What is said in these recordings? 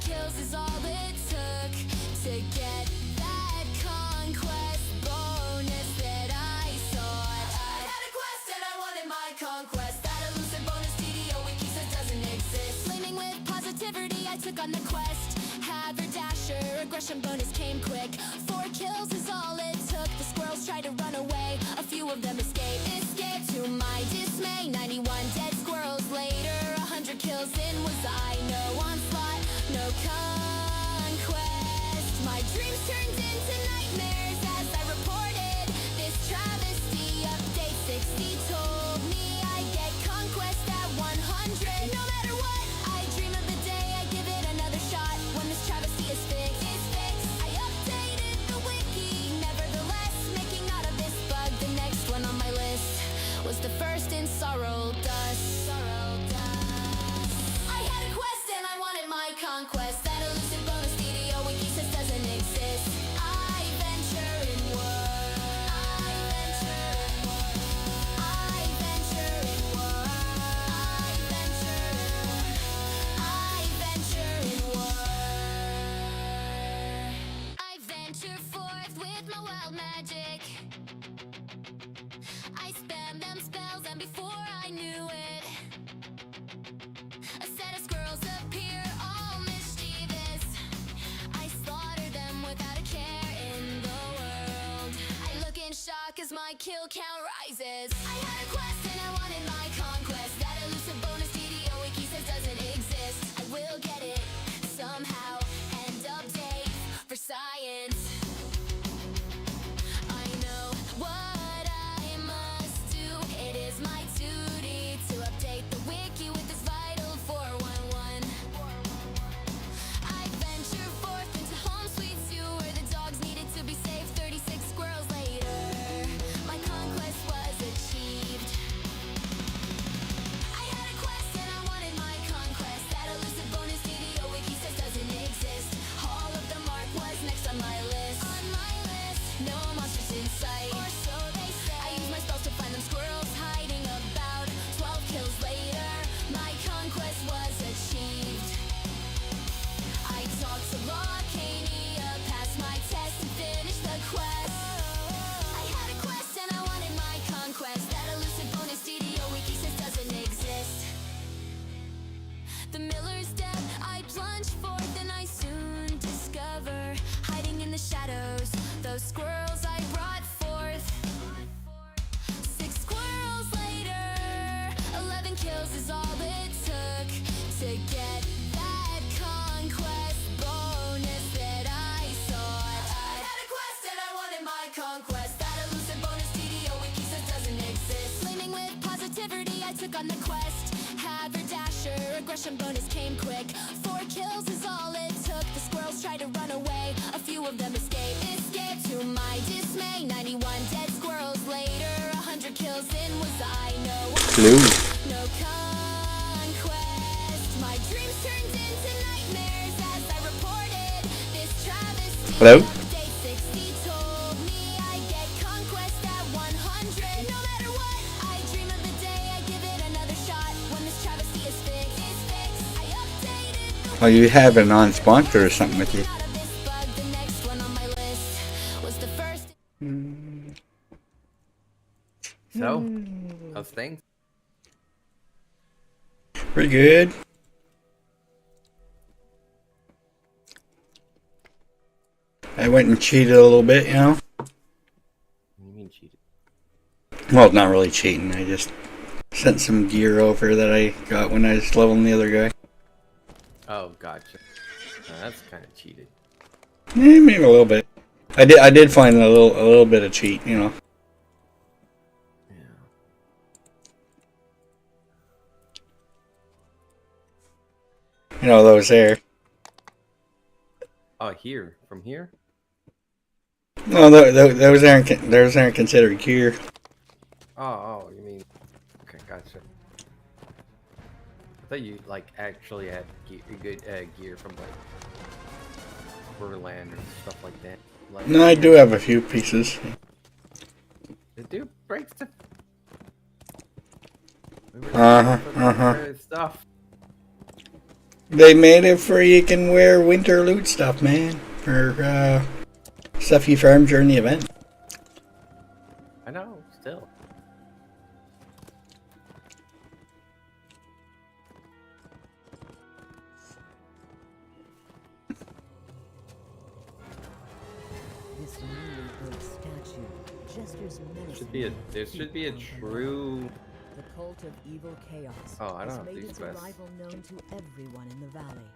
kills is all it took to get that conquest bonus that I sought. I had a quest and I wanted my conquest. That elusive bonus TDO wiki says doesn't exist. Flaming with positivity, I took on the quest. Have her dasher, aggression bonus came quick. 4 kills is all it took. The squirrels tried to run away, a few of them escaped. Escaped to my dismay, 91 dead squirrels later. 100 kills in was I, no onslaught, no conquest. My dreams turned into nightmares as I reported this travesty. Update 60 told me I get conquest at 100. No matter what, I dream of the day I give it another shot. When this travesty is fixed, I updated the wiki. Nevertheless, making out of this bug, the next one on my list was the first in SaturALLday Dust. I had a quest and I wanted my conquest. That elusive bonus DDO wiki says doesn't exist. I venture in war. I venture in war. I venture in war. I venture in war. I venture in war. I venture forth with my wild magic. I spam them spells and before I knew it, a set of squirrels appear, all mischievous. I slaughter them without a care in the world. I look in shock as my kill count rises. I had a quest and I wanted my conquest. That elusive bonus DDO wiki says doesn't exist. I will get it somehow and update for science. I know what I must do. It is my duty to update the wiki with this vital 411. I venture forth into home sweet Sue, where the dogs needed to be saved. 36 squirrels later, my conquest was achieved. I had a quest and I wanted my conquest. That elusive bonus DDO wiki says doesn't exist. Hall of the Mark was next on my list. On my list, no monsters in sight, or so they say. I use my spells to find them squirrels hiding about. 12 kills later, my conquest was achieved. I talked to Locania, passed my test and finished the quest. I had a quest and I wanted my conquest. That elusive bonus DDO wiki says doesn't exist. The miller's dead, I plunge forth and I soon discover, hiding in the shadows, those squirrels I brought forth. 6 squirrels later, 11 kills is all it took to get that conquest bonus that I sought. I had a quest and I wanted my conquest. That elusive bonus DDO wiki says doesn't exist. Flaming with positivity, I took on the quest. Have her dasher, aggression bonus came quick. 4 kills is all it took. The squirrels tried to run away, a few of them escaped. Escaped to my dismay, 91 dead squirrels later. 100 kills in was I, no Hello. no conquest. My dreams turned into nightmares as I reported this travesty. Hello. Update 60 told me I get conquest at 100. No matter what, I dream of the day I give it another shot. When this travesty is fixed, I updated the Oh, you have a non-sponsor or something with you. out of this bug. The next one on my list was the first. So, how's things? Pretty good. I went and cheated a little bit, you know. What do you mean cheated? Well, not really cheating. I just sent some gear over that I got when I was leveling the other guy. Oh, gotcha. That's kind of cheated. Maybe a little bit. I did find a little bit of cheat, you know. Yeah. You know those there. Oh, here? From here? No, those aren't considered gear. Oh, you mean... Okay, gotcha. I thought you, like, actually had good gear from, like, Borderland or stuff like that. Like, No, I do have a few pieces. the dude breaks the... Uh-huh. Stuff. They made it for you can wear winter loot stuff, man. For stuff you farmed during the event. I know, still. This newly built statue gestures There should be a true. The cult of evil chaos Oh, I don't has have made these its quests. arrival known to everyone in the valley.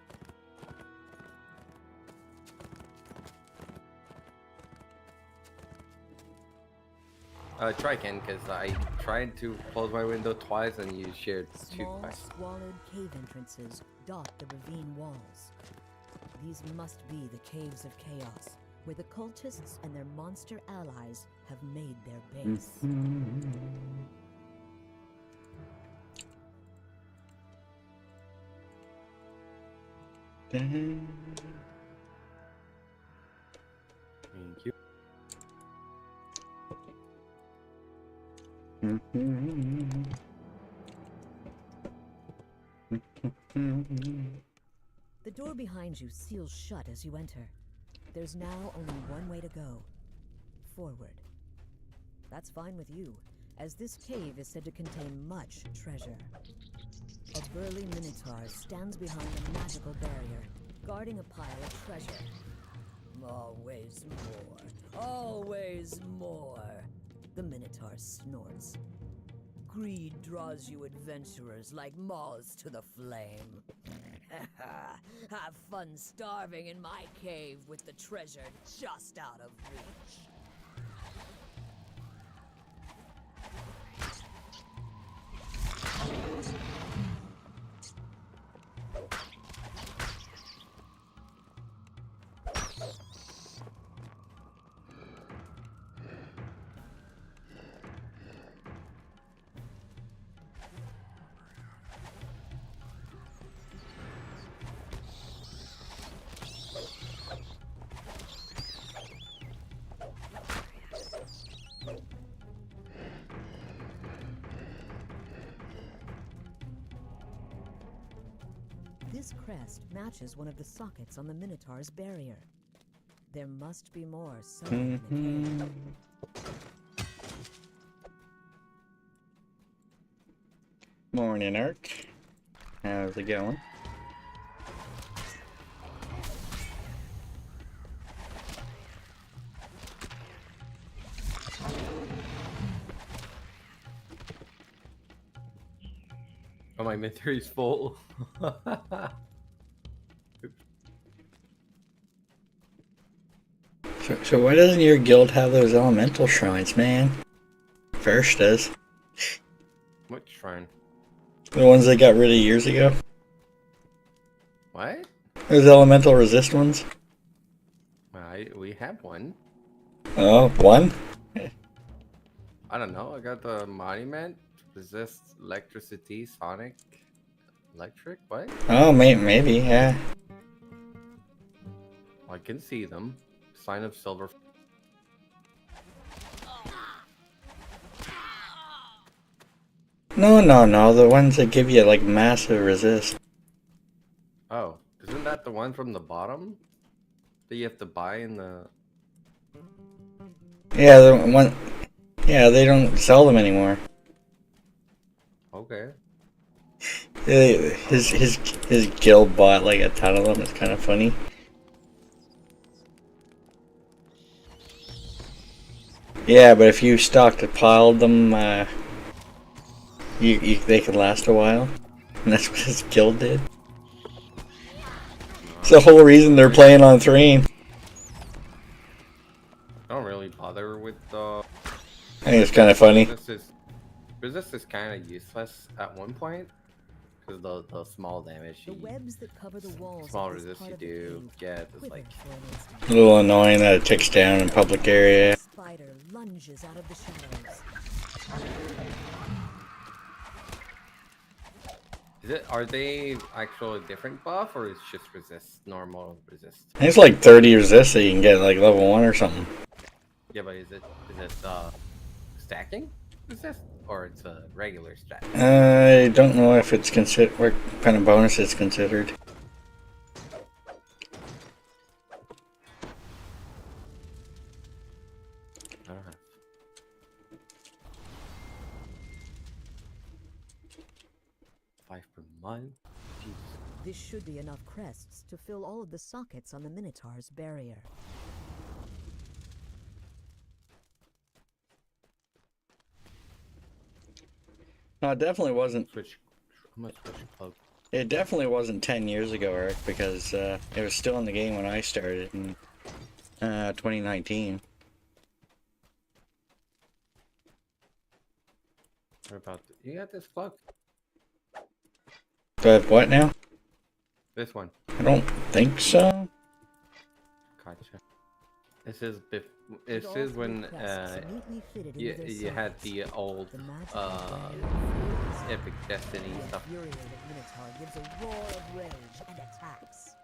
Try again, because I tried to close my window twice and you shared 2 Small, quests. squalid cave entrances dot the ravine walls. These must be the caves of chaos, where the cultists and their monster allies have made their base. Thank you. The door behind you seals shut as you enter. There's now only one way to go. Forward. That's fine with you, as this cave is said to contain much treasure. A burly minotaur stands behind a magical barrier, guarding a pile of treasure. Always more. Always more. The minotaur snorts. Greed draws you adventurers like moths to the flame. Have fun starving in my cave with the treasure just out of reach. This crest matches one of the sockets on the Minotaur's barrier. There must be more somewhere in the cave. Morning, Ark. How's it going? Oh, my inventory's full. So why doesn't your guild have those elemental shrines, man? First does. What shrine? The ones they got rid of years ago. What? Those elemental resist ones. We have one. Oh, one? I don't know. I got the monument. Resist electricity, sonic, electric. What? Oh, maybe, yeah. I can see them. Sign of silver. No. The ones that give you like massive resist. Oh, isn't that the one from the bottom that you have to buy in the? Yeah, the one. Yeah, they don't sell them anymore. Okay. His guild bought like a ton of them. It's kind of funny. Yeah, but if you stocked a pile of them, they could last a while. And that's what his guild did. It's the whole reason they're playing on Thrane. I don't really bother with the. I think it's kind of funny. Resist is kind of useless at one point because the small damage The you, webs that cover the walls small of this resist part you of the do cave get is quiver like. for an instant. A little annoying that it ticks down in public area. Spider lunges out of the shadows. Are they actually a different buff or is it just resist, normal resist? I think it's like 30 resist that you can get like level 1 or something. Yeah, but is it stacking resist or it's a regular stack? I don't know if it's considered what kind of bonus it's considered. This should be enough crests to fill all of the sockets on the Minotaur's barrier. No, it definitely wasn't. Switch. I'm gonna switch cloak. It definitely wasn't 10 years ago, Eric, because it was still in the game when I started in 2019. What about you got this cloak? But what now? This one. I don't think so. Gotcha. This is when you had the old Epic Destiny stuff. The infuriated Minotaur gives a roar of rage and attacks.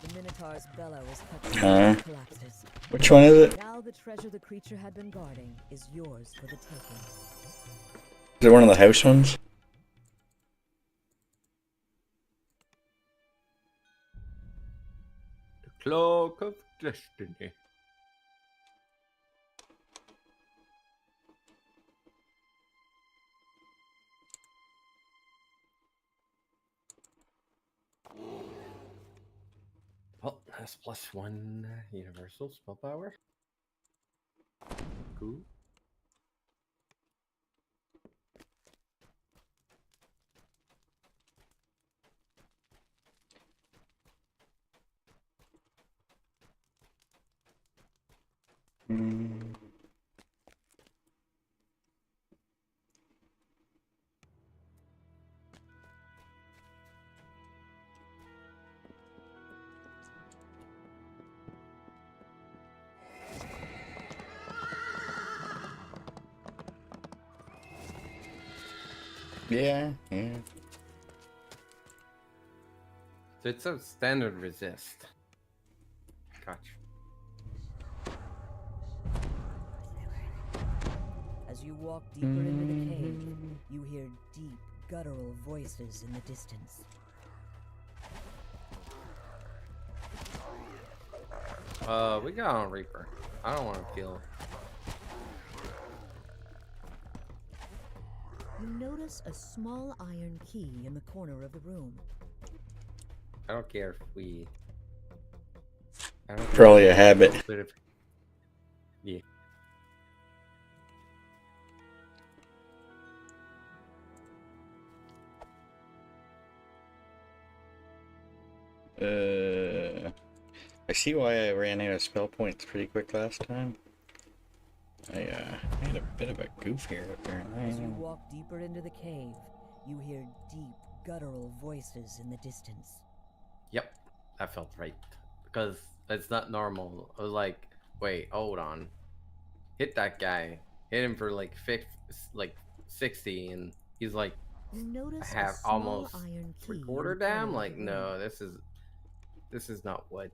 The Minotaur's bellow is cut and collapses. Which one is it? Now the treasure the creature had been guarding is yours for the taking. Is it one of the house ones? The Cloak of Destiny. Well, that's +1 universal spell power. Cool. Yeah. So it's a standard resist. Gotcha. As you walk deeper into the cave, you hear deep, guttural voices in the distance. We got on Reaper. I don't want to feel. You notice a small iron key in the corner of the room. I don't care if we. I don't Probably a habit. But if, yeah. I see why I ran out of spell points pretty quick last time. I had a bit of a goof here, apparently. As you walk deeper into the cave, you hear deep, guttural voices in the distance. Yep, that felt right. Because it's not normal. I was like, wait, hold on. Hit that guy. Hit him for like 60, and he's like You notice a half, small almost iron key in the quarter corner down. of Like, the no, room. this is not what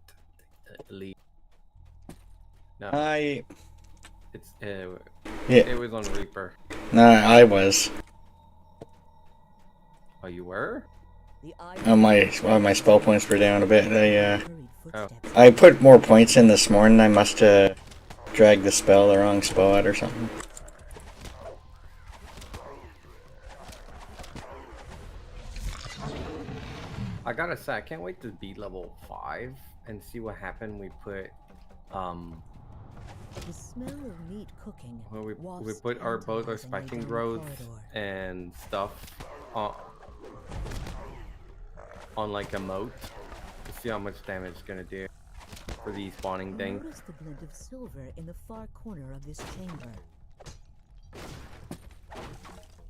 elite. No, it's Yeah. it was on Reaper. No, I was. Oh, you were? The My spell points were down a bit. hurried Oh. footsteps. I put more points in this morning. I must have dragged the wrong spot or something. I gotta say, I can't wait to be level 5 and see what happened. We put The smell of meat cooking when we wafts put both our tantalizingly spiking down the growth corridor. and stuff on like a moat to see how much damage it's gonna do for these spawning You things. notice the glint of silver in the far corner of this chamber.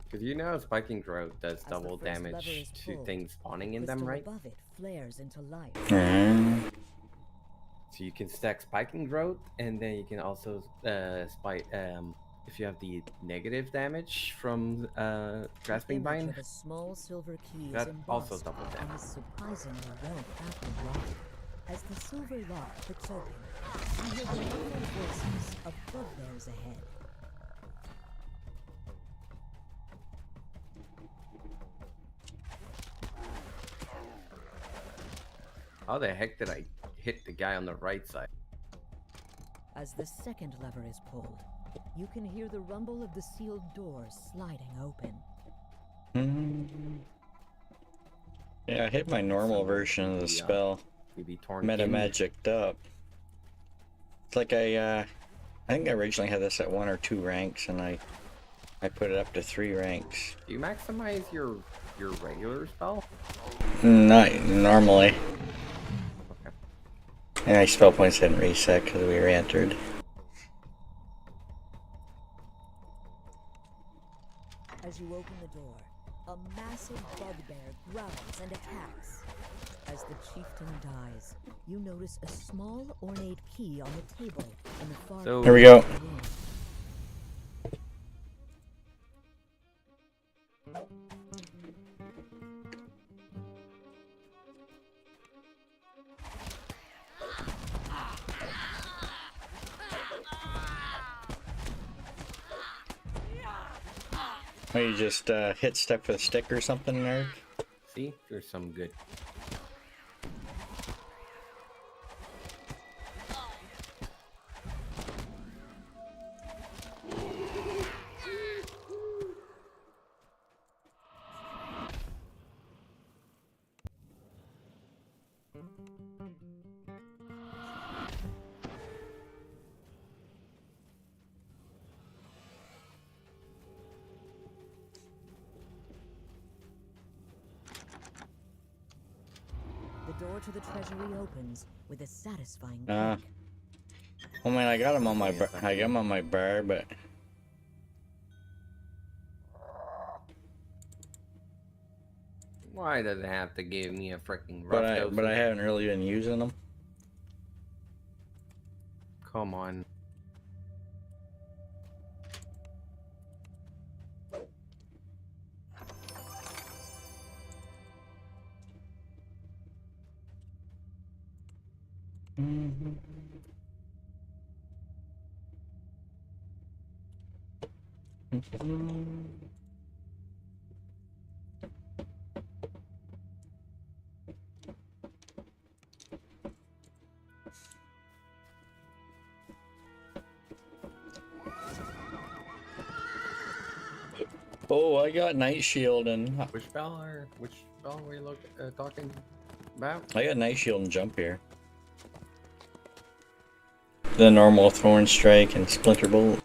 Because you know spiking growth does As the double first lever damage is to pulled, things spawning the in them, crystal right? above it flares into life. So you can stack spiking growth, and then you can also spike if you have the negative damage from grasping The image vine. of a small silver key is That also embossed double on damage. this surprisingly well-crafted lock. As the silver lock clicks open, you hear the muffled voices of bugbears ahead. How the heck did I hit the guy on the right side? As the second lever is pulled, you can hear the rumble of the sealed door sliding open. Yeah, I hit my normal version of the Yeah. spell. You'd be torn. Meta in. magicked up. It's like I think I originally had this at 1 or 2 ranks, and I put it up to 3 ranks. Do you maximize your regular spell? Not normally. Okay. And my spell points didn't reset because we re-entered. As you open the door, a massive bugbear growls and attacks. As the chieftain dies, you notice a small ornate key on the table in the far So- Here we go. corner of the room. Oh, you just hit step with a stick or something there? See, there's some good. The door to the treasury opens with a satisfying Ah. click. Oh man, I got him on my I got him on my bar, but Why does it have to give me a freaking rough dose? I haven't really been using them. Come on. Oh, I got Night Shield and Which spell are we talking about? I got Night Shield and Jump here. The normal Thorn Strike and Splinter Bolt.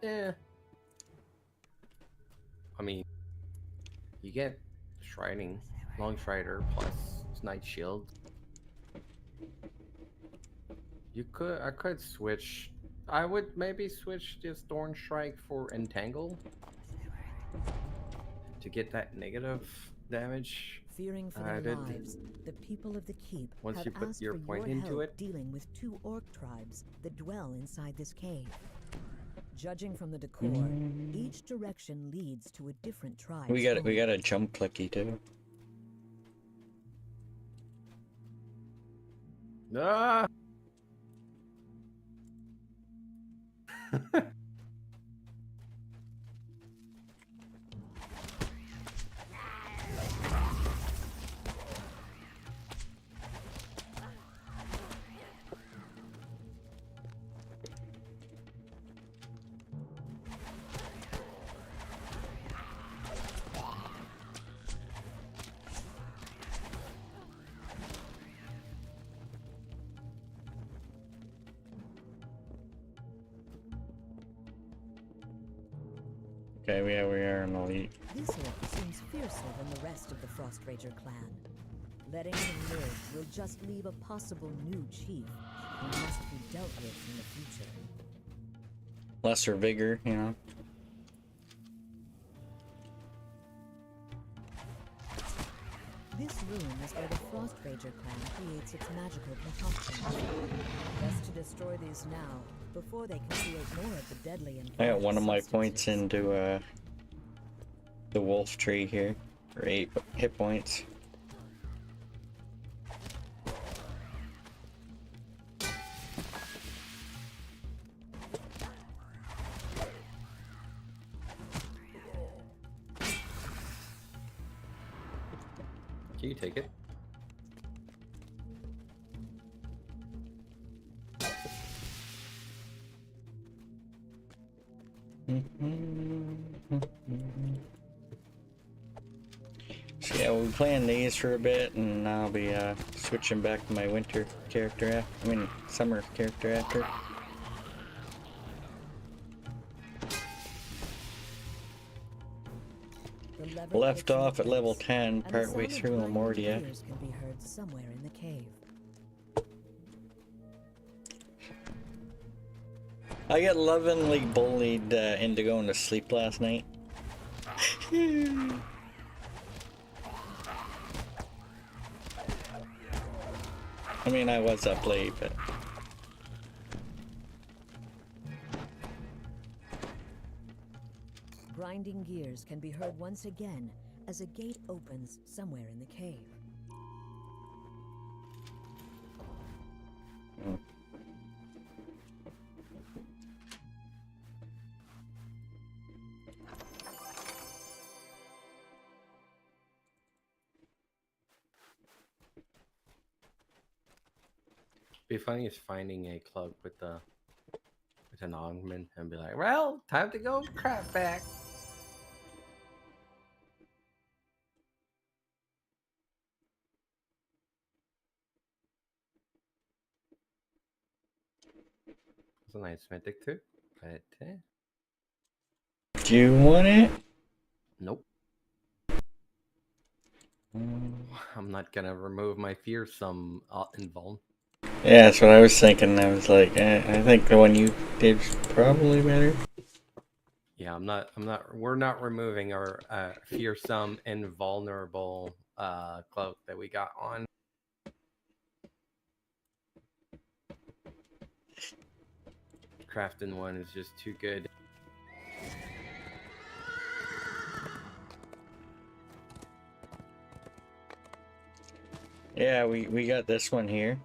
Yeah. I mean, you get Shriding, Long Strider plus Night Shield. I could switch. I would maybe switch this Thorn Strike for Entangle to get that negative damage. Fearing for I their did. lives, the people of the keep Once have you put asked your for point your into help it. dealing with 2 orc tribes that dwell inside this cave. Judging from the decor, each direction leads to a different tribe. We got a jump clicky too. Ah! Okay, we are in the lead. This orc seems fiercer than the rest of the Frost Rager clan. Letting him live will just leave a possible new chief who must be dealt with in the future. Lesser vigor, you know. This room is where the Frost Rager clan creates its magical concoctions. Best to destroy these now, before they can create more of the deadly and I got one of my substances. points into the wolf tree here. For 8 hit points. Can you take it? So yeah, we'll be playing these for a bit, and I'll be switching back to my winter character. Summer character after. The lever Left clicks in off at level place, 10, and the partway sound of through grinding Lamortia. gears can be heard somewhere in the cave. I got lovingly bullied into going to sleep last night. I mean, I was up late, but... Grinding gears can be heard once again as a gate opens somewhere in the cave. Be funny is finding a club with an augment and be like, well, time to go crap back. It's a nice mythic too, but Do you want it? nope. I'm not gonna remove my fearsome invuln. Yeah, that's what I was thinking. I was like, I think the one you did is probably better. Yeah, I'm not. We're not removing our fearsome invulnerable cloak that we got on. Crafting one is just too good. Yeah, we got this one here.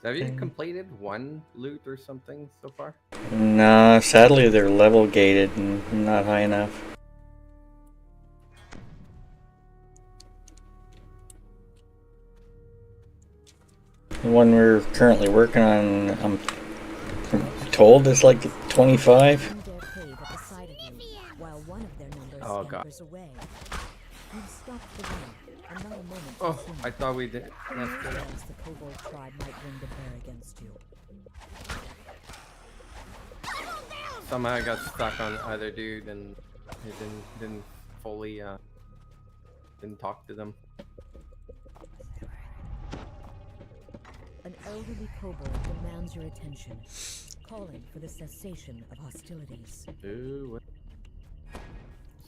Have you completed one loot or something so far? Nah, sadly they're level gated and not high enough. The one we're currently working on, I'm told is like 25. In their cave at the side of you, while one of their numbers Oh, God. scampers away. You've stopped the runner, and not a moment Oh, too soon. I thought we did. Left it. Else the kobold tribe might bring to bear against you. Somehow I got stuck on other dude and it didn't fully didn't talk to them. An elderly kobold demands your attention, calling for the cessation of hostilities. Ooh, what's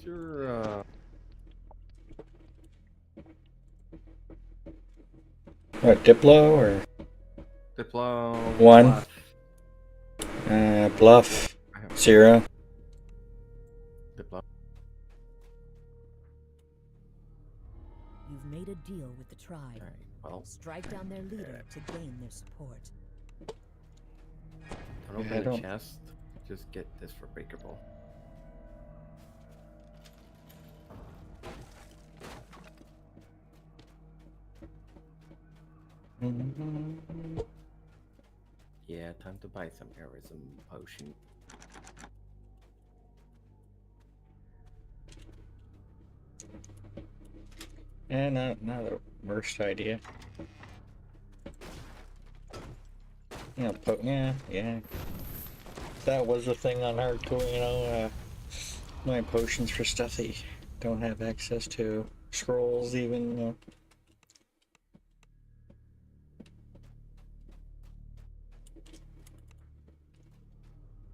your What, Diplo or Diplo? One. Bluff? Bluff? I have 0. Diplo. You've made a deal with the tribe. Alright, well, Strike down their leader to gain their support. don't Yeah, I open the don't- chest. Just get this for breakable. Yeah, time to buy some heroism potion. Yeah, not the worst idea. Yeah. That was the thing on hardcore, my potions for stuff that you don't have access to. Scrolls even,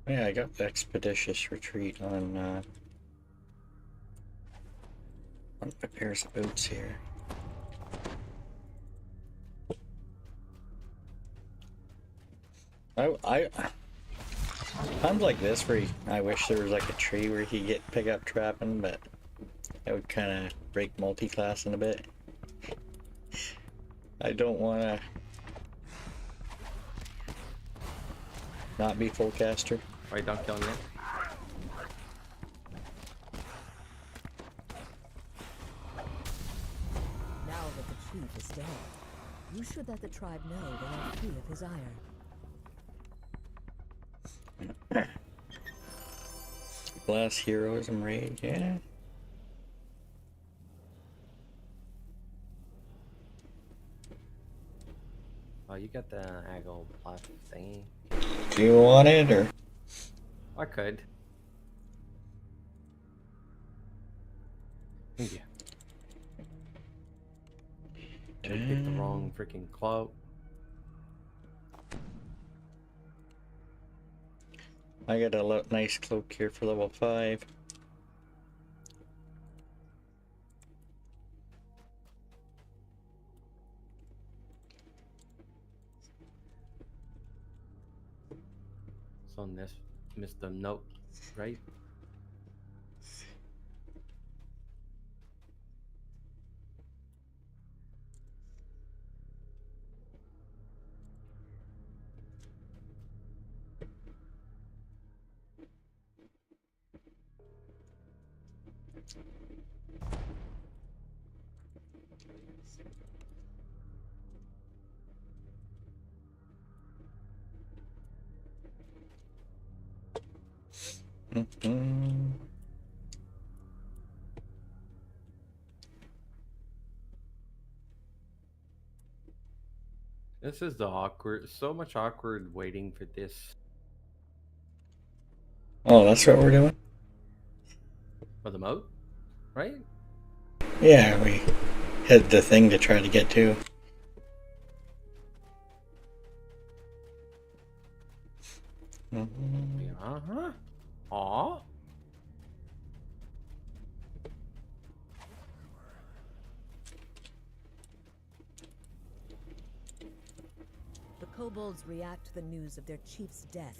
Yeah, I got the Expeditious Retreat on my pairs of boots here. Times like this where I wish there was like a tree where you could get pick up trapping, but that would kind of break multi-class in a bit. I don't want to not be full caster. Wait, don't kill me yet. Now that the chief is dead, you should let the tribe know they are free of his ire. Last heroism raid, yeah. Oh, you got the Aggle plus thingy. Do you want it or? I could. Yeah. I picked the wrong freaking cloak. I got a nice cloak here for level 5. It's on this Mr. Note, right? Mm-hmm. This is the awkward, so much awkward waiting for this. Oh, that's what we're doing? For the moat, right? Yeah, we had the thing to try to get to. Mm-hmm. Uh-huh. Aw. The kobolds react to the news of their chief's death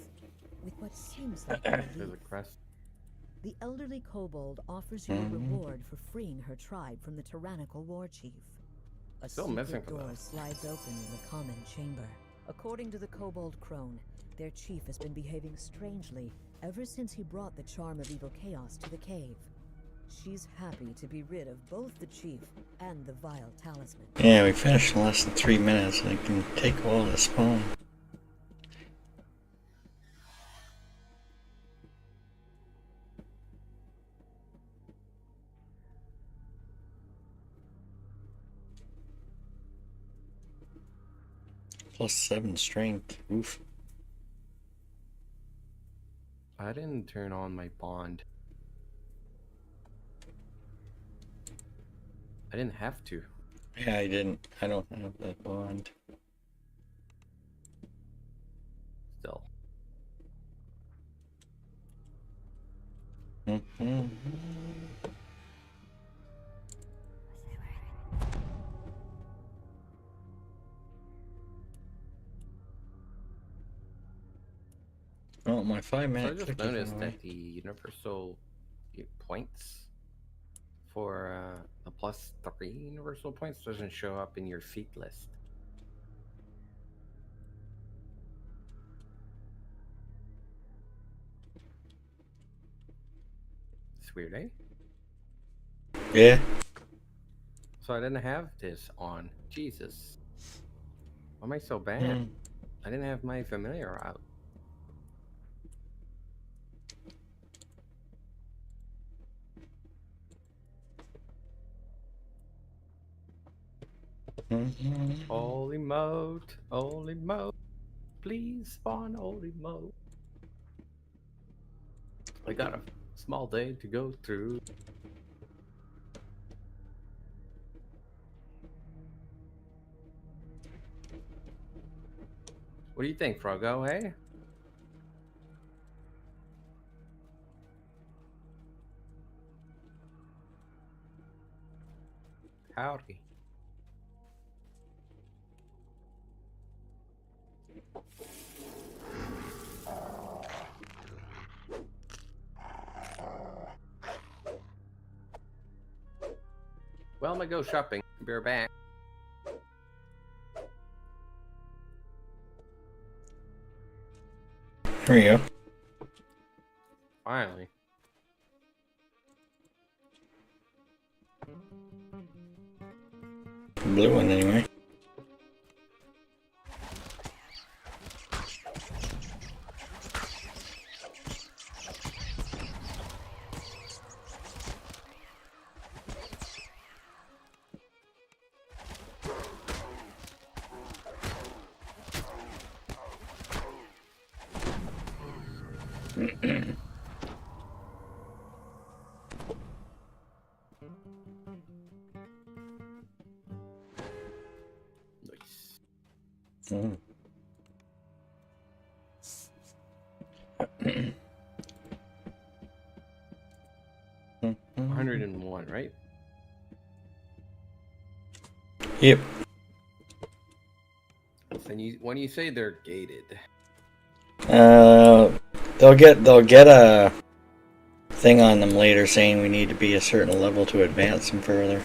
with what seems like There's relief. a crest. The elderly kobold offers you a reward for freeing her tribe from the tyrannical war chief. A Still secret missing from door that. slides open in the common chamber. According to the kobold crone, their chief has been behaving strangely ever since he brought the charm of evil chaos to the cave. She's happy to be rid of both the chief and the vile talisman. Yeah, we finished in less than 3 minutes. I can take all the spawn. Plus 7 strength. Oof. I didn't turn on my bond. I didn't have to. Yeah, I didn't. I don't have that bond. Still. Mm-hmm. Oh, my 5 So I minute just click is noticed away. that the universal points for the +3 universal points doesn't show up in your feat list. It's weird, eh? Yeah. So I didn't have this on. Jesus. Why am I so bad? Mm. I didn't have my familiar out. Mm-hmm. Holy moat, holy moat. Please spawn holy moat. I got a small day to go through. What do you think, Frogo, eh? Howdy. Well, I'm gonna go shopping. Be right back. Here we go. Finally. Blue one anyway. Nice. Mm. 101, right? Yep. And when you say they're gated, They'll get a thing on them later saying we need to be a certain level to advance them further.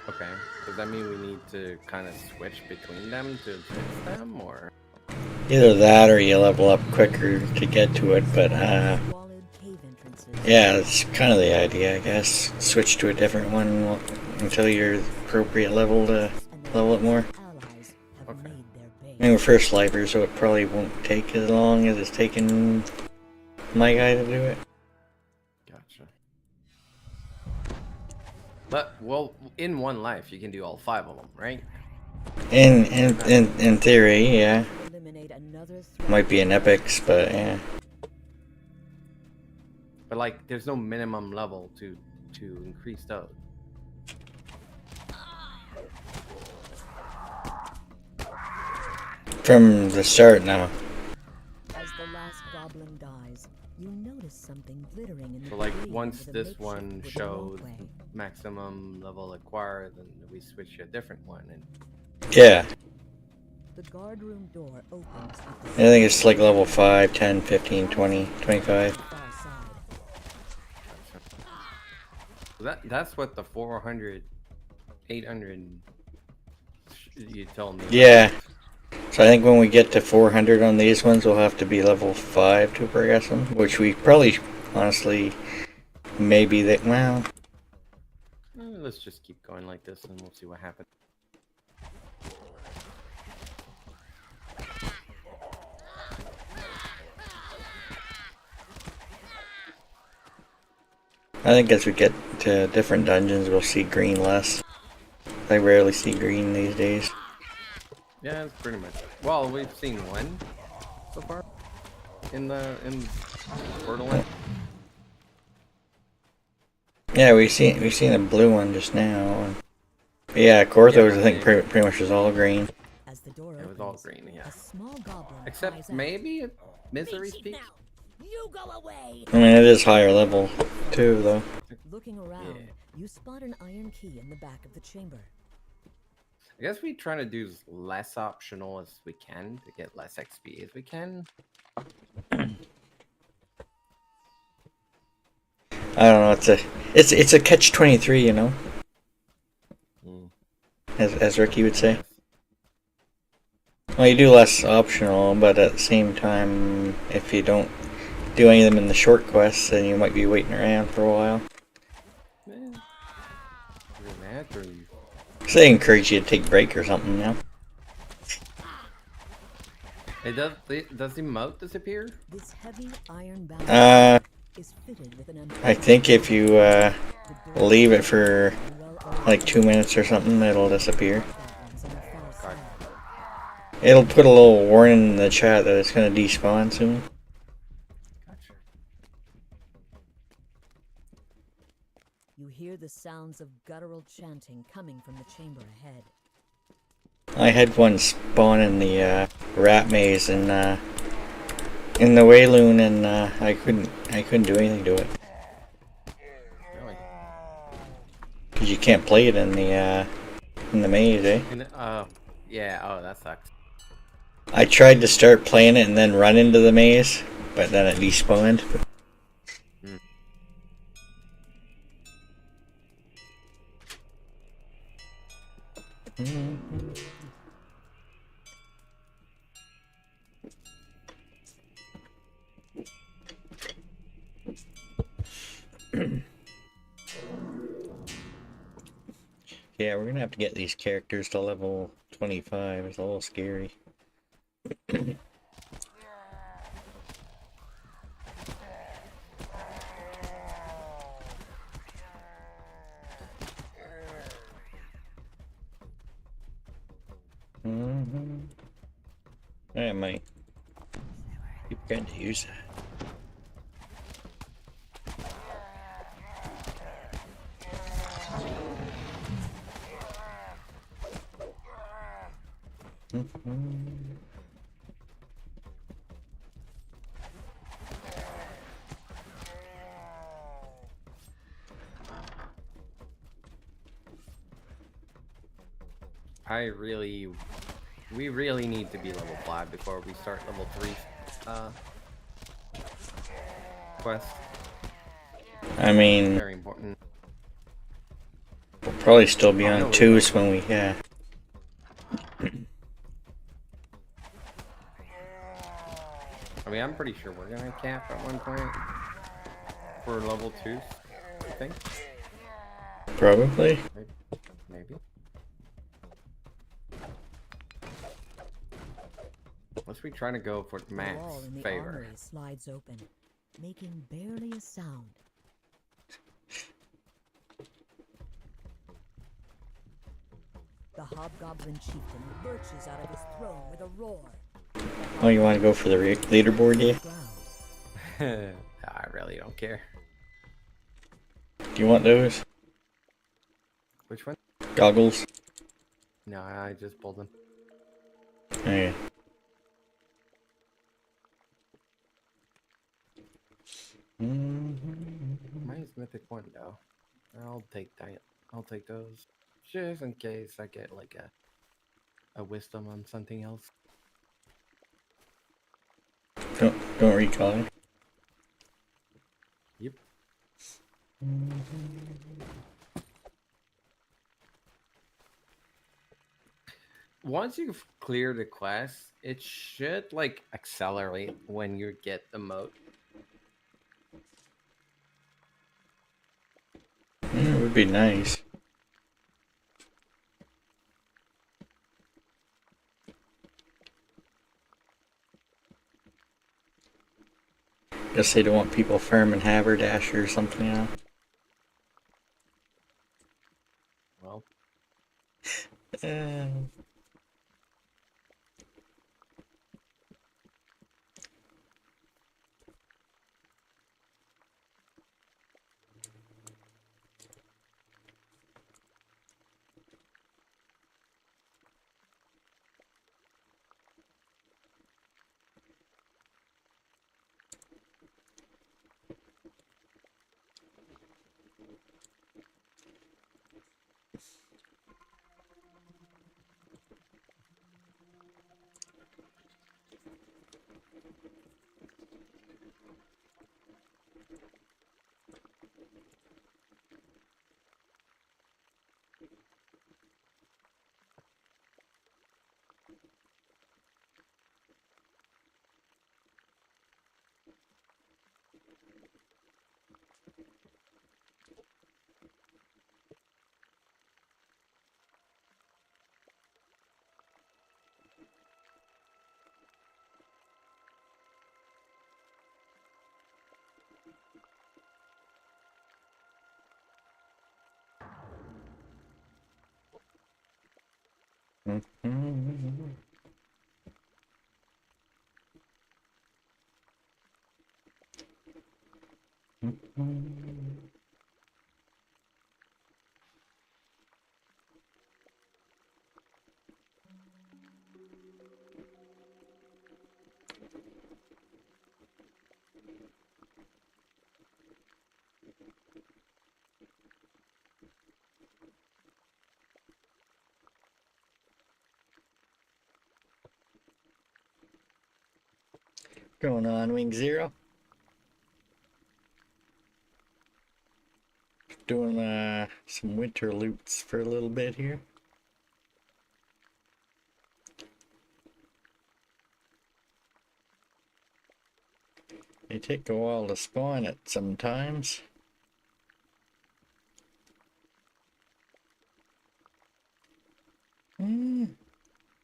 okay, does that mean we need to kind of switch between them to fix them, or? Either that or you level up quicker to get to it, but Squalid cave entrances. yeah, it's kind of the idea, I guess. Switch to a different one until you're appropriate level to level it more. Allies have Okay. made their base. I mean, we're first lifer, so it probably won't take as long as it's taken my guy to do it. Gotcha. But well, in one life, you can do all 5 of them, right? In theory, yeah. Eliminate another threat. Might be an epics, but yeah. But like, there's no minimum level to increase those. From the start now. As the last goblin dies, you notice something glittering in the So like, debris once under the this makeshift one wooden shows walkway. maximum level acquired, then we switch to a different one. And Yeah. The guard room door opens at I the think it's like level 5, 10, 15, 20, 25. far side. so that's what the 400, 800 you told me. Yeah. So I think when we get to 400 on these ones, we'll have to be level 5 to progress them. Which we probably, honestly, maybe that, well, Let's just keep going like this, and we'll see what happens. I think as we get to different dungeons, we'll see green less. I rarely see green these days. Yeah, it's pretty much. Well, we've seen one so far in Borderlands. Yeah, we've seen a blue one just now. Yeah, Korthos, I think Yeah. pretty much is all green. As the door It opens, was all green, yeah. a small goblin Except cries out, maybe Misery's Peak. You go away. I mean, it is higher level too, though. Looking around, Yeah. you spot an iron key in the back of the chamber. I guess we try to do as less optional as we can to get less XP as we can. I don't know. It's a catch-23, you know, Mm. as Ricky would say. Well, you do less optional, but at the same time, if you don't do any of them in the short quests, then you might be waiting around for a while. Either that or you- So they encourage you to take a break or something, you know? It does the moat disappear? This heavy iron bound is fitted with an I think if you leave it for like 2 minutes or something, it'll disappear. It'll put a little warning in the chat that it's gonna despawn soon. Gotcha. You hear the sounds of guttural chanting coming from the chamber ahead. I had one spawn in the rat maze in the Wayloon, and I couldn't do anything to it Really? because you can't play it in the maze, eh? And, yeah. Oh, that sucks. I tried to start playing it and then run into the maze, but then it despawned. Yeah, we're gonna have to get these characters to level 25. It's a little scary. I might be going to use that. We really need to be level 5 before we start level 3 quest. I mean, Very important. we'll probably still be Oh, on no, we twos will. when we, yeah. I mean, I'm pretty sure we're gonna cap at one point for level 2s, I think. Probably. Maybe. Unless we try to go for The max wall in the favor. armory slides open, making barely a sound. The hobgoblin chieftain lurches out of his throne with a roar. Oh, you want to go for the leaderboard, yeah? Ground. I really don't care. Do you want those? Which one? Goggles? No, I just pulled them. Okay. Mine's mythic 1 though. I'll take that. I'll take those just in case I get like a wisdom on something else. Don't recall it. Yep. Once you've cleared the quest, it should like accelerate when you get the moat. Yeah, it would be nice. Guess they don't want people farming Haberdash or something, you know? Well, Uh, going on, Wing Zero? Doing some winter loots for a little bit here. They take a while to spawn it sometimes. Doing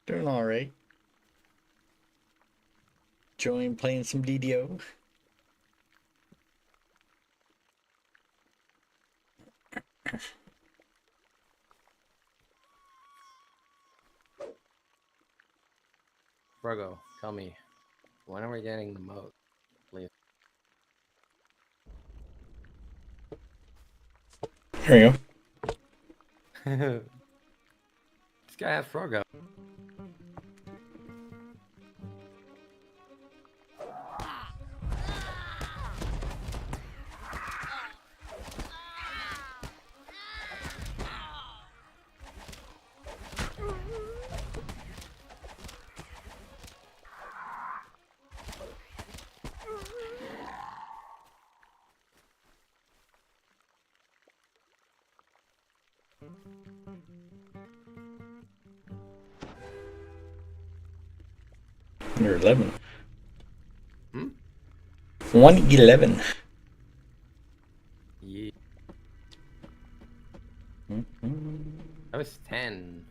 alright. Enjoying playing some DDO. Brogo, tell me, when are we getting the moat, please? There we go. This guy has Frogo. You're 11. Hmm? 111. Yeah. I was 10.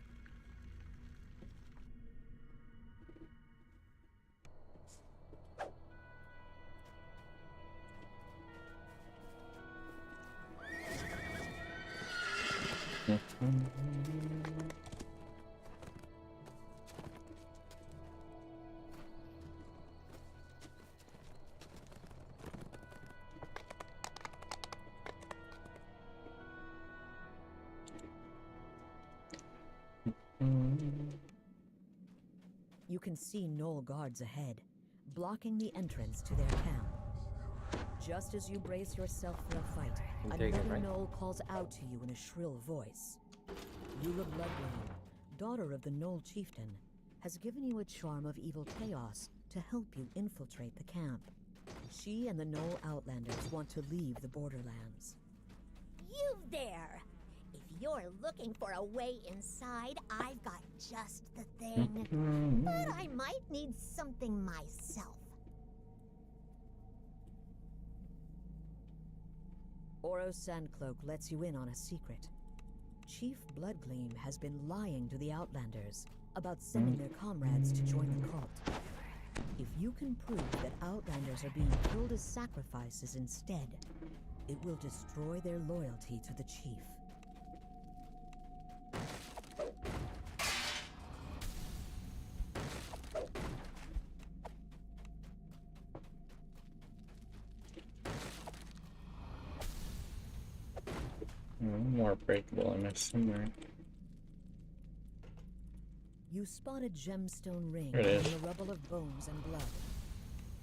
You can see Knoll guards ahead, blocking the entrance to their camp. Just as you brace yourself for a fight, You take it, another right? Knoll calls out to you in a shrill voice. Eula Bloodlane, daughter of the Knoll chieftain, has given you a charm of evil chaos to help you infiltrate the camp. She and the Knoll Outlanders want to leave the Borderlands. You there! If you're looking for a way inside, I've got just the thing. But I might need something myself. Oro Sandcloak lets you in on a secret. Chief Bloodgleam has been lying to the Outlanders about sending their comrades to join the cult. If you can prove that Outlanders are being killed as sacrifices instead, it will destroy their loyalty to the Chief. More breakable in this somewhere. You spot a gemstone ring There it in is. the rubble of bones and blood.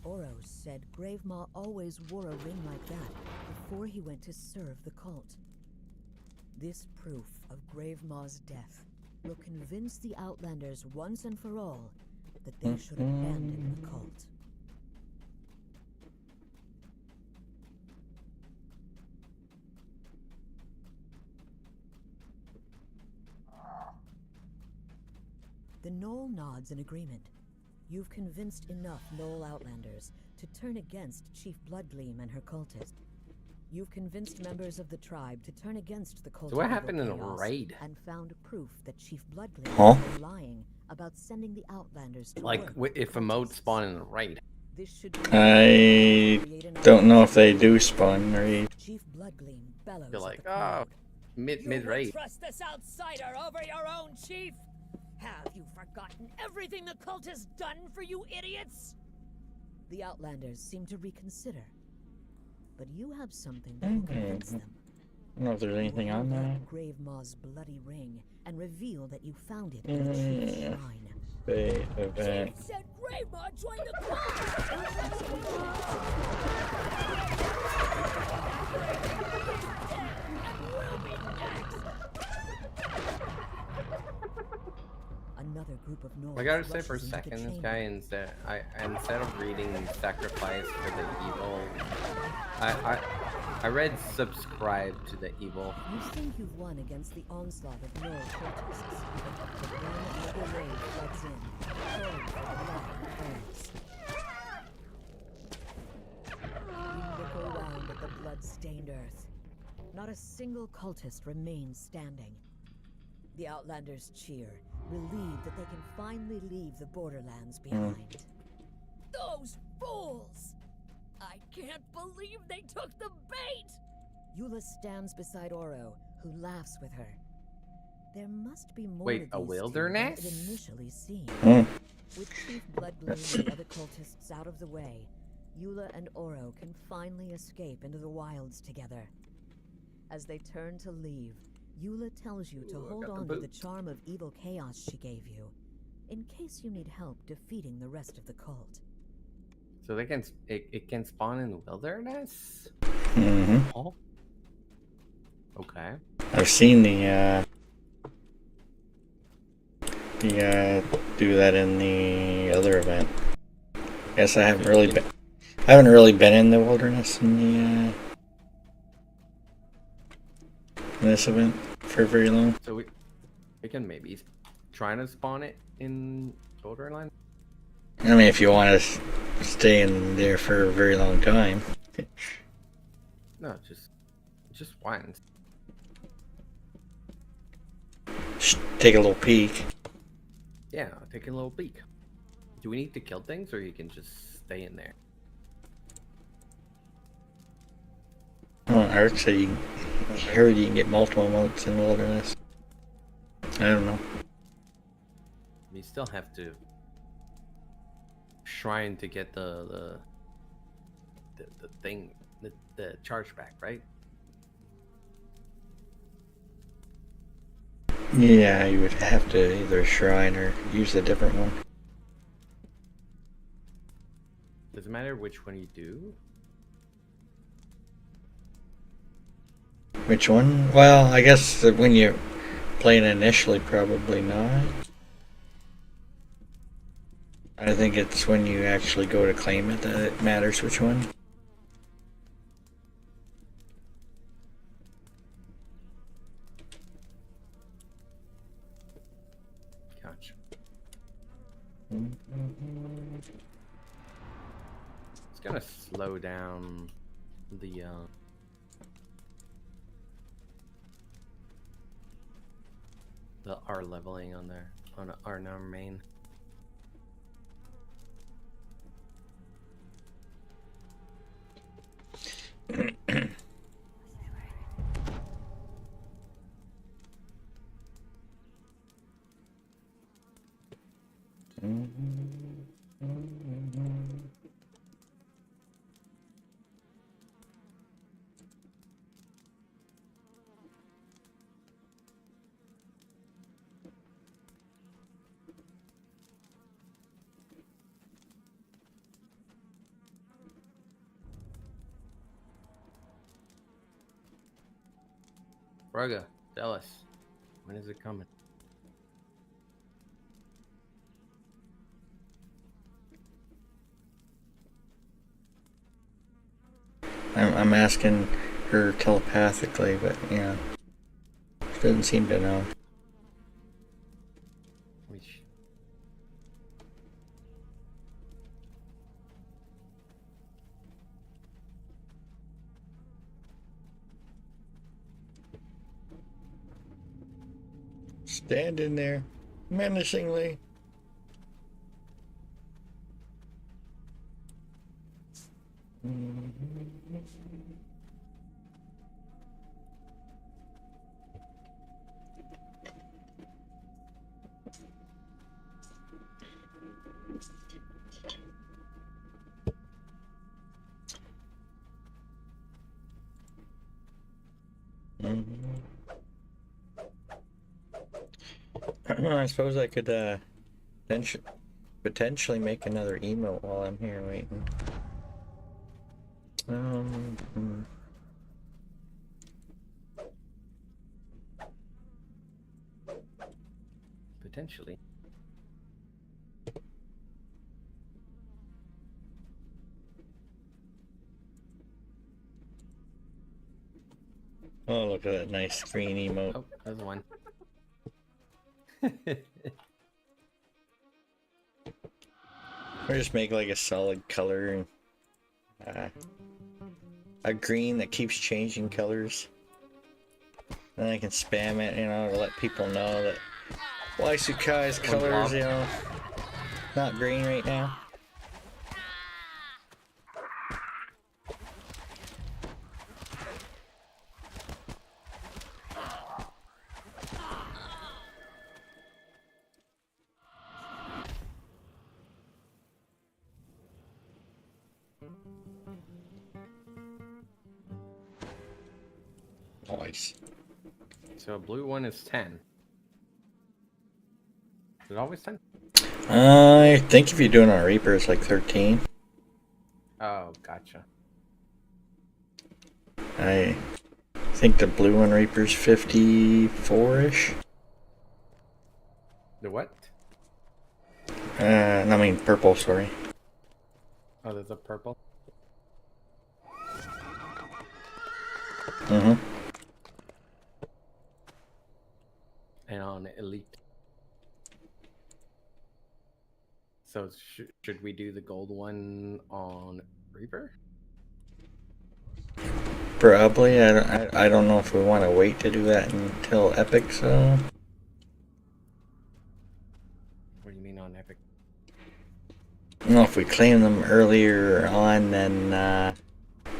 Oros said Gravemaw always wore a ring like that before he went to serve the cult. This proof of Gravemaw's death will convince the Outlanders once and for all that they should abandon the cult. The Knoll nods in agreement. You've convinced enough Knoll Outlanders to turn against Chief Bloodgleam and her cultist. You've convinced members of the tribe to turn against the cult. So what of Evil happened in a Chaos raid? And found proof that Chief Bloodgleam Huh? was lying about sending the Outlanders to Like, work with if the a mode cultists. spawn in the raid. This should be I create an don't know if they outlander. do spawn raid. Chief Bloodgleam bellows You're at like, the oh, crowd. mid raid. Trust this outsider over your own chief? Have you forgotten everything the cult has done for you idiots? The Outlanders seem to reconsider. But you have something that will convince them. I don't know if there's anything on that. Gravemaw's bloody ring and reveal that you found it in the chief's shrine. Bay event. It said Gravemaw joined the cult! Another group of Nords I gotta say, for a rushes into the second, this chamber. guy instead of reading sacrifice for the evil, I read subscribe to the evil. You think you've won against the onslaught of Knoll cultists, but then another wave floods in, calling for the blood and bones. You look around at the blood-stained earth. Not a single cultist remains standing. The Outlanders cheer, relieved that they can finally leave the Borderlands behind. Those fools! I can't believe they took the bait! Eula stands beside Oro, who laughs with her. There must be more Wait, to a these two wilderness? than it initially seemed. Hmm. With Chief Bloodgleam and the other cultists out of the way, Eula and Oro can finally escape into the wilds together. As they turn to leave, Eula tells you to Ooh, I hold got the on to the boots. charm of evil chaos she gave you, in case you need help defeating the rest of the cult. So they can it can spawn in the wilderness. Mm-hmm. Oh. Okay. I've seen the do that in the other event. Guess I haven't really been in the wilderness in the in this event. for very long. So we can maybe try to spawn it in borderline. I mean, if you want to stay in there for a very long time. No, just once. Just take a little peek. Yeah, take a little peek. Do we need to kill things, or you can just stay in there? Well, Art said I heard you can get multiple motes in the wilderness. I don't know. You still have to shrine to get the thing, the charge back, right? Yeah, you would have to either shrine or use a different one. Does it matter which one you do? Which one? Well, I guess that when you're playing initially, probably not. I think it's when you actually go to claim it that it matters which one. Gotcha. It's gonna slow down the R leveling on there on our main. Rugga, tell us, when is it coming? I'm asking her telepathically, but you know, she doesn't seem to know. Which Stand in there, menacingly. I suppose I could potentially make another emote while I'm here waiting. potentially. Oh, look at that nice green emote. Oh, there's one. Or just make like a solid color and a green that keeps changing colors. Then I can spam it, you know, to let people know that Waisukai's colors, you know, not green right now. Nice. So a blue one is 10. Is it always 10? I think if you're doing a Reaper, it's like 13. Oh, gotcha. I think the blue one Reaper's 54-ish. The what? I mean purple, sorry. Oh, there's a purple. Mm-hmm. elite. So should we do the gold one on Reaper? Probably. I don't know if we want to wait to do that until Epic, so. What do you mean on Epic? I don't know if we claim them earlier on, then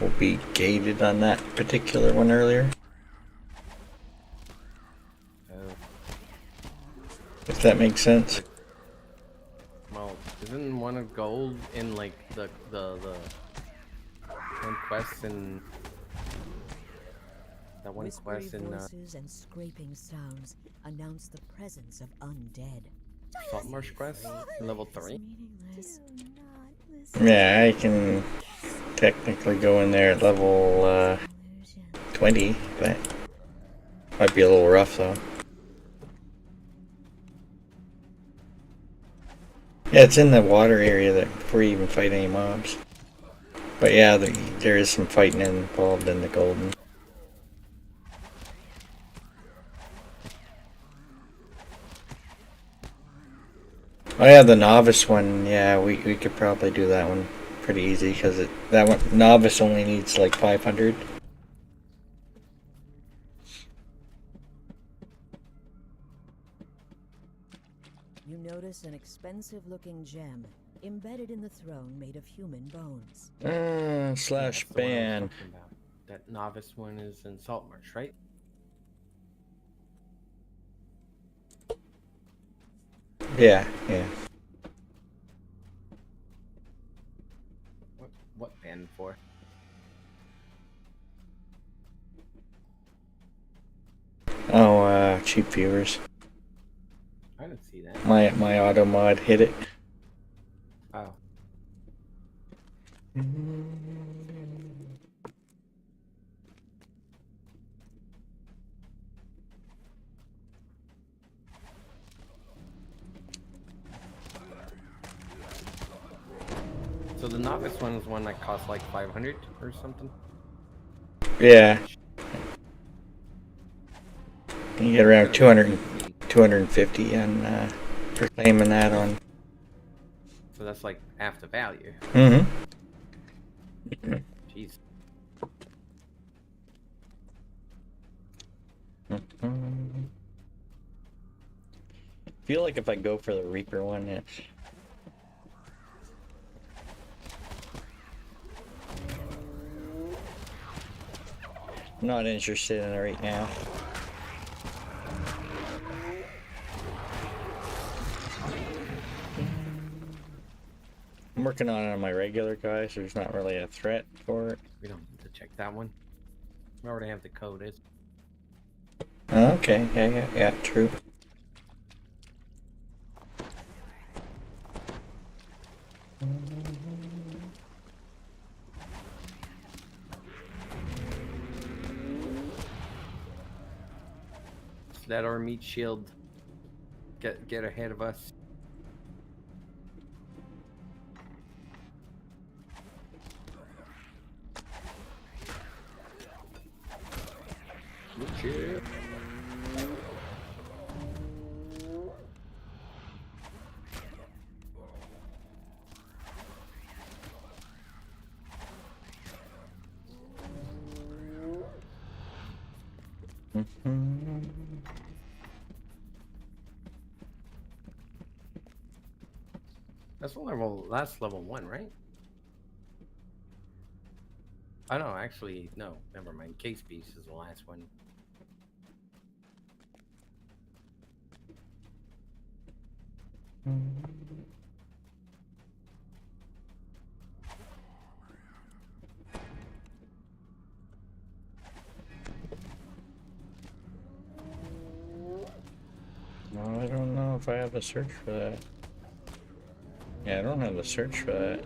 we'll be gated on that particular one earlier. If that makes sense. Well, isn't one of gold in like the one quest in that one Whispery quest in voices and scraping sounds announce the presence of undead. Saltmarsh quest level 3? Meaningless. Do not listen. Yeah, I can technically go in there at level Illusion. 20. That might be a little rough though. Yeah, it's in the water area that before you even fight any mobs. But yeah, there is some fighting involved in the golden. Oh yeah, the novice one. Yeah, we could probably do that one pretty easy because that one novice only needs like 500. You notice an expensive-looking gem embedded in the throne made of human bones. Slash That's the one I was ban. talking about. That novice one is in Saltmarsh, right? Yeah, yeah. What ban for? Oh, cheap viewers. I didn't see that. My auto mod hit it. Oh. So the novice one is one that costs like 500 or something? Yeah. You get around 200, 250 on for claiming that on. So that's like half the value. Mm-hmm. Jeez. Feel like if I go for the Reaper one, it's not interested in it right now. I'm working on it on my regular guy, so there's not really a threat for it. We don't need to check that one. We already have the code. Is Okay, yeah, true. let our meat shield get ahead of us. Okay. That's that's level 1, right? Oh no, actually, no, never mind. Case piece is the last one. No, I don't know if I have a search for that. Yeah, I don't have a search for that.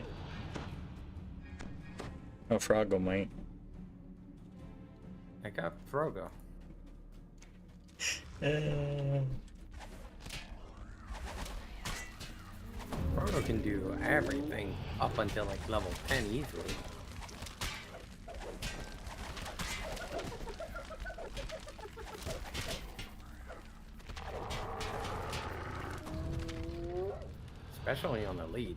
Oh, Froggo might. I got Frogo. Frogo can do everything up until like level 10 easily. Especially on the lead.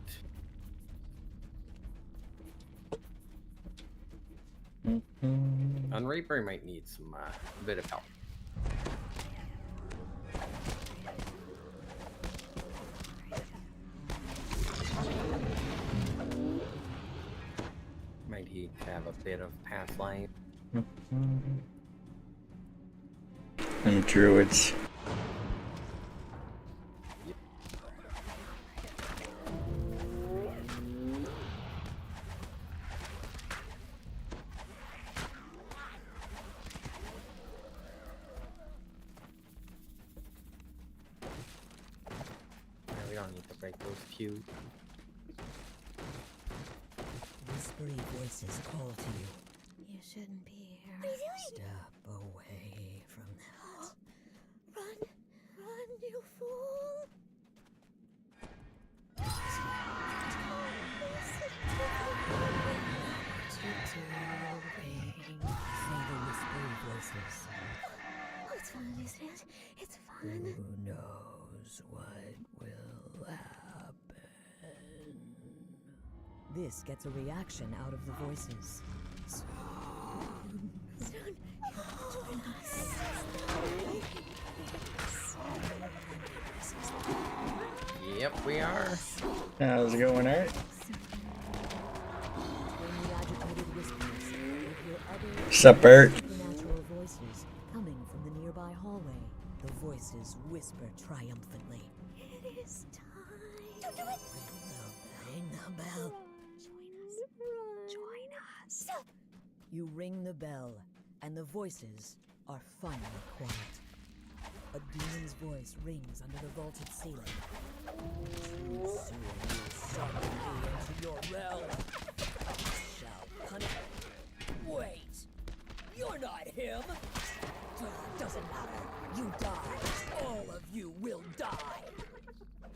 On Reaper might need some a bit of help. Might he have a bit of pass line? And druids. Yeah, we don't need to break those queues. Whispery voices call to you. You shouldn't be here. What are you doing? Step away from that. Run, run, you fool! Say the whispery voices. Oh, it's fun, isn't it? It's fun. Who knows what will happen? This gets a reaction out of the voices. Soon, join us. Yep, we are. How's it going, Art? When the agitated whispers, you hear other Sup, Art? supernatural voices coming from the nearby hallway. The voices whisper triumphantly. It is time. Don't do it. Ring the bell. Join us. Stop. You ring the bell, and the voices are finally quiet. A demon's voice rings under the vaulted ceiling. Too soon you'll summon me into your realm. I shall punish. Wait! You're not him! Doesn't matter. You die. All of you will die.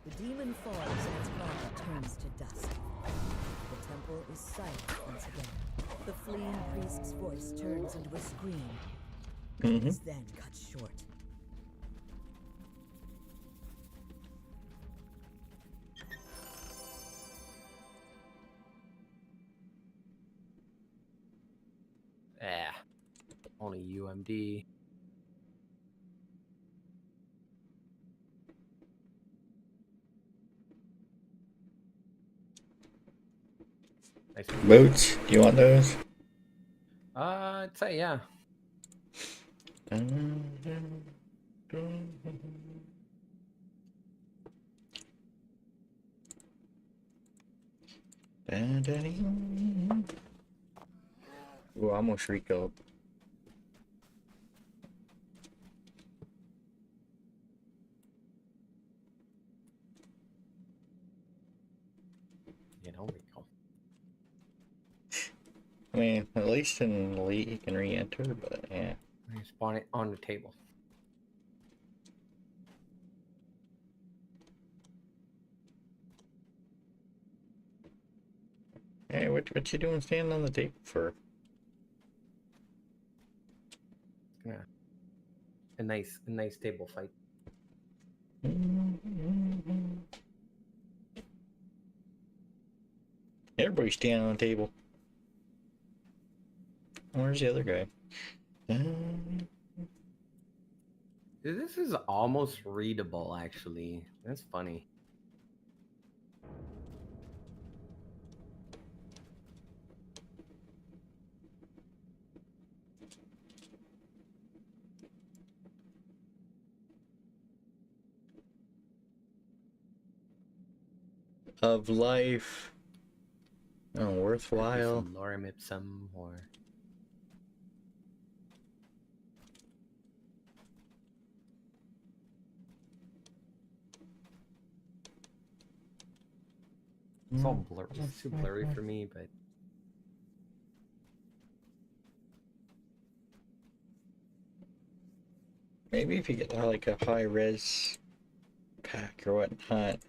The demon falls and its body turns to dust. The temple is silent once again. The fleeing priest's voice turns into a scream. It is then cut short. Only UMD. Nice. Boots? Do you want those? I'd say yeah. Ooh, almost recalled. You know, we go. I mean, at least in Elite you can re-enter, but yeah. Spawn it on the table. Hey, what you doing standing on the table for? Yeah. A nice table fight. Everybody's standing on the table. Where's the other guy? This is almost readable, actually. That's funny. Of life. Oh, worthwhile. Some lorem ipsum or it's all blurry. It's too blurry for me, but Maybe if you get like a high res pack or whatnot.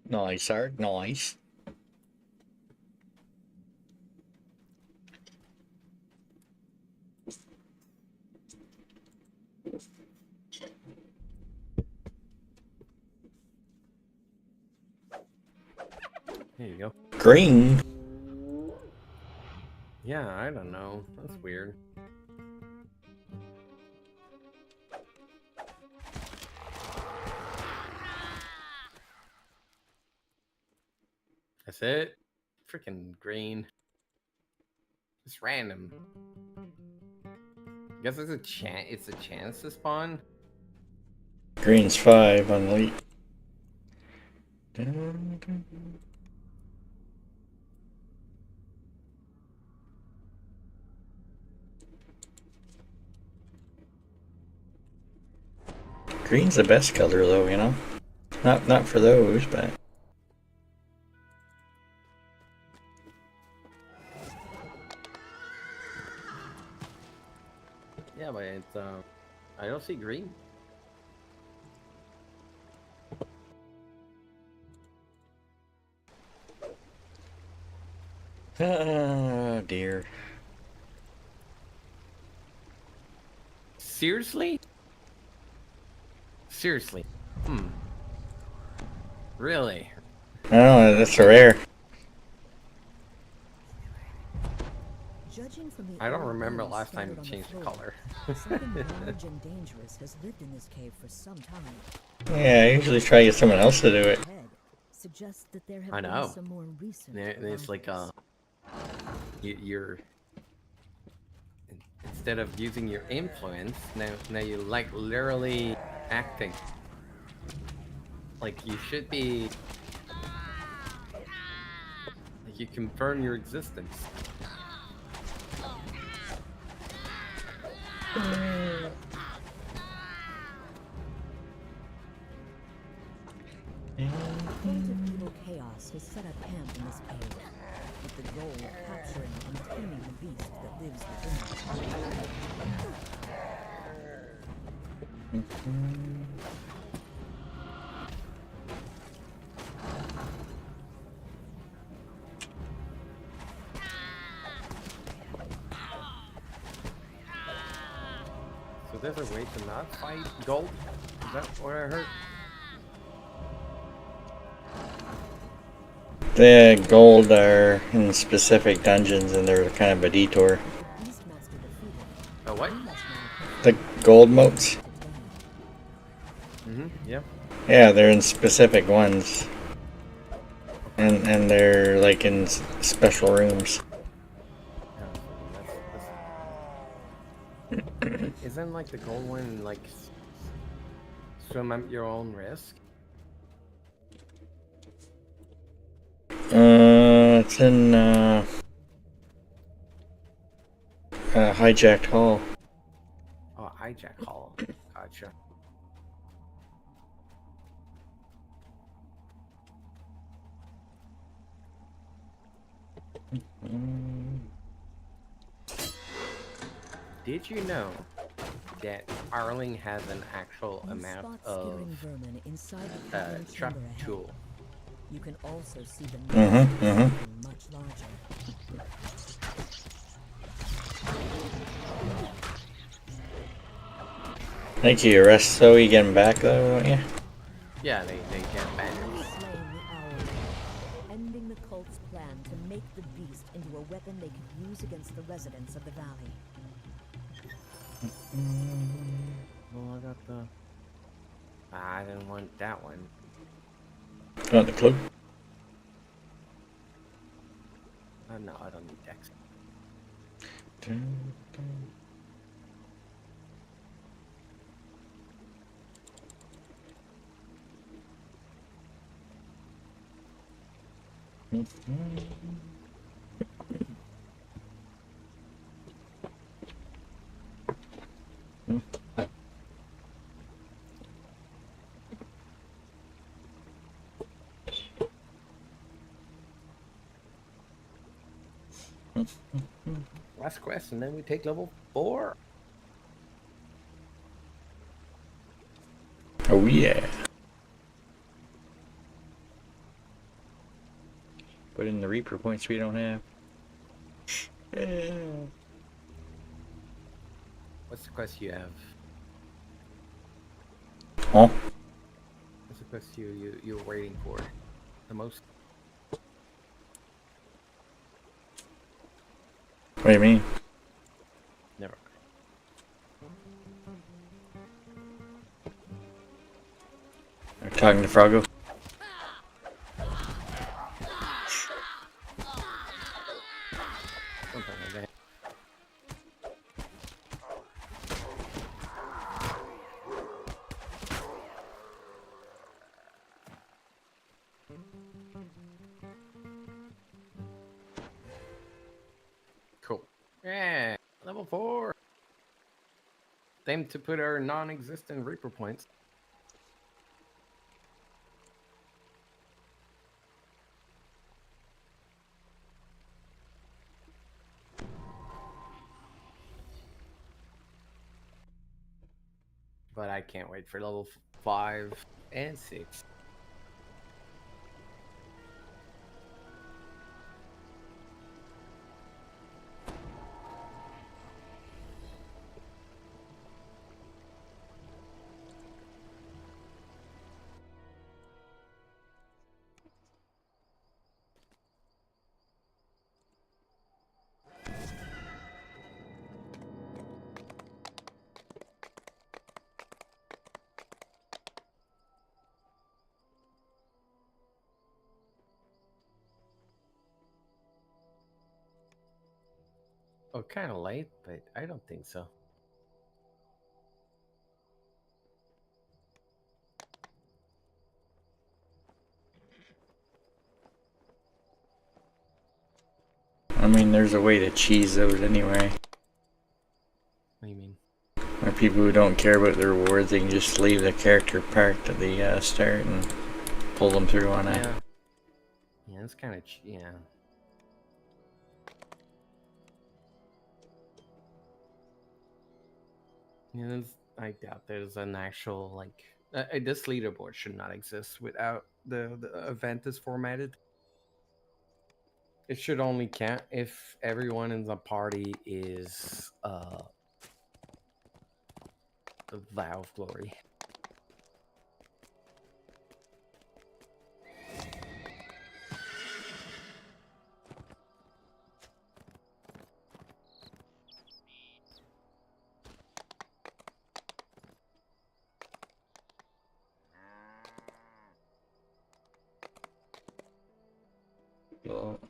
Nice, Art. Nice. There you go. Green. Yeah, I don't know. That's weird. That's it. Freaking green. It's random. I guess it's a chance. It's a chance to spawn. Green's 5 on Elite. Green's the best color, though, you know. Not for those, but Yeah, but it's I don't see green. oh dear. Seriously? Seriously? Really? Oh, that's a rare. Judging from the I don't old remember bones last time scattered it on the changed the floor, color. something large and dangerous has lived in this cave for some time. Yeah, I usually try to get someone else to do it. Head suggests that there have I been know. some more recent. It's like arrivals. you're instead of using your influence, now you like literally acting like you should be. Like you confirm your existence. The cult of evil chaos has set up camp in this cave, with the goal of capturing and taming the beast that lives within it. So there's a way to not fight gold? Is that what I heard? The gold are in specific dungeons, and they're kind of a detour. The Beastmaster defeated. Oh, what? He must now The gold moats? Yeah. Yeah, they're in specific ones. And they're like in special rooms. Isn't like the gold one like swim at your own risk? It's in Hijacked Hall. Oh, hijack hall. Gotcha. Did you know that Arling has an actual You amount spot of skittering vermin inside the cavern trap chamber ahead. tool? You can also see the Mm-hmm, nest mm-hmm. getting much larger. Thank you. Rest so you getting back though, don't you? Yeah, they get back. Slaying the owl, ending the cult's plan to make the beast into a weapon they could use against the residents of the valley. Well, I got the. I didn't want that one. Want the cloak? No, I don't need Dex. Last quest, and then we take level 4. Oh yeah. Put in the Reaper points we don't have. What's the quest you have? Oh, What's the quest you were waiting for the most? what do you mean? Never We're talking to Froggo. mind. Something like that. Cool. Yeah, level 4. Time to put our non-existent Reaper points. But I can't wait for level 5 and 6. Oh, kind of late, but I don't think so. I mean, there's a way to cheese those anyway. What do you mean? Where people who don't care about the rewards, they can just leave the character parked at the start and pull them through on it. Yeah. Yeah, it's kind of yeah. Yeah, I doubt there's an actual like this leaderboard should not exist without the event is formatted. It should only count if everyone in the party is the Vow of Glory. Well,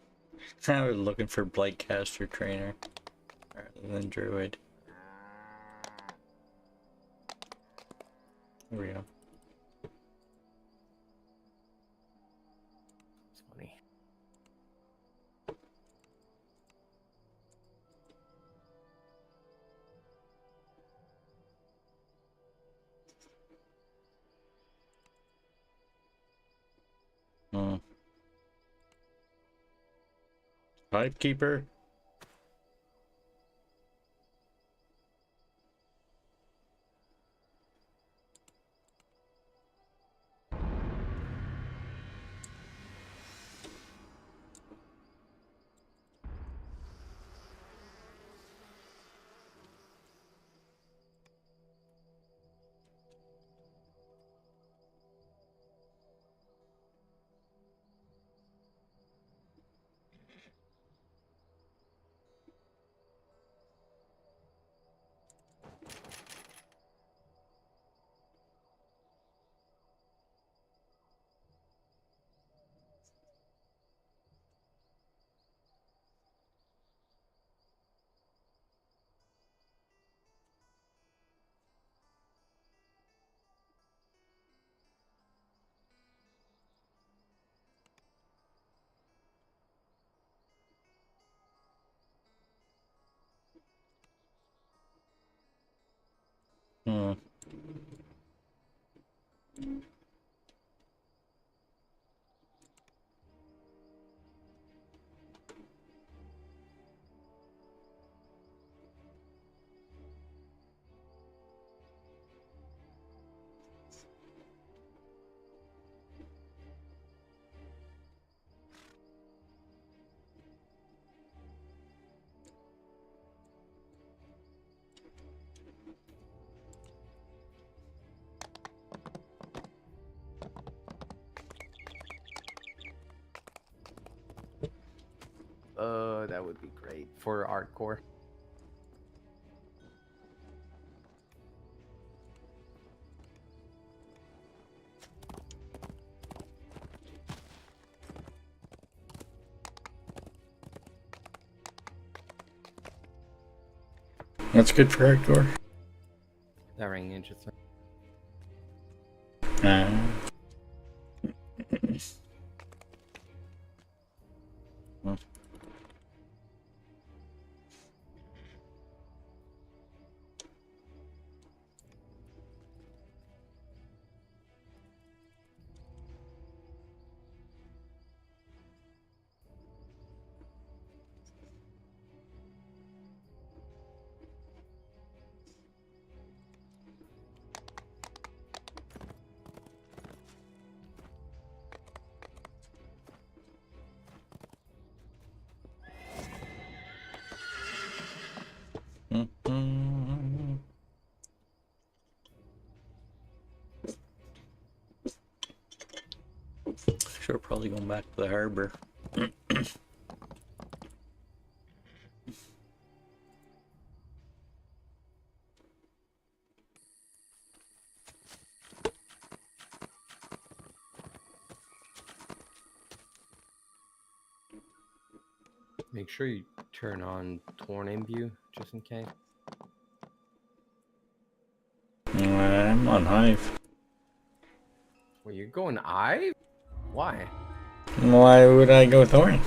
I was looking for Blightcaster trainer rather than Druid. There we go. It's funny. Hmm. Pipekeeper? Hmm. That would be great for hardcore. That's good for hardcore. That rang interesting. Uh, well, mm-mm. Sure, probably going back to the harbor. Make sure you turn on Thrane view just in case. I'm on Hive. Well, you're going Eve? Why? Why would I go Thorn?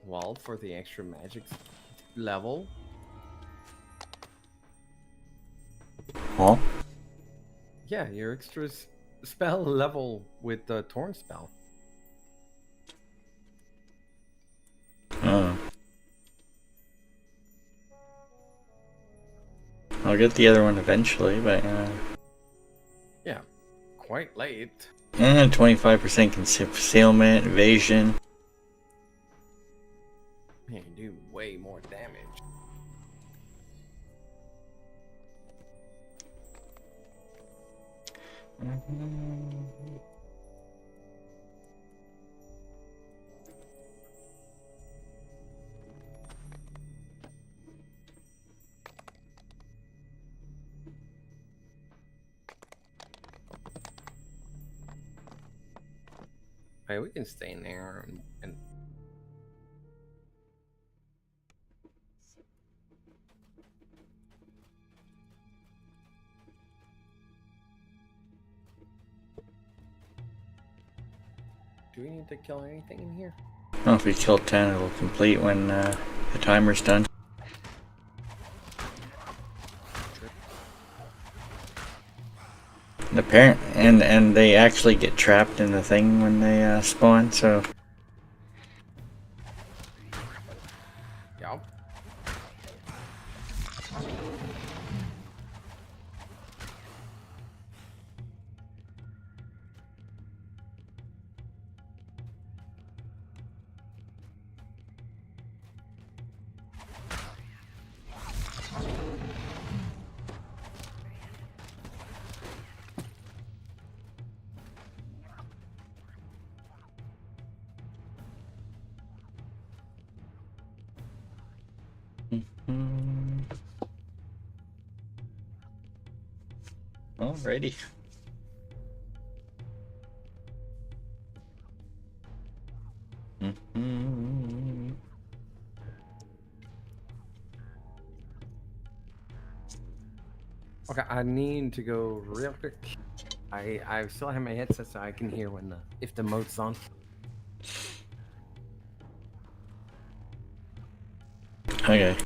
Well, for the extra magic level. Huh? Yeah, your extra spell level with the Torn spell. Oh. I'll get the other one eventually, but Yeah, quite late. 25% concealment, evasion. Man, you do way more damage. Hey, we can stay in there and do we need to kill anything in here? Well, if we kill 10, it'll complete when the timer's done. The parent and they actually get trapped in the thing when they spawn. So Yup. alrighty. Okay, I need to go real quick. I still have my headset so I can hear when if the mode's on. Okay.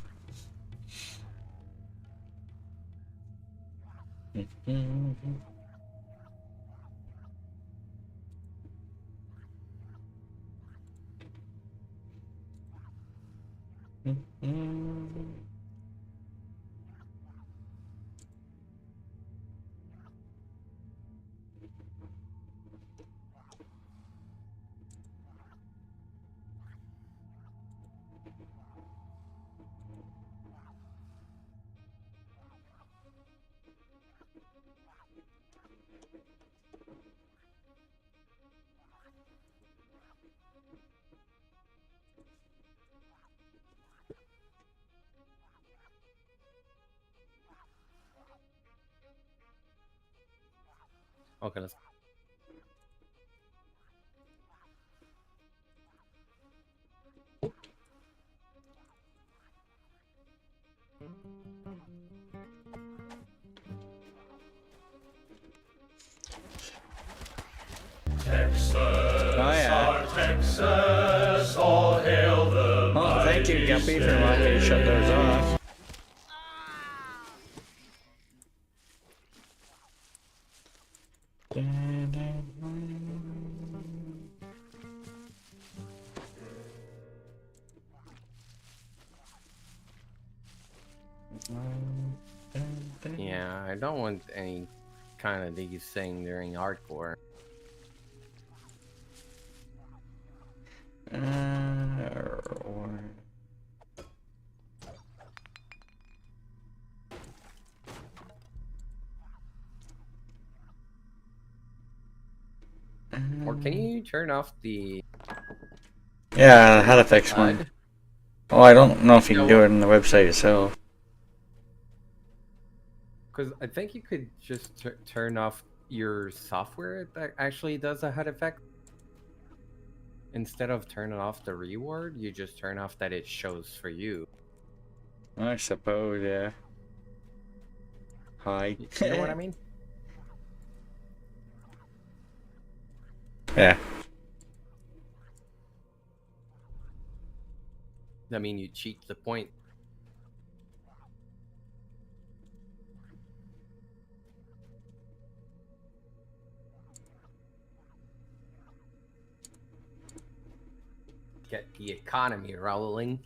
Okay, let's. Oh yeah. Texas, all hail the Well, thank you, Guppy, for allowing me to shut those off. Yeah, I don't want any kind of these thing during hardcore. Or... Or can you turn off the Yeah, how to fix one. HUD? Oh, I don't know if you can Yeah, do well- it on the website itself. Because I think you could just turn off your software that actually does a HUD effect. Instead of turning off the reward, you just turn off that it shows for you. I suppose, yeah. Hi. You know what I mean? Yeah. I mean, you cheat the point. Get the economy rolling.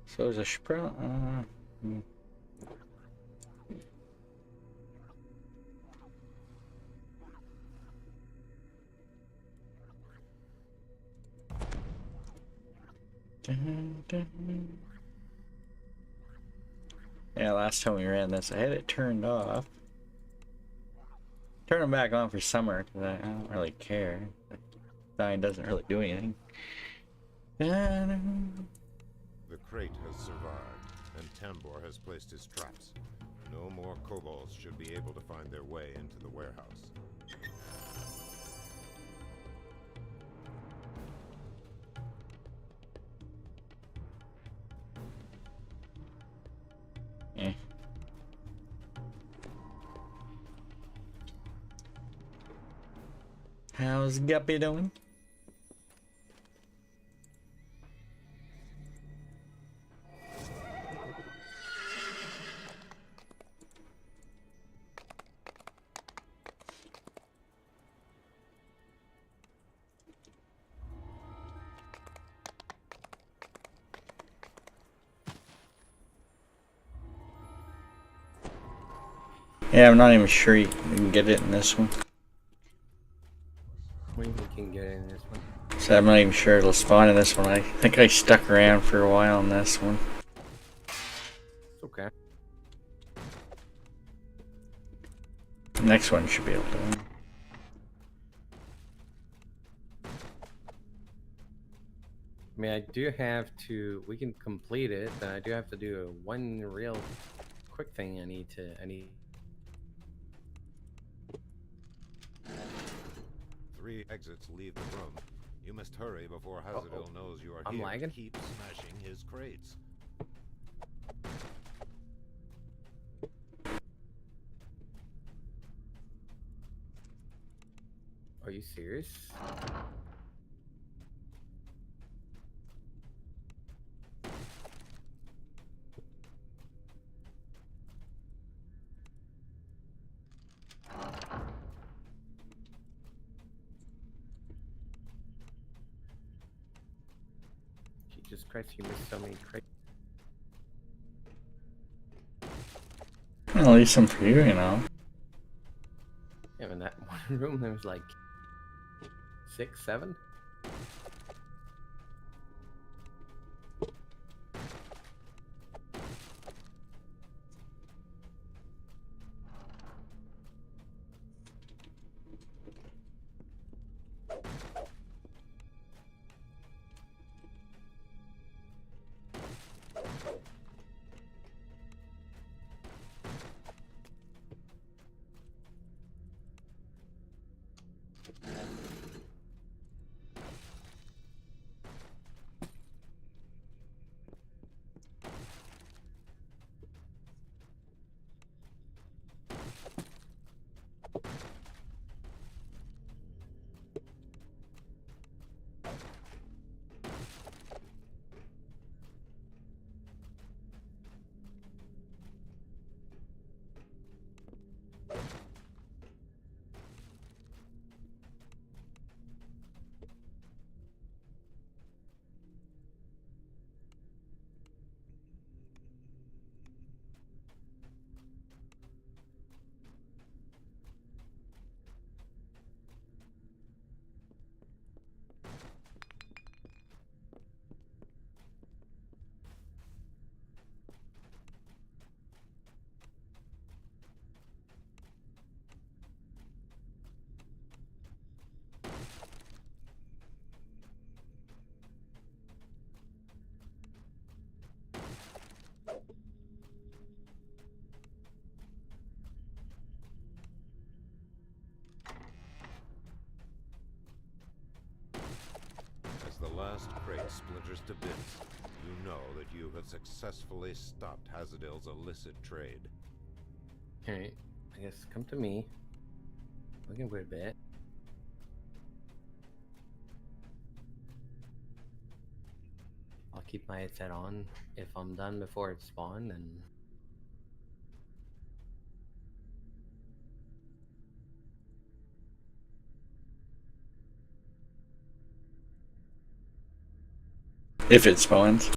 So there's a sprout. Yeah, last time we ran this, I had it turned off. Turn them back on for summer because I don't really care. The sign doesn't really do anything. The crate has survived, and Tambor has placed his traps. No more kobolds should be able to find their way into the warehouse. Eh. How's Guppy doing? Yeah, I'm not even sure you can get it in this one. We can get in this one. So I'm not even sure it'll spawn in this one. I think I stuck around for a while on this one. It's okay. The next one should be able to. I mean, I do have to. We can complete it, but I do have to do one real quick thing. I need. 3 exits leave the room. You must hurry before Hazardil knows you are I'm here. lagging? Keep smashing his crates. Are you serious? Jesus Christ, you missed so many crates. I'll leave some for you, you know. Yeah, in that one room there was like 6, 7. splinters to bits, you know that you have successfully stopped Hazadil's illicit trade. Alright, I guess come to me. We can wait a bit. I'll keep my headset on. If I'm done before it spawned, then If it spawns.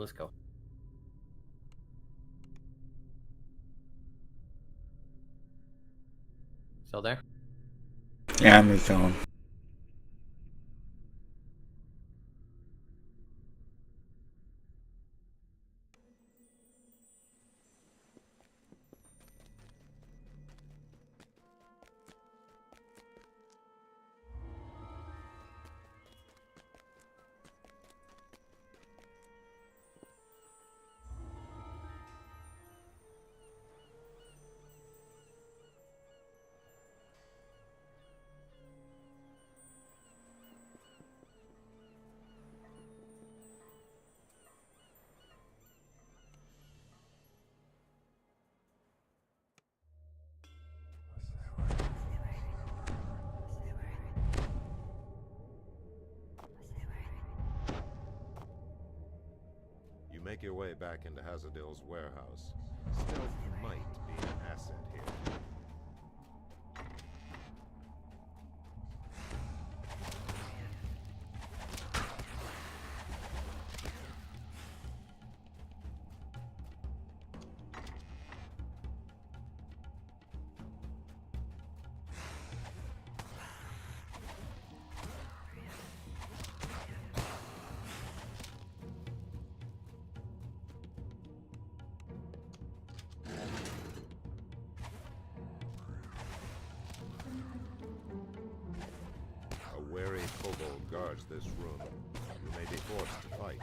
let's go. Still there? Yeah, I'm recalling. Make your way back into SaturALLday's warehouse. Stealth might be an asset here. A wary kobold guards this room. You may be forced to fight.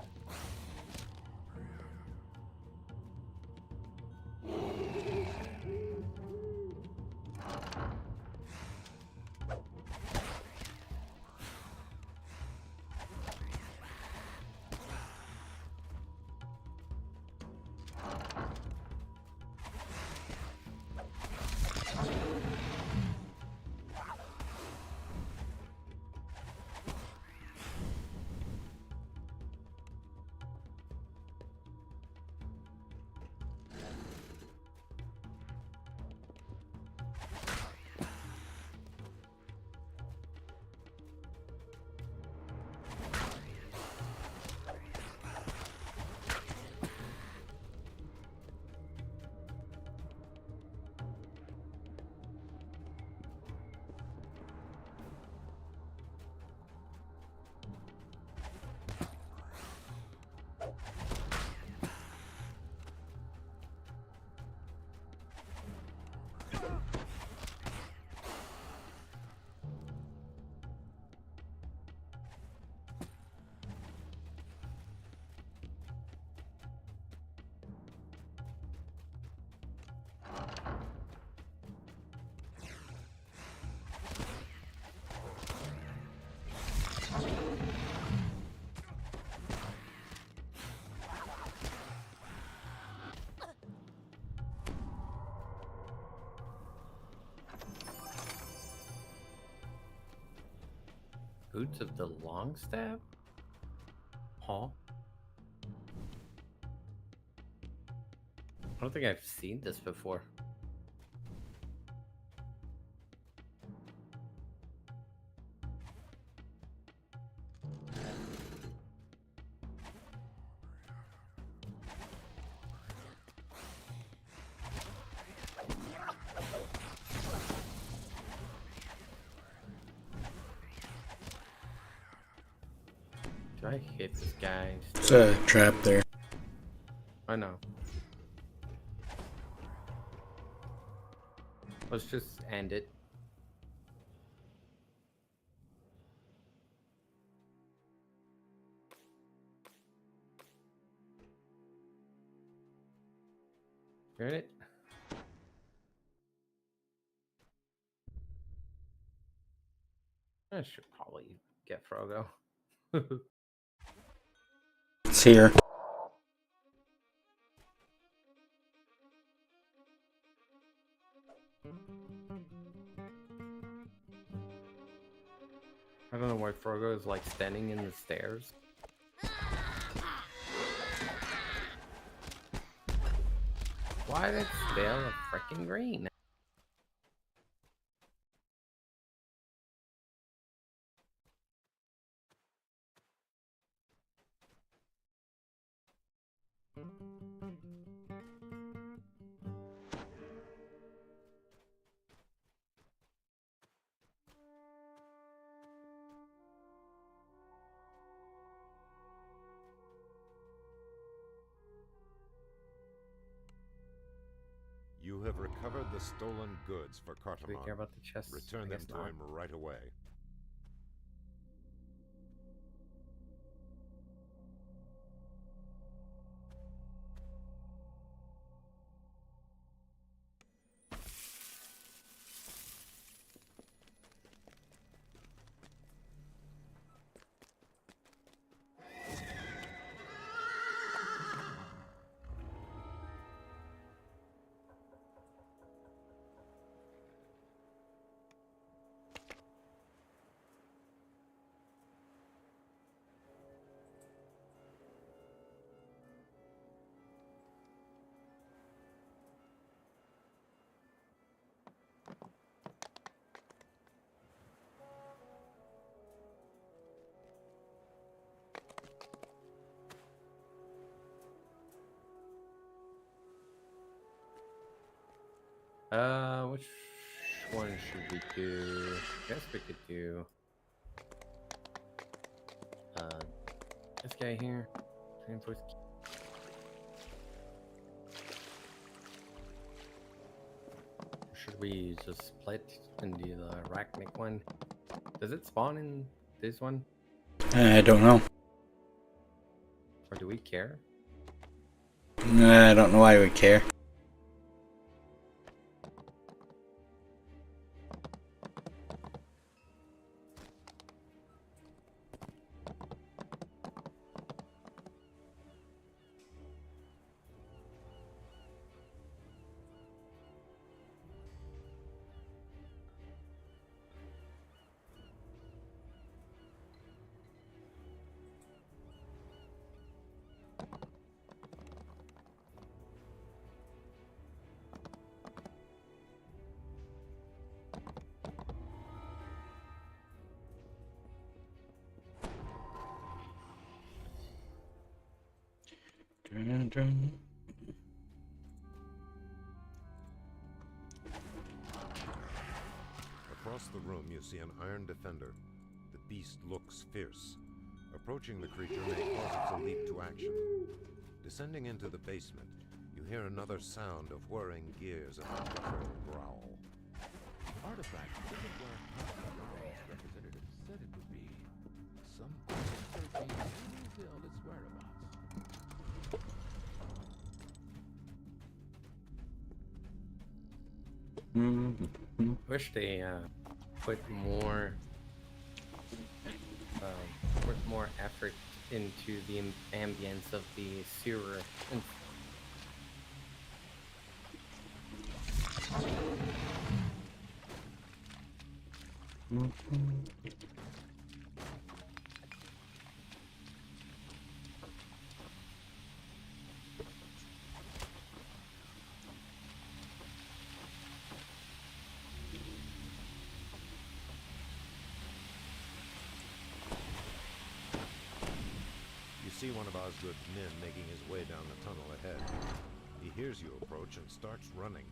Boots of the Longstaff? Huh? I don't think I've seen this before. Do I hit this guy? There's a trap there. I know. Let's just end it. Hear it? I should probably get Frogo. It's here. I don't know why Frogo is like standing in the stairs. Why did it spell a freaking green? You have recovered the stolen goods for Do we care Cartamon. about the chest? Return I them guess to not. him right away. Which one should we do? I guess we could do this guy here. Reinforce key. Should we just split and do the Arachnic one? Does it spawn in this one? I don't know. Or do we care? I don't know why we care. Dun, dun. Across the room, you see an iron defender. The beast looks fierce. Approaching the creature may cause it to leap to action. Descending into the basement, you hear another sound of whirring gears and a different growl. Artifact isn't where Power's representative said it would be. Some searching may reveal its whereabouts. Wish they put more effort into the ambience of the sewer. You see one of Osgood's men making his way down the tunnel ahead. He hears you approach and starts running.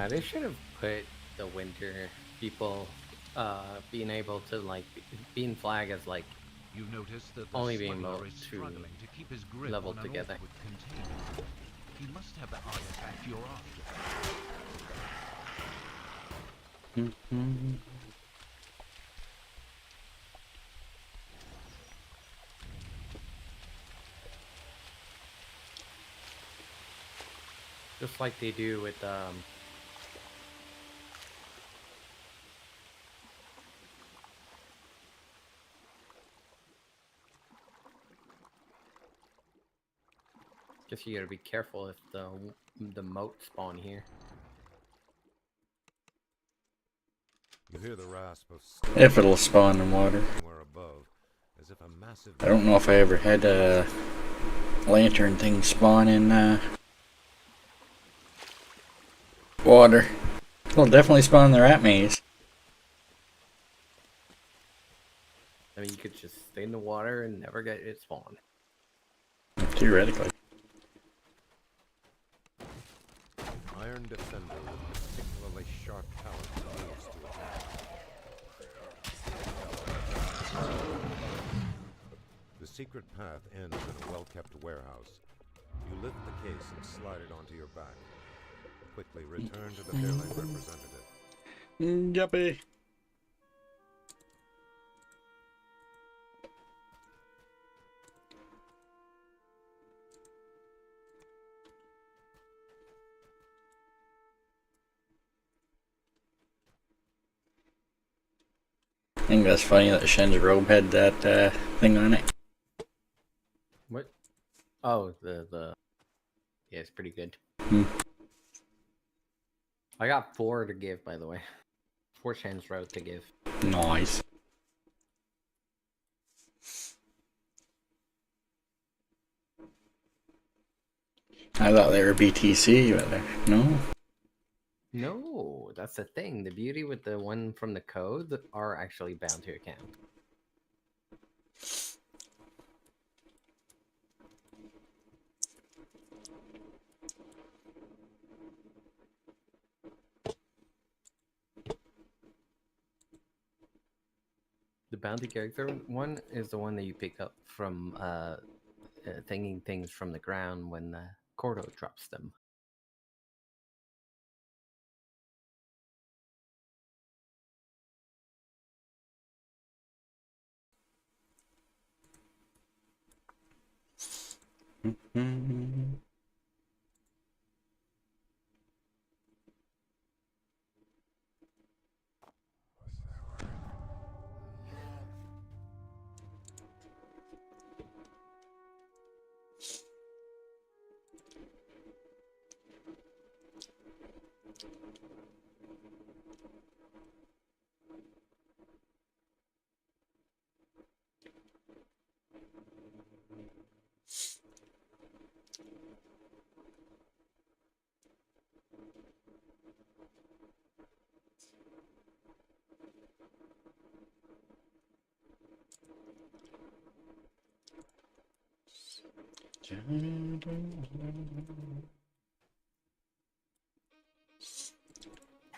They should have put the winter people being able to like being flag as like You notice that the only being able smuggler is to struggling to keep his grip level on an together. awkward container. He must have the artifact you're after. Just like they do with guess you gotta be careful if the moat spawn here. You hear the rasp of If it'll spawn in water. somewhere above, as if a massive I don't know if I ever had a lantern thing spawn in water. It'll definitely spawn in the rat maze. I mean, you could just stay in the water and never get it spawn. Theoretically. iron defender with particularly sharp talons moves to attack. The secret path ends in a well-kept warehouse. You lift the case and slide it onto your back. Quickly return to the Fairlight representative. Yuppie. think that's funny that Shen's robe had that thing on it. What? Oh, the. Yeah, it's pretty good. Hmm. I got 4 to give, by the way. 4 Shen's robe to give. Nice. I thought they were BTC, but no. No, that's the thing. The beauty with the one from the code are actually bound to account. The bounty character one is the one that you pick up from thinking things from the ground when Cordo drops them.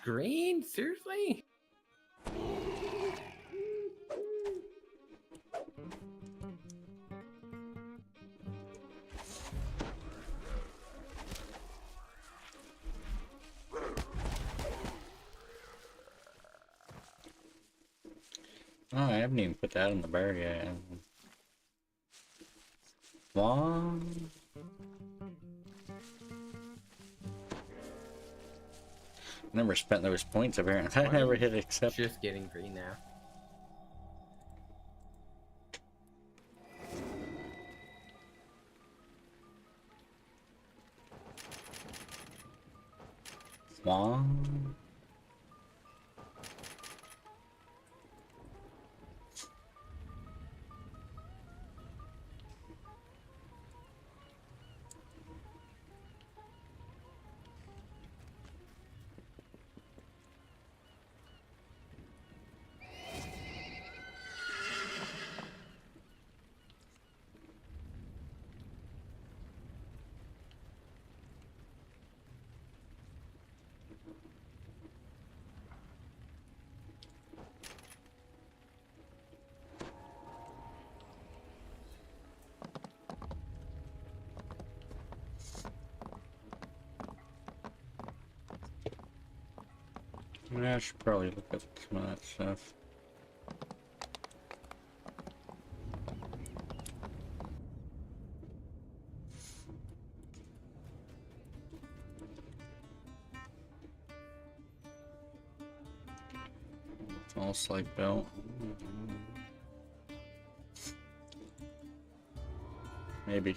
Green? Seriously? Oh, I haven't even put that in the bar yet. Long. Never spent those points apparently. I never hit accept. Just getting green now. Long. Yeah, I should probably look up some of that stuff. False light belt. Maybe.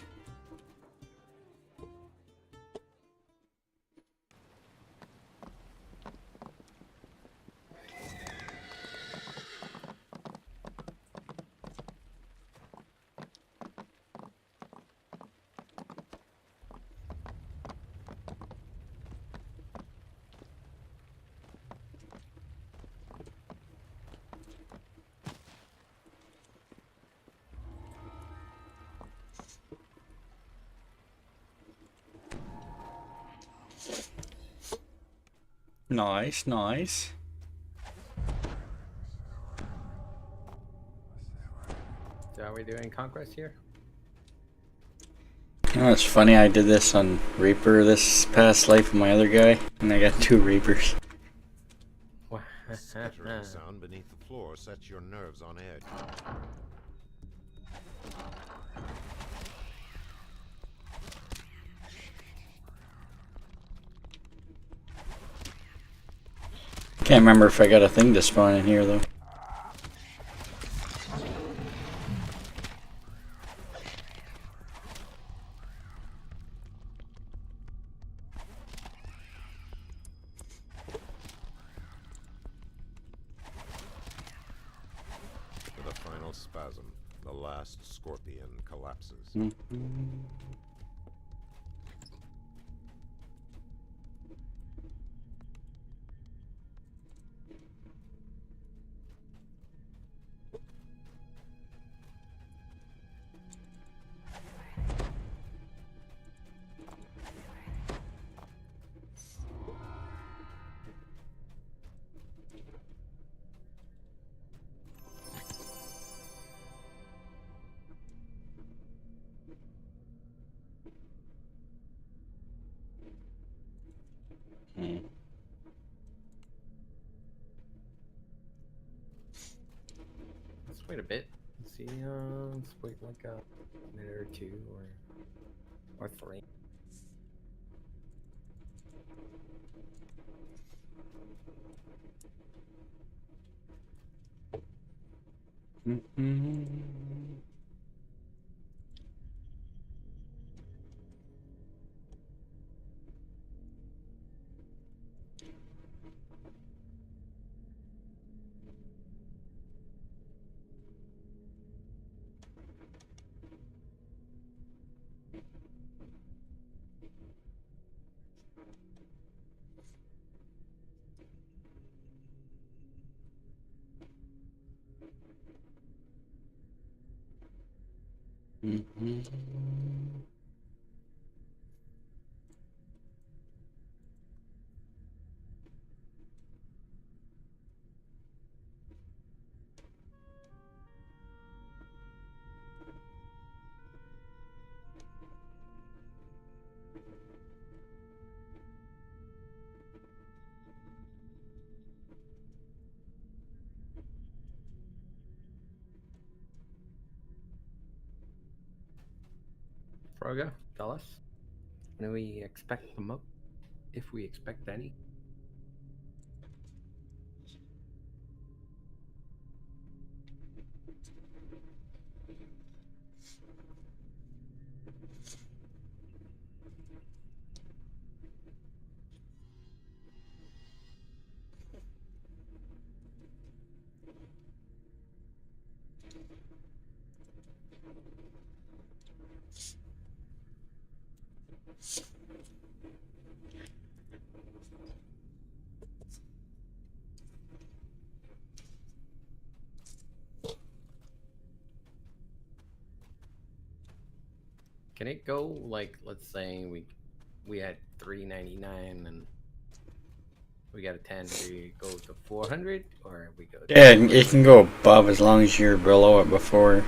Nice, nice. So are we doing Conquest here? You know, it's funny, I did this on Reaper this past life of my other guy, and I got 2 Reapers. The scattering sound beneath the floor sets your nerves on edge. Can't remember if I got a thing to spawn in here though. spasm, the last scorpion collapses. Let's wait a bit. Let's see. Let's wait like a minute or two, or 3. Froga, tell us. When do we expect them up? If we expect any. Can it go like, let's say we had 399 and we got a 10? Do we go to 400 or we go? To Yeah, it can go above as long as you're below it before.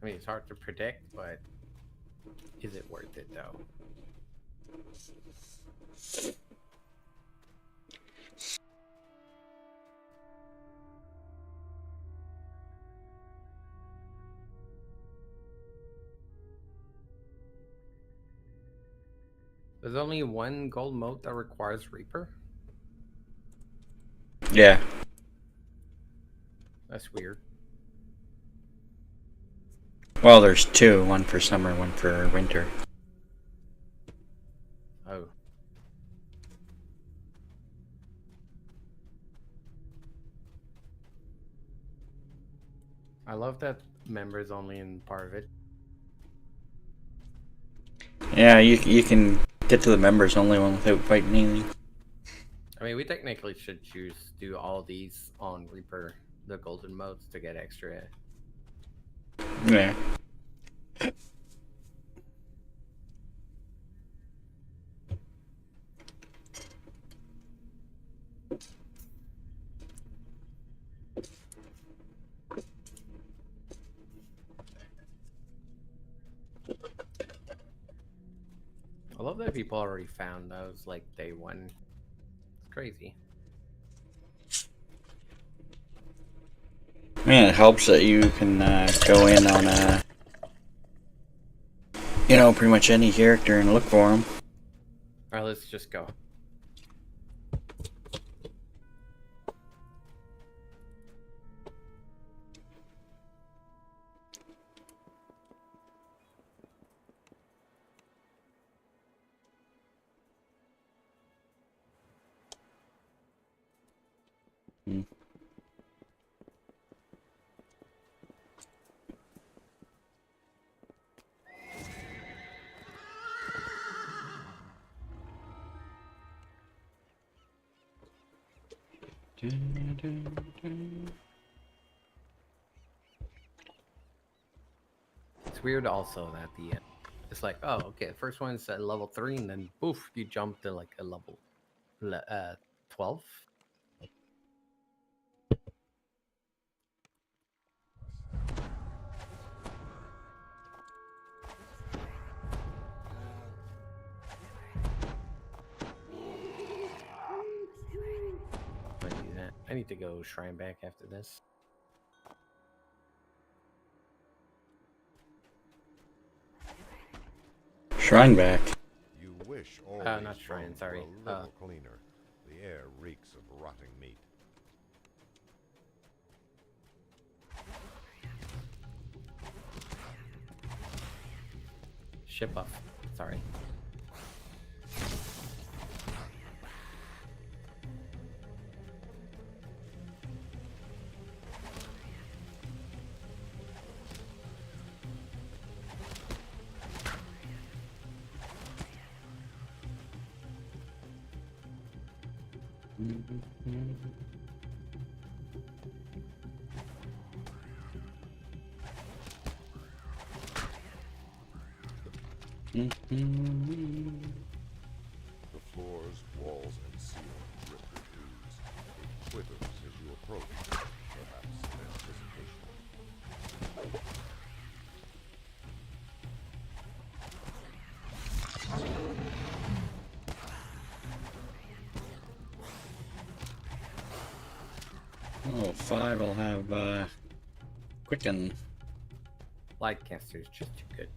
I mean, it's hard to predict, but is it worth it though? There's only one gold mote that requires Reaper? Yeah. That's weird. Well, there's 2. One for summer, one for winter. Oh. I love that members only in part of it. Yeah, you can get to the members only one without fighting anything. I mean, we technically should do all these on Reaper, the golden modes, to get extra. Yeah. I love that people already found those like day 1. It's crazy. Man, it helps that you can go in on pretty much any character and look for them. Alright, let's just go. It's weird also that the it's like, oh, okay, the first one's at level 3, and then poof, you jump to like a level 12. I need to go shrine back after this. Shrine back. You wish all Not these shrine, bones sorry. were a little cleaner. The air reeks of rotting meat. Ship buff. Sorry. The floors, walls, and ceiling drip with ooze. It quivers as you approach, perhaps in anticipation. Oh, 5 will have quicken. Lightcaster is just too good.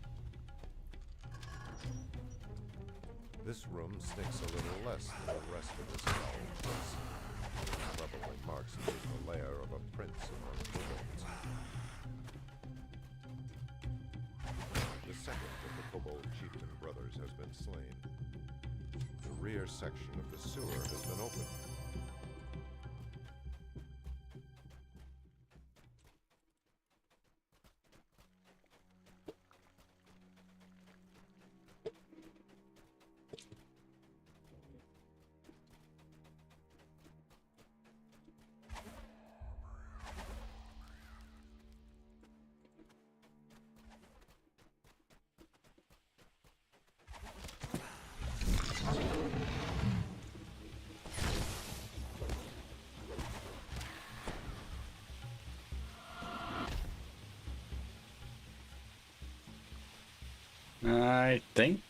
This room stinks a little less than the rest of this foul place. It probably marks it as the lair of a prince among kobolds. The second of the kobold chieftain brothers has been slain. The rear section of the sewer has been opened. I think.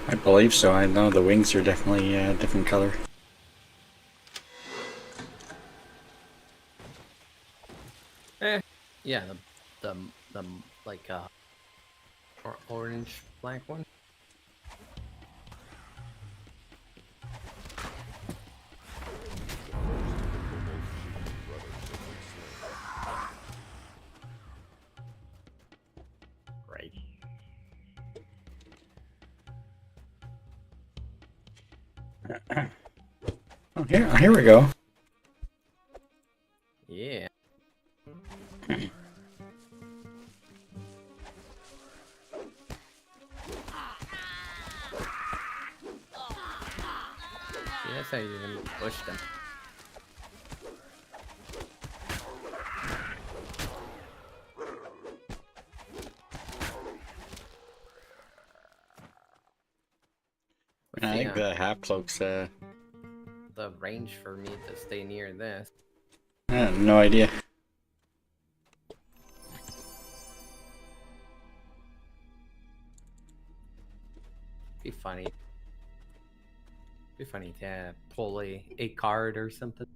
I believe so. I know the wings are definitely a different color. Yeah, the like orange black one. Right. Oh, here we go. Yeah. See, that's how you even push them. What's I think the half cloak's the range for me to stay near this? I have no idea. Be funny. Be funny to pull a card or something.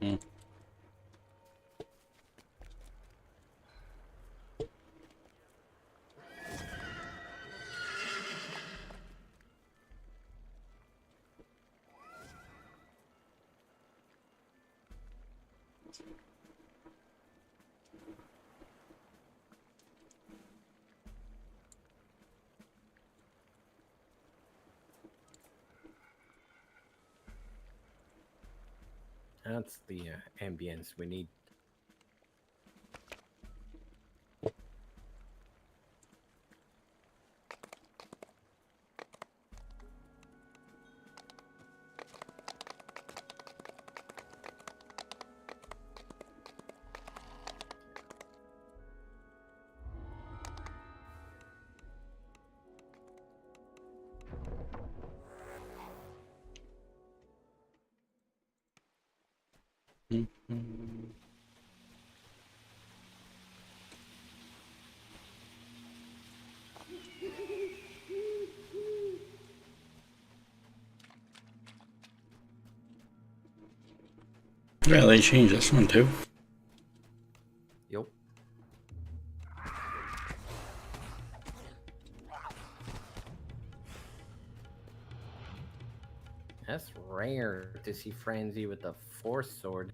Hmm. That's the ambience we need. Yeah, they changed this one too. Yup. That's rare to see Franzi with a force sword.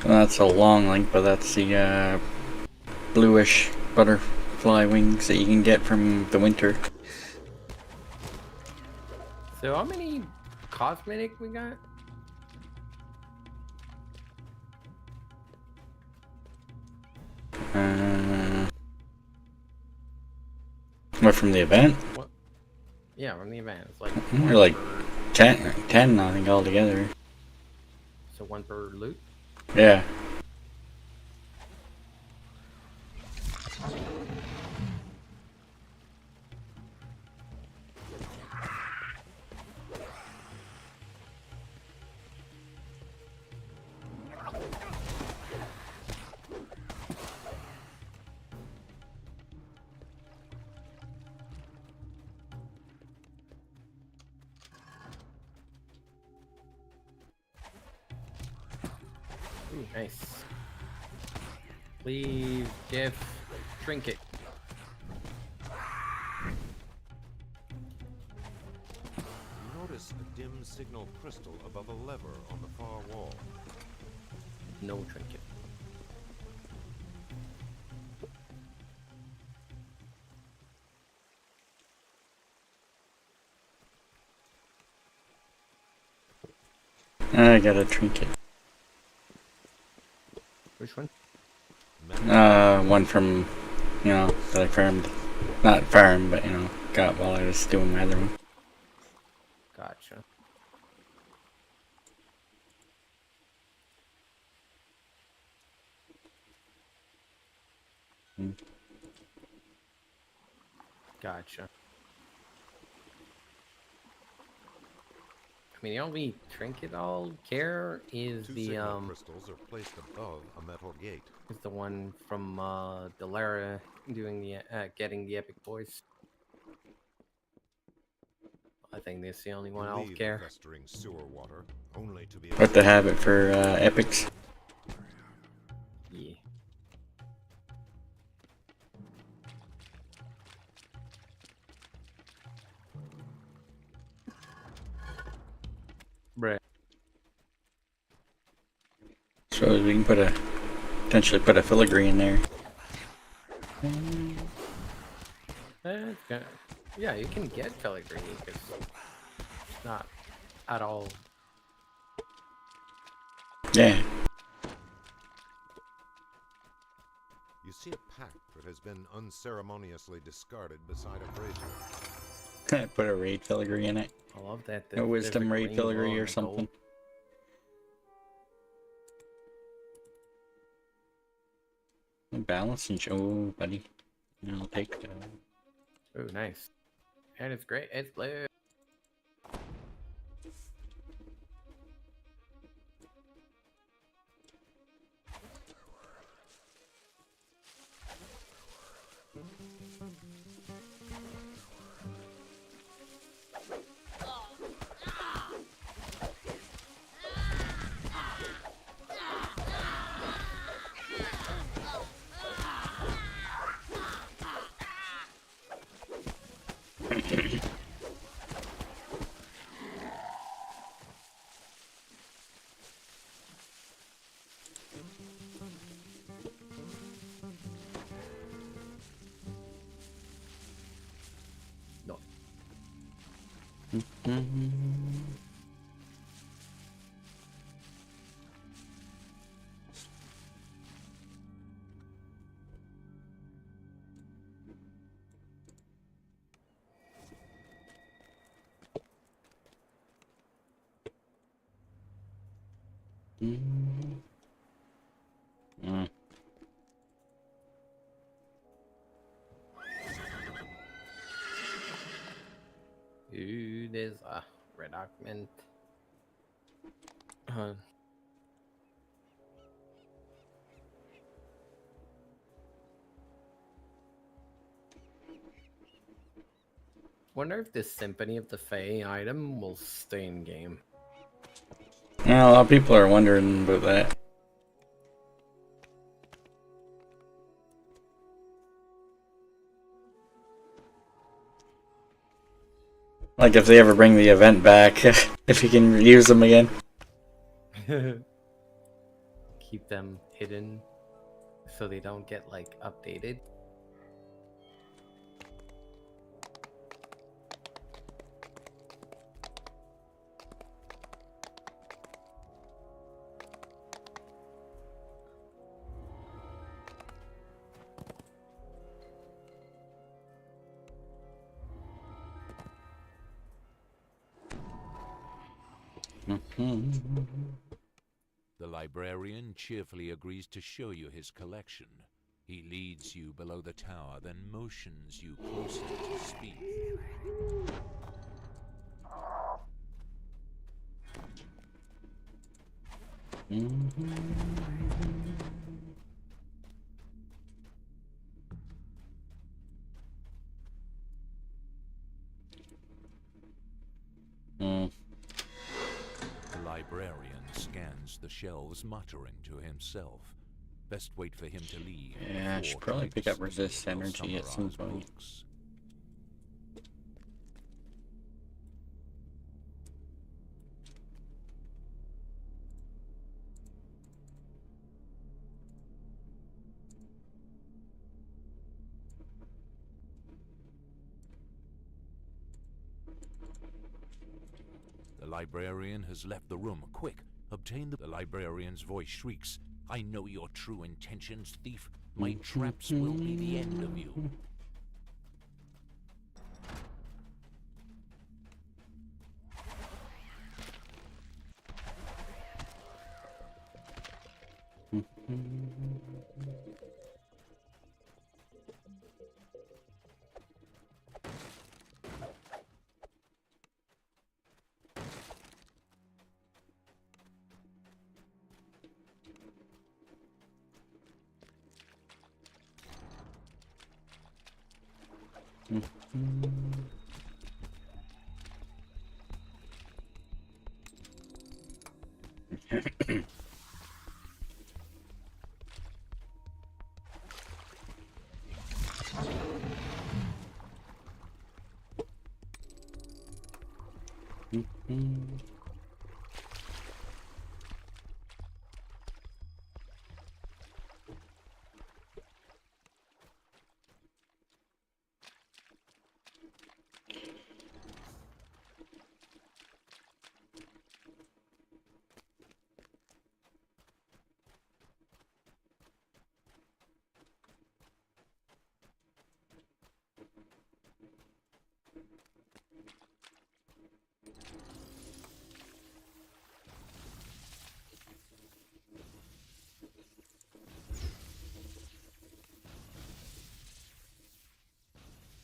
That's a long link, but that's the bluish butterfly wings that you can get from the winter. So how many cosmetic we got? What, from the event? What? Yeah, from the event. It's like We're like 10, I think, altogether. so one per loot. Yeah. Ooh, nice. Leave, gift, trinket. You notice a dim signal crystal above a lever on the far wall. No trinket. I got a trinket. Which one? One from, that I farmed. Not farmed, but, got while I was doing my other one. Gotcha. Gotcha. I mean, the only trinket I'll care is Two the signal crystals are placed above a metal gate. is the one from Delara doing the getting the epic voice. I think that's the only one You I'll leave care. the festering sewer water, only to be What to have it for epics? Yeah. Bruh. So we can potentially put a filigree in there. Yeah, you can get filigree because it's not at all. Yeah. You see a pack that has been unceremoniously discarded beside a brazier. Put a raid filigree in it. I love that. A wisdom raid filigree or on the something. gold. Balance and show, buddy. I'll take that. Oh, nice. And it's great. It's blue. No. Ooh, there's a red augment. Wonder if this Symphony of the Fae item will stay in game. Yeah, a lot of people are wondering about that. Like if they ever bring the event back, if you can use them again. Keep them hidden so they don't get like updated. The librarian cheerfully agrees to show you his collection. He leads you below the tower, then motions you closer to speak. The librarian scans the shelves, muttering to himself. Best wait for him to leave. Yeah, I should probably pick up resist energy at some point. Books. The librarian has left the room. Quick, obtain the librarian's voice shrieks. I know your true intentions, thief. My traps will be the end of you.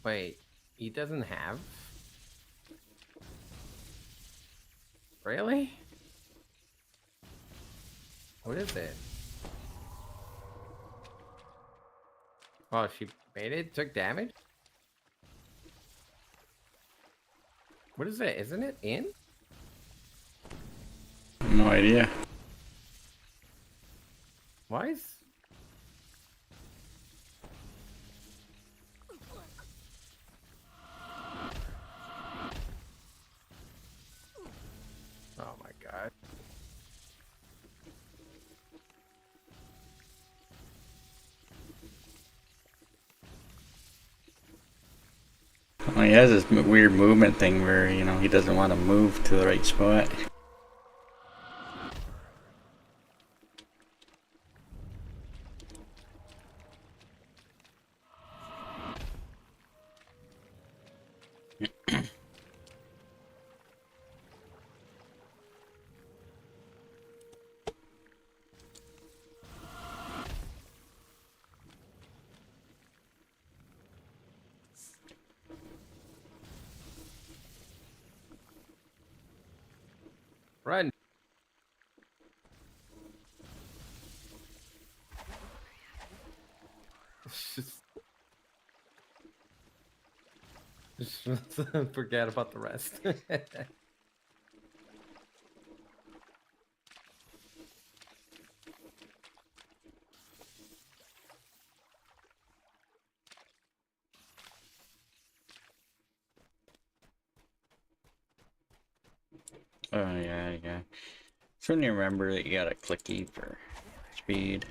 Wait, he doesn't have? Really? What is it? Oh, she made it? Took damage? What is it? Isn't it in? No idea. Why is... Well, he has this weird movement thing where, you know, he doesn't want to move to the right spot. Run. Just forget about the rest. Oh, yeah, yeah. So when you remember that you gotta click E for speed.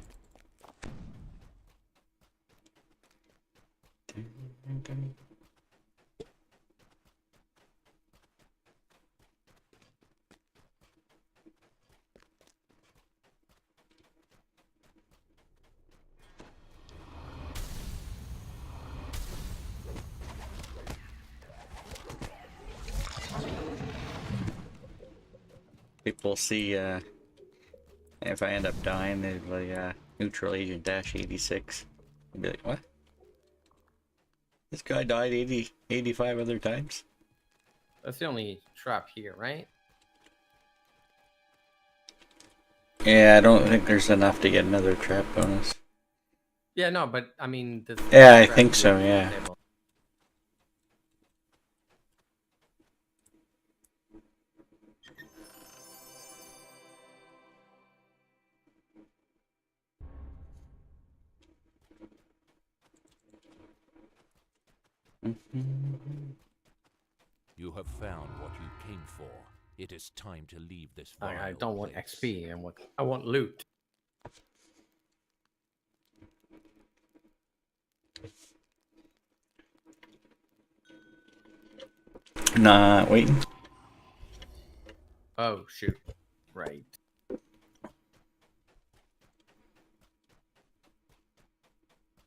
People see, if I end up dying, they're like, neutral agent dash 86. I'll be like, what? This guy died 85 other times? That's the only trap here, right? Yeah, I don't think there's enough to get another trap bonus. Yeah, no, but I mean, this. Yeah, I think so, yeah. You have found what you came for. It is time to leave this vile I don't want place. XP. I want loot. Not waiting. Oh shoot! Right.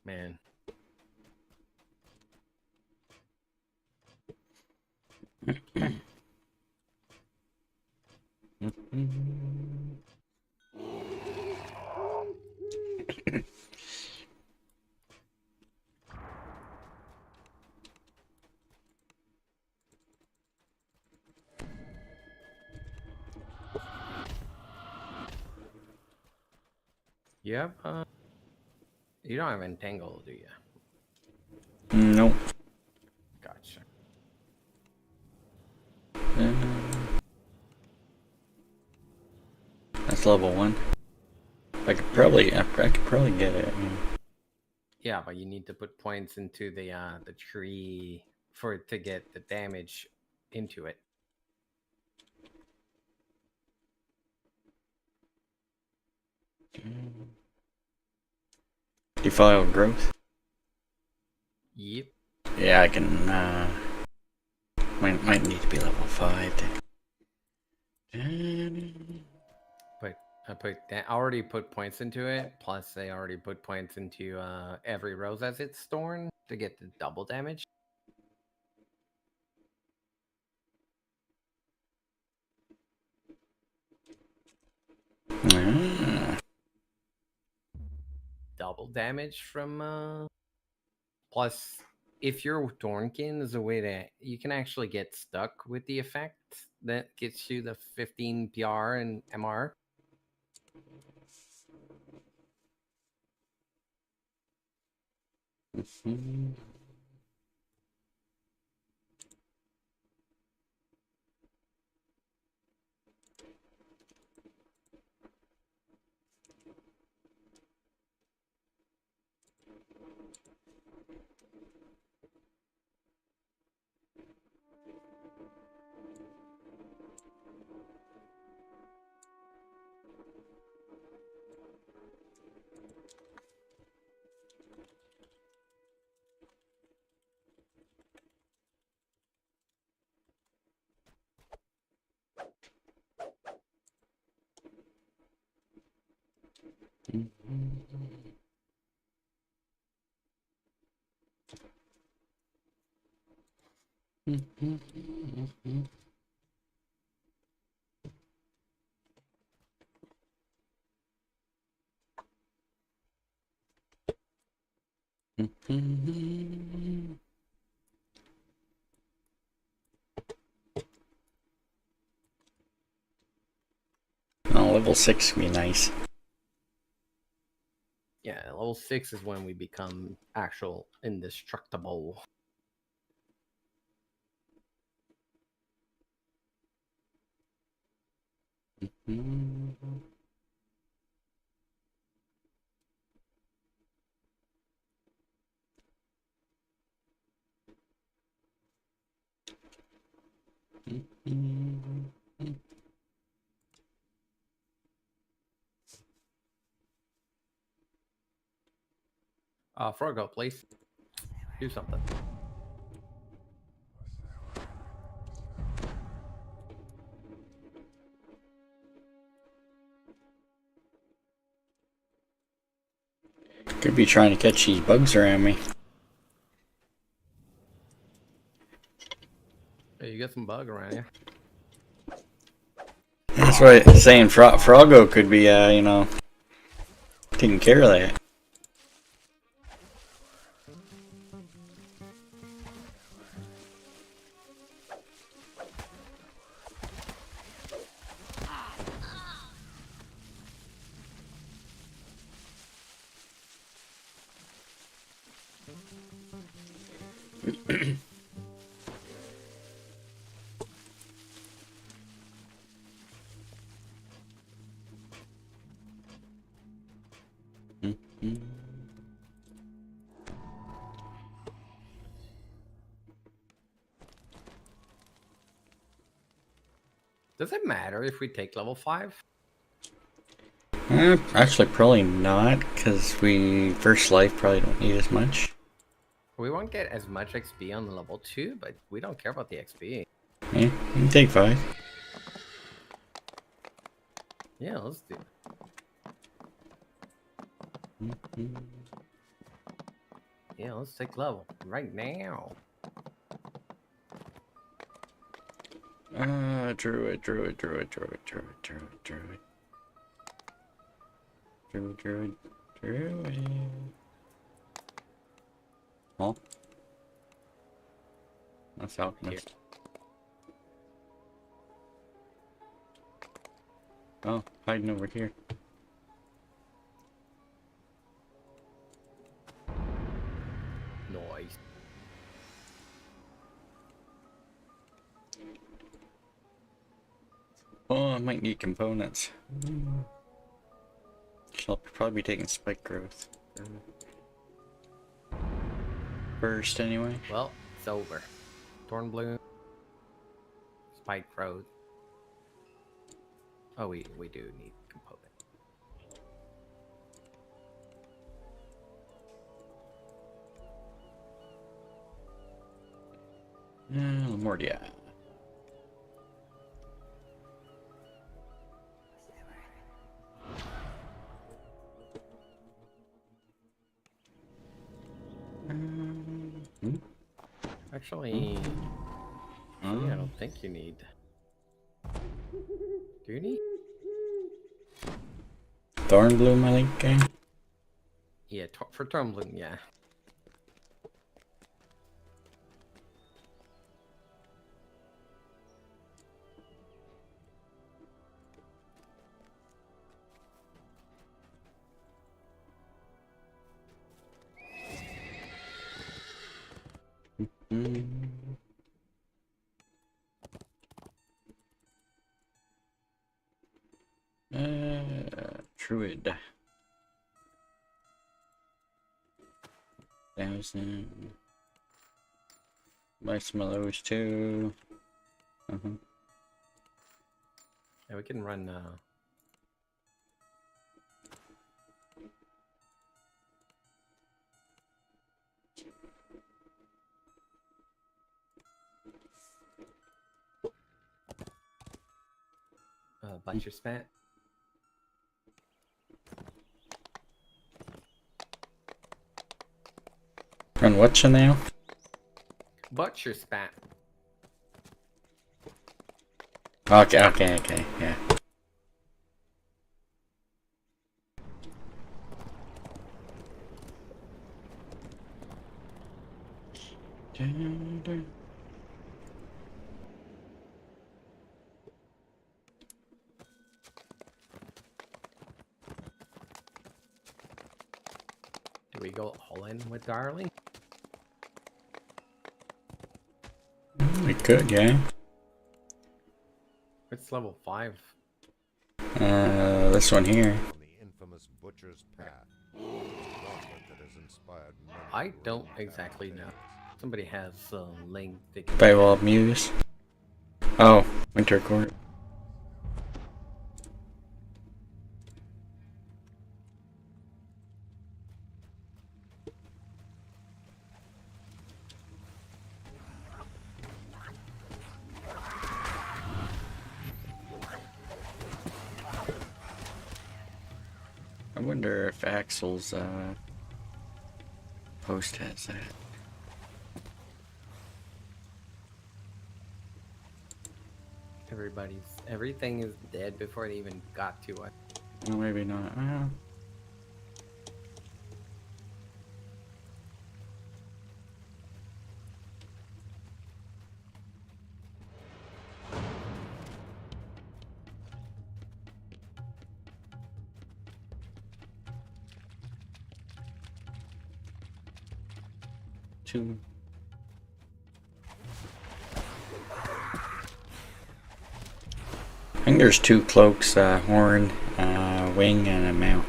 Man. Yep. You don't have entangle, do you? Nope. Gotcha. That's level 1. I could probably get it. Yeah, but you need to put points into the tree for it to get the damage into it. Defiled growth. Yep. Yeah, I can. Might need to be level 5. But I already put points into it. Plus, I already put points into every rose as it's thorn to get the double damage. Double damage from. Plus, if you're Thornkin, there's a way that you can actually get stuck with the effect that gets you the 15 PR and MR. Oh, level 6 would be nice. Yeah, level 6 is when we become actual indestructible. Frogo, please. Do something. Could be trying to catch these bugs around me. Hey, you got some bug around you. That's what I'm saying. Froggo could be, you know, taking care of that. Does it matter if we take level 5? Actually, probably not, because we first life probably don't need as much. We won't get as much XP on level 2, but we don't care about the XP. Yeah, you can take 5. Yeah, let's do it. Yeah, let's take level right now. Druid. Oh. That's alchemist. Oh, hiding over here. Noise. Oh, I might need components. I'll probably be taking spike growth first anyway. Well, it's over. Thorn bloom. Spike growth. Oh, we do need component. Lamordia. Actually, I don't think you need. Do you need? Thornbloom, I think, gang. Yeah, for Thorn bloom, yeah. Druid. 1,000. Buy some of those too. Yeah, we can run. Bunch of spat. on what channel? Butcher spat. Okay, yeah. Do we go all in with Darling? We could, yeah. It's level 5. This one here. On the infamous Butcher's Path. A gauntlet that has inspired many I to don't run exactly back know. tales. Somebody has a link they can... Baywall Muse. Oh, Winter Court. I wonder if Axel's post has that. Everything is dead before they even got to it. Well, maybe not. Two. I think there's 2 cloaks, horn, wing, and a mount.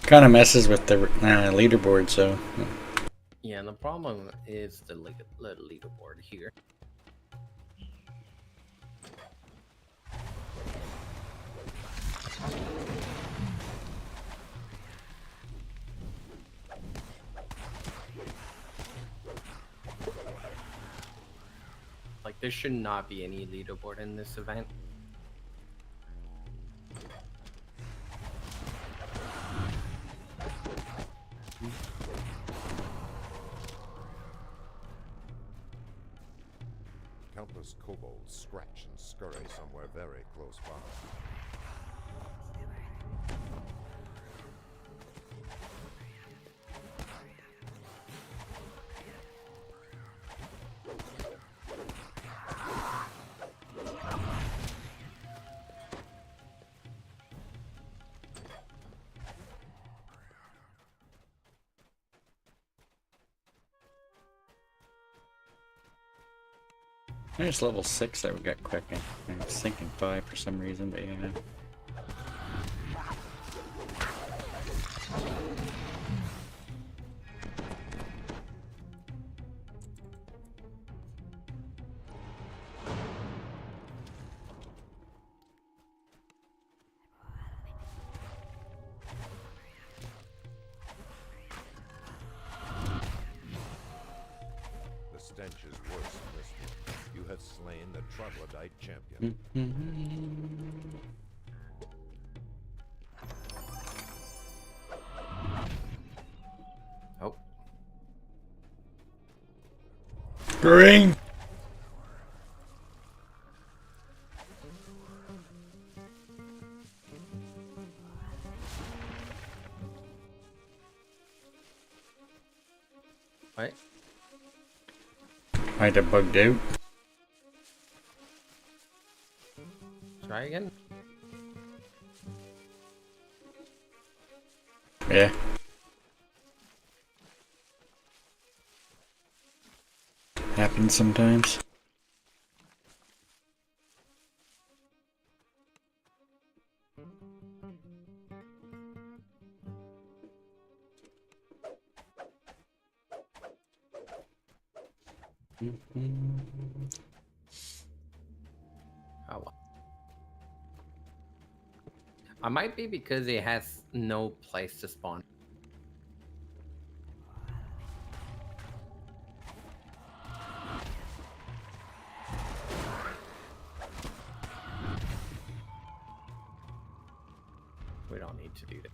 Kind of messes with the leaderboard, so. Yeah, and the problem is the leaderboard here. Like, there should not be any leaderboard in this event. Countless kobolds scratch and scurry somewhere very close by. There's level 6 that we got quick. I was thinking 5 for some reason, but yeah. The stench is worse in this one. You have slain the troglodyte champion. Oh. Green! Right? Might have bugged out. Try again? Yeah. Happens sometimes. Oh well. I might be because it has no place to spawn. We don't need to do that.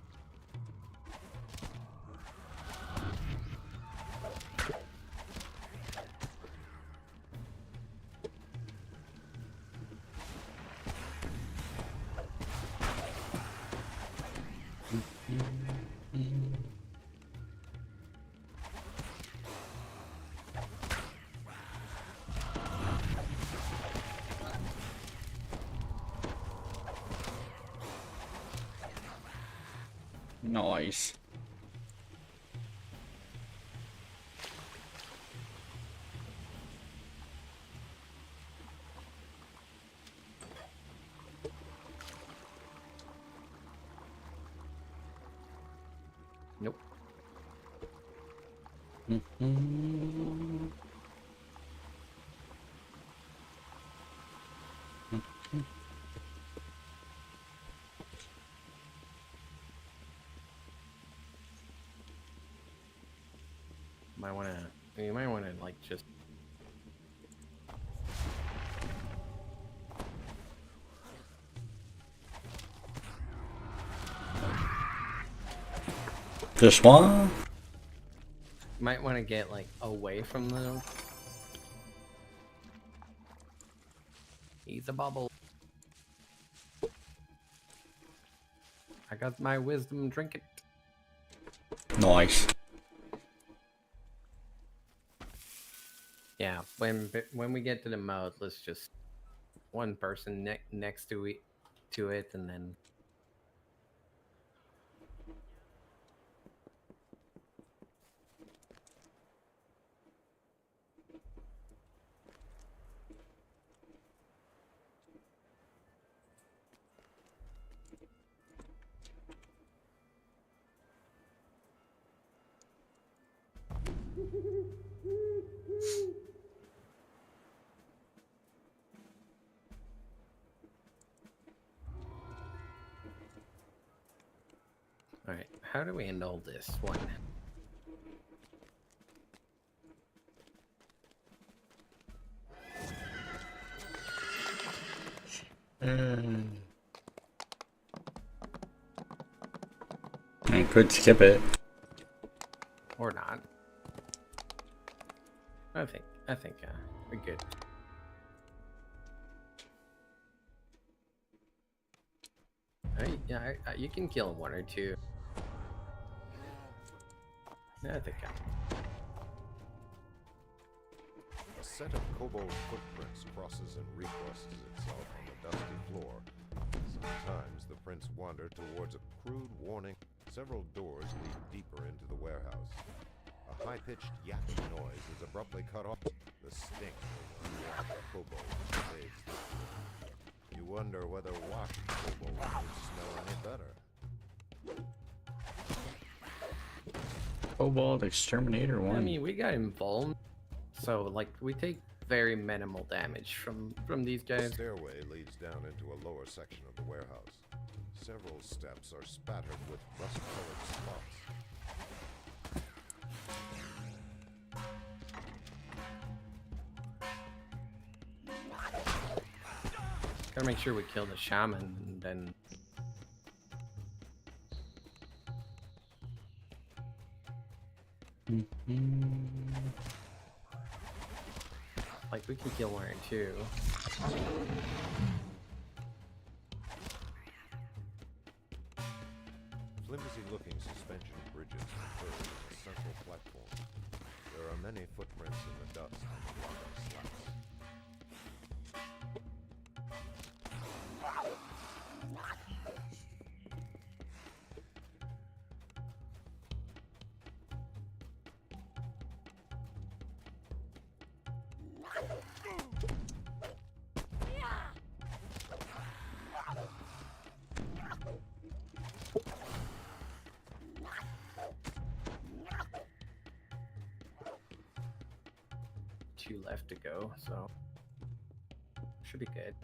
Nice. Nope. You might wanna like just Just one? might wanna get like away from them. He's a bubble. I got my wisdom, drink it. Nice. Yeah, when we get to the mode, let's just one person next to it, and then all right. How do we end all this one? I could skip it. Or not? I think we're good. Yeah, you can kill one or two. Yeah, I think A set of kobold footprints crosses and recrosses itself on the dusty floor. Sometimes the prints wander towards a crude warning. Several doors lead deeper into the warehouse. A high-pitched yapping noise is abruptly cut off. The stink of unwashed kobold pervades the floor. You wonder whether washed kobold would smell any better. Kobold Exterminator 1. I mean, we got involved, so like we take very minimal damage from these The guys. stairway leads down into a lower section of the warehouse. Several steps are spattered with rust-colored spots. Gotta make sure we kill the shaman, and then like we can kill one or two. Flimsy-looking suspension bridges converge on a central platform. There are many footprints in the dust on the bottom slats. Two left to go, so should be good.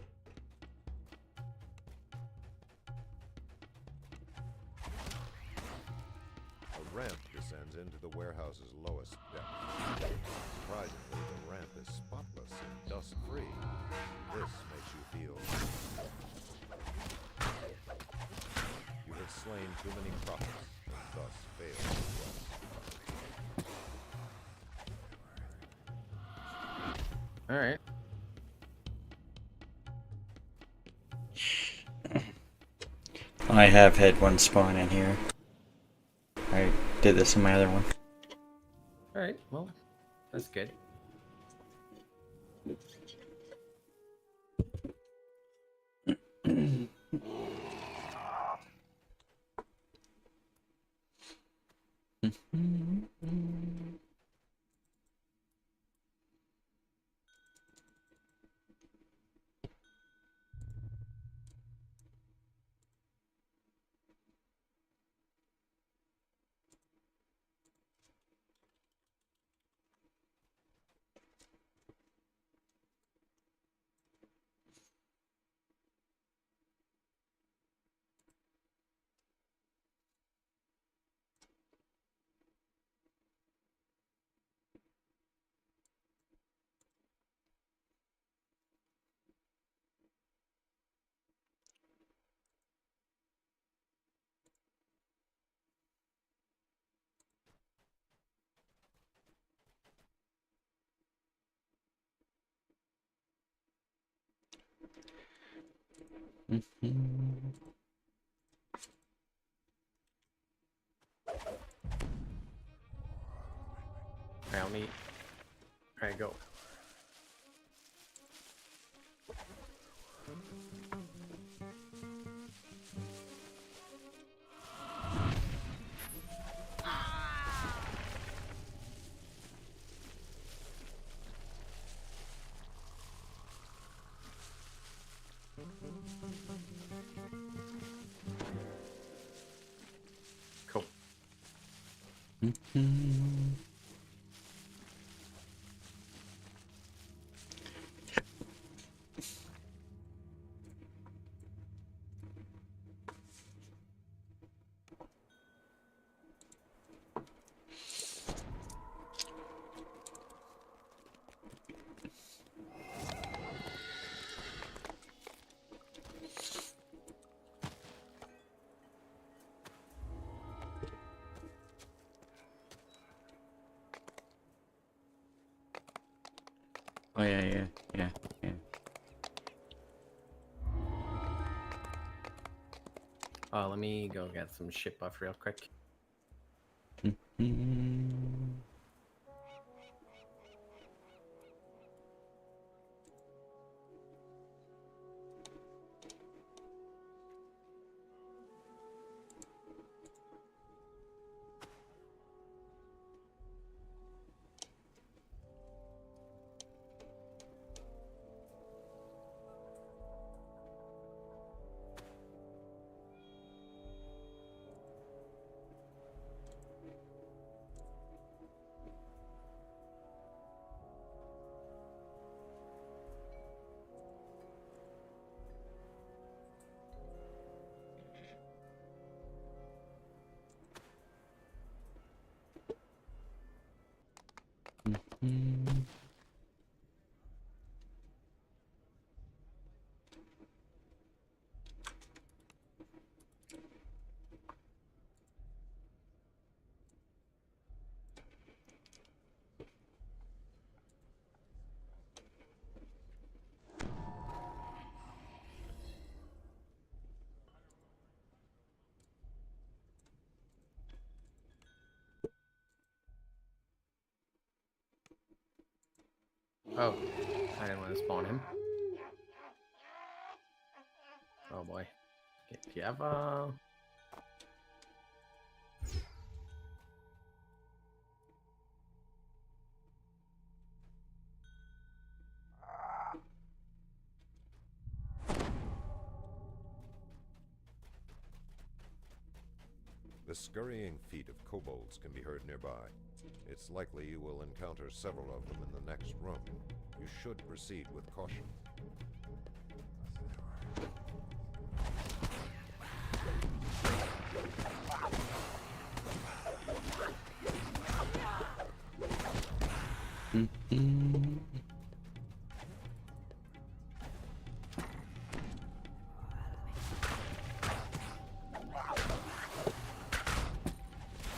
A ramp descends into the warehouse's lowest depth. Surprisingly, the ramp is spotless and dust-free. This makes you feel... You have too many prophets, and thus failed the quest. All right. I have had one spawn in here. I did this in my other one. All right. Well, that's good. Alright, me. Alright, go. Cool. Oh yeah. Let me go get some shit buff real quick. Oh, I didn't want to spawn him. Oh boy. If you have The scurrying feet of kobolds can be heard nearby. It's likely you will encounter several of them in the next room. You should proceed with caution.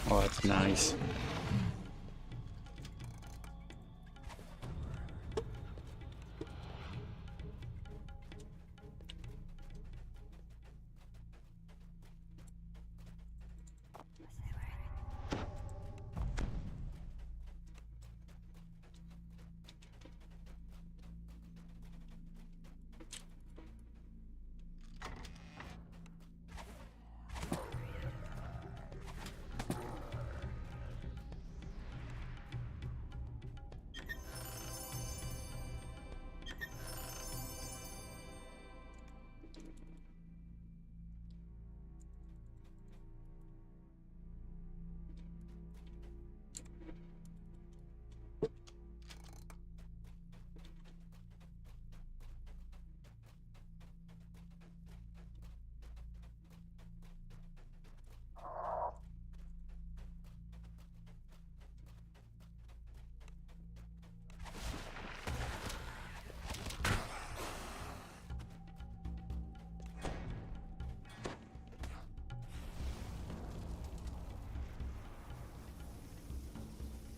Oh, that's nice.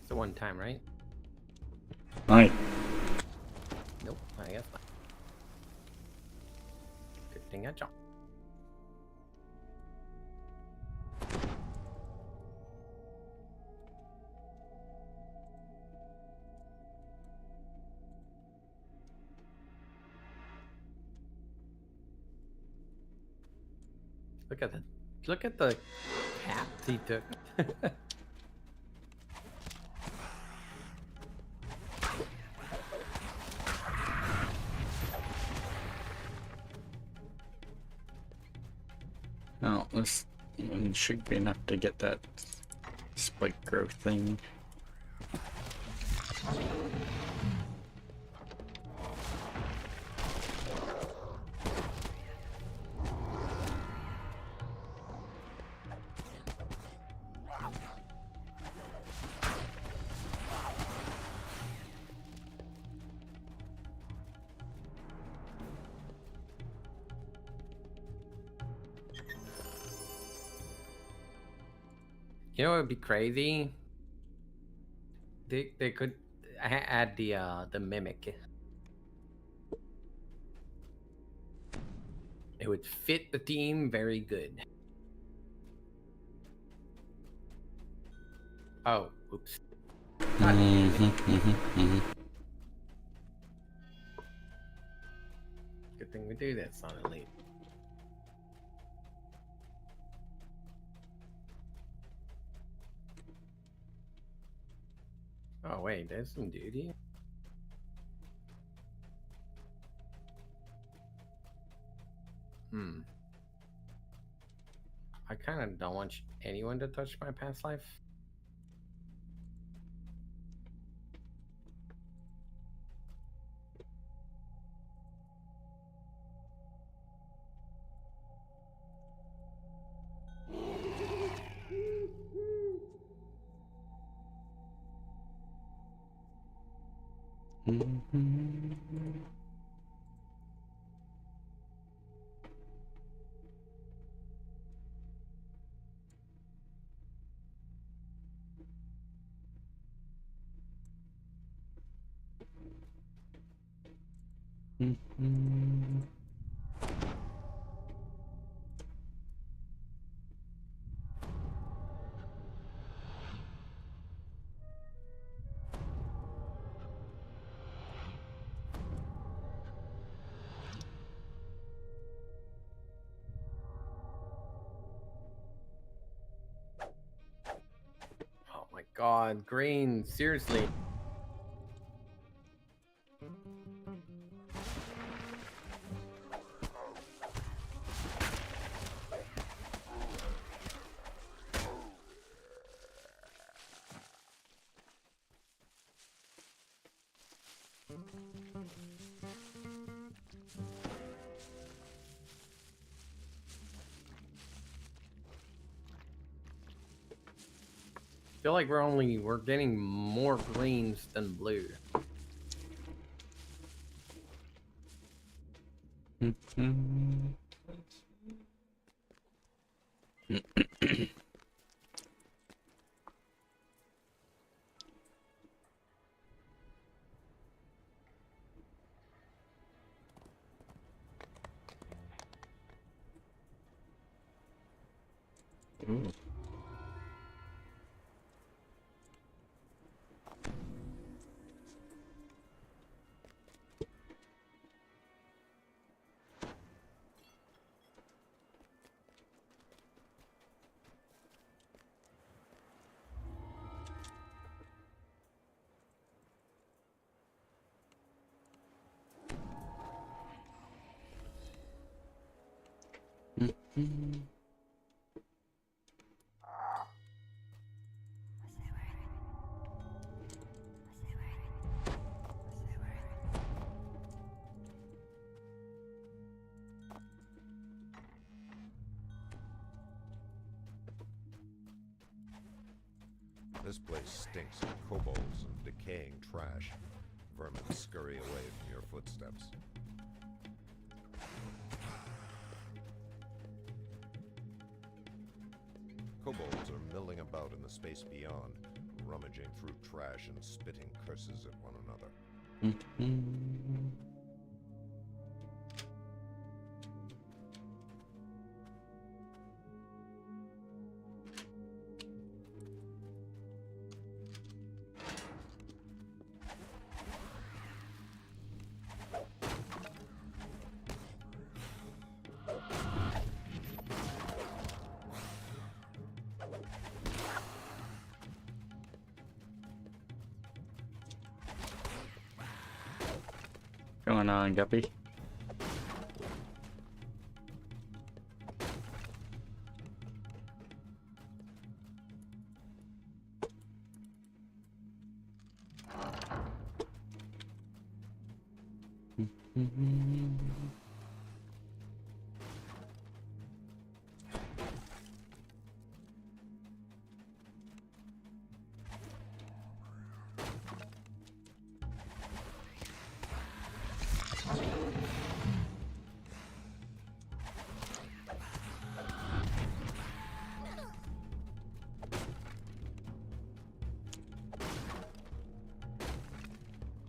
It's the one time, right? Nice. Nope, I guess not. Good thing I jumped. Look at the path he took. Oh, this one should be enough to get that spike growth thing. You know what would be crazy? They could add the mimic. It would fit the team very good. Oh, oops. God damn it. Good thing we do this on Elite. Oh wait, there's some duty. I kind of don't want anyone to touch my past life. Oh my god, green, seriously. Feel like we're getting more greens than blue. Ooh. Mhm. This place stinks of kobolds and decaying trash. Vermin scurry away from your footsteps. Kobolds are milling about in the space beyond, rummaging through trash and spitting curses at one another. Mhm. Going on, Guppy?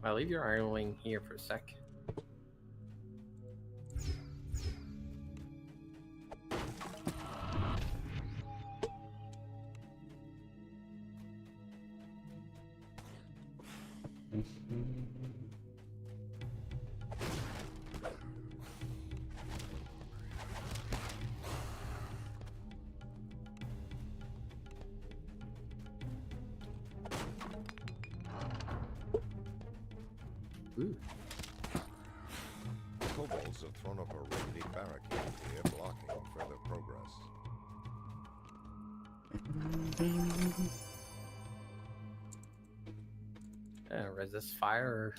I'll leave your Iron Wing here for a sec. Ooh. Kobolds have thrown up a rickety barricade here, blocking further progress. Yeah, resist fire.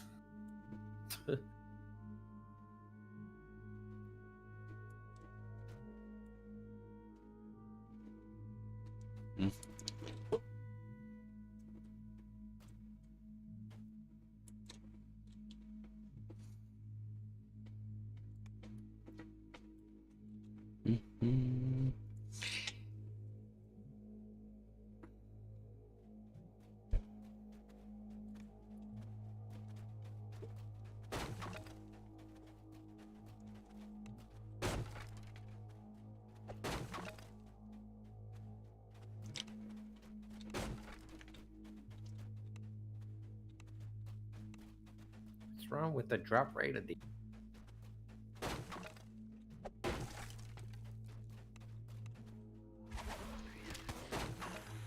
What's wrong with the drop rate of the?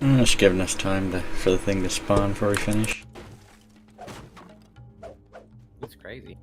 Just giving us time for the thing to spawn before we finish. It's crazy.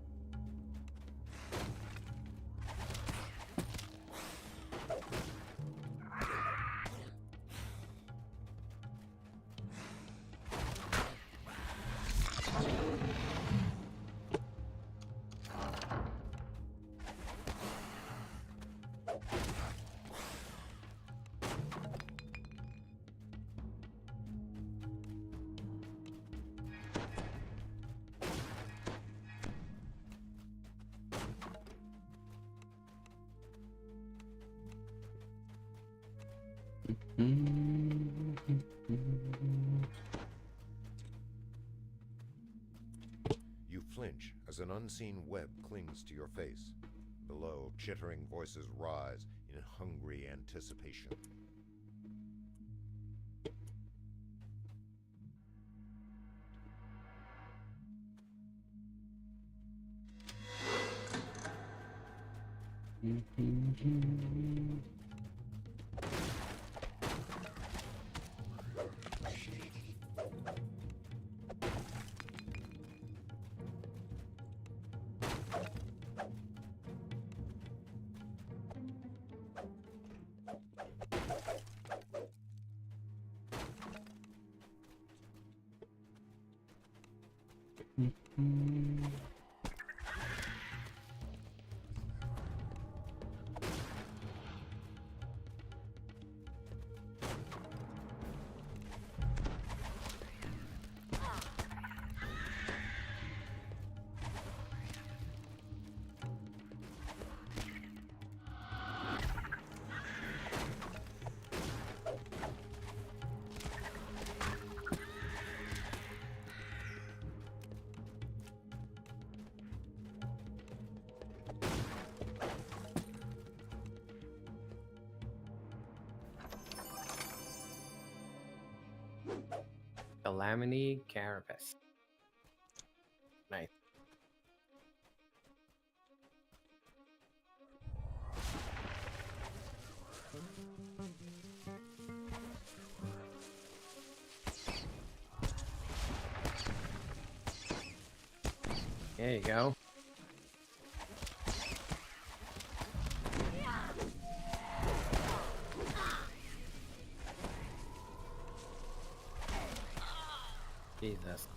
You flinch as an unseen web clings to your face. Below, chittering voices rise in hungry anticipation. Calamity Carapace. Nice. There you go. Jesus.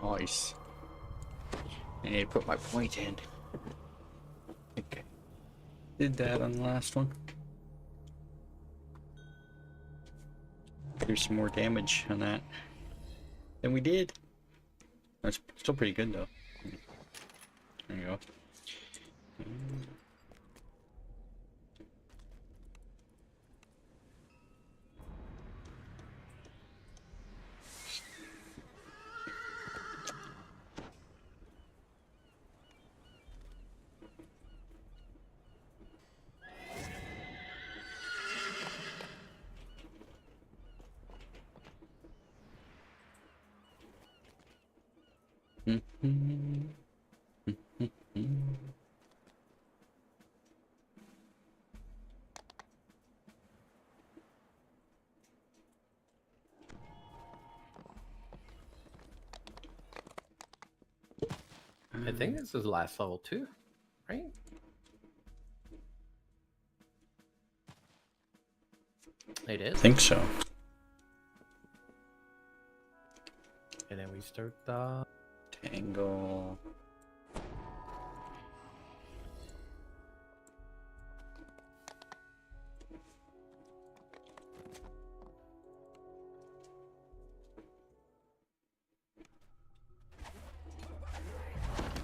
Nice. I need to put my point in. Okay. Did that on the last one. There's some more damage on that than we did. That's still pretty good though. There you go. I think this is last level too, right? It is. I think so. And then we start the Tangle.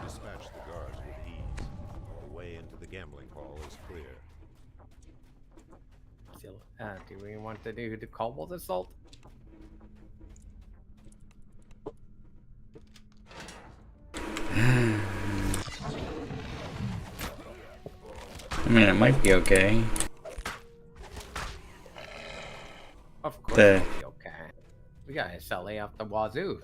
Dispatch the guards with ease. The way into the gambling hall is clear. still. Do we want to do the cobalt assault? I mean, it might be okay. Of course, The- it'll be okay. We got SLA off the wazoo.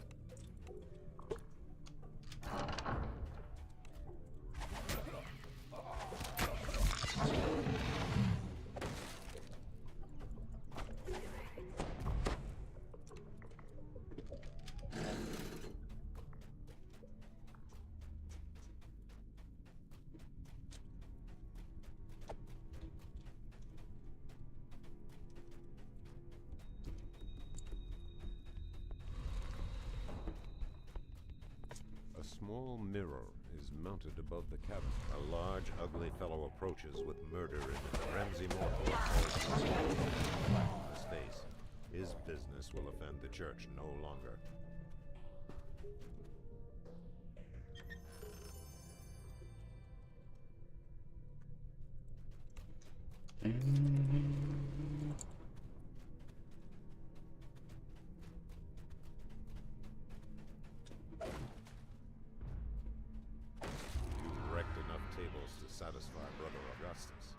A small mirror is mounted above the cabin. A large, ugly fellow approaches with murder in his Ramsey Morphle on his face. His business will offend the church no longer. satisfy Brother Augustus.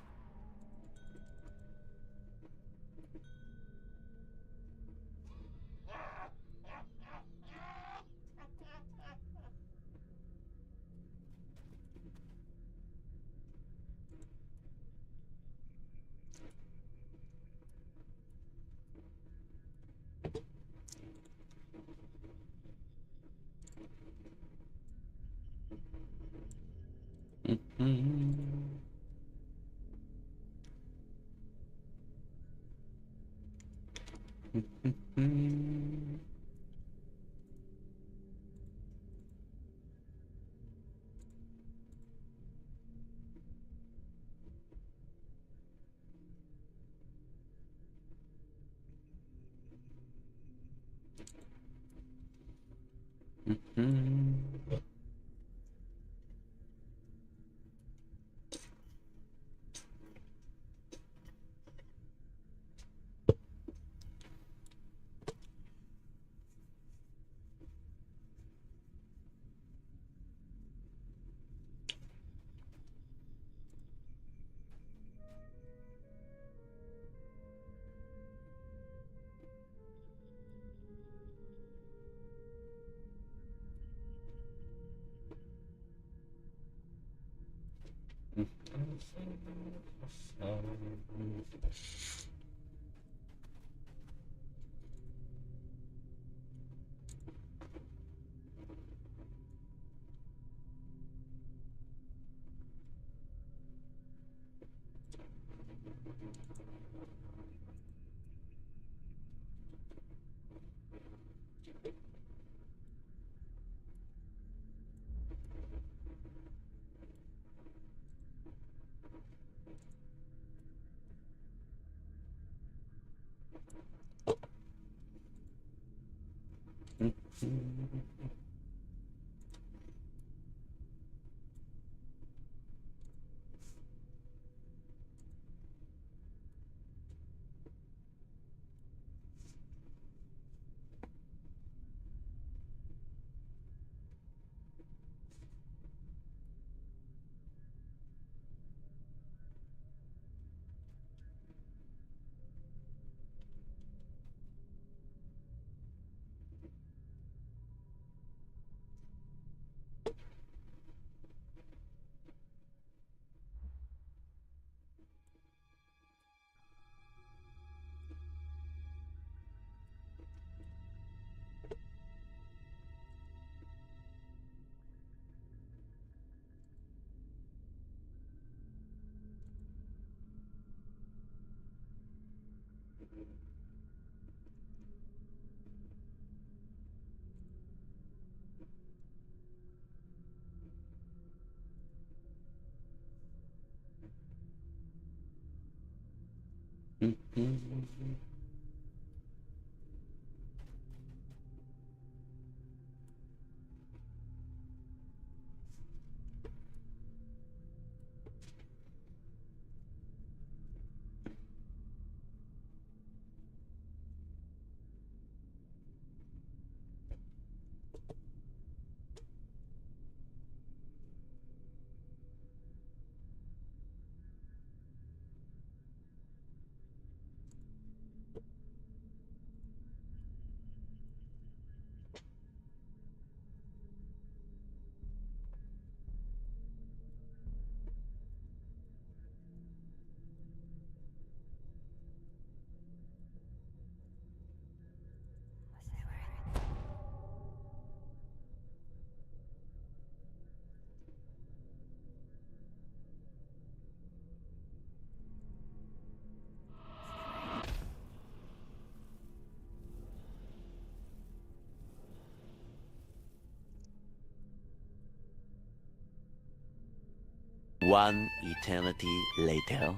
One eternity later.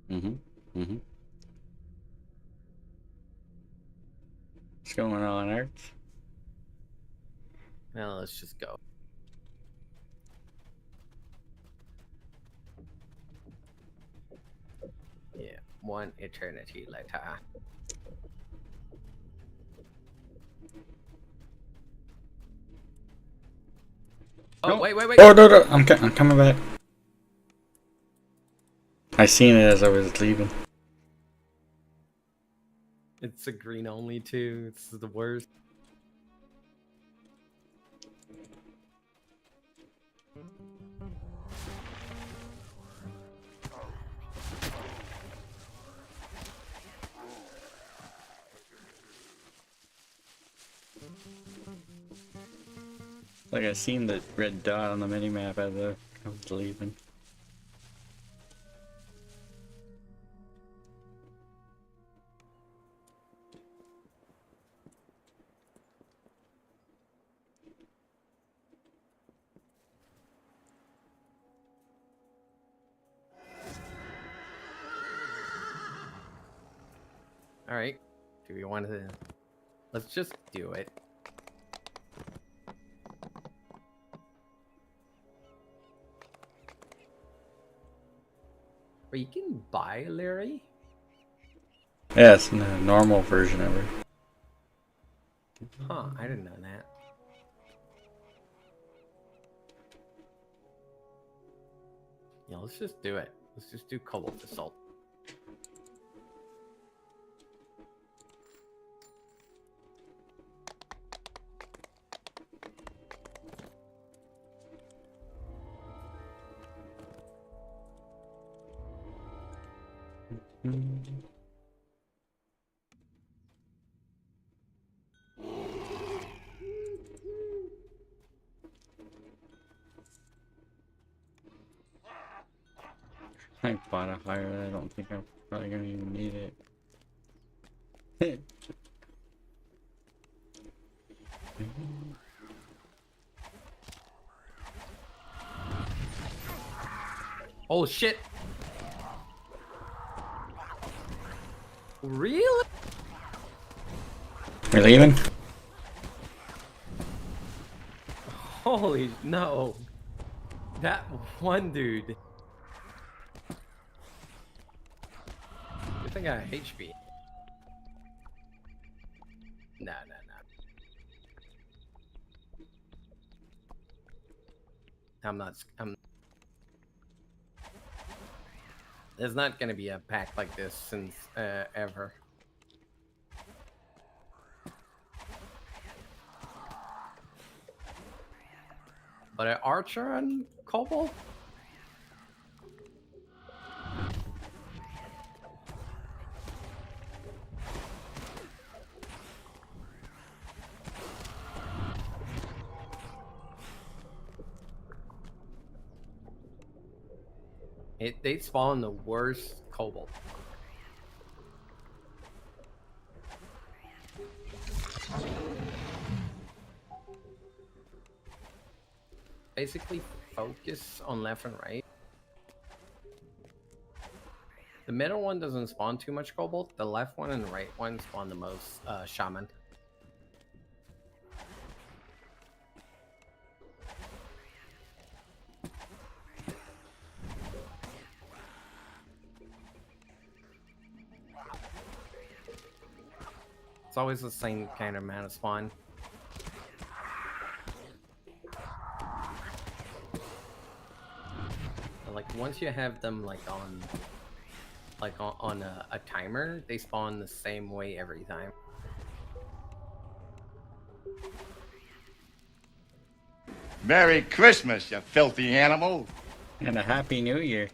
What's going on, Earth? Well, let's just go. Yeah, one eternity later. Oh, No. wait. Oh, no, I'm coming back. I seen it as I was leaving. It's a green only too. It's the worst. Like I seen the red dot on the minimap as I was leaving. All right. Do we want to? Let's just do it. But you can buy Larry. Yeah, it's the normal version of it. Huh? I didn't know that. Yeah, let's just do it. Let's just do Cobalt Assault. I bought a higher. I don't think I'm probably gonna even need it. Oh shit! Really? We're leaving? Holy no! That one dude. I think I got HP. Nah. I'm. There's not gonna be a pack like this since ever. But an archer on Cobalt? They spawn the worst Cobalt. Basically focus on left and right. The middle one doesn't spawn too much Cobalt. The left one and the right one spawn the most Shaman. It's always the same kind of amount of spawn. Like once you have them like on a timer, they spawn the same way every time. Merry Christmas, you filthy animal. And a Happy New Year.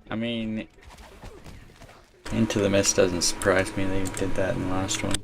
I mean, Into the Mist doesn't surprise me. They did that in the last one.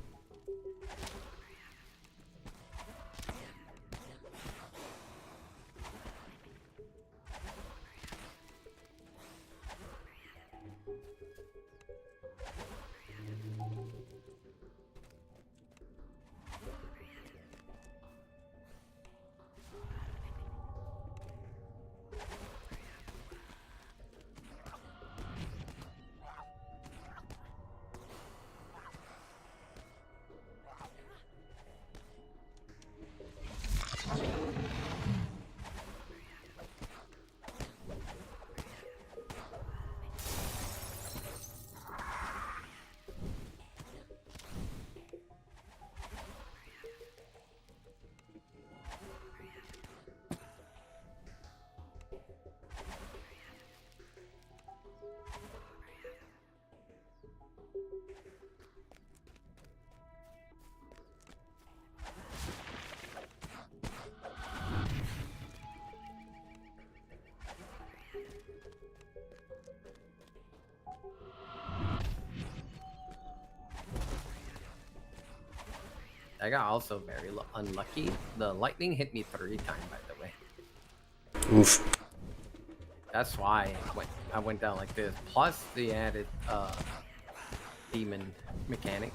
I got also very unlucky. The lightning hit me 3 times, by the way. Oof. That's why I went down like this. Plus the added demon mechanic.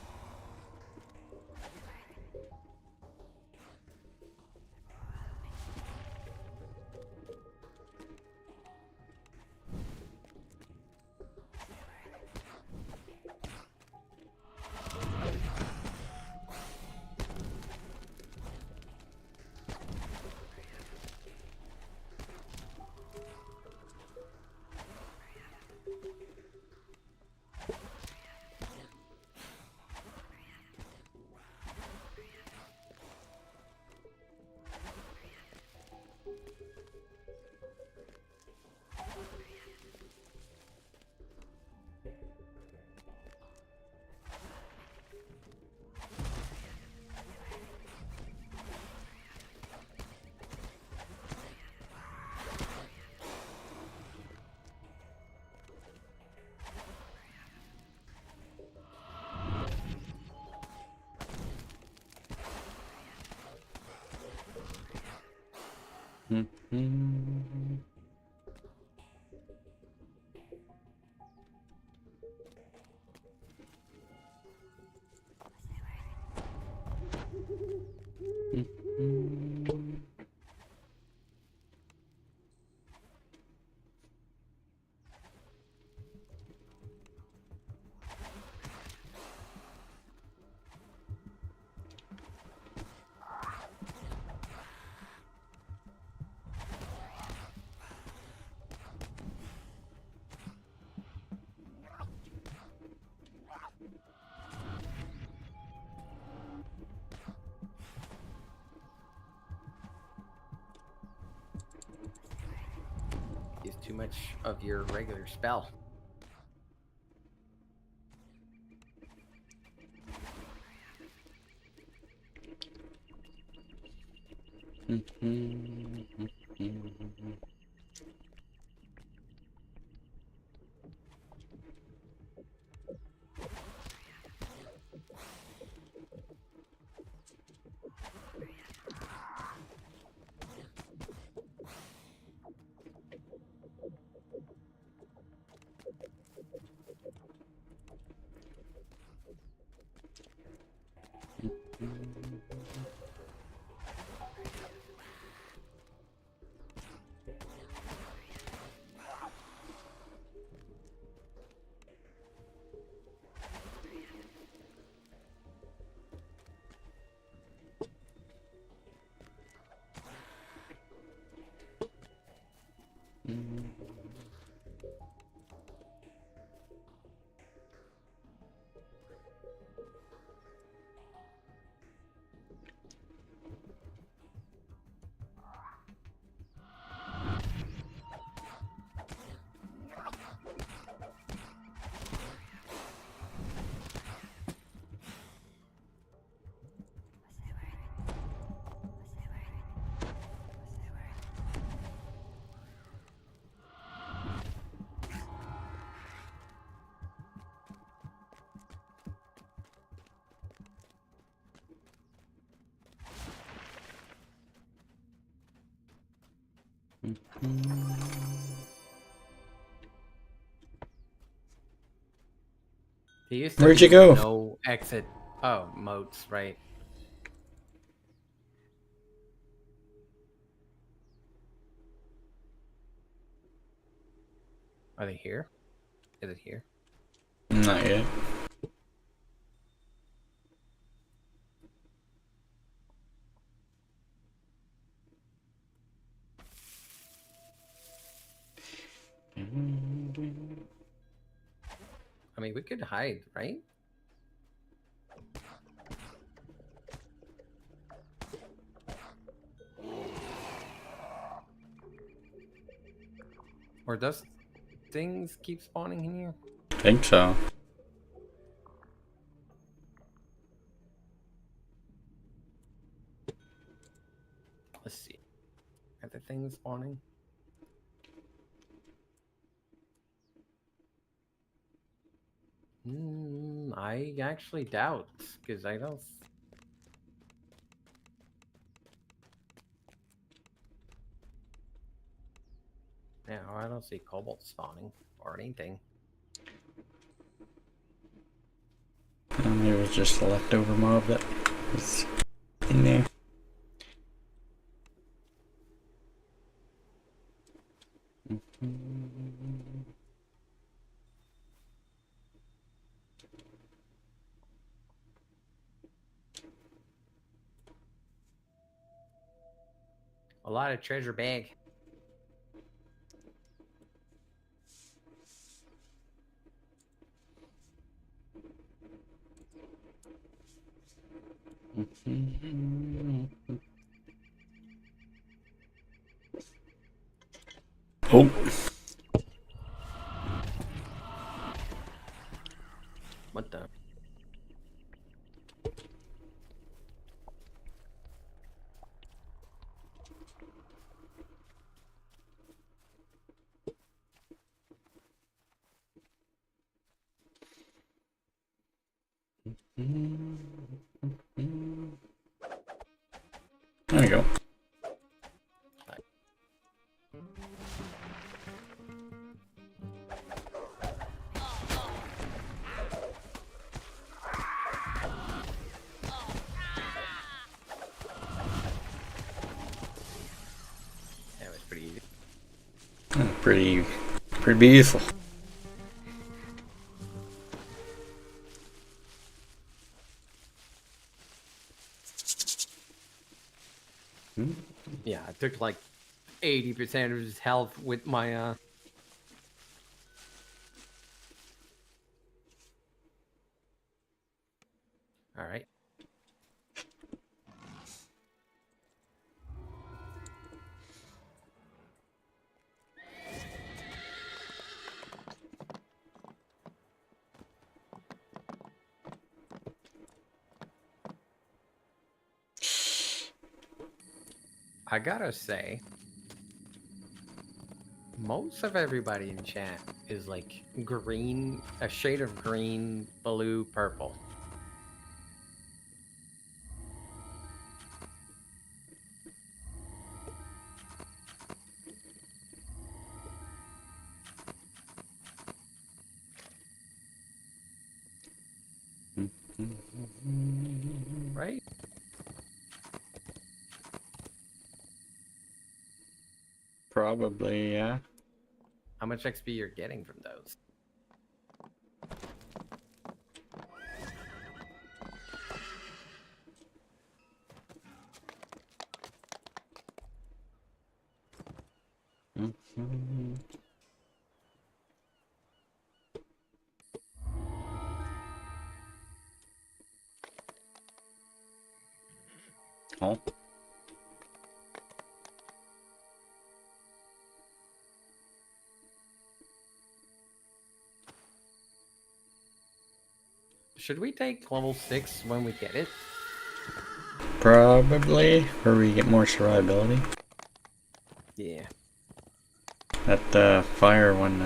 Use too much of your regular spell. There used to Where'd be you go? no exit modes, right? Are they here? Is it here? Not yet. I mean, we could hide, right? Or does things keep spawning in here? Think so. Let's see. Are the things spawning? I actually doubt, because I don't. Yeah, I don't see cobalt spawning or anything. Maybe it was just a leftover mob that was in there. A lot of treasure bag. Oh. What the? There we go. That was pretty easy. Pretty beautiful. Yeah, I took like 80% of his health with my All right. I gotta say, most of everybody in chat is like green, a shade of green, blue, purple. Right? Probably, yeah. How much XP you're getting from those? Oh. Should we take level 6 when we get it? Probably, where we get more survivability. Yeah. That fire one,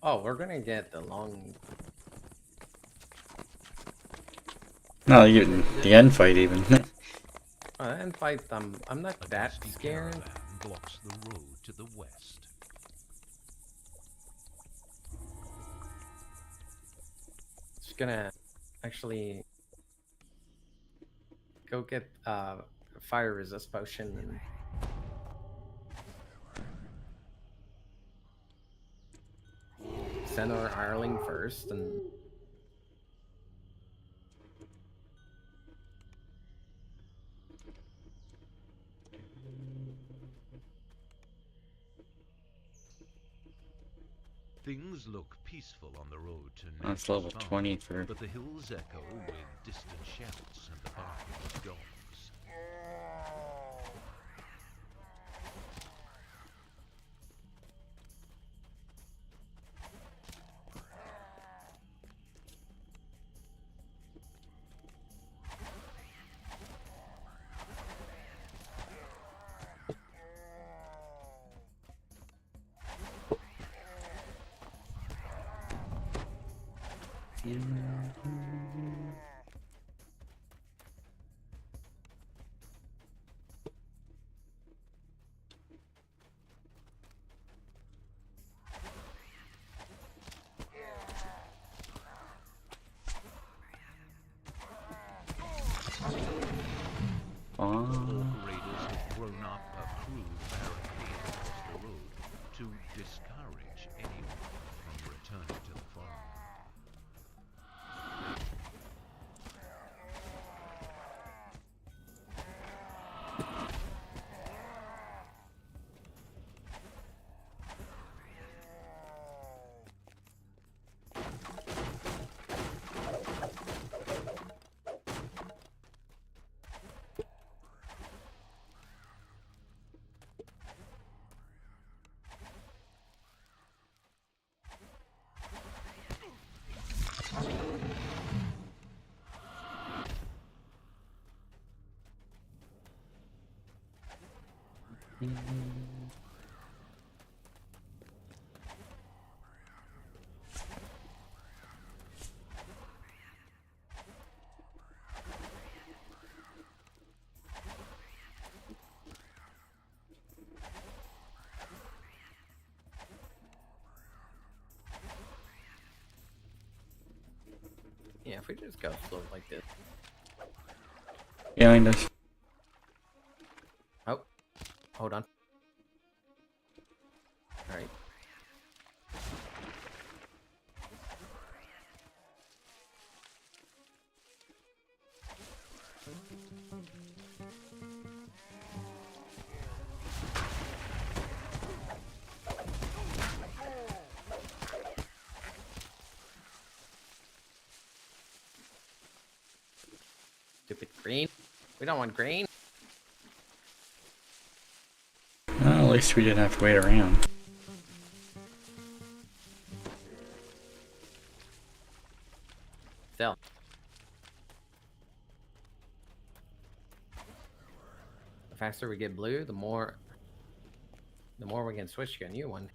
Oh, we're gonna get the long... No, even the end fight even. end fight, I'm not that scared. Blocks the road to the west. Just gonna actually go get fire resist potion and send our Ireling first and Things look peaceful on the road to That's Nature's level Farm, 20 for... but the hills echo with distant shouts and the barking of dogs. Orc raiders have thrown up a crude barricade across the road to discourage anyone from returning to the farm. Yeah, if we just go slow like this. Behind us. Oh, hold on. All right. Stupid green. We don't want green. Well, at least we didn't have to wait around. Still. The faster we get blue, the more we can switch to a new one.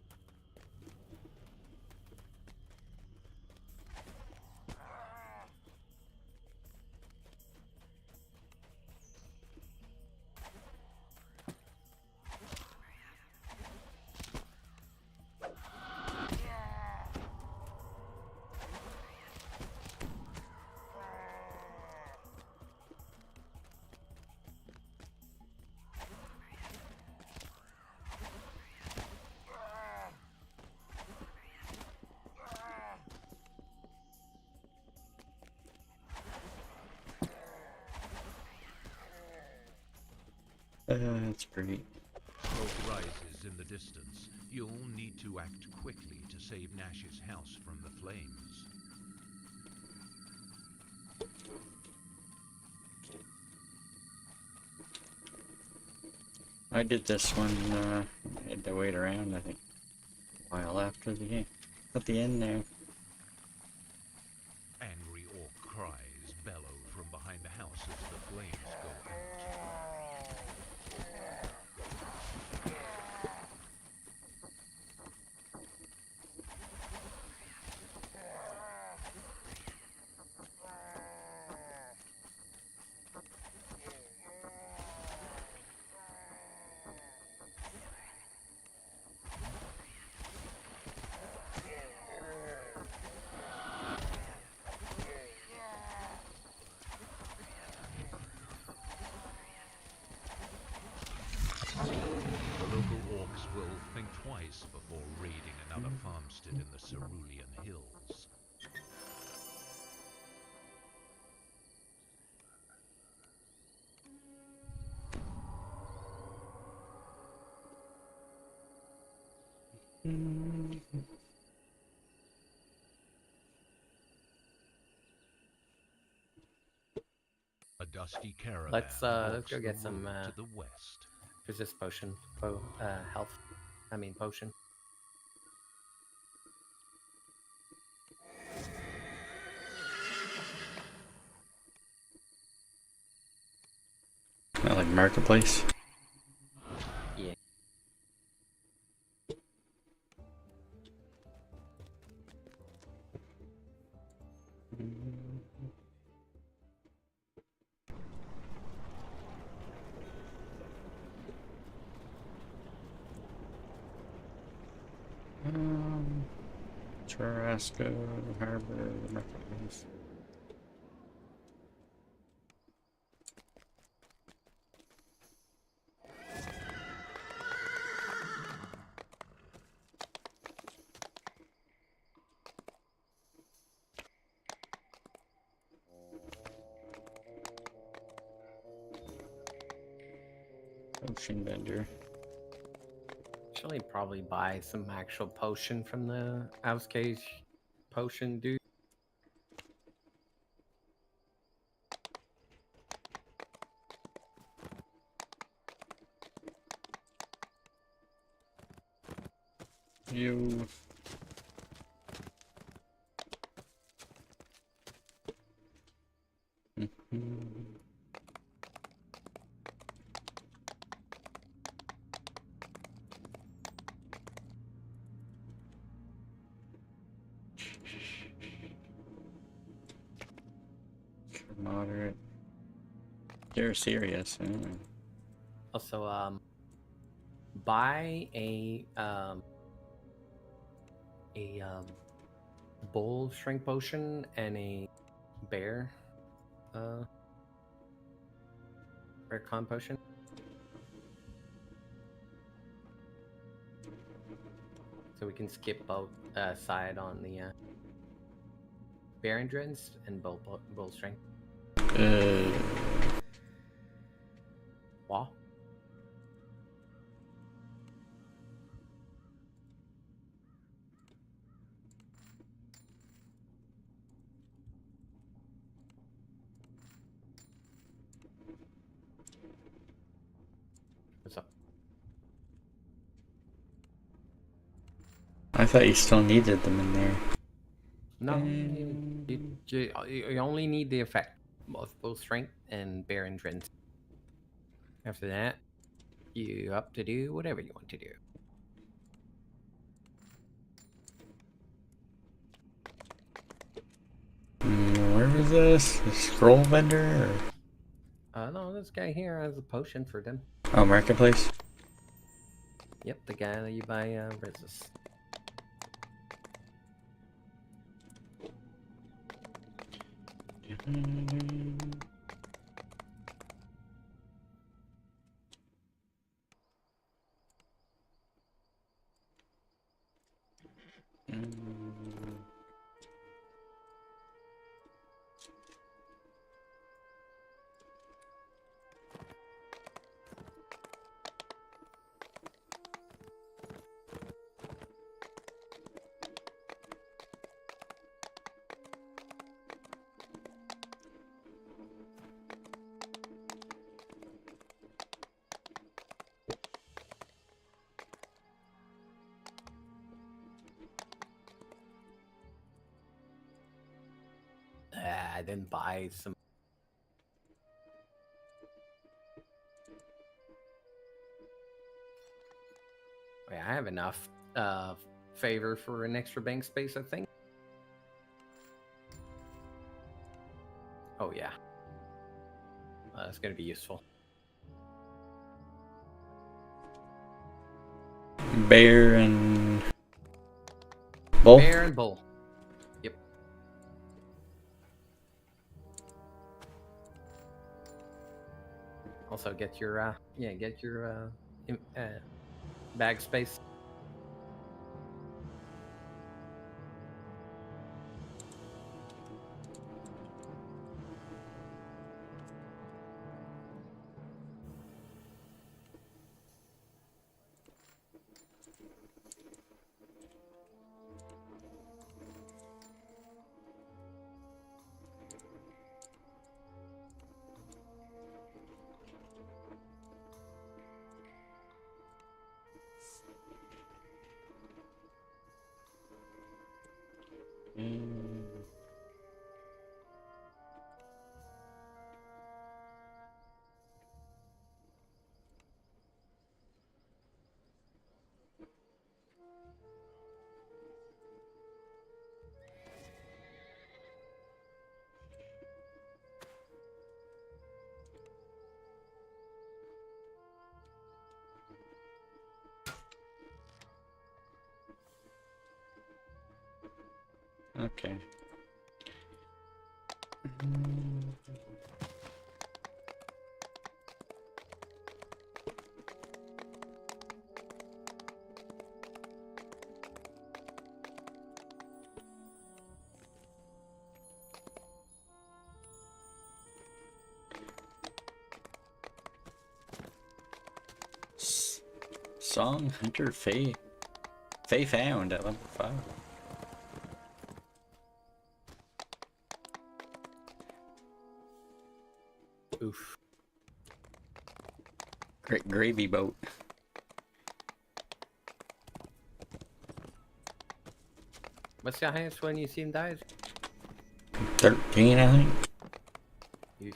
That's great. Smoke rises in the distance. You'll need to act quickly to save Nash's house from the flames. I did this one, I had to wait around, I think, a while after the game. At the end there. Angry orc cries bellow from behind the house as the flames go out. The local orcs will think twice before raiding another farmstead in the Cerulean Hills. A dusty caravan Let's walks go the get some road to the west. resist potion, health. I mean potion. Not like marketplace. Yeah. Tarasco Harbor Marketplace. Ocean vendor. Actually, probably buy some actual potion from the house cage potion dude. You. Moderate. They're serious. Also, buy a bull strength potion and a bear bear con potion. So we can skip both side on the bear endurance and bull strength. Wall. What's up? I thought you still needed them in there. No, you only need the effect of bull strength and bear endurance. After that, you up to do whatever you want to do. Where was this? The scroll vendor? Or? No, this guy here has a potion for them. Oh, marketplace. Yep, the guy that you buy resist. I didn't buy some. Wait, I have enough favor for an extra bank space, I think. Oh yeah, that's gonna be useful. Bear and bull. Bear and bull. Yep. Also, get your bag space. Okay. Song Hunter Faye found at level 5. Oof. Great gravy boat. What's your highest when you see him dies? 13, I think. Oof.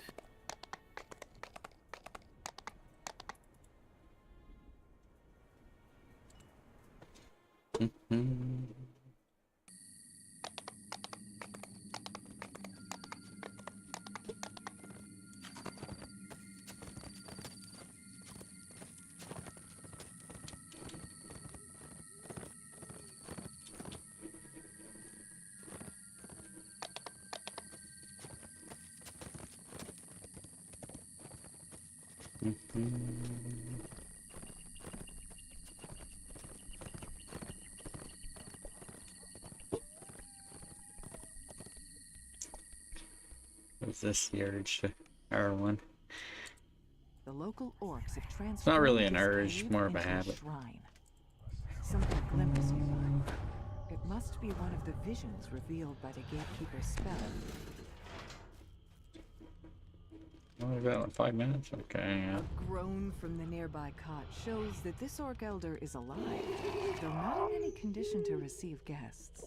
What's this urge to R1? The local orcs have transformed It's not really an this urge, cave more of a into habit. shrine. Something glimmers nearby. It must be one of the visions revealed by the gatekeeper's spell. Only about 5 minutes? Okay, yeah. A groan from the nearby cot shows that this orc elder is alive, though not in any condition to receive guests.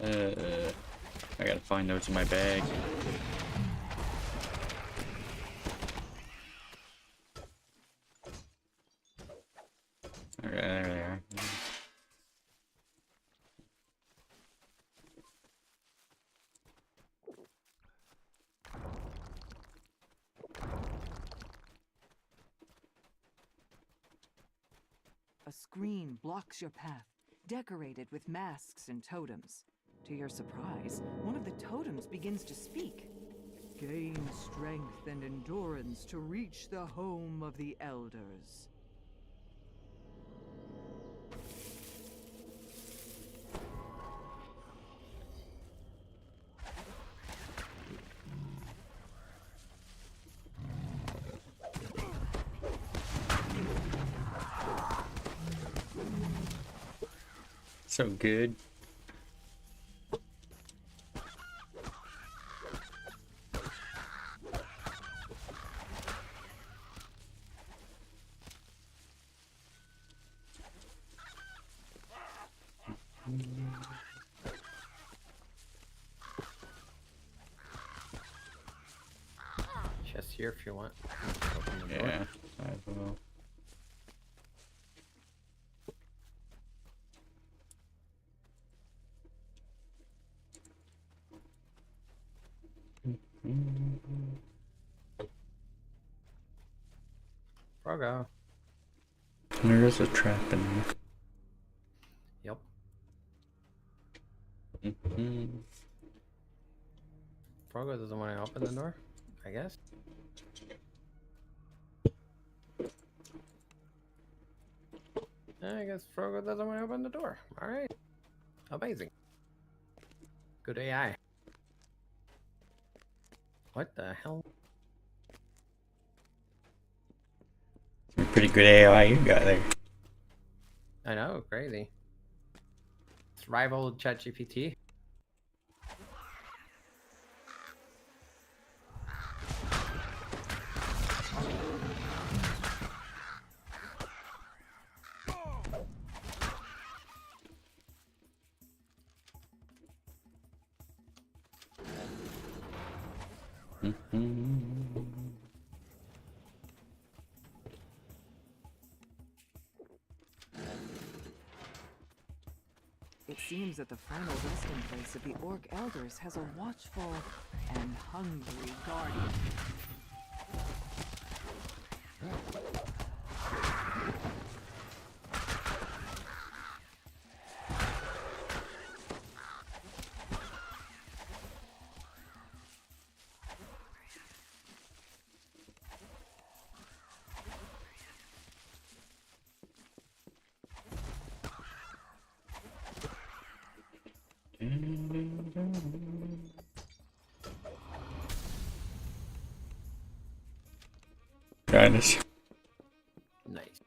I gotta find those in my bag. Okay, there they are. A screen blocks your path, decorated with masks and totems. To your surprise, one of the totems begins to speak. Gain strength and endurance to reach the home of the elders. So good. Chest here if you want. Yeah, I will. Frogo. There is a trap in there. Yep. Frogo doesn't want to open the door, I guess. I guess Frogo doesn't want to open the door. Alright. Amazing. Good AI. What the hell? Pretty good AI you got there. I know, crazy. rival ChatGPT. It seems that the final resting place of the Orc Elders has a watchful and hungry guardian. Kindness. Nice.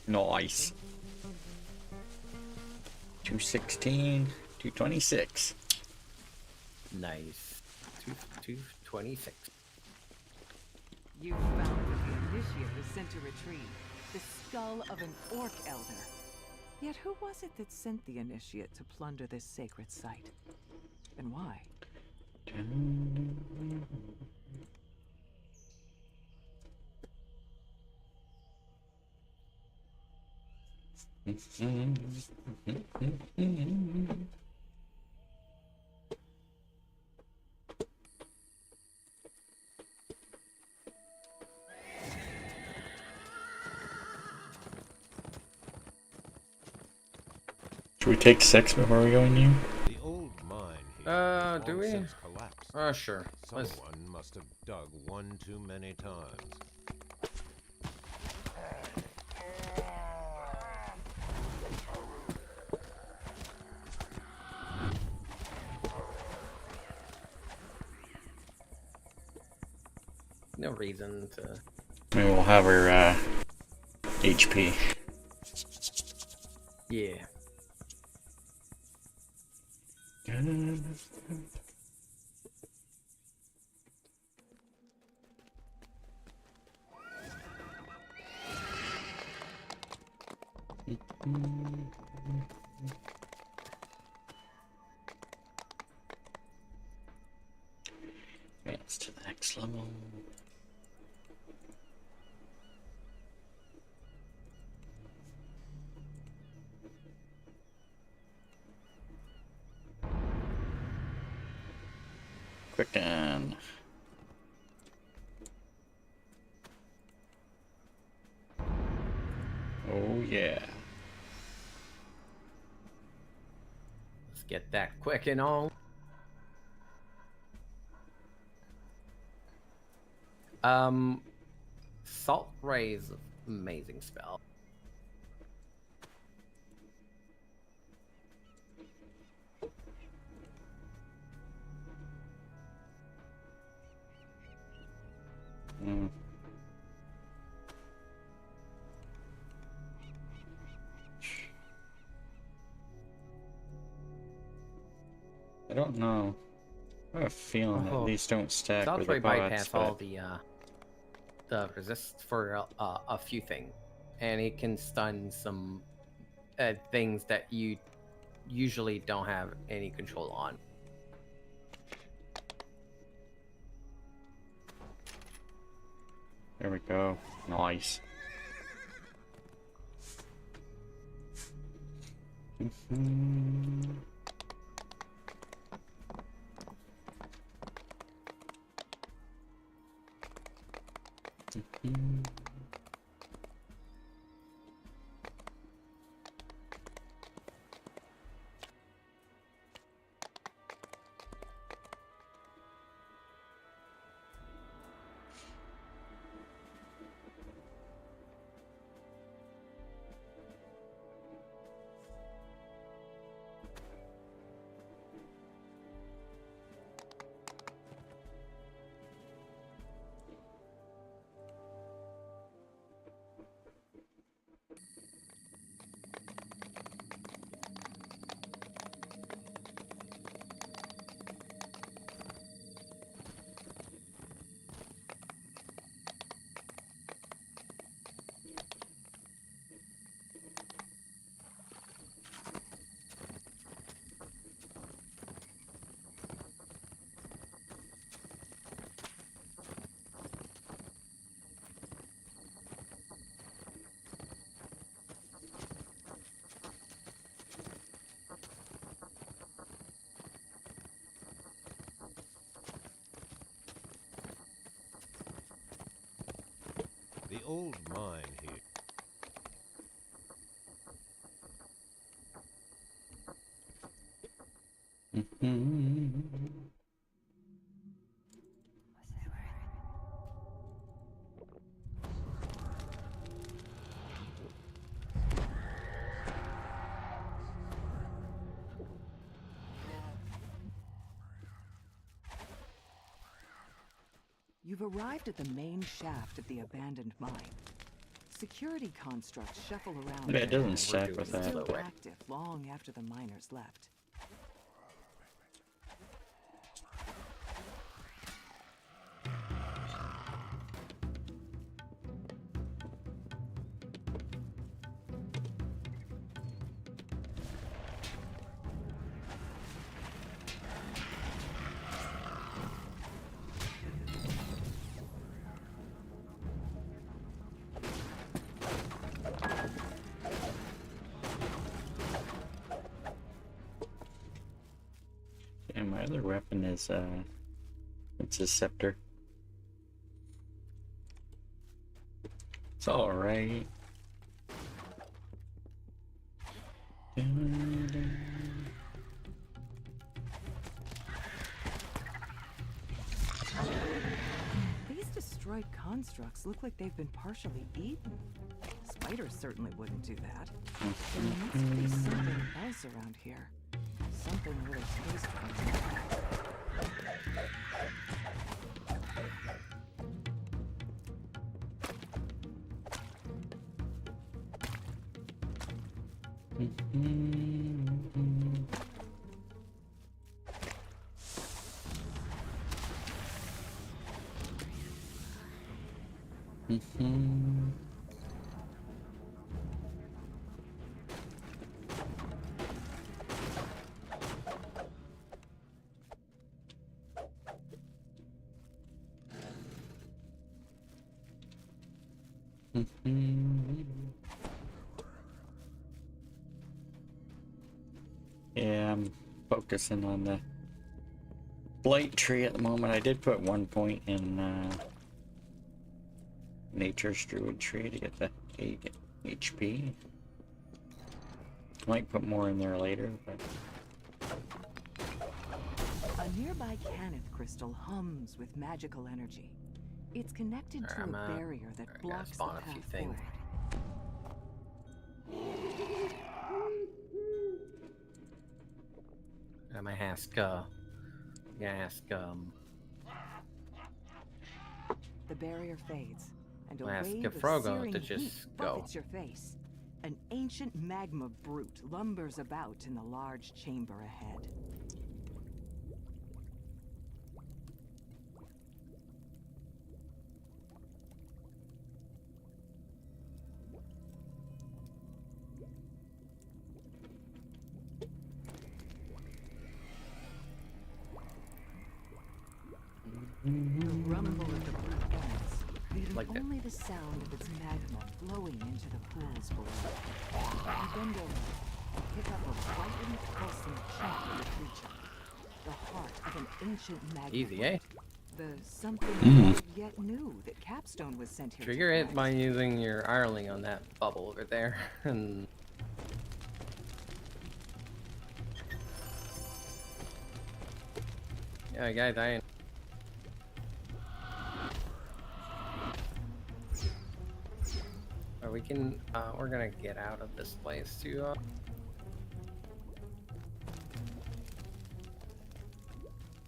Nice. 216, 226. Nice. 226. You found what the initiate was sent to retrieve, the skull of an Orc Elder. Yet who was it that sent the initiate to plunder this sacred site? And why? Should we take 6 before we go in you? The old mine here Do we? since collapsed. Sure. Let's... Someone must have dug one too many times. No reason to... Maybe we'll have her HP. Yeah. Advance to the next level. Quicken. Oh yeah. Let's get that quicken on. Salt Ray's amazing spell. I don't know. I have a feeling that these don't stack Salt with Ray the bots, bypass but... all the resist for a few things, and it can stun some things that you usually don't have any control on. There we go. Nice. old mine here. You've arrived at the main shaft of the abandoned mine. Security constructs shuffle around. Yeah, it doesn't here, stack with that. still active long after the miners left. And my other weapon is it's a scepter. It's alright. These destroyed constructs look like they've been partially eaten. Spiders certainly wouldn't do that. There must be something else around here. Something really tasteful. Yeah, I'm focusing on the blight tree at the moment. I did put 1 point in nature's druid tree to get the 8 HP. Might put more in there later, but A nearby Canith crystal hums with magical energy. It's connected to a barrier that blocks the path forward. I might ask, The barrier fades, and a I'll ask wave of Frogo searing to heat just go. buffets your face. An ancient magma brute lumbers about in the large chamber ahead. The rumble of the brute ends, leaving Like that. only the sound of its magma flowing into the pools below. You bend over, pick up a frightened, pulsing chunk of the creature. The heart of an ancient magma. Easy, eh? The something yet new that Capstone was sent here Trigger to it by using your Ireling on that bubble over there. And yeah, guys, I ain't. We can, we're gonna get out of this place too.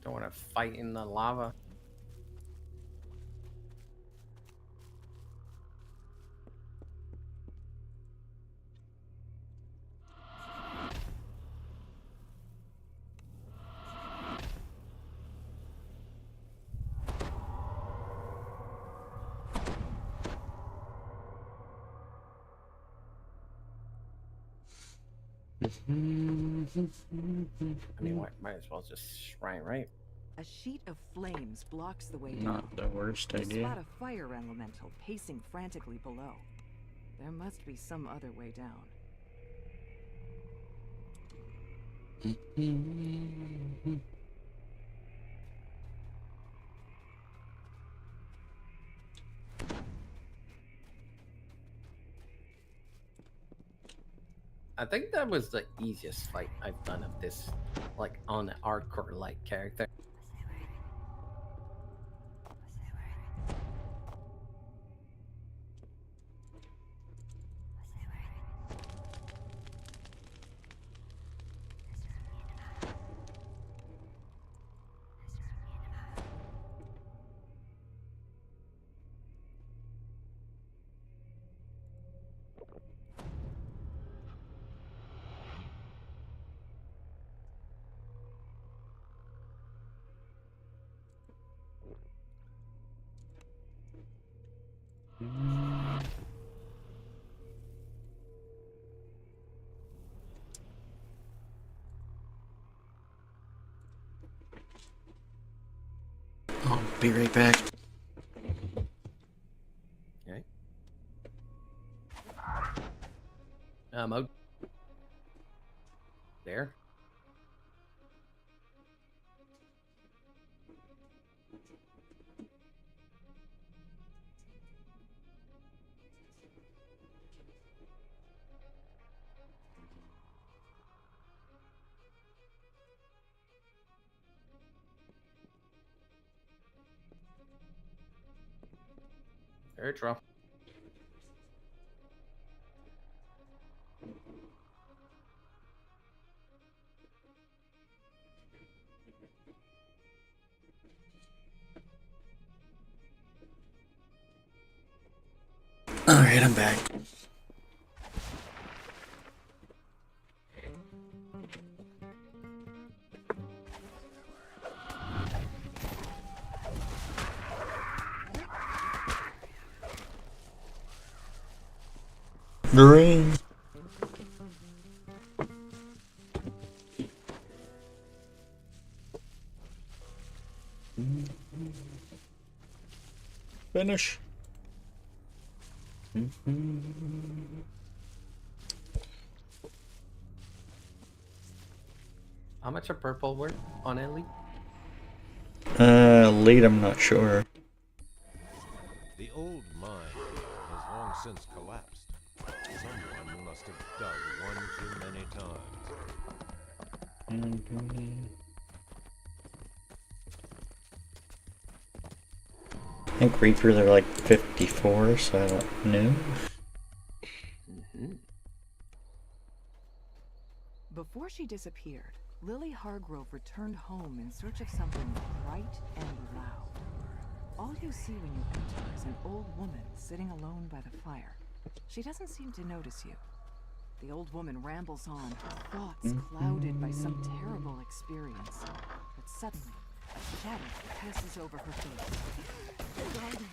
Don't want to fight in the lava. I mean, might as well just shrine, right? A sheet of flames blocks the way down. not the worst You idea. spot a fire elemental pacing frantically below. There must be some other way down. I think that was the easiest fight I've done of this, like on an hardcore like character. I'll be right back. Okay. Out there. Very true. Alright, I'm back. Thrane. Finish. How much a purple worth on Elite? Lead, I'm not sure. The old mine has long since collapsed. Someone must have dug one too many times. I think Reapers are like 54, so I don't know. Before she disappeared, Lily Hargrove returned home in search of something bright and loud. All you see when you enter is an old woman sitting alone by the fire. She doesn't seem to notice you. The old woman rambles on, her thoughts clouded by some terrible experience. But suddenly, a shadow passes over her face. The garden!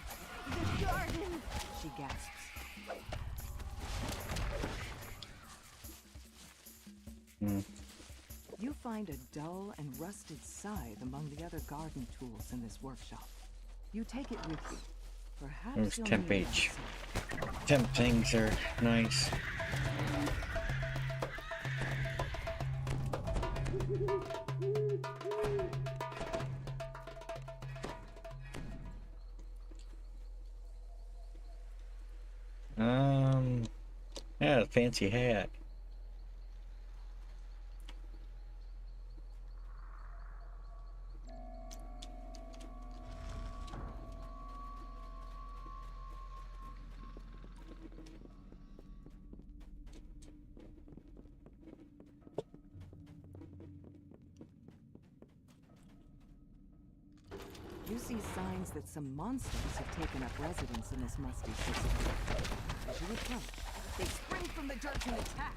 The garden! She gasps. You find a dull and rusted scythe among the other garden tools in this workshop. You take it with you. Perhaps Those you'll temp need it H. outside. Temp things are nice. Yeah, fancy hat. You see signs that some monsters have taken up residence in this musty city. As you approach, they spring from the dirt and attack.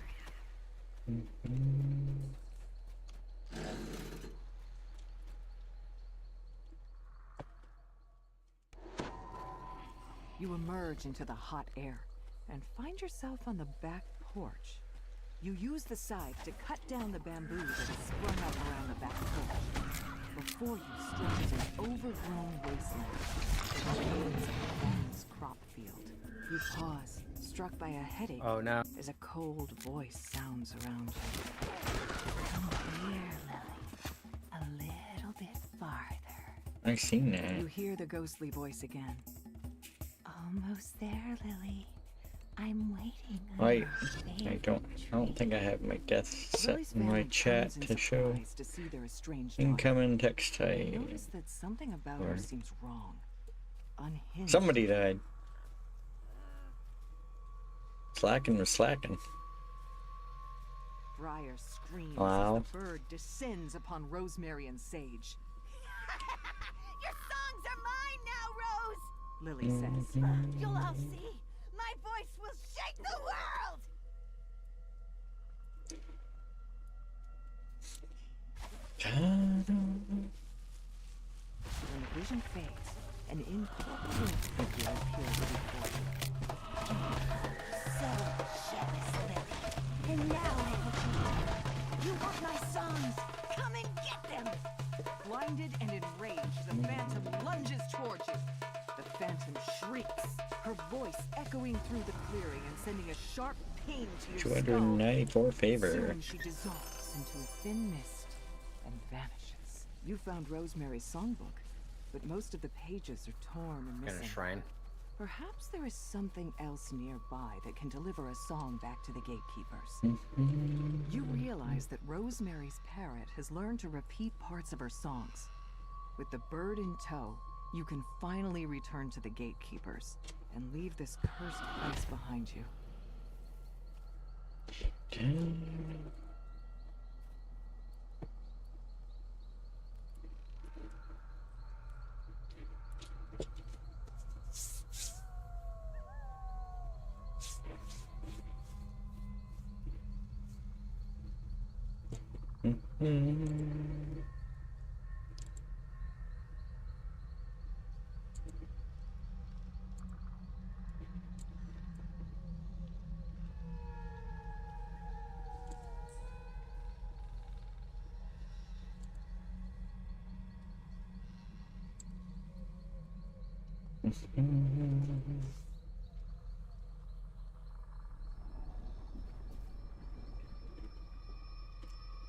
You emerge into the hot air and find yourself on the back porch. You use the scythe to cut down the bamboo that has sprung up around the back porch. Before you stretches an overgrown wasteland, the remains of a famous crop field. You pause, struck by a headache. Oh no. As a cold voice sounds around you. Come here, Lily. A little bit farther. I've seen that. You hear the ghostly voice again. Almost there, Lily. I'm waiting. I don't think I have my death set Lily's in my family chat turns in to show surprise to see their estranged daughter. incoming text They type. notice that something about her seems wrong. Unhinged. Somebody died. Slacking was slacking. Briar screams Wow. as the bird descends upon Rosemary and Sage. Your songs are mine now, Rose! Lily says. You'll all see. My voice will shake the world! When the vision fades, an incorporeal figure appears before you. So jealous, Lily. And now I will be. You want my songs? Come and get them! Blinded and enraged, the phantom lunges towards you. The phantom shrieks, her voice echoing through the clearing and sending a sharp ping to your skull. 294 favor. Soon she dissolves into a thin mist and vanishes. You found Rosemary's songbook, but most of the pages are torn and Got missing. a shrine. Perhaps there is something else nearby that can deliver a song back to the gatekeepers. You realize that Rosemary's parrot has learned to repeat parts of her songs. With the bird in tow, you can finally return to the gatekeepers and leave this cursed place behind you.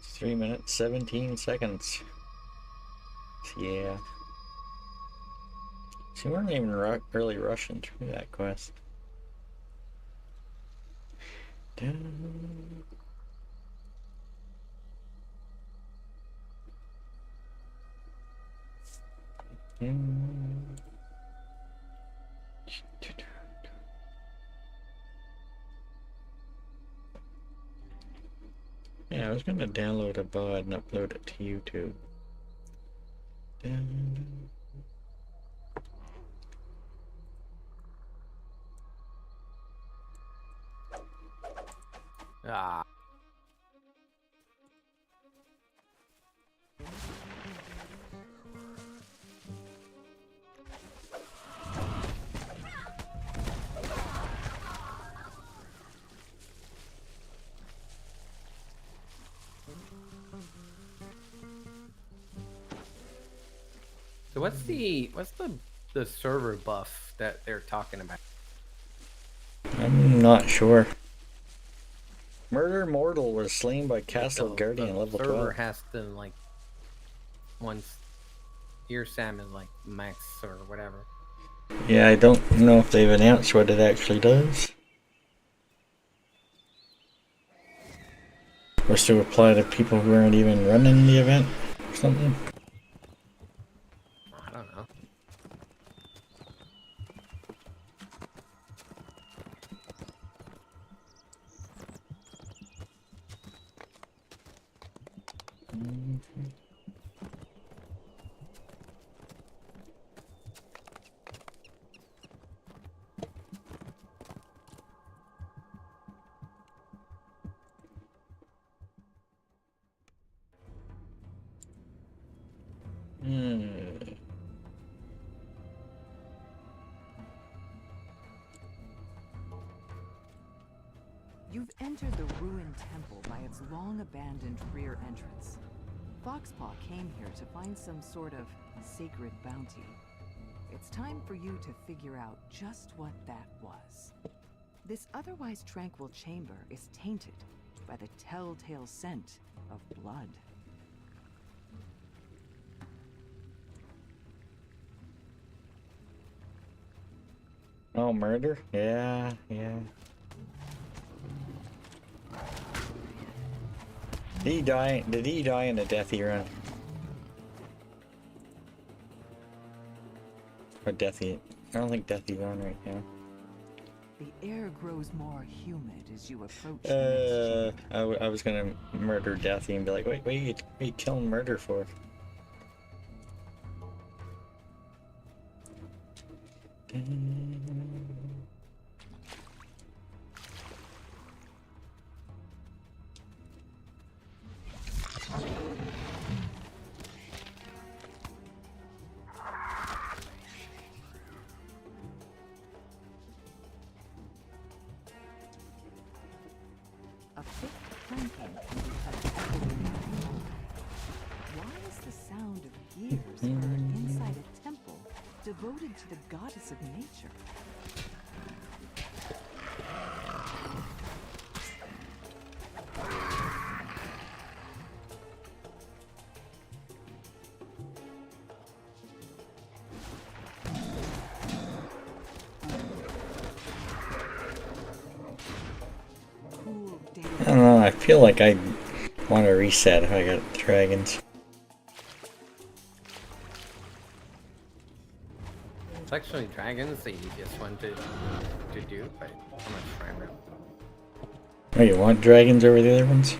It's 3 minutes 17 seconds. Yeah. See, we weren't even really rushing through that quest. Yeah, I was gonna download a VOD and upload it to YouTube. Ah. So what's the server buff that they're talking about? I'm not sure. Murder Mortal was slain by Castle Guardian level server 12. has to like once your Sam is like max or whatever. Yeah, I don't know if they've announced what it actually does. Was to apply to people who aren't even running the event or something. I don't know. You've entered the ruined temple by its long-abandoned rear entrance. Foxpaw came here to find some sort of sacred bounty. It's time for you to figure out just what that was. This otherwise tranquil chamber is tainted by the telltale scent of blood. Oh, murder? Yeah. Did he die? Did he die in a deathy run? Or deathy? I don't think deathy's on right now. The air grows more humid as you approach the next chamber. I was gonna murder Deathy and be like, wait, what are you killing murder for? A thick clanking can become echoing in the room. Why is the sound of gears heard inside a temple devoted to the goddess of nature? I don't know, I feel like I want to reset if I got dragons. It's actually dragons the easiest one to do, but I'm gonna try them. Oh, you want dragons over the other ones?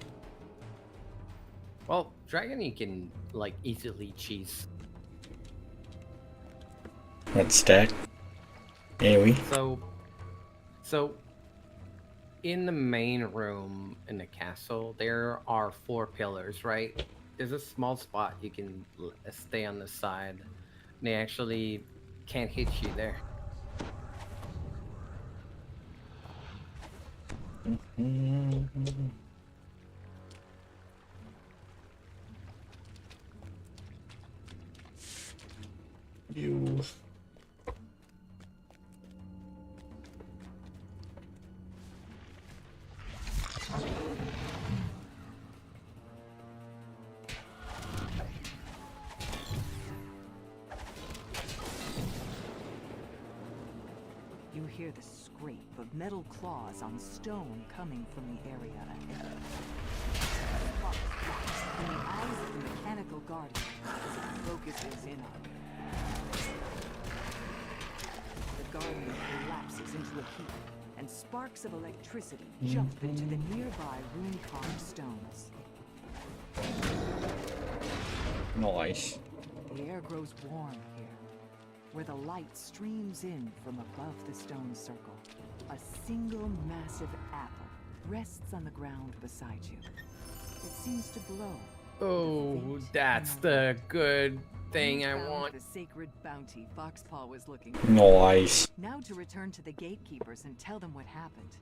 Well, dragon you can like easily cheese. What stack? AoE? So in the main room in the castle, there are 4 pillars, right? There's a small spot you can stay on the side. They actually can't hit you there. You. You hear the scrape of metal claws on stone coming from the area ahead. Sparks flash in the eyes of the mechanical guardian as it focuses in on you. The guardian collapses into a heap, and sparks of electricity jump into the nearby rune-carved stones. Nice. The air grows warm here, where the light streams in from above the stone circle. A single massive apple rests on the ground beside you. It seems to glow. Oh, that's the good thing I want. The sacred bounty Foxpaw was looking for. Nice. Now to return to the gatekeepers and tell them what happened.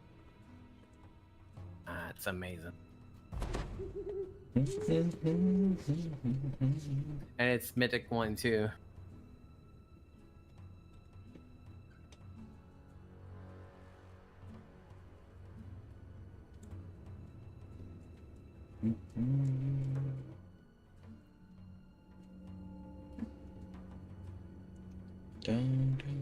It's amazing. And it's mythic one too. Dun, dun.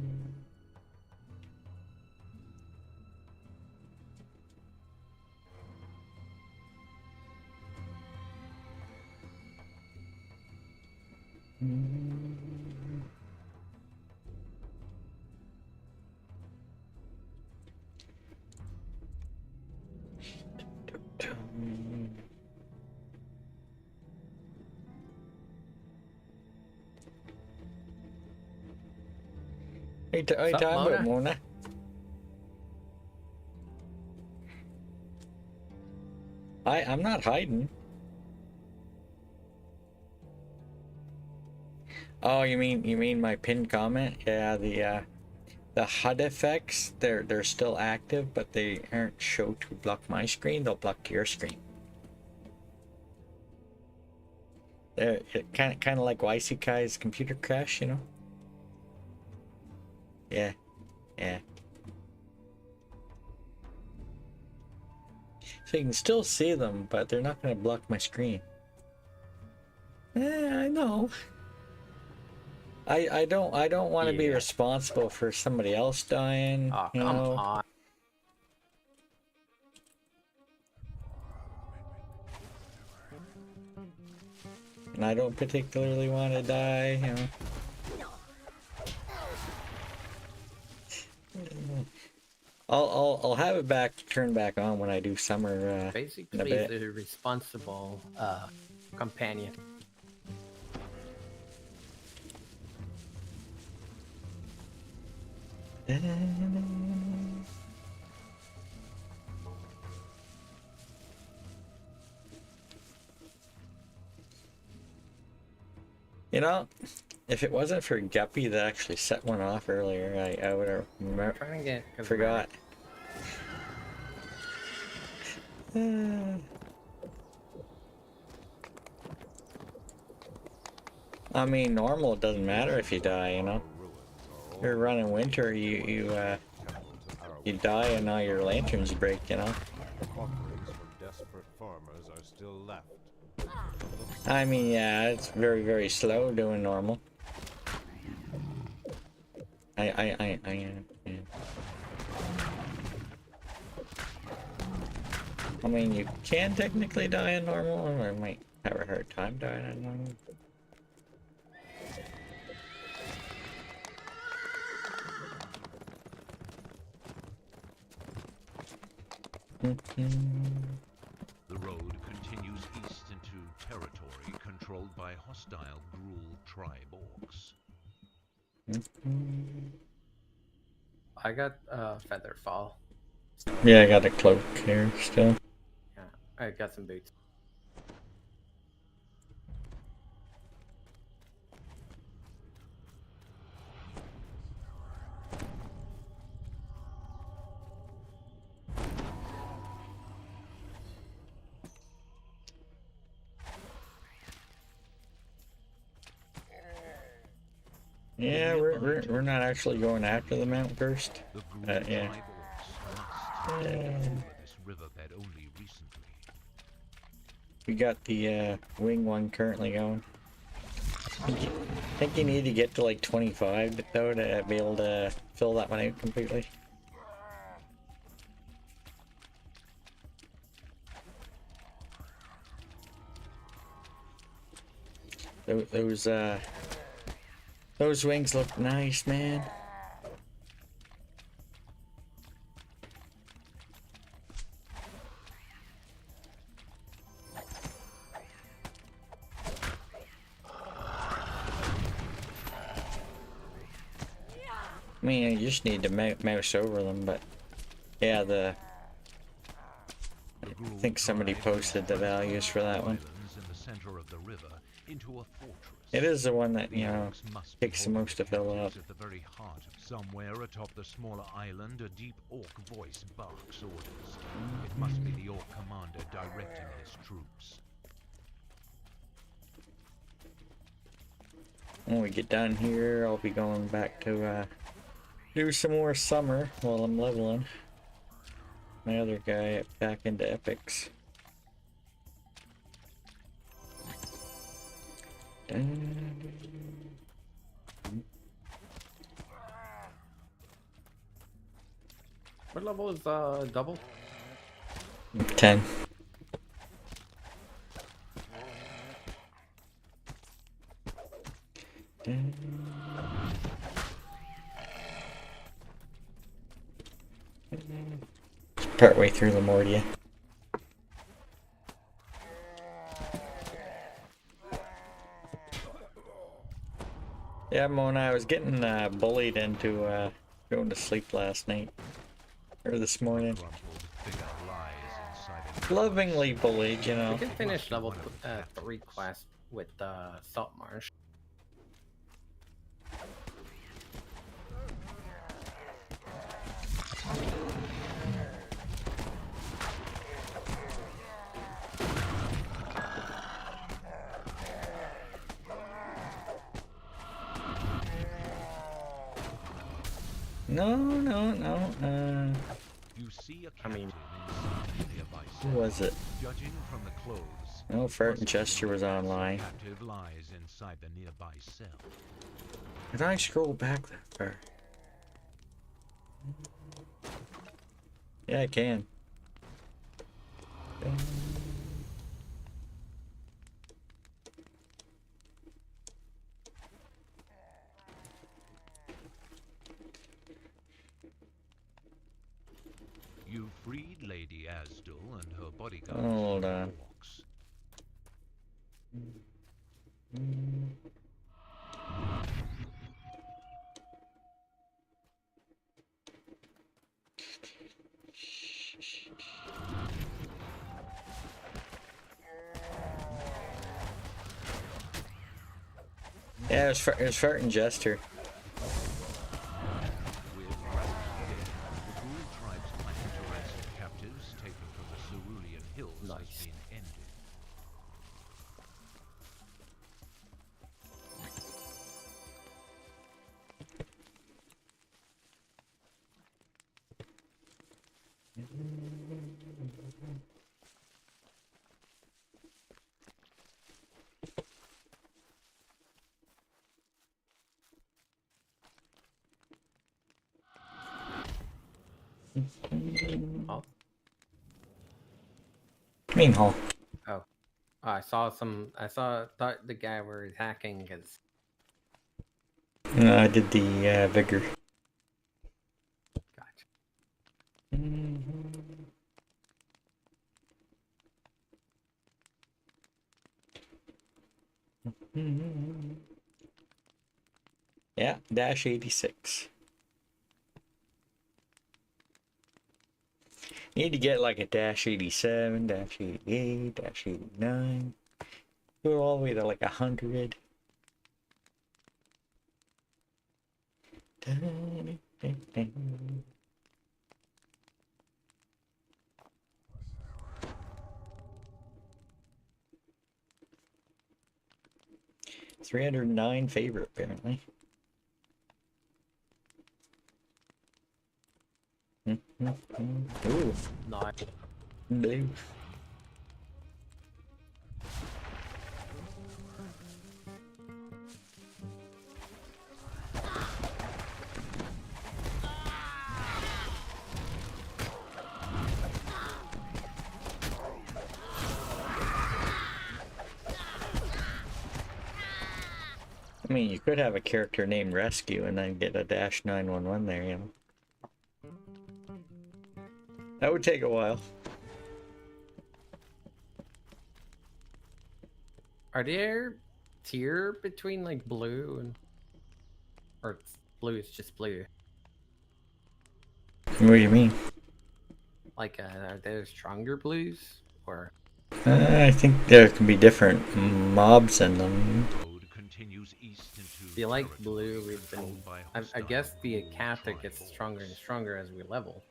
Hey, Sup, Mona? Mona. I'm not hiding. Oh, you mean my pinned comment? Yeah, the HUD effects, they're still active, but they aren't shown to block my screen. They'll block your screen. They're kind of like Waisekai's computer crash, you know? Yeah. So you can still see them, but they're not going to block my screen. I know. I don't want to be responsible for somebody else dying. Oh, you come know? on. and I don't particularly want to die, you know. I'll have it turn back on when I do summer in a Basically, bit. the responsible companion. You know, if it wasn't for Guppy that actually set one off earlier, I would have Trying to get forgot. I mean, normal, it doesn't matter if you die, you know. You're running winter, you die and all your lanterns break, you know. Offerings from desperate farmers are still left. I mean, yeah, it's very, very slow doing normal. Yeah. I mean, you can technically die in normal, or you might have a hard time dying in normal. The road continues east into territory controlled by hostile Gruul tribe orcs. I got feather fall. Yeah, I got a cloak here still. Yeah, I got some boots. Yeah, we're not actually going after the Mount first. Yeah. We got the wing one currently going. I think you need to get to like 25 though to be able to fill that one out completely. Those wings look nice, man. I mean, you just need to mouse over them, but yeah, I think somebody posted the values for that one. It is the one that, you know, takes the most to fill up. At the very heart, somewhere atop the smaller island, a deep orc voice barks orders. It must be the orc commander directing his troops. When we get done here, I'll be going back to do some more summer while I'm leveling my other guy back into epics. What level is double? 10. Partway through Lamordia. Yeah, Mona, I was getting bullied into going to sleep last night. Or this morning. Lovingly bullied, you know. We can finish level 3 quest with Salt Marsh. No. You see a I mean, who was it? Judging from the clothes, No, Fart and Chester was online. captive lies inside the nearby cell. Did I scroll back that far? Yeah, I can. Asdal and her bodyguards Hold from on. Orcs. Yeah, it was Fart and Jester. With Rattle's dead, the Ghoul tribe's plan to ransom captives taken from the Cerulean Hills has been ended. Oh. Main hall. Oh. I thought the guy were hacking because. No, I did the vigor. Gotcha. Yeah, dash 86. Need to get like a dash 87, dash 88, dash 89. Go all the way to like 100. $309 favorite apparently. Ooh. Nice. Blue. I mean, you could have a character named Rescue and then get a dash 911 there, you know. That would take a while. Are there tier between like blue and, or blue is just blue? What do you mean? Like, are there stronger blues or? I think there can be different mobs in them. If you like blue, we've been. I guess be a captain gets stronger and stronger as we level.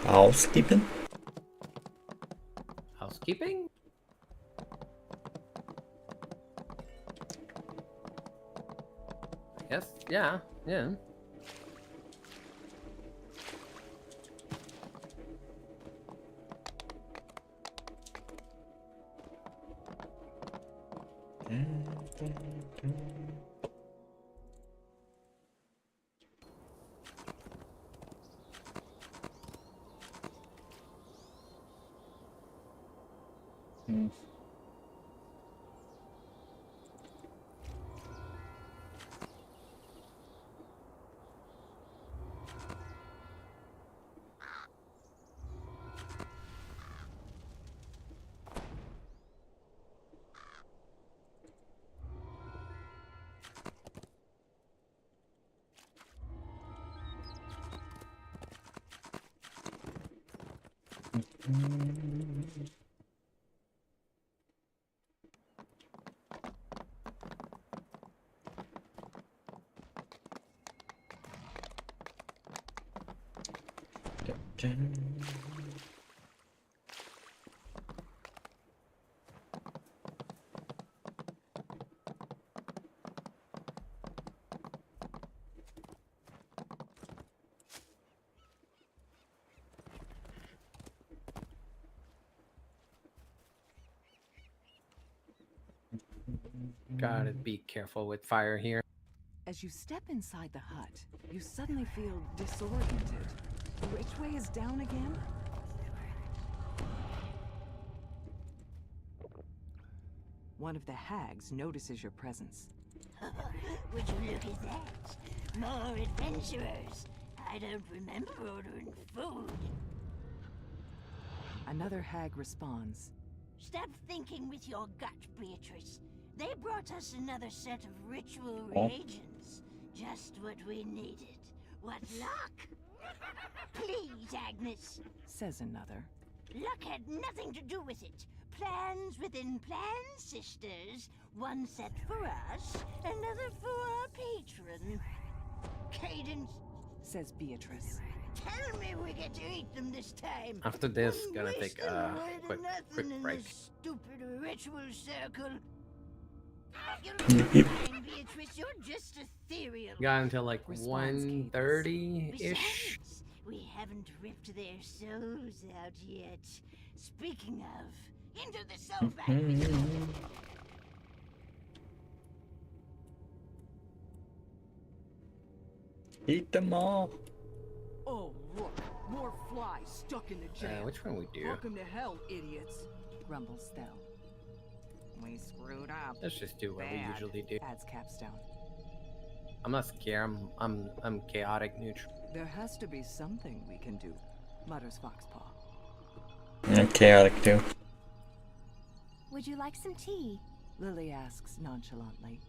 Housekeeping? Housekeeping? Yes, yeah. Gotta be careful with fire here. As you step inside the hut, you suddenly feel disoriented. Which way is down again? One of the hags notices your presence. Would you look at that? More adventurers. I don't remember ordering food. Another hag responds. Stop thinking with your gut, Beatrice. They brought us another set of ritual Oh. reagents. Just what we needed. What luck! Please, Agnes. Says another. Luck had nothing to do with it. Plans within plans, sisters. One set for us, another for our patron. Cadence, Says Beatrice. tell me we get to eat them this time. After this, Wouldn't gonna waste take them a away to quick nothing in break. this stupid ritual circle. You're Yep. fine, Beatrice. You're just ethereal. Got until like Response cadence. 1:30-ish. Besides, we haven't ripped their souls out yet. Speaking of, into the soul bank with you. Eat them all. Oh, look. More flies stuck in the jam. Which one we do? Welcome to hell, idiots. Grumbles Thel. We screwed up. Let's just do what we Bad. usually do. Adds Capstone. I'm not scared. I'm chaotic neutral. There has to be something we can do, mutters Foxpaw. And chaotic too. Would you like some tea? Lily asks nonchalantly.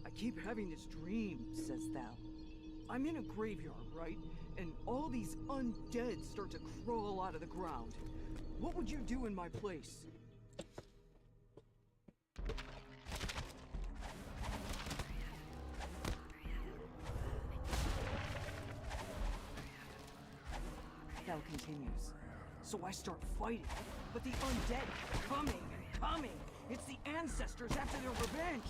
I keep having this dream, says Thal. I'm in a graveyard, right? And all these undead start to crawl out of the ground. What would you do in my place? Thal continues. So I start fighting, but the undead coming and coming. It's the ancestors after their revenge.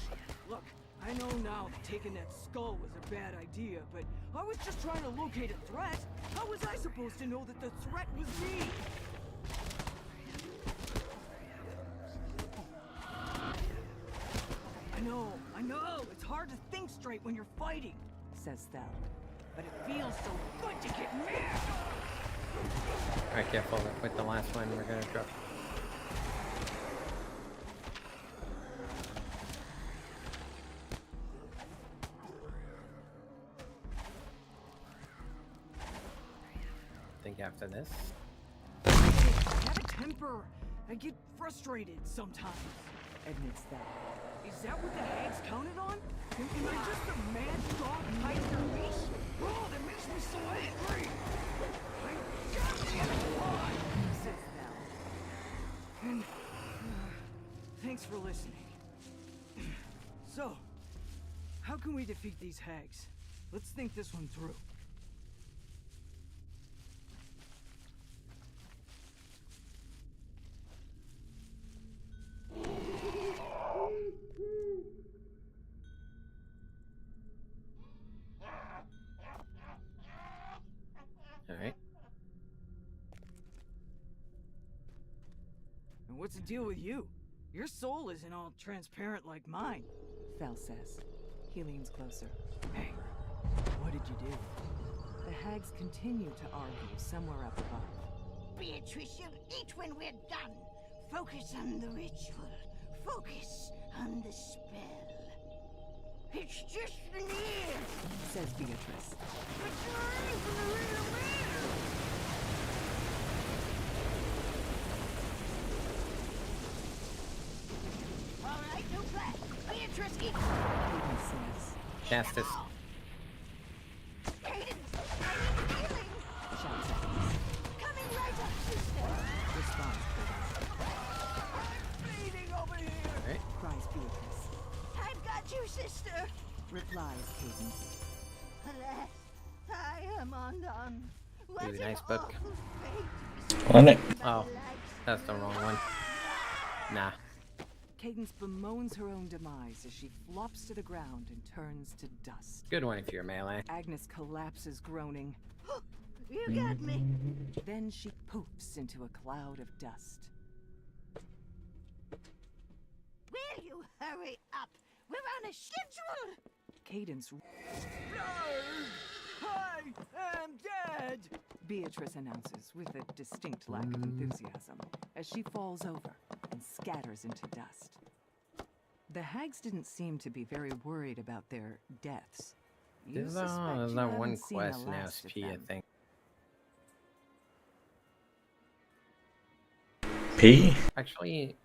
Look, I know now that taking that skull was a bad idea, but I was just trying to locate a threat. How was I supposed to know that the threat was me? I know, it's hard to think straight when you're fighting, says Thel. But it feels so good to get mad! Alright, careful with the last one. We're gonna drop. I think after this. I have a temper. I get frustrated sometimes, admits Thel. Is that what the hags counted on? Am I just a mad dog tied to their leash? Oh, that makes me so angry! I gotta get alive! Says Thel. And thanks for listening. So, how can we defeat these hags? Let's think this one through. Alright. And what's the deal with you? Your soul isn't all transparent like mine, Thel says. He leans closer. Hey, what did you do? The hags continue to argue somewhere up above. Beatrice, you'll eat when we're done. Focus on the ritual. Focus on the spell. It's just an ear, Says Beatrice. but you're in for the real deal. All right, no flash. Beatrice, eat. He says. Cast this. Cadence, I need healing. Shouts at us. Coming right up, sister. Responds. replies Cadence. Alas, I am undone. Really nice book. On it. Oh, that's the wrong one. Nah. Cadence bemoans her own demise as she flops to the ground and turns to dust. Good one if you're melee. Agnes collapses, groaning. You got me. Then she poofs into a cloud of dust. Will you hurry up? We're on a schedule. Cadence. I am dead! Beatrice announces with a distinct lack of enthusiasm as she falls over and scatters into dust. The hags didn't seem to be very worried about their deaths. You There's suspect you not one haven't seen the quest in last of SP, I them. think. P? Actually,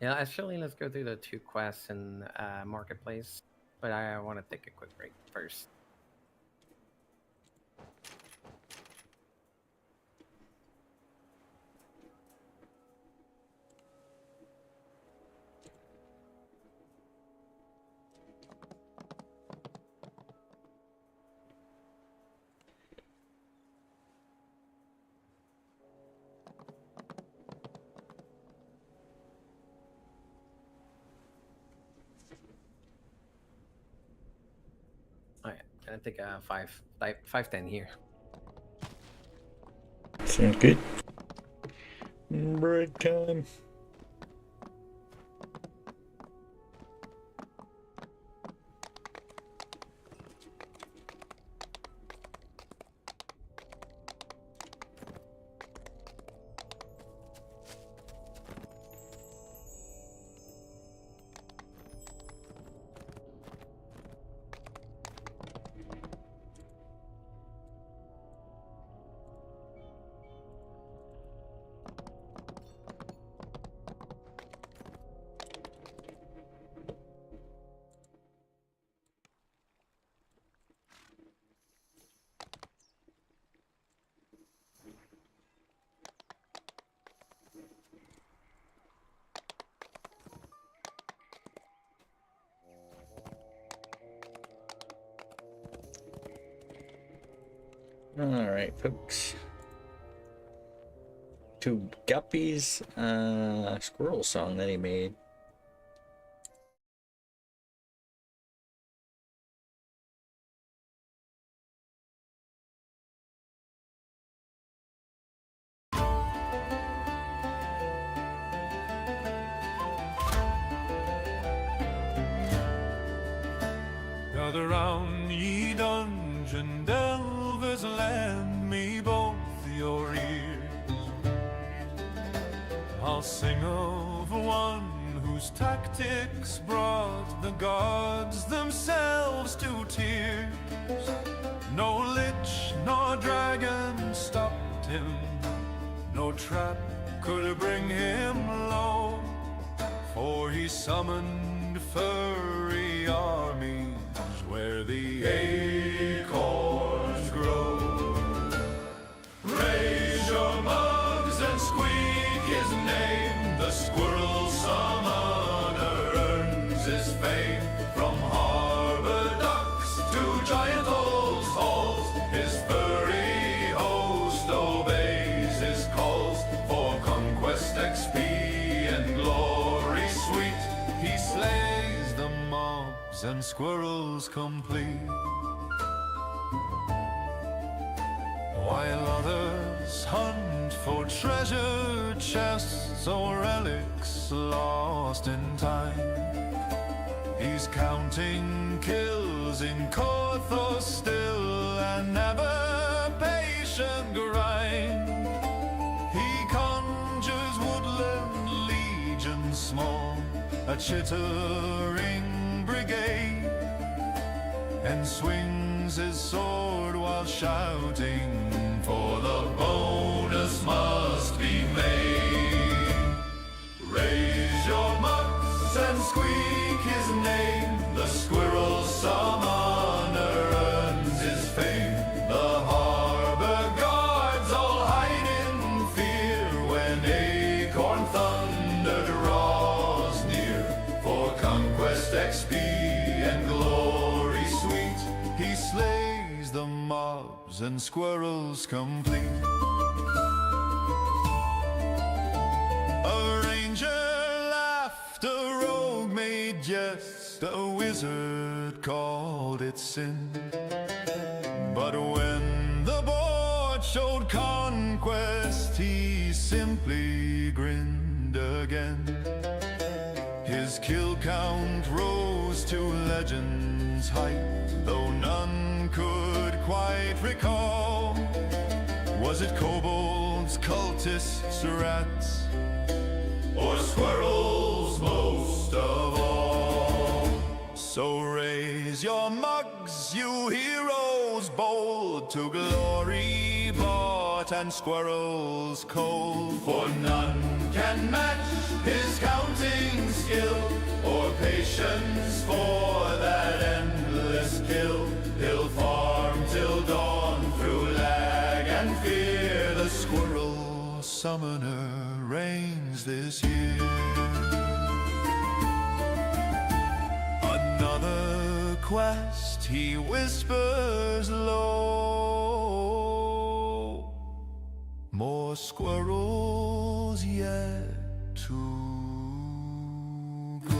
yeah, let's go through the 2 quests in Marketplace. But I want to take a quick break first. Alright, gonna take a 510 here. Sounds good. Break time. Alright, folks. 2 Guppies, squirrel song that he made. Gather round, ye dungeon delvers, lend me both your ears. I'll sing of one whose tactics brought the gods themselves to tears. No lich nor dragon stopped him, no trap could bring him low, for he summoned furry armies where the acorns grow. Raise your mugs and squeak his name. The squirrel summoner earns his fame. From harbor docks to giant old halls, his furry host obeys his calls. For conquest, XP, and glory sweet, he slays the mobs and squirrels complete. While others hunt for treasure chests or relics lost in time, he's counting kills in Corthos still, and never patient grind. He conjures woodland legions small, a chittering brigade, and swings his sword while shouting, for the bonus must be made. Raise your mugs and squeak his name. The squirrel summoner earns his fame. The harbor guards all hide in fear when acorn thunder draws near. For conquest, XP, and glory mobs and squirrels complete. A ranger laughed, a rogue made jest, a wizard called it sin. But when the board showed conquest, he simply grinned again. His kill count rose to legend's height, though none could quite recall. Was it kobolds, cultists, rats, or squirrels most of all? So raise your mugs, you heroes bold, to glory bought and squirrels cold. For none can match his counting skill, or patience for that endless kill. He'll farm till dawn through lag and fear. The squirrel summoner reigns this year. Another quest, he whispers low. More squirrels yet to go.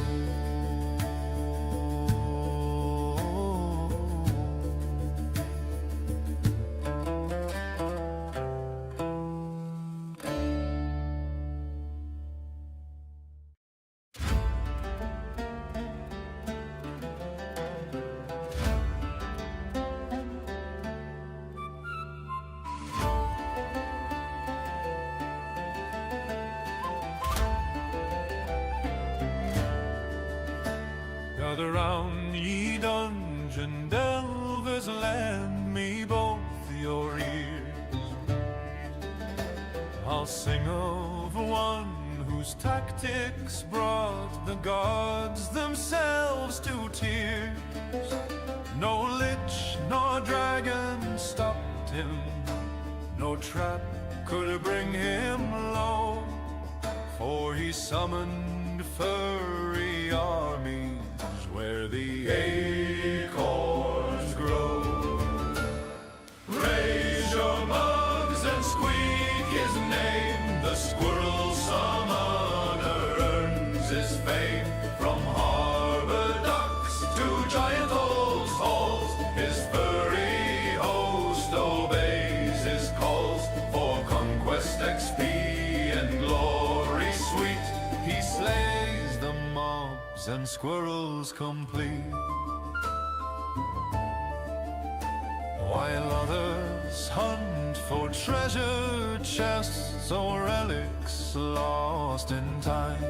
Gather round, ye dungeon delvers, lend me both your ears. I'll sing of one whose tactics brought the gods themselves to tears. No lich nor dragon stopped him, no trap could bring him low, for he summoned furry armies where the acorns grow. Raise your mugs and squeak his name. The squirrel summoner earns his fame. From harbor docks to giant old halls, his furry host obeys his calls. For conquest, XP, and glory sweet, he slays the mobs and squirrels complete. While others hunt for treasure chests or relics lost in time,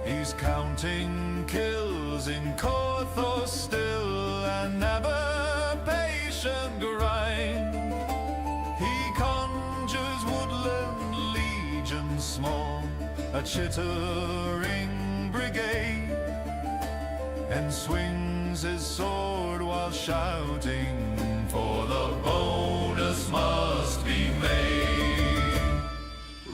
he's counting kills in Corthor still, and never patient grind. He conjures woodland legions small, a chittering brigade, and swings his sword while shouting, for the bonus must be made.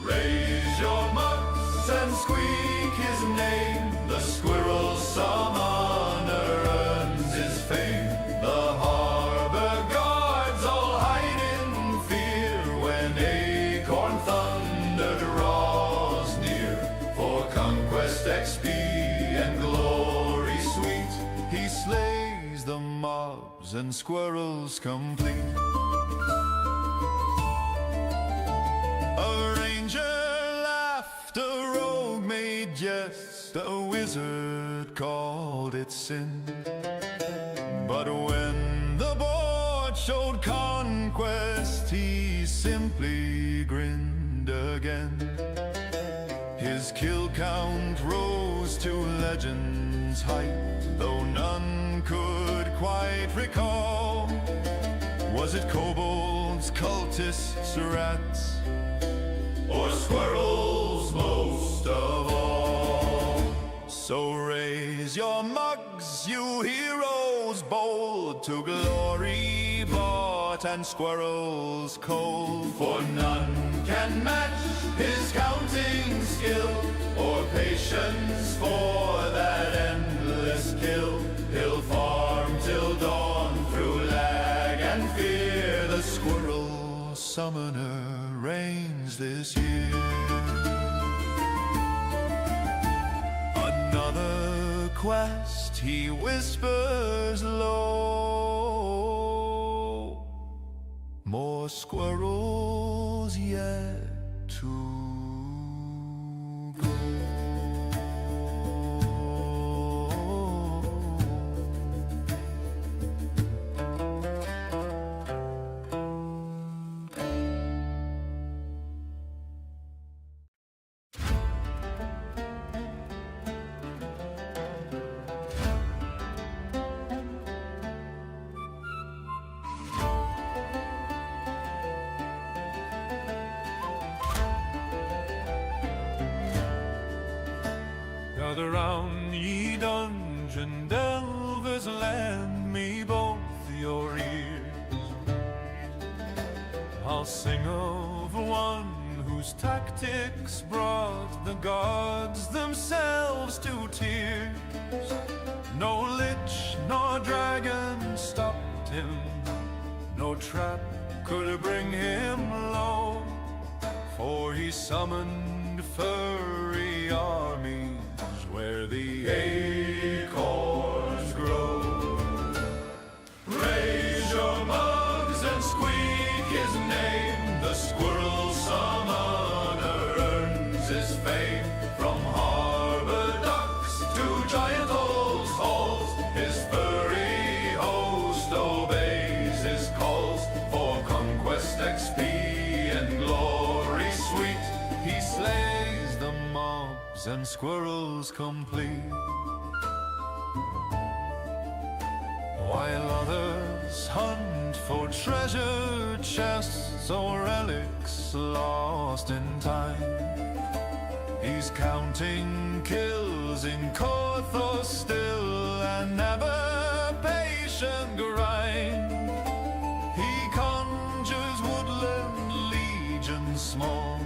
Raise your mugs and squeak his name. The squirrel summoner earns his fame. The harbor guards all hide in fear when acorn thunder draws near. For conquest, XP, and glory sweet, he slays the mobs and squirrels complete. A ranger laughed, a rogue made jest, a wizard called it sin. But when the board showed conquest, he simply grinned again. His kill count rose to legend's height, though none could quite recall. Was it kobolds, cultists, rats, or squirrels most of all? So raise your mugs, you heroes bold, to glory bought and squirrels cold. For none can match his counting skill, or patience for that endless kill. He'll farm till dawn through lag and fear. summoner reigns this year. Another quest, he whispers low. More squirrels yet to gather round, ye dungeon delvers, lend me both your ears. I'll sing of one whose tactics brought the gods themselves to tears. No lich nor dragon stopped him, no trap could bring him low, for he summoned furry armies where the acorns grow. Raise your mugs and squeak his name. The squirrel summoner earns his fame. From harbor docks to giant old halls, his furry host obeys his calls. For conquest, XP, and glory sweet, he slays the mobs and squirrels complete, while others hunt for treasure chests or relics lost in time. He's counting kills in Corthor still, and never patient grind. He conjures woodland legions small,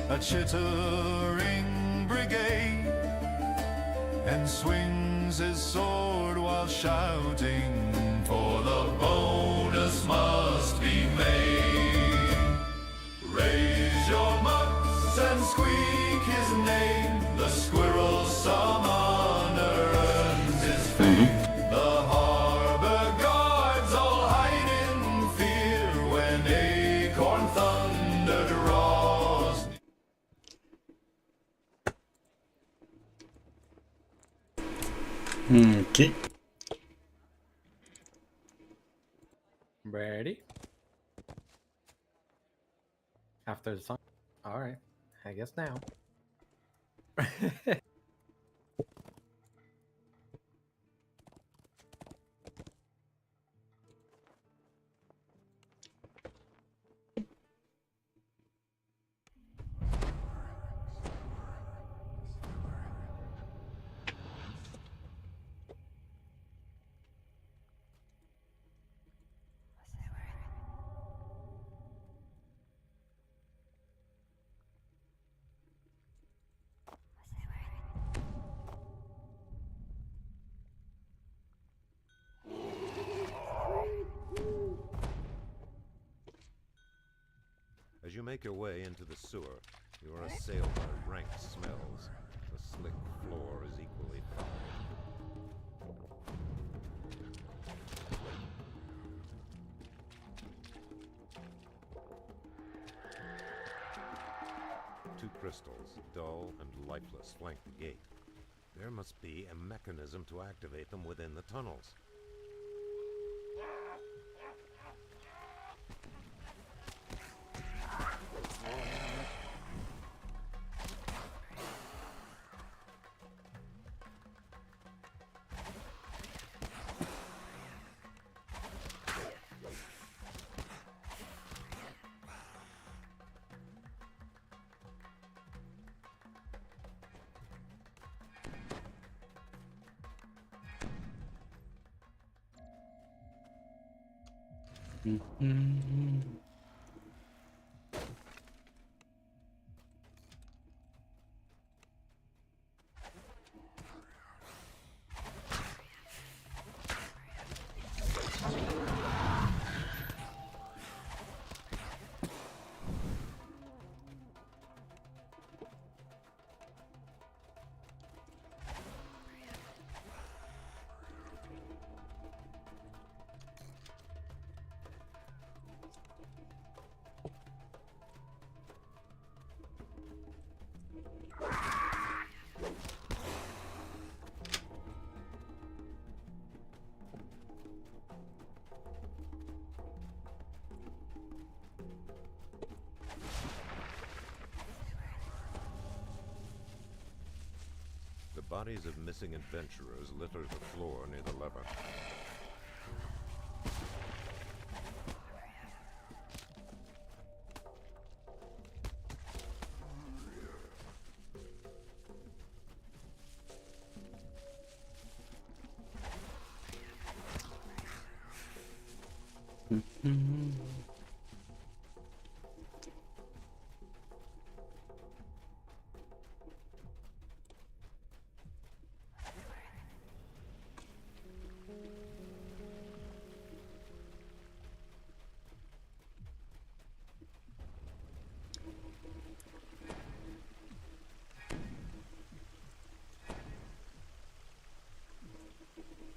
a chittering brigade, and swings his sword while shouting, for the bonus must be made. Raise your mucks and squeak his name. The squirrel summoner earns his fame. The harbor guards all hide in fear when acorn thunder draws. Okay. Ready? After the song? Alright, I guess now. As you make your way into the sewer, you are assailed by rank smells. The slick floor is equally foul. Two crystals, dull and lifeless, flank the gate. There must be a mechanism to activate them within the tunnels. The bodies of missing adventurers litter the floor near the lever.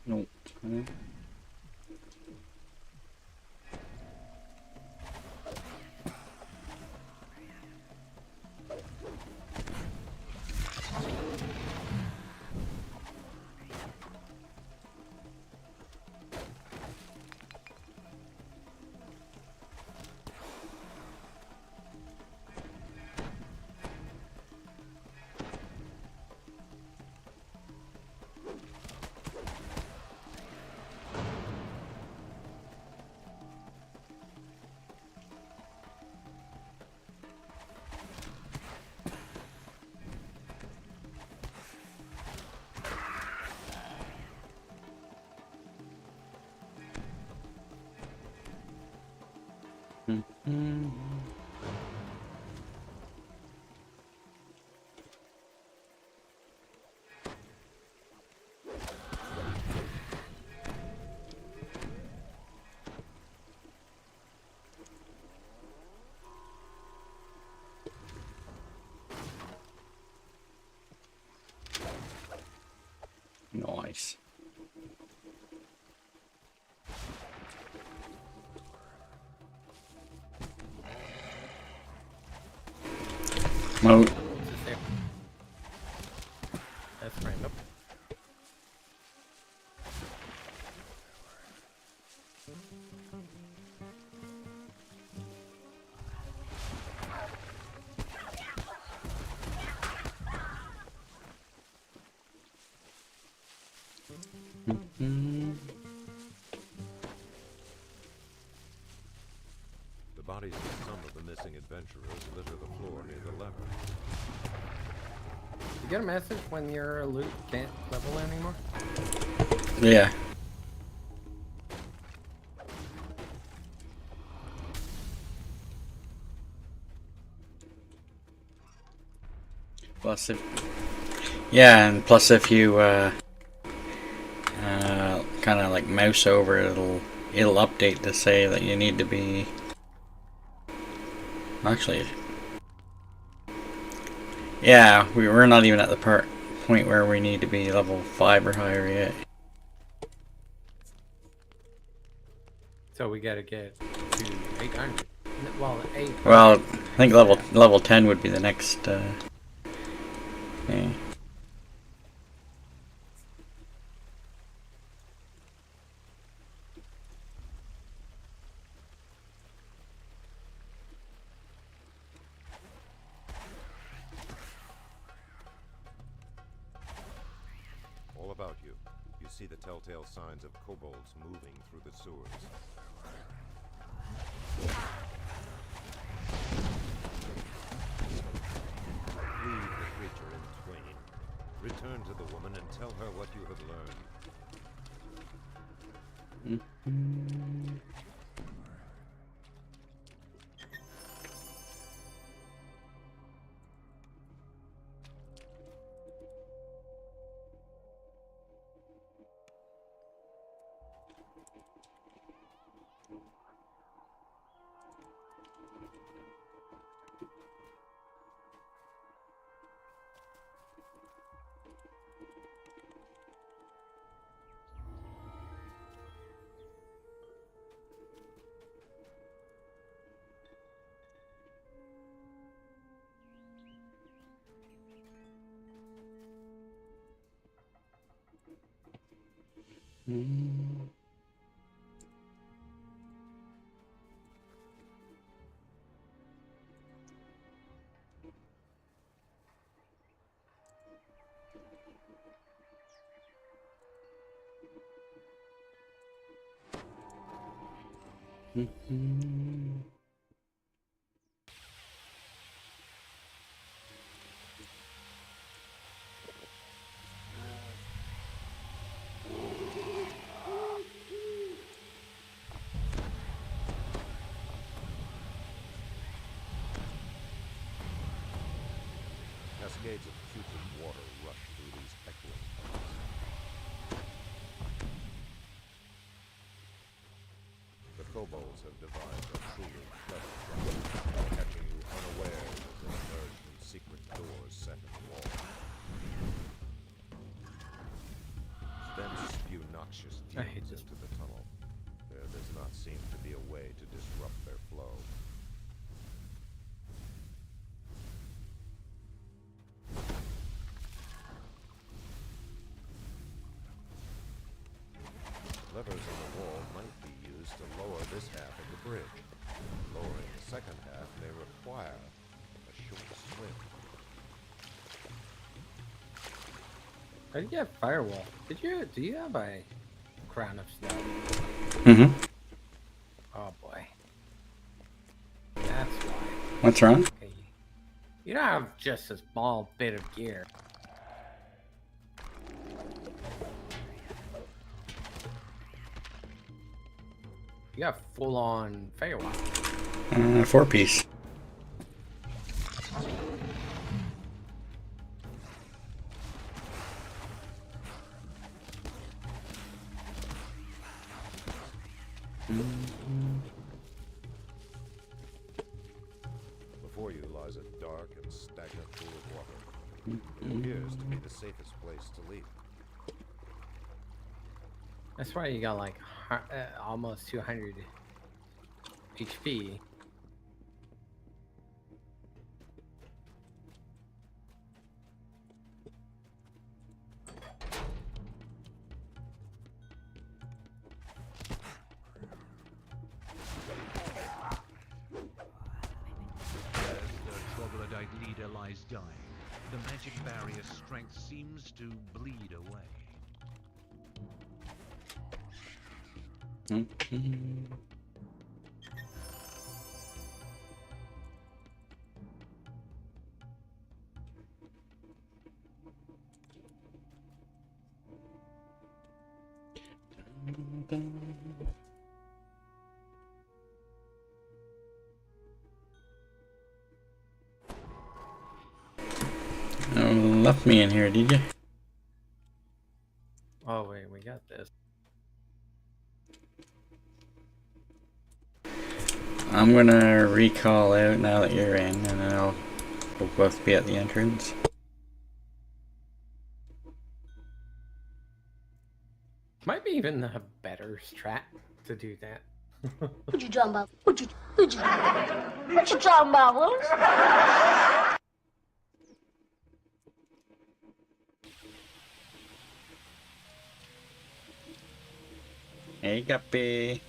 Nope. Nice. Well, That's Thrane. Nope. The bodies of some of the missing adventurers litter the floor near the lever. You get a message when your loot can't level anymore? yeah. Plus if... Yeah, and plus if you, kind of like mouse over it, it'll update to say that you need to be... Actually... Yeah, we're not even at the point where we need to be level 5 or higher yet. So we gotta get to 800. Well, 8. Well, I think level 10 would be the next, yeah. All about you, you see the telltale signs of kobolds moving through the sewers. Leave the creature in twain. Return to the woman and tell her what you have learned. Cascades of putrid water rush through these echoing tunnels. The kobolds have devised a truly clever trap, catching you unawares as they emerge from secret doors set in the wall. Then spew noxious fumes into the tunnel. There does not seem to be a way to disrupt their flow. Levers on the wall might be used to lower this half of the bridge. Lowering the second half may require a short swim. How did you have firewall? Do you have a crown of snow? Mm-hmm. Oh boy. That's why. What's wrong? Okay. You don't have just a small bit of gear. You got full-on firewall. 4-piece. Before you lies a dark and stagnant pool of water. It appears to be the safest place to leap. That's why you got like almost 200 HP. Troglodyte leader lies dying. The magic barrier's strength seems to bleed away. Left me in here, did you? Oh wait, we got this. I'm gonna recall out now that you're in, and then we'll both be at the entrance. Might be even a better strat to do that. What you talking about? What you talking about, Willis? Hey, Guppy.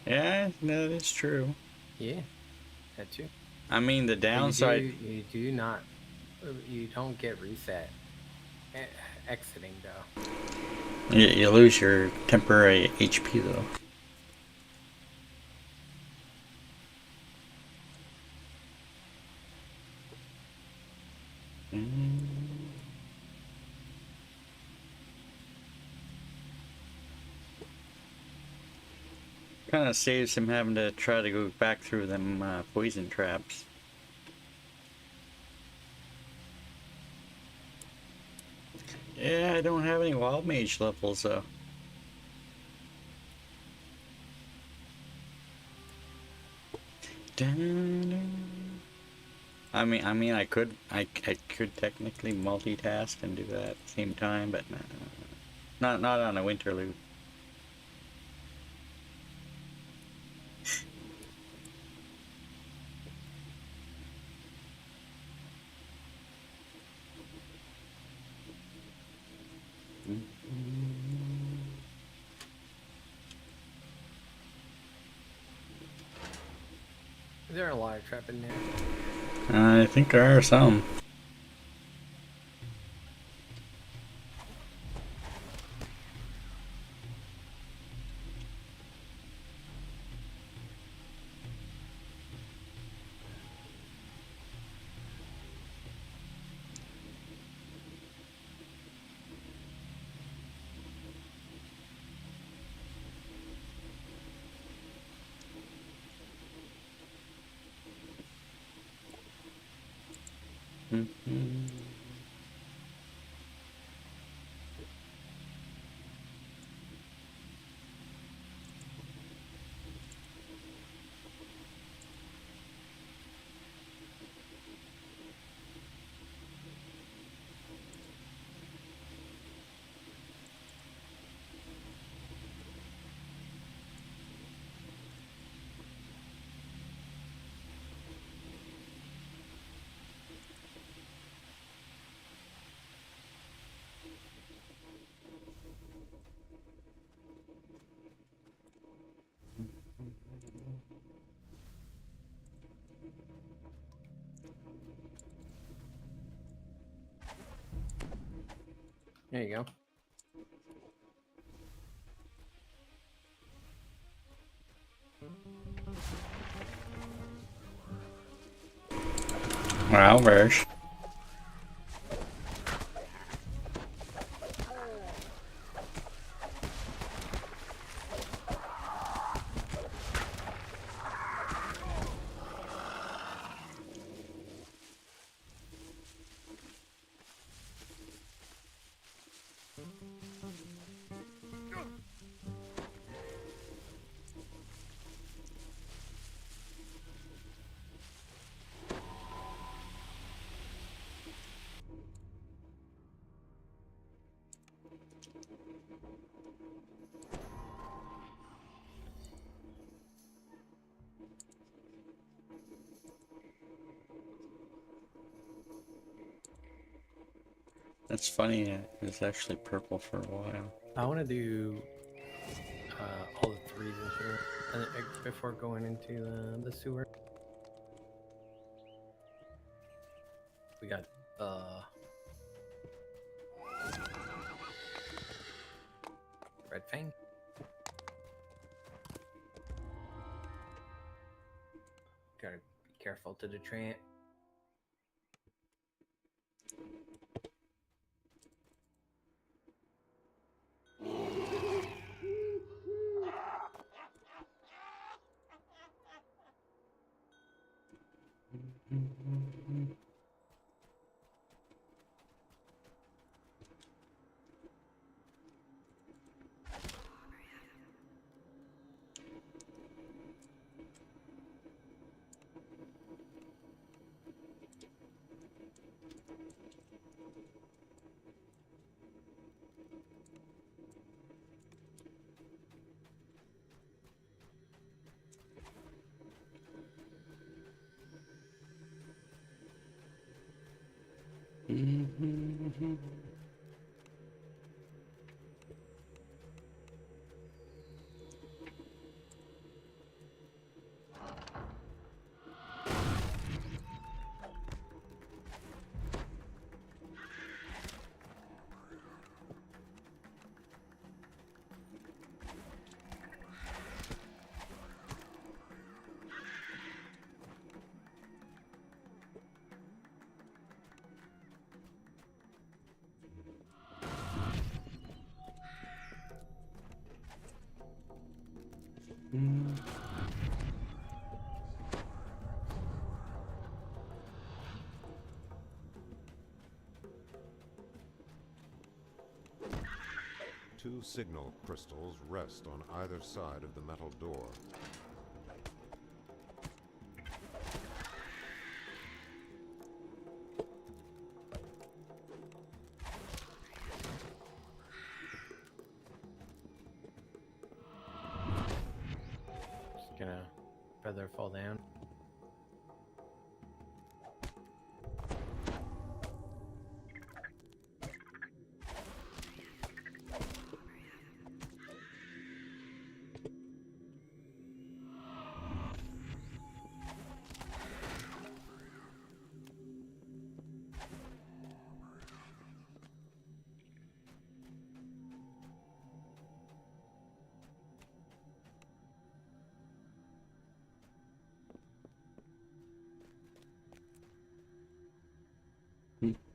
Yeah, that is true. Yeah, that too. I mean, the downside. You don't get reset exiting though. You lose your temporary HP though. Kind of saves him having to try to go back through them poison traps. Yeah, I don't have any wild mage levels though. I could technically multitask and do that at the same time, but not on a winter loop. Is there a water trap in there? I think there are some. There you go. Wow, Verge. That's funny. It was actually purple for a while. I want to do all the threes in here before going into the sewer. We got Red Fang. Gotta be careful to the Thrane. Two signal crystals rest on either side of the metal door. feather fall down.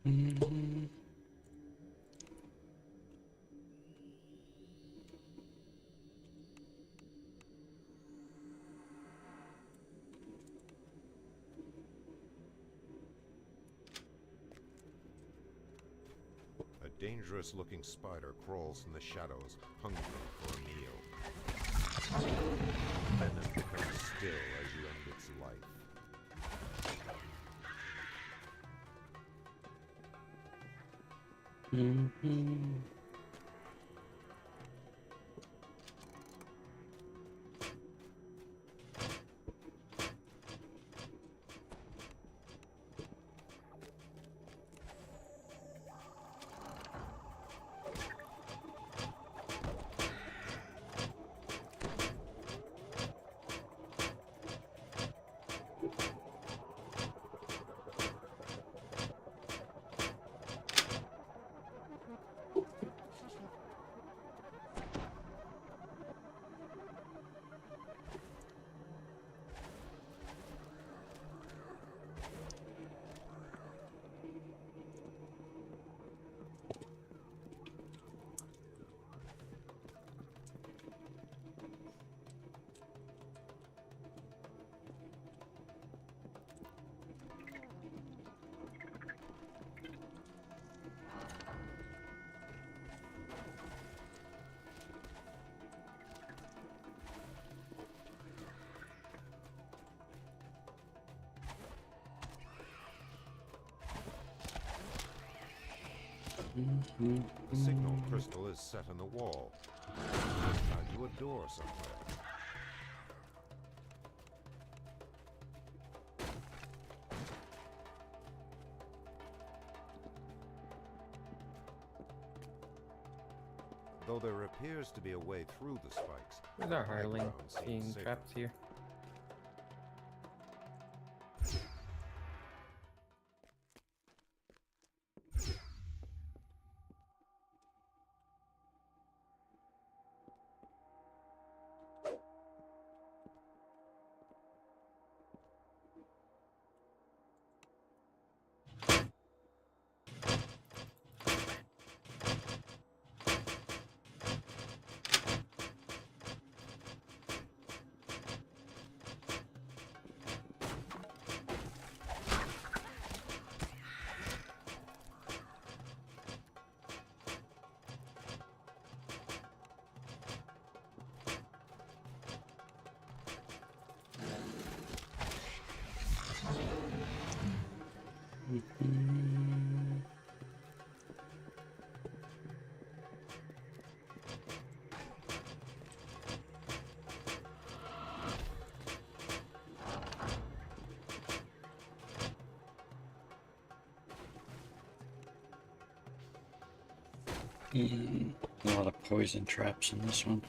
A dangerous-looking spider crawls in the shadows, hungry for a meal. Venom becomes still as you end its life. The signal crystal is set in the wall. Tied to a door somewhere. Though there appears to be a way through the spikes, There's our the high hireling ground seems being safer. trapped here. A lot of poison traps in this one.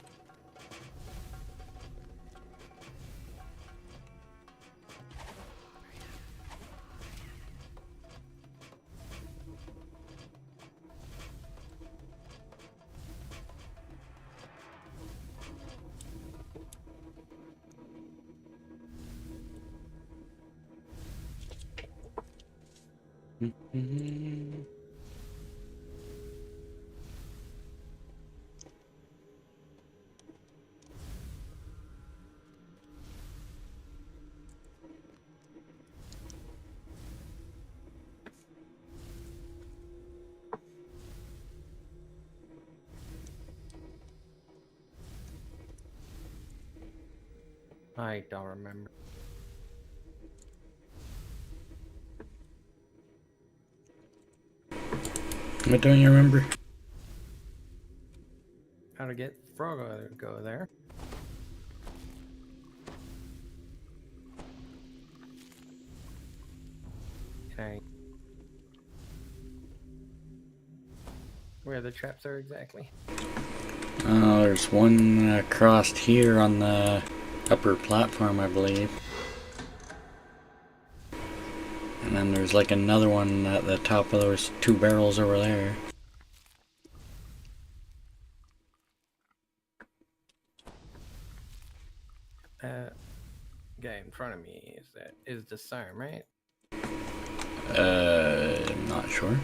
I don't remember. What don't you remember? How to get Frogo to go there. Okay. Where the traps are exactly? There's one crossed here on the upper platform, I believe. And then there's like another one at the top of those two barrels over there. Guy in front of me is disarm, right? I'm not sure.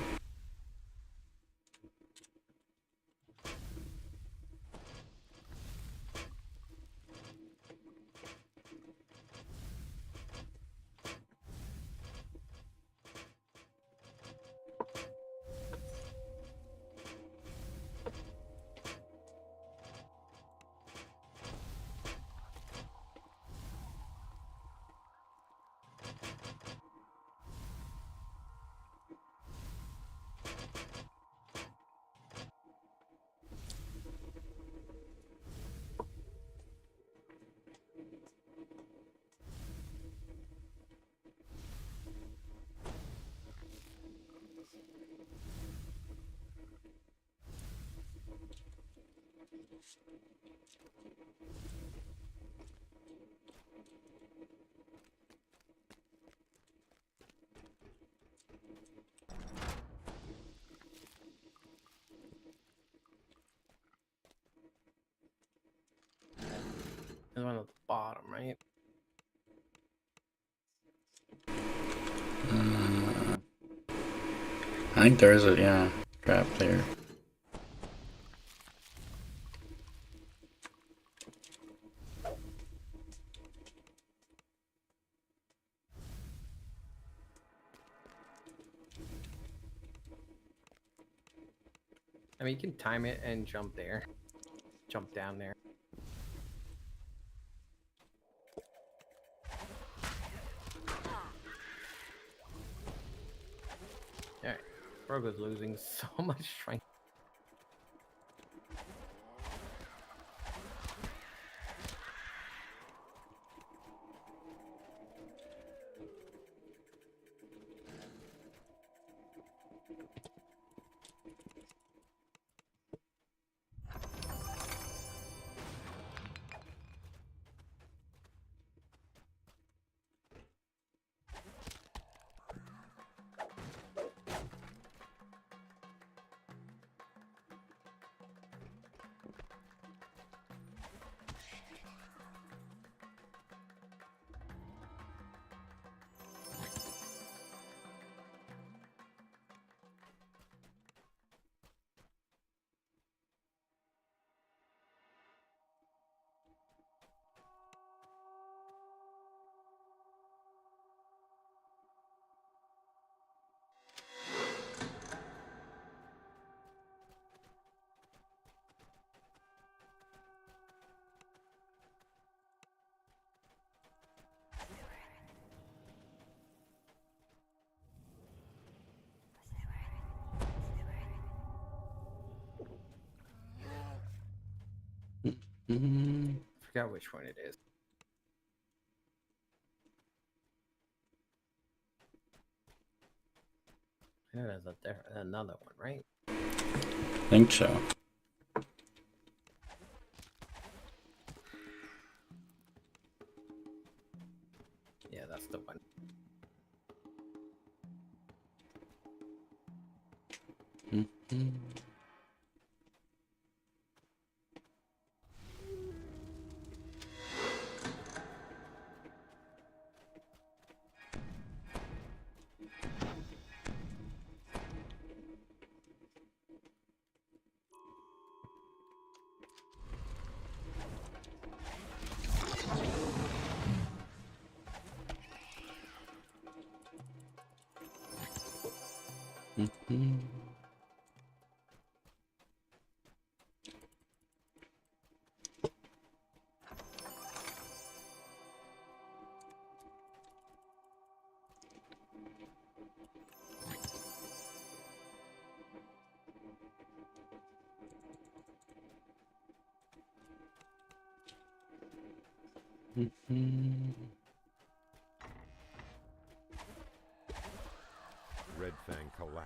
There's one at the bottom, right? I think there is a, yeah, trap there. I mean, you can time it and jump there. Jump down there. Alright. Rogo's losing so much strength. I forgot which one it is. Yeah, there's another one, right? I think so. Yeah, that's the one.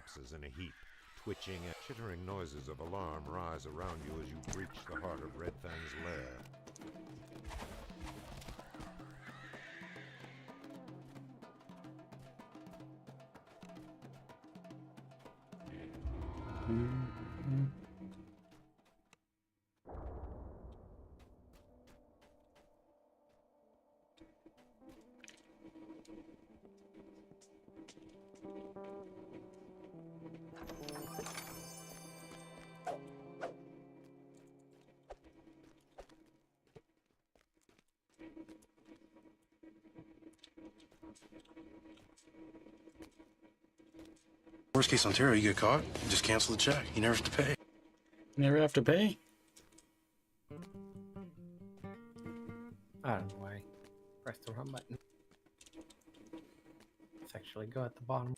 collapses in a heap, twitching and chittering noises of alarm rise around you as you breach the heart of Red Fang's lair. Worst case Ontario, you get caught, you just cancel the check. You never have to pay. Never have to pay. I don't know why. Press the wrong button. Let's actually go at the bottom.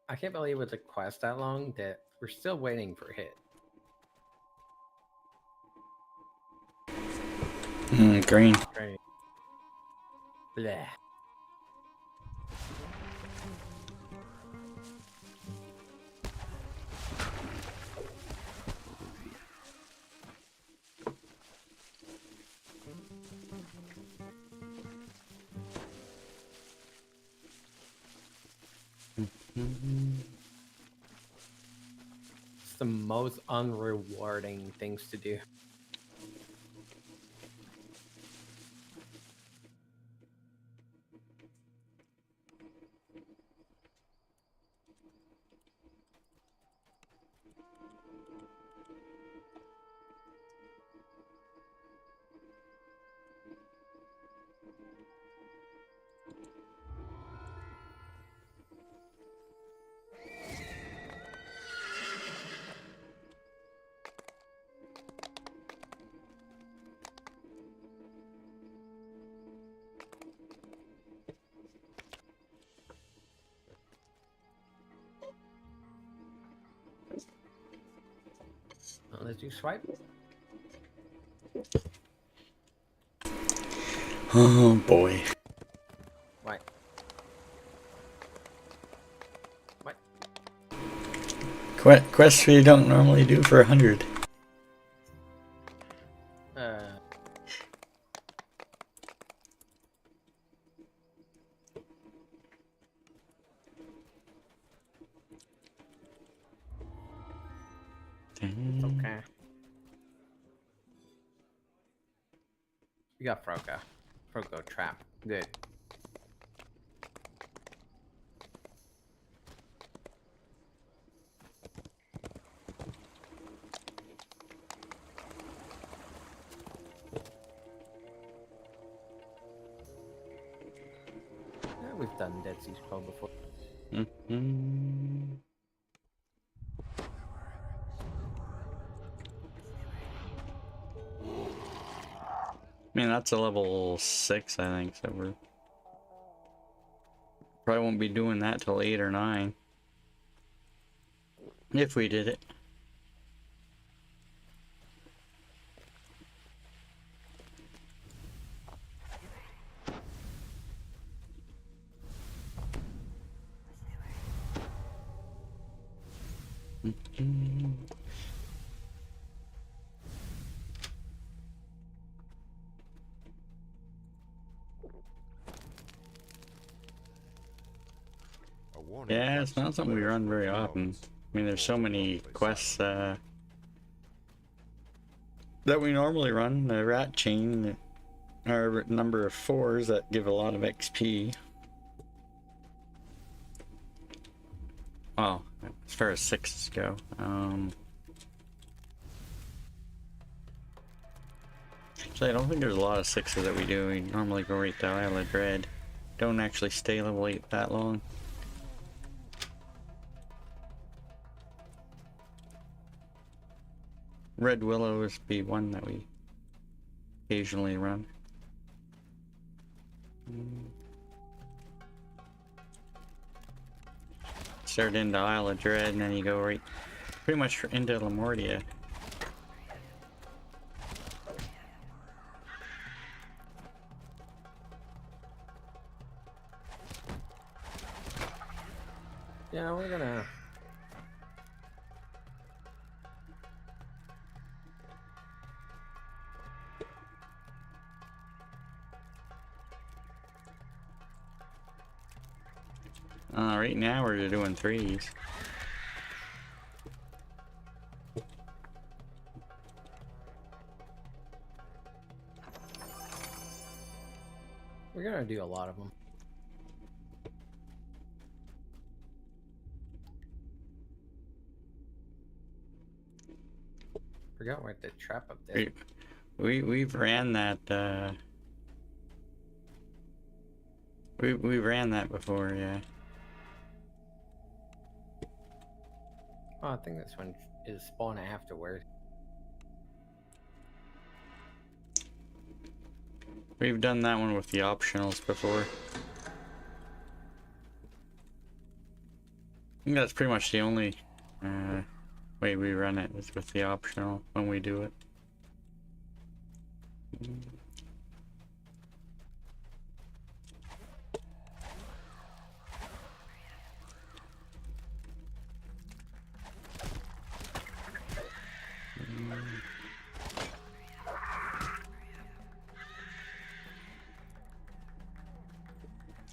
I can't believe with the quest that long that we're still waiting for a hit. Green. Great. Bleh. It's the most unrewarding things to do. Let's do swipe. Oh boy. What? What? Quests we don't normally do for 100. Okay. We got Froka. Froco trap. Good. Yeah, we've done Dead Sea Scroll before. I mean, that's a level 6, I think, so we're probably won't be doing that till 8 or 9. If we did it. warning Yeah, it's not something we run very flares often. notes. I mean, there's so many quests that we normally run. The rat chain are a number of 4s that give a lot of XP. Well, as far as 6s go. Actually, I don't think there's a lot of 6s that we do. We normally go right to Isle of Dread. Don't actually stay level 8 that long. Red Willows be one that we occasionally run. Start into Isle of Dread and then you go right pretty much into Lamortia. Yeah, we're gonna. Right now we're doing 3s. We're gonna do a lot of them. Forgot where the trap up there. We've ran that. We ran that before, yeah. Oh, I think this one is spawn afterward. We've done that one with the optionals before. I think that's pretty much the only way we run it is with the optional when we do it.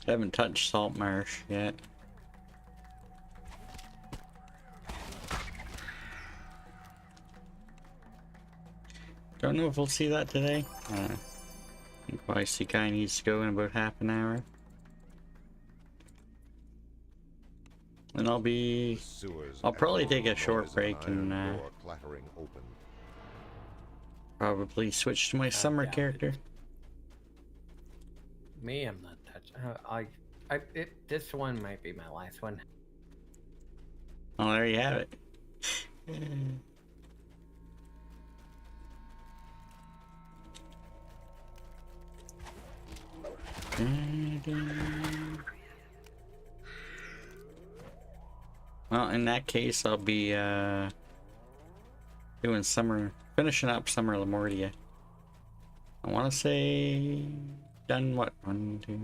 Haven't touched Salt Marsh yet. Don't know if we'll see that today. I think Icy needs to go in about half an hour. And I'll probably take a short break and probably switch to my summer character. Me, I'm not touching. This one might be my last one. Oh, there you have it. Well, in that case, I'll be finishing up Summer Lamortia. I want to say done what? 1, 2, 3.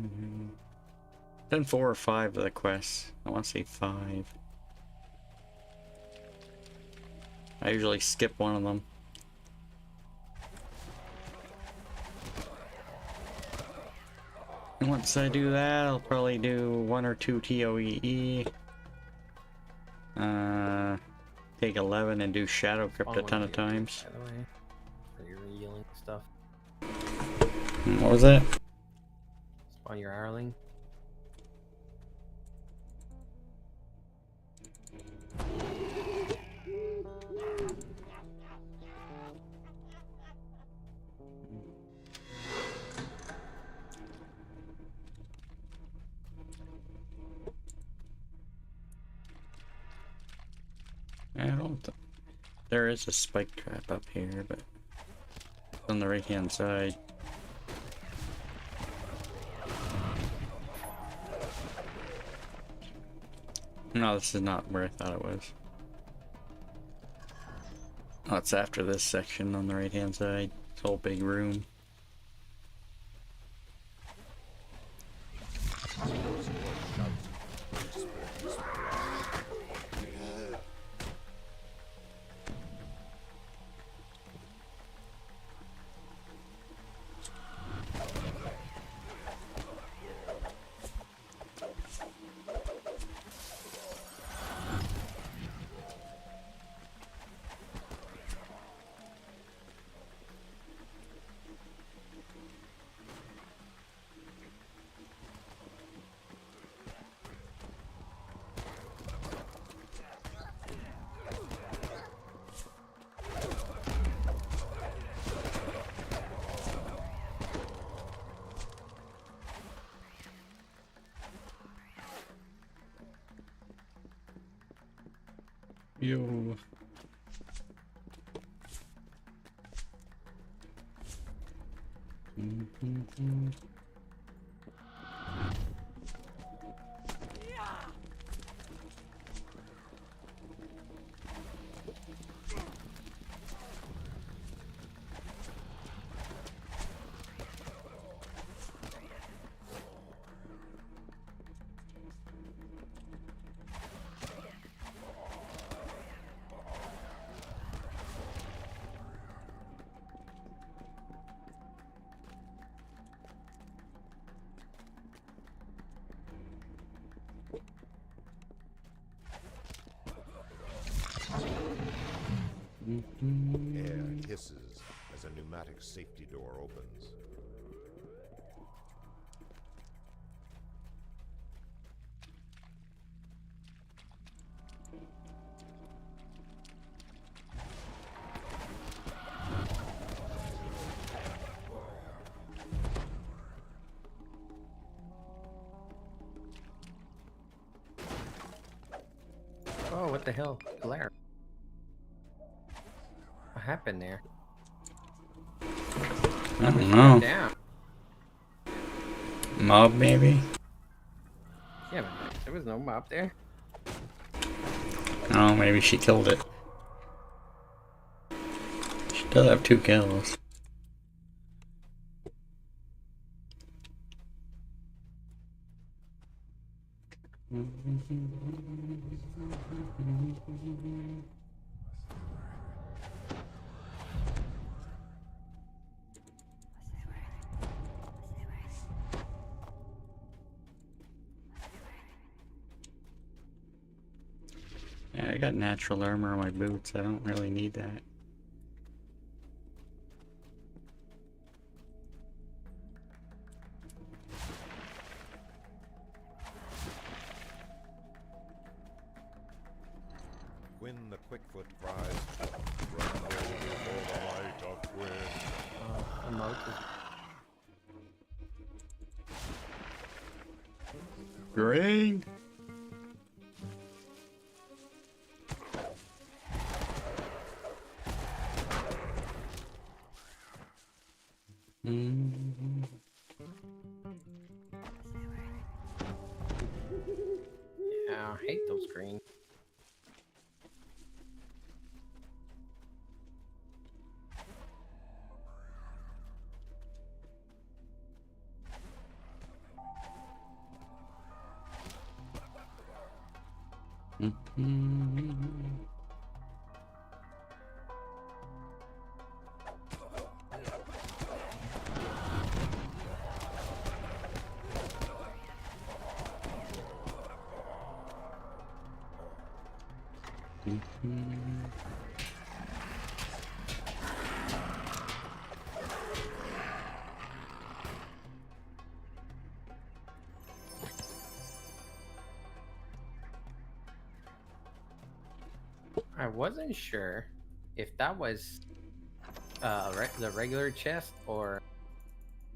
Done 4 or 5 of the quests. I want to say 5. I usually skip one of them. And once I do that, I'll probably do 1 or 2 TOEE. Take 11 and do Shadow Crypt a ton of times. By the way, for your healing stuff. What was that? Spawn your Arling. I don't think there is a spike trap up here, but it's on the right hand side. No, this is not where I thought it was. Oh, it's after this section on the right hand side. It's a whole big room. Yo. Air hisses as a pneumatic safety door opens. Oh, what the hell? Glare. What happened there? I don't know. Down. Mob, maybe? Yeah, but there was no mob there. Oh, maybe she killed it. She does have 2 kills. Yeah, I got natural armor on my boots. I don't really need that. Quinn the Quickfoot cries, "Run for the light of Quinn." Green. Yeah, I hate those greens. I wasn't sure if that was the regular chest or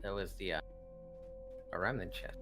that was the a remnant chest.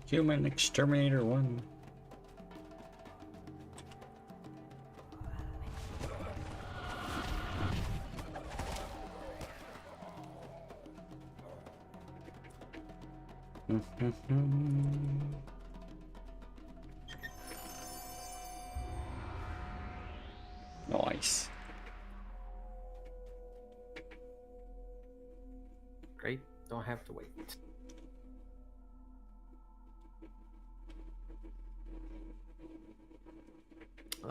Human Exterminator 1. Nice. Great, don't have to wait.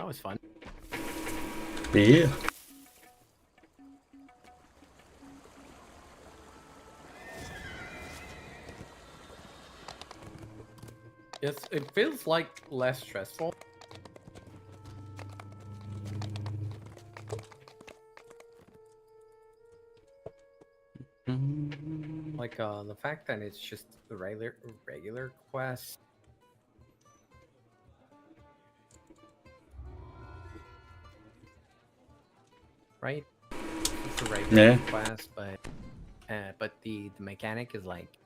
was fun. Yeah. Yes, it feels like less stressful. Like the fact that it's just the regular quest. Right? It's a regular quest, but the mechanic is like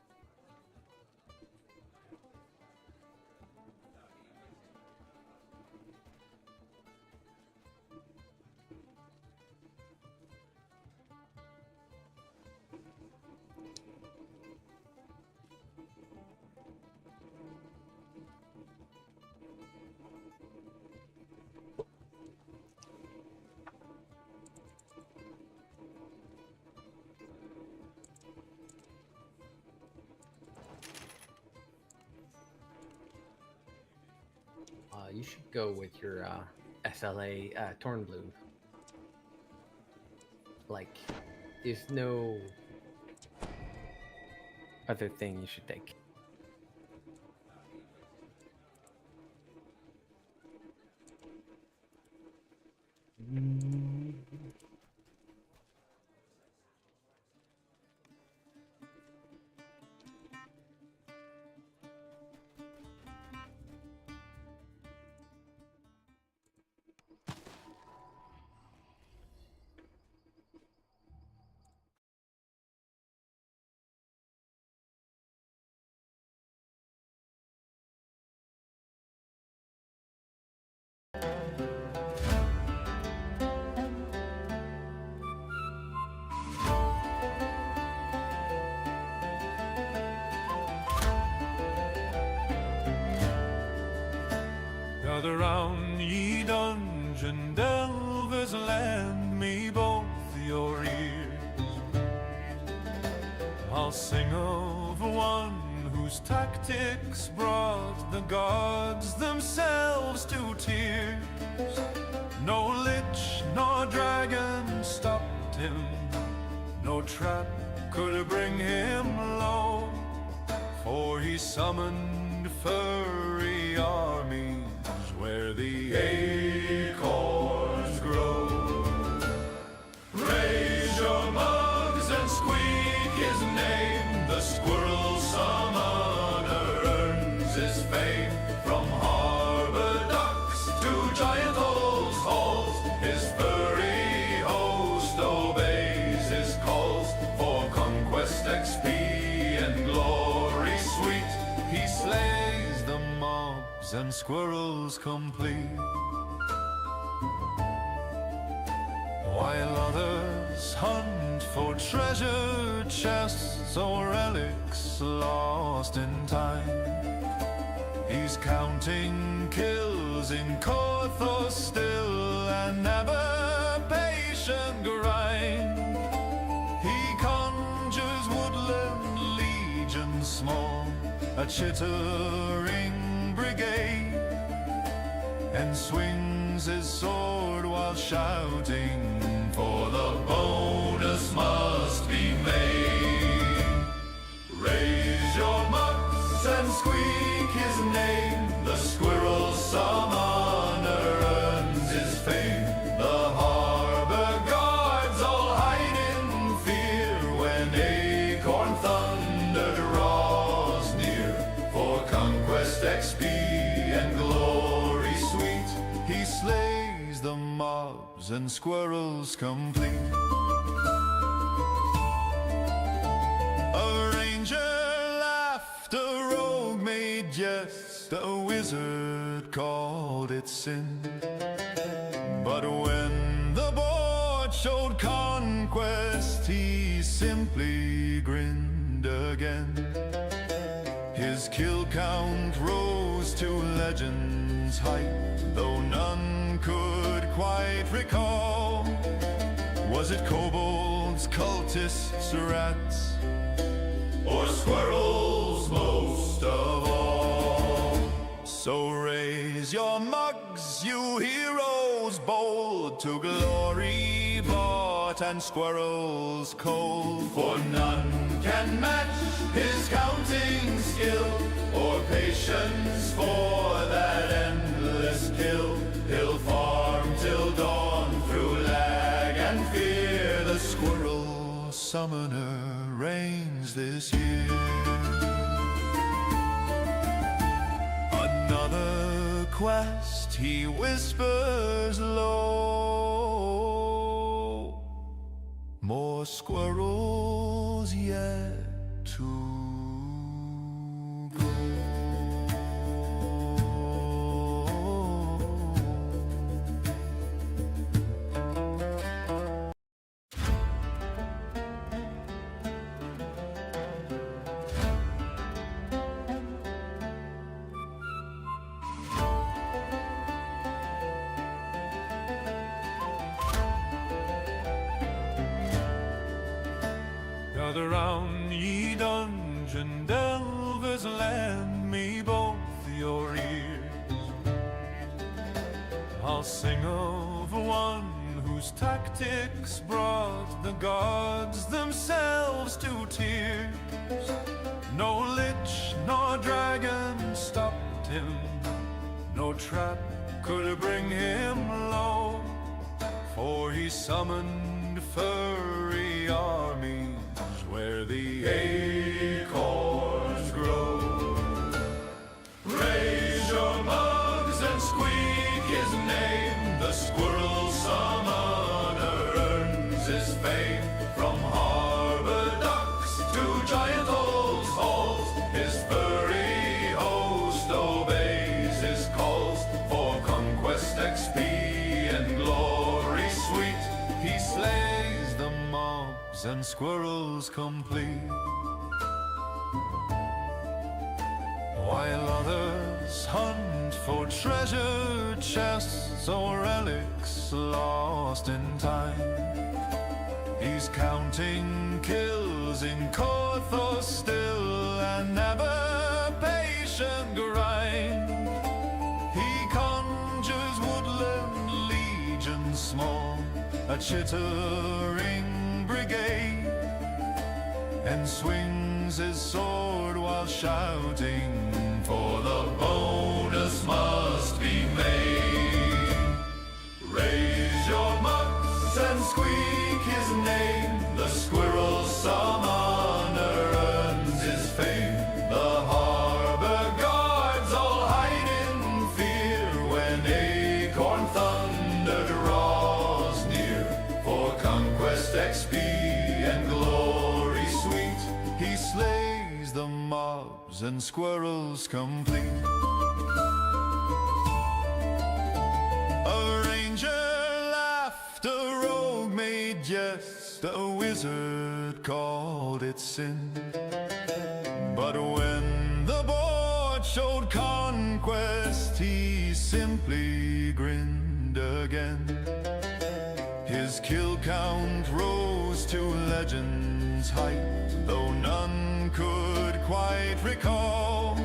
you should go with your SLA Torn Blue. Like, there's no other thing you should take. Gather round, ye dungeon delvers, lend me both your ears. I'll sing of one whose tactics brought the gods themselves to tears. No lich nor dragon stopped him, no trap could bring him low, for he summoned furry armies where the acorns grow. Raise your mugs and squeak his name. The squirrel summoner earns his fame. From harbor docks to giant holes, his furry host obeys his calls. For conquest, XP, and glory sweet, he slays the mobs and squirrels complete, while others hunt for treasure chests or relics lost in time. He's counting kills in Corthos still, and never patient grind. He conjures woodland legions small, a chittering brigade, and swings his sword while shouting, for the bonus must be made. Raise your mugs and squeak his name. The squirrel summoner earns his fame. The harbor guards all hide in fear when acorn thunder draws near. For conquest, XP, and glory sweet, he slays the mobs and squirrels complete. A ranger laughed, a rogue made jest, a wizard called it sin. But when the board showed conquest, he simply grinned again. His kill count rose to legend's height, though none could quite recall. Was it kobolds, cultists, rats, or squirrels most of all? So raise your mugs, you heroes. bold to glory bought and squirrels cold. For none can match his counting skill or patience for that endless kill. He'll farm till dawn through lag and fear. The squirrel summoner reigns this year. Another quest he whispers low. More squirrels yet to Gather round, ye dungeon delvers, lend me both your ears. I'll sing of one whose tactics brought the gods themselves to tears. No lich nor dragon stopped him, no trap could bring him low, for he summoned furry armies where the acorns grow. Raise your mugs and squeak his name. The squirrel summoner earns his fame. From harbor docks to giant old halls, his furry host obeys his calls. For conquest, XP, and glory sweet, he slays the mobs and squirrels complete. While others hunt for treasure chests or relics lost in time, he's counting kills in Corthos still, and never patient grind. He conjures woodland legions small, a chittering brigade, and swings his sword while shouting, for the bonus must be made. Raise your mugs and squeak his name. The squirrel summoner earns his fame. The harbor guards all hide in fear when acorn thunder draws near. For conquest, XP, and glory sweet, he slays the mobs and squirrels complete. A ranger laughed, a rogue made jest, a wizard called it sin. But when the board showed conquest, he simply grinned again. His kill count rose to legend's height, though none could quite recall.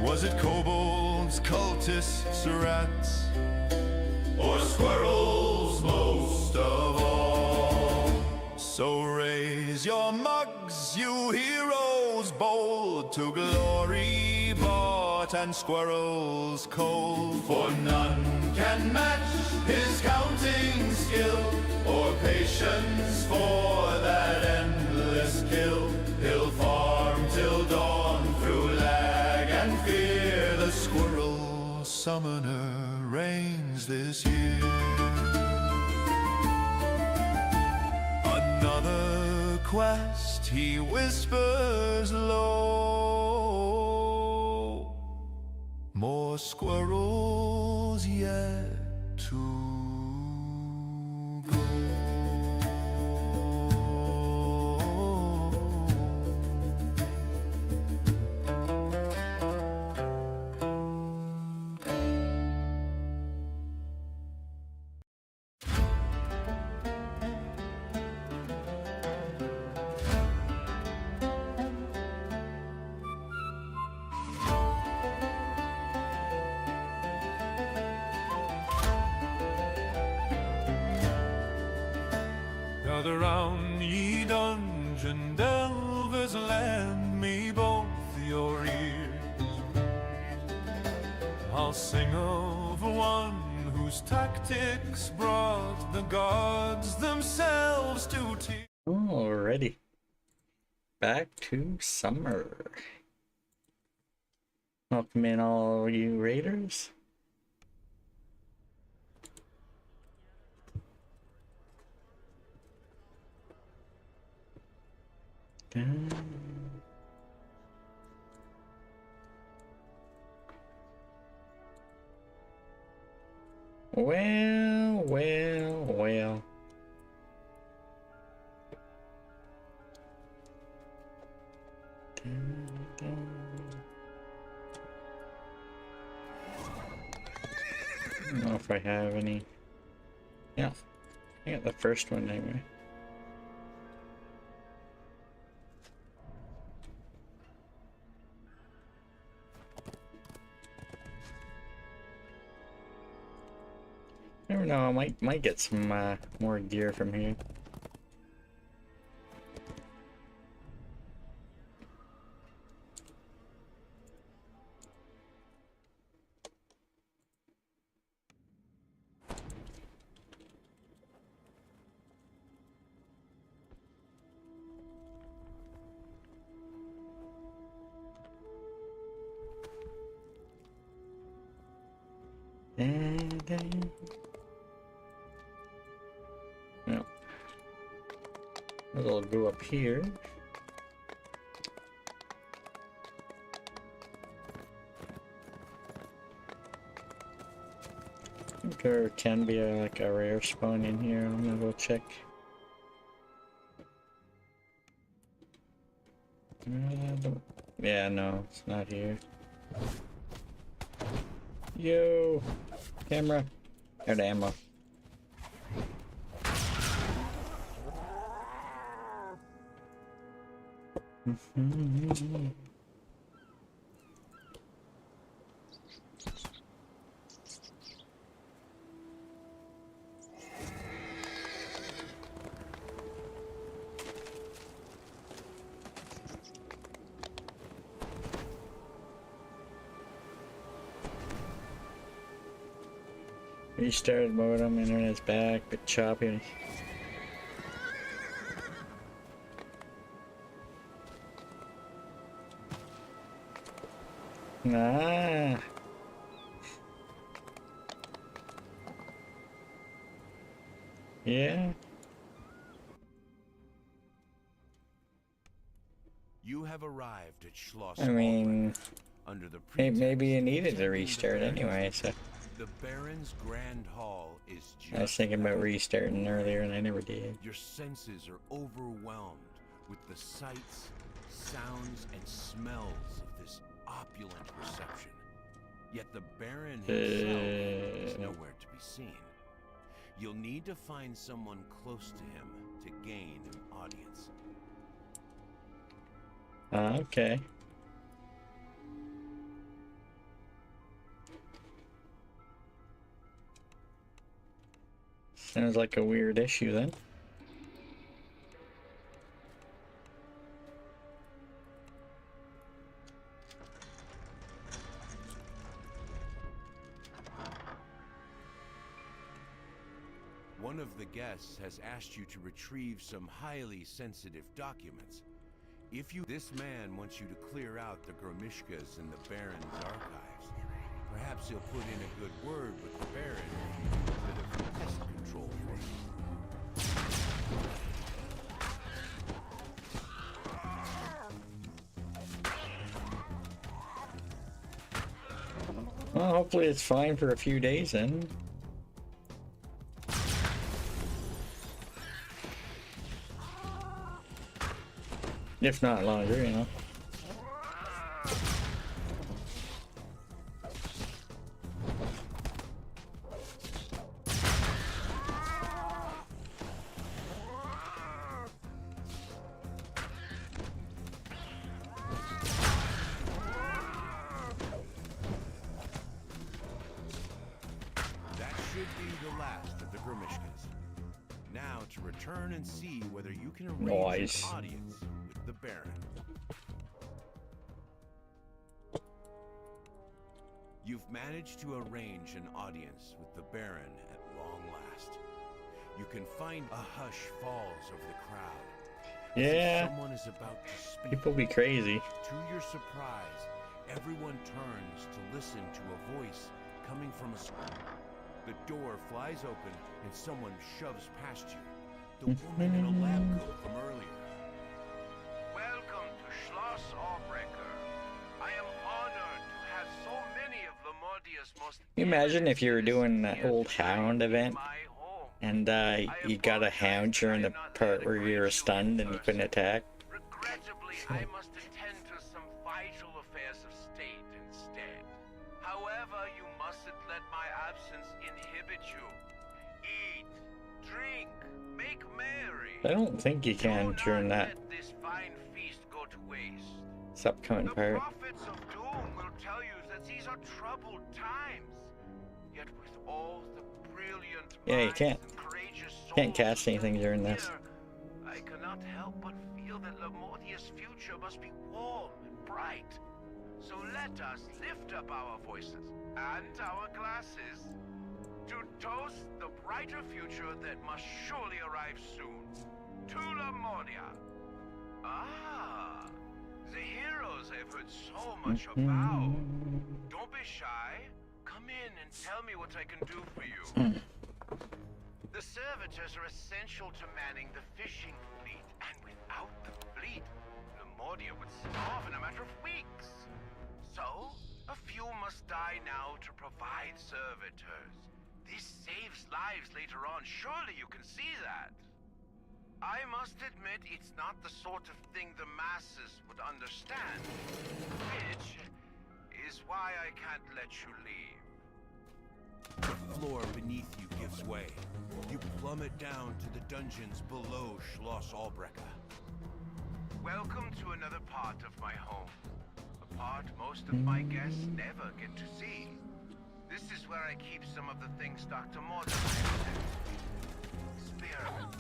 Was it kobolds, cultists, rats, or squirrels most of all? So raise your mugs, you heroes bold, to glory bought and squirrels cold. For none can match his counting skill or patience for that endless kill. He'll farm till dawn through lag and fear. The squirrel summoner reigns this year. Another quest he whispers low. More squirrels yet to I'll sing of one whose tactics brought the gods themselves to tears. Alrighty. Back to summer. Welcome in all you raiders. Well, well, well. I don't know if I have any. Yeah, I got the first one anyway. Never know, I might get some more gear from here. No. I'll go up here. I think there can be like a rare spawn in here. I'm gonna go check. Yeah, no, it's not here. Yo, camera, got ammo. Restarted modem, internet's back, but choppy. Ah. Yeah. You have arrived at Schloss. I mean, under the maybe you needed to restart anyway, so. The Baron's Grand Hall is just. I was thinking about restarting earlier and I never did. Your senses are overwhelmed with the sights, sounds, and smells of this opulent reception. Yet the Baron himself is nowhere to be seen. You'll need to find someone close to him to gain an audience. Okay. Sounds like a weird issue then. One of the guests has asked you to retrieve some highly sensitive documents. This man wants you to clear out the Gromishkas in the Baron's archives. Perhaps he'll put in a good word with the Baron and do a bit of pest control for you. Well, hopefully it's fine for a few days then. If not longer, you know. That should be the last of the Gromishkas. Now to return and see whether you can arrange an audience with the Baron. You've managed to arrange an audience with the Baron at long last. You can find a hush falls over the crowd. Yeah. Someone is about to speak. People be crazy. To your surprise, everyone turns to listen to a voice coming from a school. The door flies open and someone shoves past you. The woman in a lab coat from earlier. Welcome to Schloss Albrecher. I am honored to have so many of Lamordia's most... Can you imagine if you were doing that old hound event and you got a hound during the part where you were stunned and you couldn't attack? Regrettably, I must attend to some vital affairs of state instead. However, you mustn't let my absence inhibit you. Eat, drink, make merry. I don't think you can during that Let this fine feast go to waste. this upcoming part. Prophets of doom will tell you that these are troubled times. Yet with all the brilliant Yeah, you minds can't and courageous can't souls cast anything during this. here, I cannot help but feel that Lamordia's future must be warm and bright. So let us lift up our voices and our glasses to toast the brighter future that must surely arrive soon. To Lamordia. Ah, the heroes I've heard so much about. Don't be shy. Come in and tell me what I can do for you. The servitors are essential to manning the fishing fleet, and without the fleet, Lamordia would starve in a matter of weeks. So, a few must die now to provide servitors. This saves lives later on. Surely you can see that. I must admit it's not the sort of thing the masses would understand, which is why I can't let you leave. The floor beneath you gives way. You plummet down to the dungeons below Schloss Albrecher. Welcome to another part of my home. A part most of my guests never get to see. This is where I keep some of the things Dr. Morton experiments.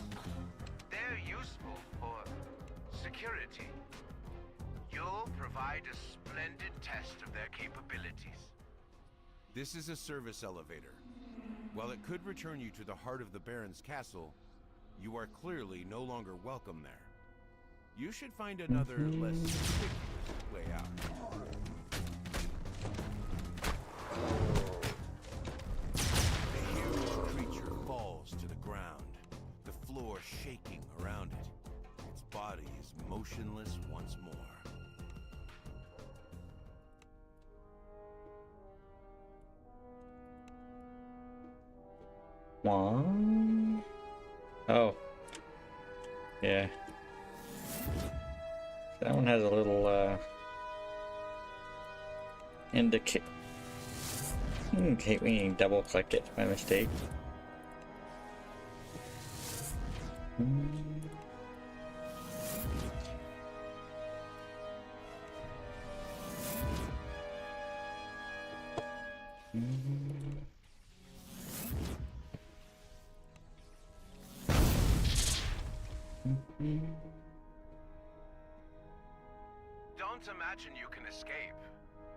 They're useful for security. You'll provide a splendid test of their capabilities. This is a service elevator. While it could return you to the heart of the Baron's castle, you are clearly no longer welcome there. You should find another, less conspicuous way out. The huge creature falls to the ground, the floor shaking around it. Its body is motionless once more. One. Oh. Yeah. That one has a little indicate when you double click it by mistake. Don't imagine you can escape.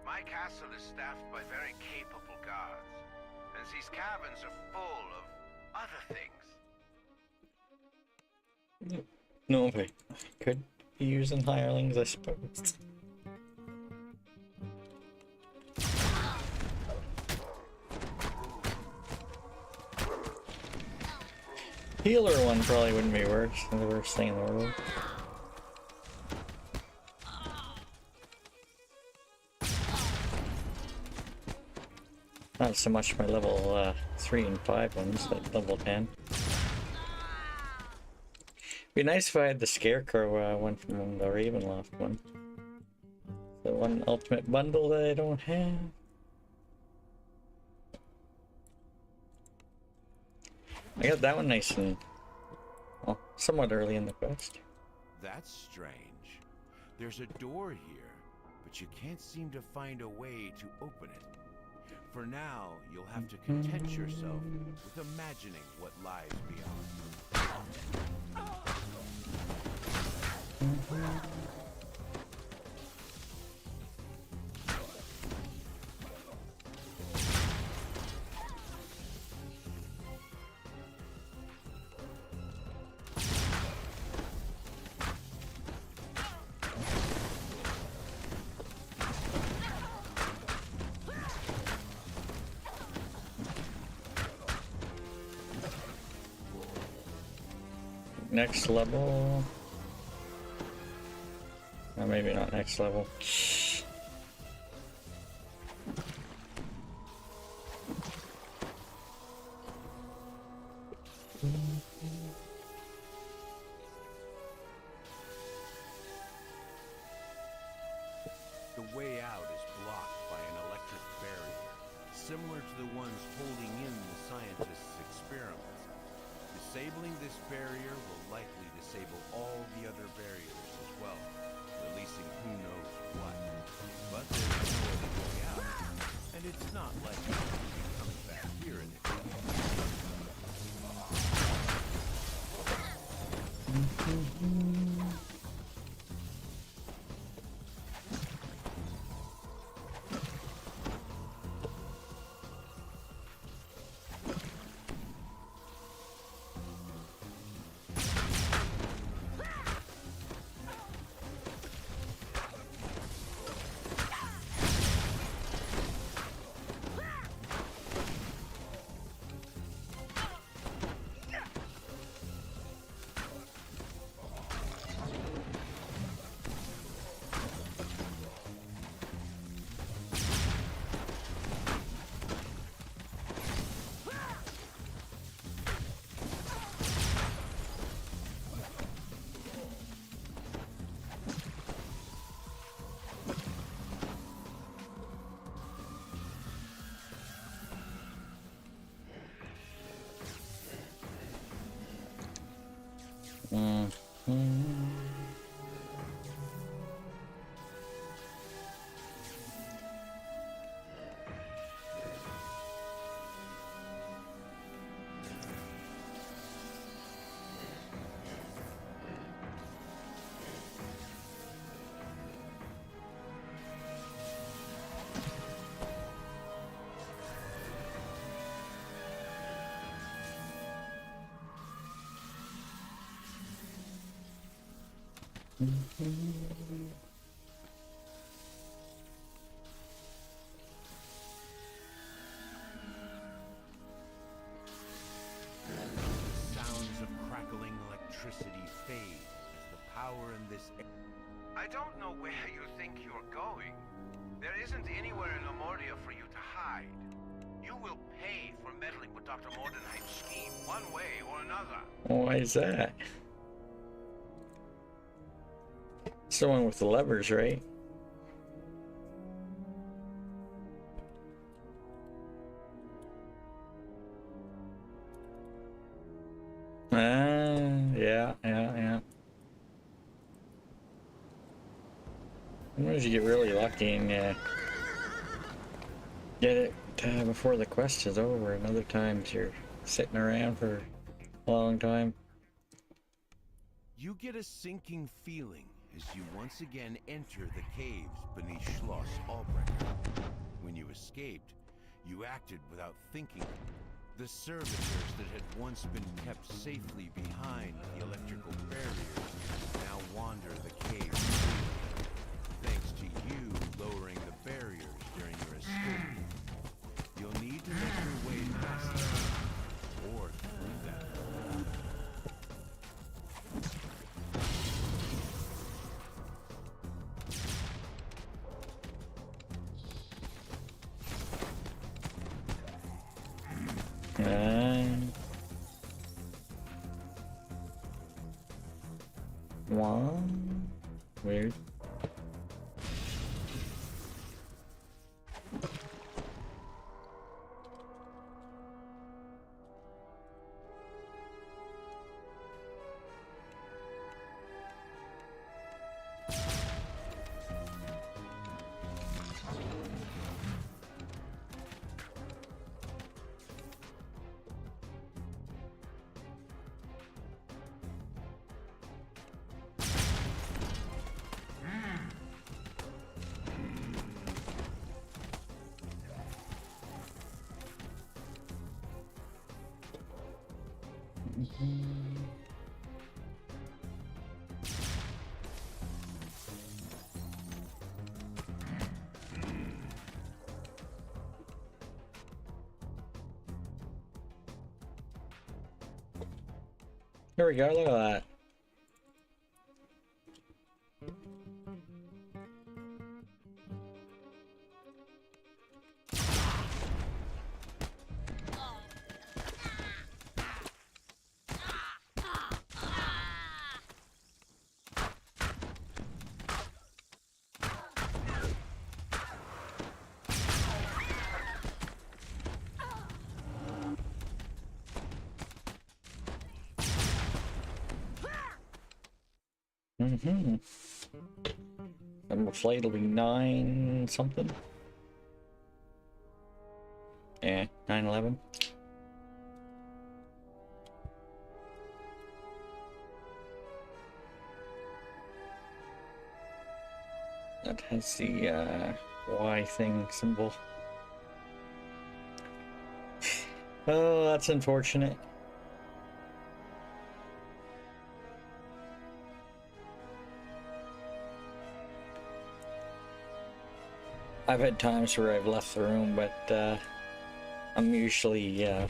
My castle is staffed by very capable guards, and these caverns are full of other things. No, but could be using hirelings, I suppose. Healer one probably wouldn't be worse than the worst thing in the world. Not so much my level 3 and 5 ones, but level 10. Be nice if I had the Scarecrow one from the Ravenloft one. The one ultimate bundle that I don't have. I got that one nice and, well, somewhat early in the quest. That's strange. There's a door here, but you can't seem to find a way to open it. For now, you'll have to content yourself with imagining what lies beyond. next level. Or maybe not next level. The way out is blocked by an electric barrier, similar to the ones holding in the scientists' experiments. Disabling this barrier will likely disable all the other barriers as well, releasing who knows what. But there's no other way out, and it's not likely to be coming back here in the sounds of crackling electricity fade as the power in this. I don't know where you think you're going. There isn't anywhere in Lamordia for you to hide. You will pay for meddling with Dr. Mordenheim's scheme, one way or another. Why is that? It's the one with the levers, right? Yeah. Sometimes you get really lucky and get it before the quest is over, and other times you're sitting around for a long time. You get a sinking feeling as you once again enter the caves beneath Schloss Albrecht. When you escaped, you acted without thinking. The servitors that had once been kept safely behind the electrical barriers now wander the caves freely, thanks to you lowering the barriers during your escape. You'll need to make your way past them, or through them. One weird. There we go, look at that. Number flight will be 9 something. Yeah, 9/11. That has the Y thing symbol. Oh, that's unfortunate. I've had times where I've left the room, but I'm usually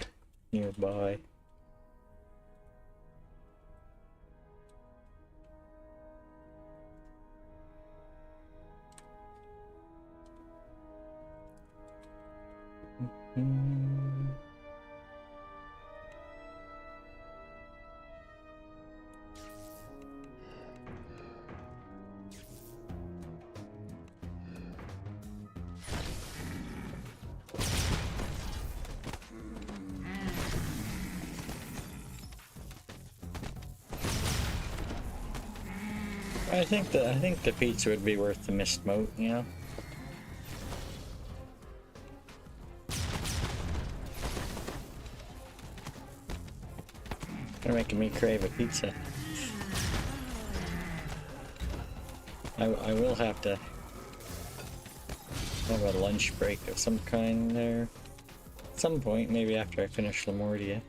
nearby. I think the pizza would be worth the missed moat, you know. They're making me crave a pizza. I will have to have a lunch break of some kind there. At some point, maybe after I finish Lamordia.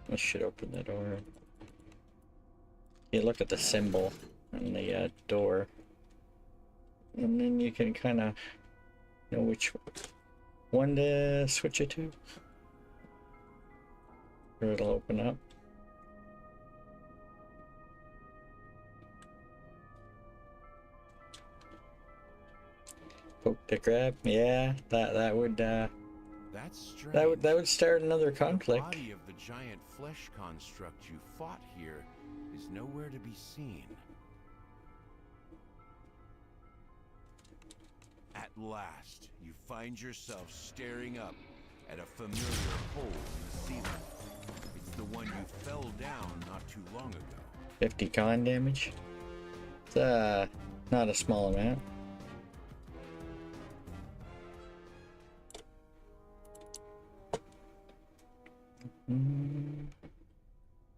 This should open the door. You look at the symbol on the door, and then you can kind of know which one to switch it to, or it'll open up. Poke to grab, yeah, that would That's strange. that would start another conflict. The body of the giant flesh construct you fought here is nowhere to be seen. At last, you find yourself staring up at a familiar hole in the ceiling. It's the one you fell down not too long ago. 50 con damage. It's not a small amount.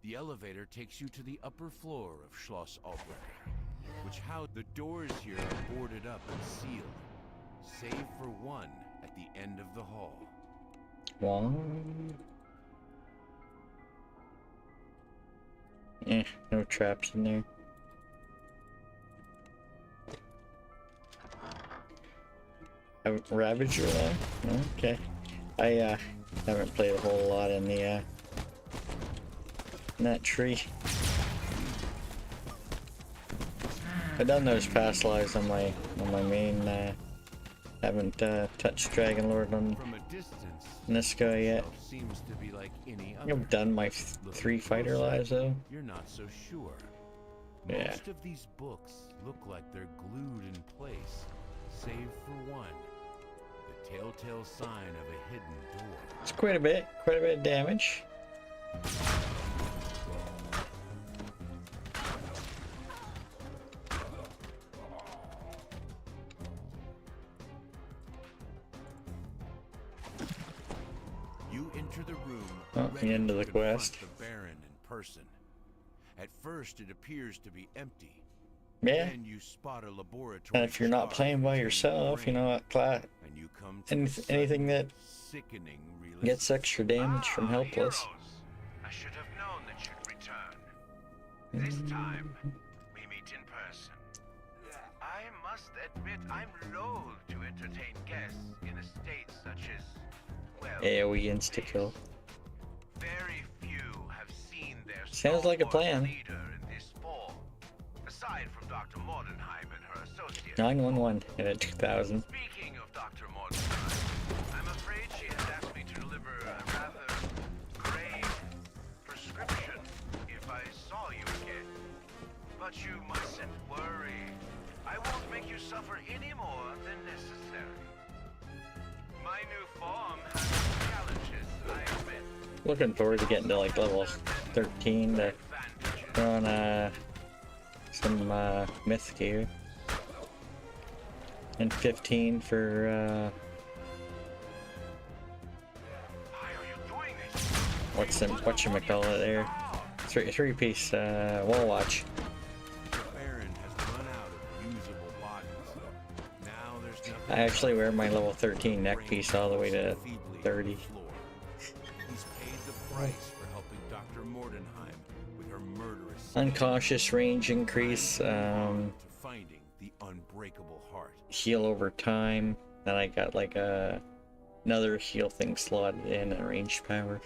The elevator takes you to the upper floor of SaturALLday, which how the doors here are boarded up and sealed, save for one at the end of the hall. One. No traps in there. A Ravager there? Okay. I haven't played a whole lot in the in that tree. I've done those past lives on my main. Haven't touched Dragon Lord on this guy yet. Seems to be like any other. I've done my 3 fighter lives though. You're not so sure. Yeah. Most of these books look like they're glued in place, save for one. The telltale sign of a hidden door. It's quite a bit of damage. You enter the room. Oh, the end of the quest. The Baron in person. At first, it appears to be empty. Yeah. Then you spot a laboratory. And if you're not playing by yourself, you know what, and you come to anything that sickening gets extra damage from helpless. Heroes. I should have known that you'd return. This time, we meet in person. I must admit I'm loath to entertain guests in a state such as, well, AoE insta-kill. very few have seen their Sounds like a plan. leader in this form, aside from Dr. Mordenheim and her associates. 911 and at 2000. Speaking of Dr. Mordenheim, I'm afraid she has asked me to deliver a rather grave prescription if I saw you again. But you mustn't worry. I won't make you suffer any more than necessary. My new form has its challenges, I admit. Looking forward to getting to like level 13 to go on some myth gear. And 15 for whatchamacallit there. Three-piece wall watch. The Baron has run out of usable bodies. Now there's nothing. I actually wear my level 13 neck piece all the way to 30. He's paid the price for helping Dr. Mordenheim with her murderous Unconscious range increase, to finding the unbreakable heart. heal over time. Then I got like another heal thing slotted in, and ranged power.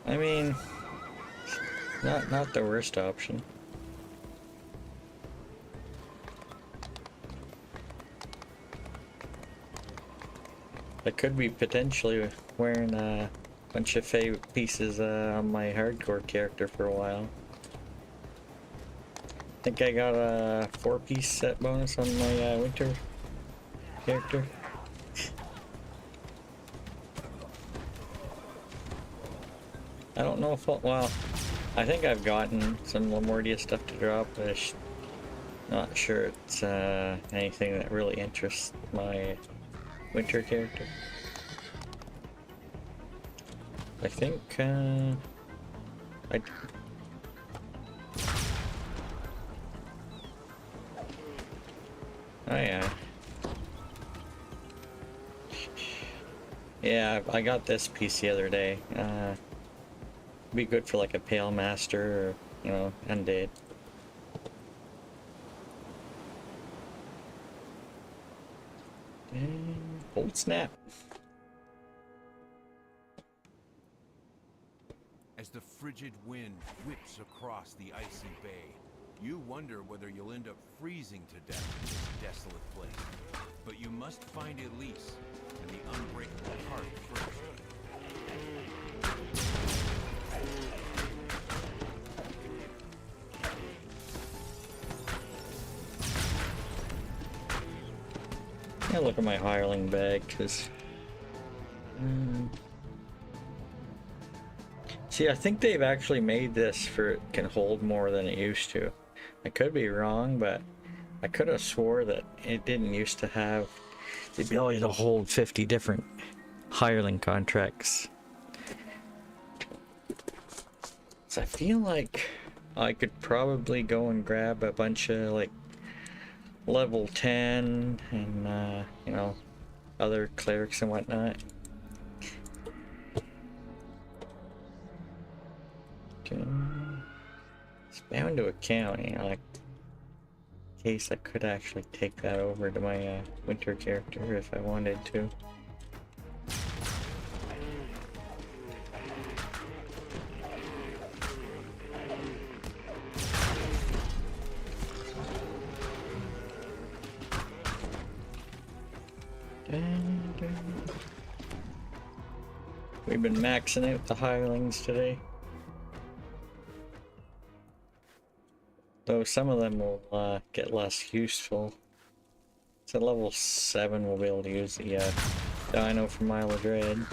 I mean, not the worst option. I could be potentially wearing a bunch of pieces on my hardcore character for a while. I think I got a 4-piece set bonus on my winter character. I don't know if well, I think I've gotten some Lamordia stuff to drop, but I'm not sure it's anything that really interests my winter character. I think oh yeah, I got this piece the other day. Be good for like a Pale Master or, you know, Undead. And old snap. As the frigid wind whips across the icy bay, you wonder whether you'll end up freezing to death in this desolate place. But you must find Elise and the unbreakable heart first. I look at my hireling bag, because see, I think they've actually made this for it can hold more than it used to. I could be wrong, but I could have swore that it didn't used to have the ability to hold 50 different hireling contracts. So I feel like I could probably go and grab a bunch of like level 10 and you know, other clerics and whatnot. It's bound to account, you know, like in case I could actually take that over to my winter character if I wanted to. We've been maxing out the hirelings today. Though some of them will get less useful. So at level 7 we'll be able to use the Dino from Mile of Dread.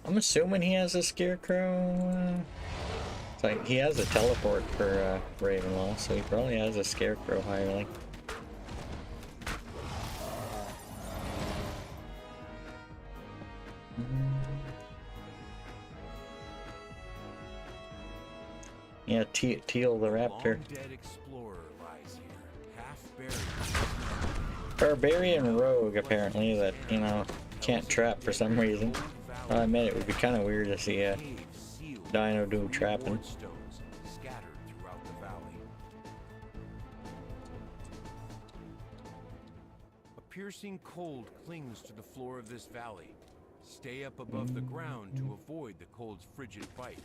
I'm assuming he has a Scarecrow. It's like he has a teleport for Ravenloft, so he probably has a Scarecrow hireling. Yeah, Teal the raptor. Long-dead explorer lies here, half buried. Barbarian rogue, apparently, that, you know, can't trap for some reason. I admit it would be kind of weird to see a dino do trapping. Stones scattered throughout the valley. A piercing cold clings to the floor of this valley. Stay up above the ground to avoid the cold's frigid bite.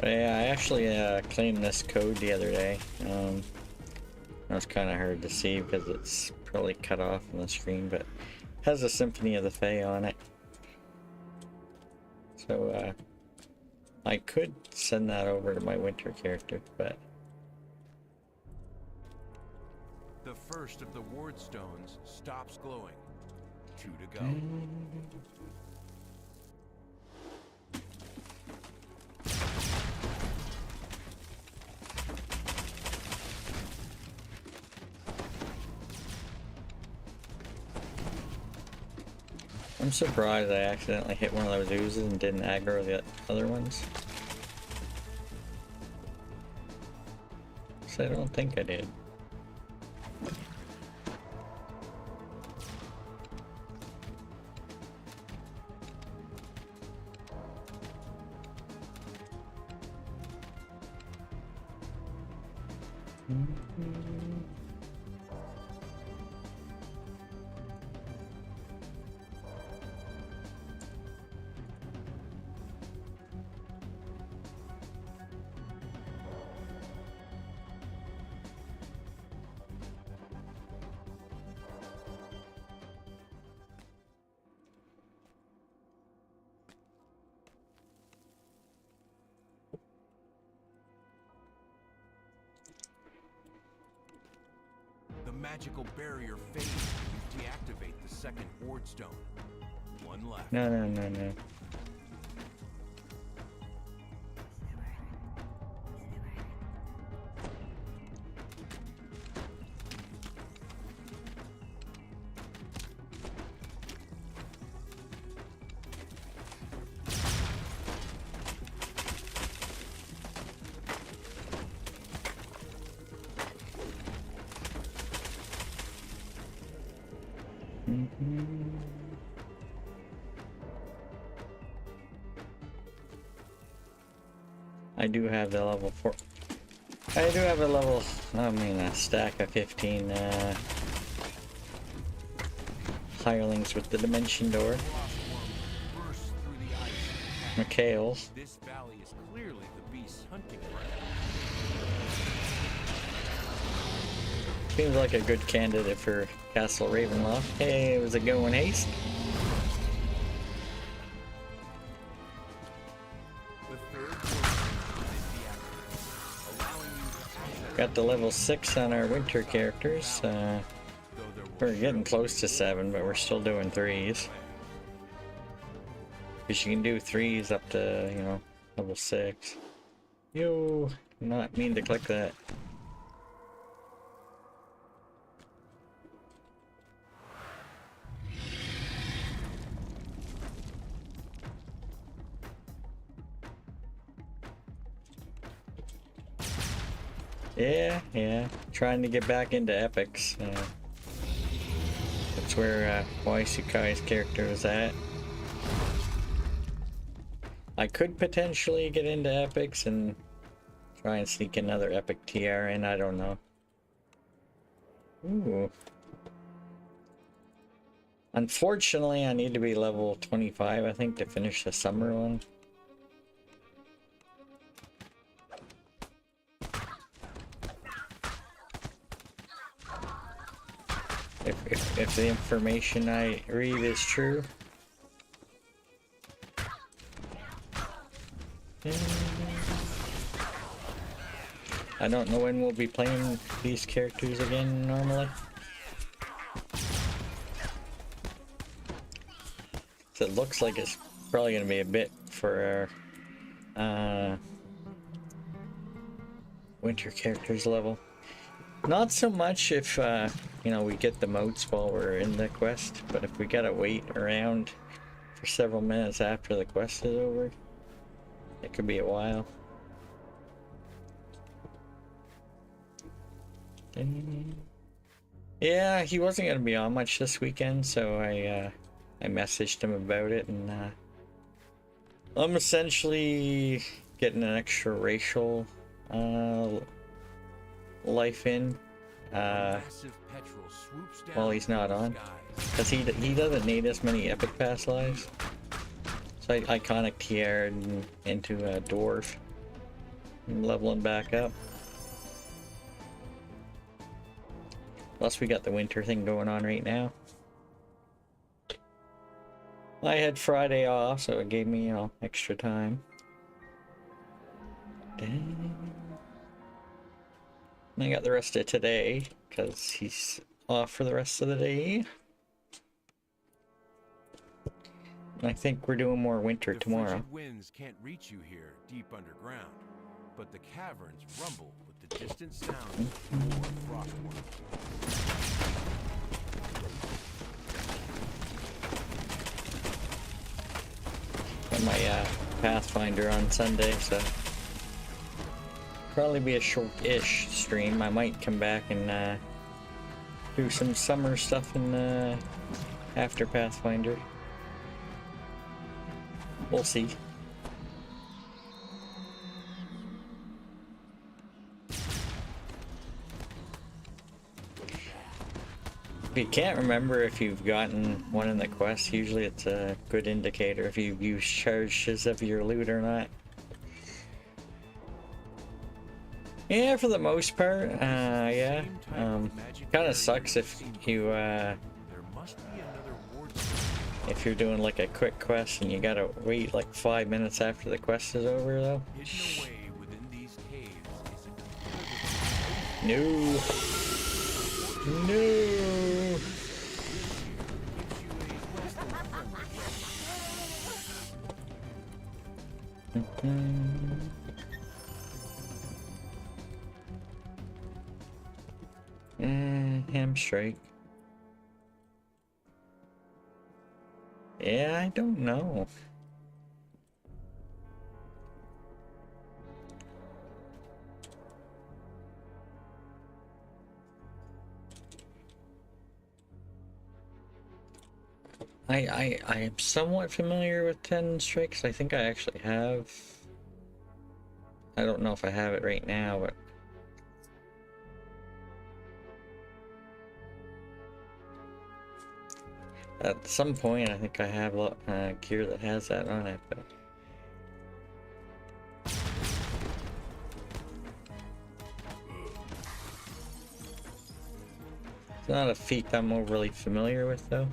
Yeah, I actually claimed this code the other day. It was kind of hard to see because it's probably cut off on the screen, but it has a Symphony of the Fae on it. So I could send that over to my winter character, but The first of the ward stones stops glowing. 2 to go. I'm surprised I accidentally hit one of those oozes and didn't aggro the other ones. So I don't think I did. The magical barrier fades when you deactivate the second ward stone. One left. No. I do have the level 4. I do have a stack of 15 hirelings with the dimension door. McHale's. This valley is clearly the beast's hunting ground. Seems like a good candidate for Castle Ravenloft. Hey, was it going haste? Got the level 6 on our winter characters. We're getting close to 7, but we're still doing 3s. Because you can do 3s up to, you know, level 6. Yo, not mean to click that. Yeah. Trying to get back into epics. That's where Waisukai's character is at. I could potentially get into epics and try and sneak another epic TR in, I don't know. Ooh. Unfortunately, I need to be level 25, I think, to finish the summer one. If the information I read is true. I don't know when we'll be playing these characters again normally. So it looks like it's probably going to be a bit for our winter characters level. Not so much if, you know, we get the motes while we're in the quest, but if we gotta wait around for several minutes after the quest is over, it could be a while. Yeah, he wasn't gonna be on much this weekend, so I messaged him about it, and I'm essentially getting an extra racial life in while he's not on, because he doesn't need as many epic pass lives. So I iconic TR'd into a dwarf and leveling back up. Plus we got the winter thing going on right now. I had Friday off, so it gave me, you know, extra time. Dang. I got the rest of today, because he's off for the rest of the day. And I think we're doing more winter tomorrow. The frigid winds can't reach you here, deep underground, but the caverns rumble with the distant sound of more frostworms. Got my Pathfinder on Sunday, so probably be a short-ish stream. I might come back and do some summer stuff in after Pathfinder. We'll see. If you can't remember if you've gotten one in the quest, usually it's a good indicator if you've used charges of your loot or not. Yeah, for the most part, yeah. Kind of sucks if you, if you're doing like a quick quest and you gotta wait like 5 minutes after the quest is over, though. No. No. Hamstrike. Yeah, I don't know. I am somewhat familiar with 10 strikes. I think I actually have. I don't know if I have it right now, but at some point I think I have gear that has that on it, but it's not a feat I'm overly familiar with, though.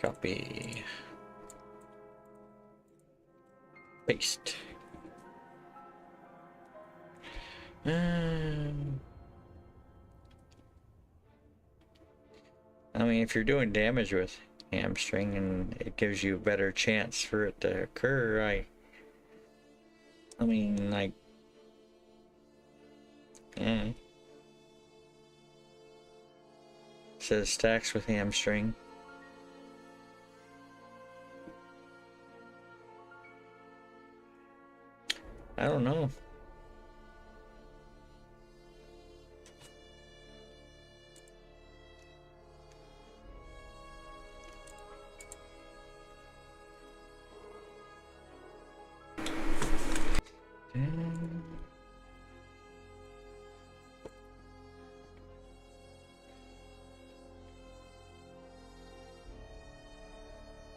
Copy. Paste. I mean, if you're doing damage with hamstring and it gives you a better chance for it to occur, I mean, like, yeah. Says stacks with hamstring. I don't know.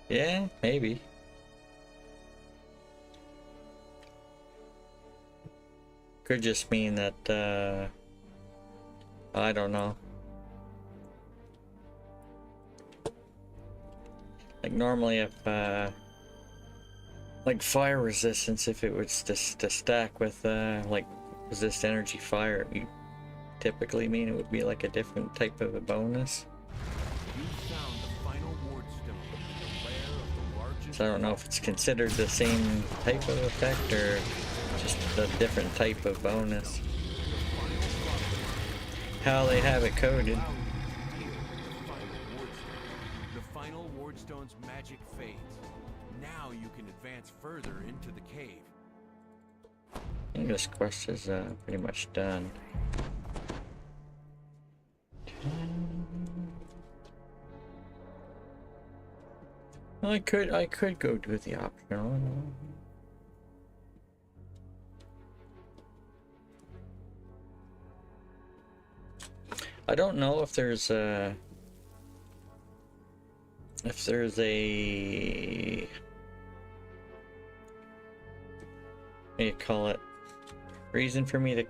Yeah, maybe. Could just mean that, I don't know. Like normally if, like fire resistance, if it was to stack with like resist energy fire, it would typically mean it would be like a different type of a bonus. You found the final ward stone, the lair of the largest. So I don't know if it's considered the same type of effect or just a different type of bonus. How they have it coded. The final ward stone's magic fades. Now you can advance further into the cave. I think this quest is pretty much done. I could go do the optional. I don't know if there's a what do you call it, reason for me to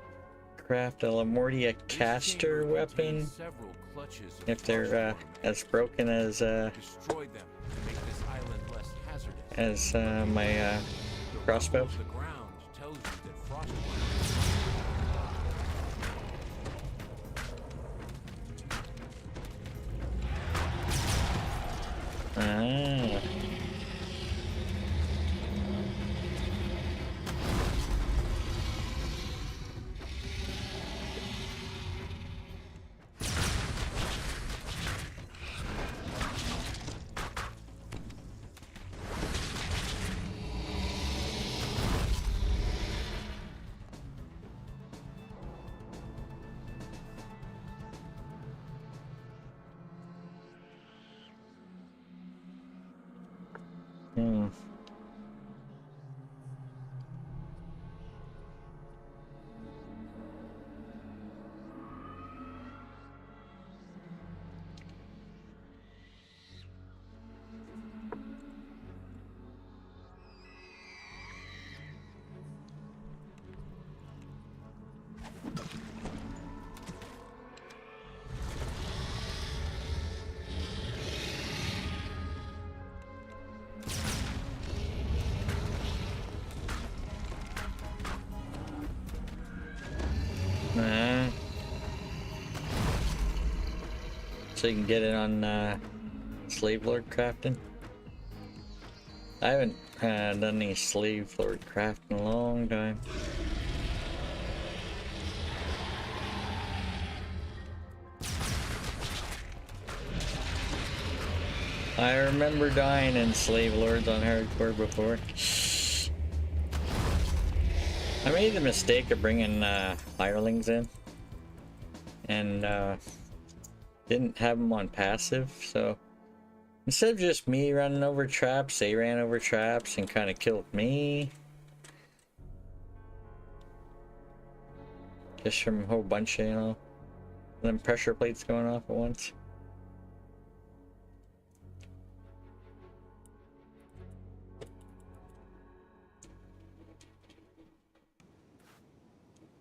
craft a Lamortia caster weapon if they're as broken as my crossbow. Ah. So you can get it on Slave Lord crafting. I haven't done any Slave Lord crafting in a long time. I remember dying in Slave Lords on hardcore before. I made the mistake of bringing hirelings in and didn't have them on passive, so instead of just me running over traps, they ran over traps and kind of killed me. Just from a whole bunch of, you know, them pressure plates going off at once.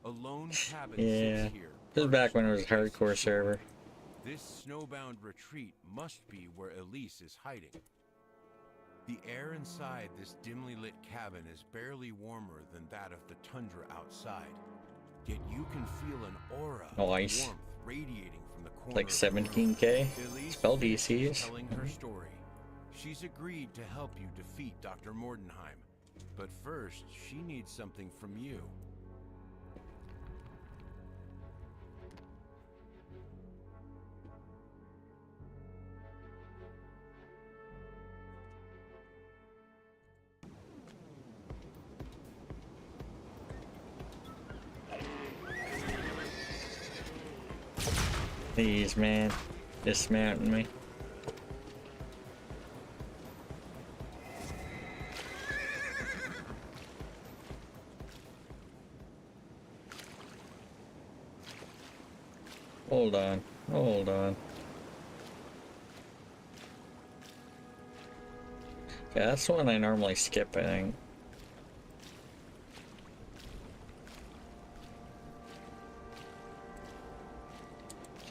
A lone cabin Yeah, sits here. this is back when it was a hardcore server. This snowbound retreat must be where Elise is hiding. The air inside this dimly lit cabin is barely warmer than that of the tundra outside. Yet you can feel an aura of Nice. warmth radiating from the corner. Like of the room. 17k Elise spell is DCs. telling her story. She's agreed to help you defeat Dr. Mordenheim. But first, she needs something from you. Please, man, dismounting me. Hold on, hold on. Yeah, that's the one I normally skip, I think.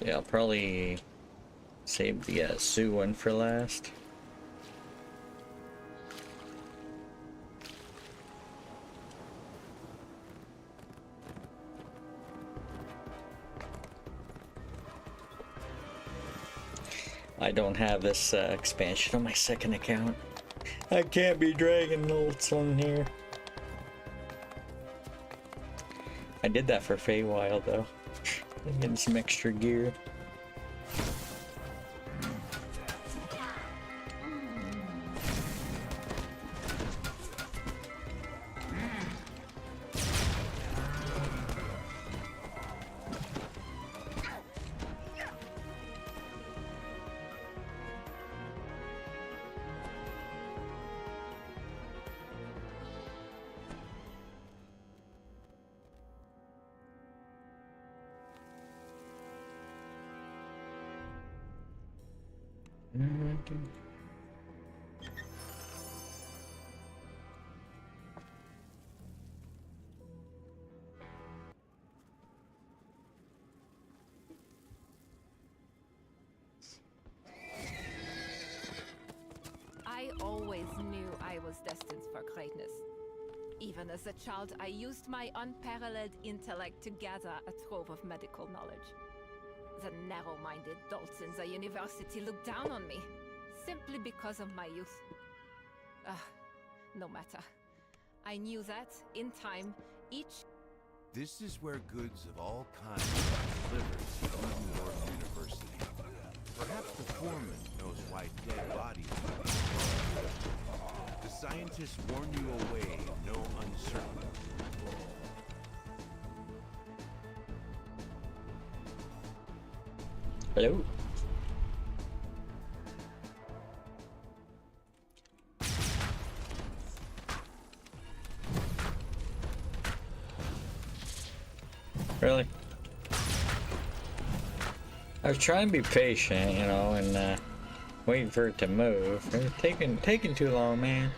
Yeah, I'll probably save the Sioux one for last. I don't have this expansion on my second account. I can't be dragging notes on here. I did that for Feywild though. Getting some extra gear. I always knew I was destined for greatness. Even as a child, I used my unparalleled intellect to gather a trove of medical knowledge. The narrow-minded dolts in the university looked down on me, simply because of my youth. No matter. I knew that, in time, each... This is where goods of all kinds are delivered to Gryffindor University. Perhaps the foreman knows why dead bodies are found. The scientists warn you away, no uncertainty. Hello? Really? I was trying to be patient, you know, and waiting for it to move. It's taking too long, man.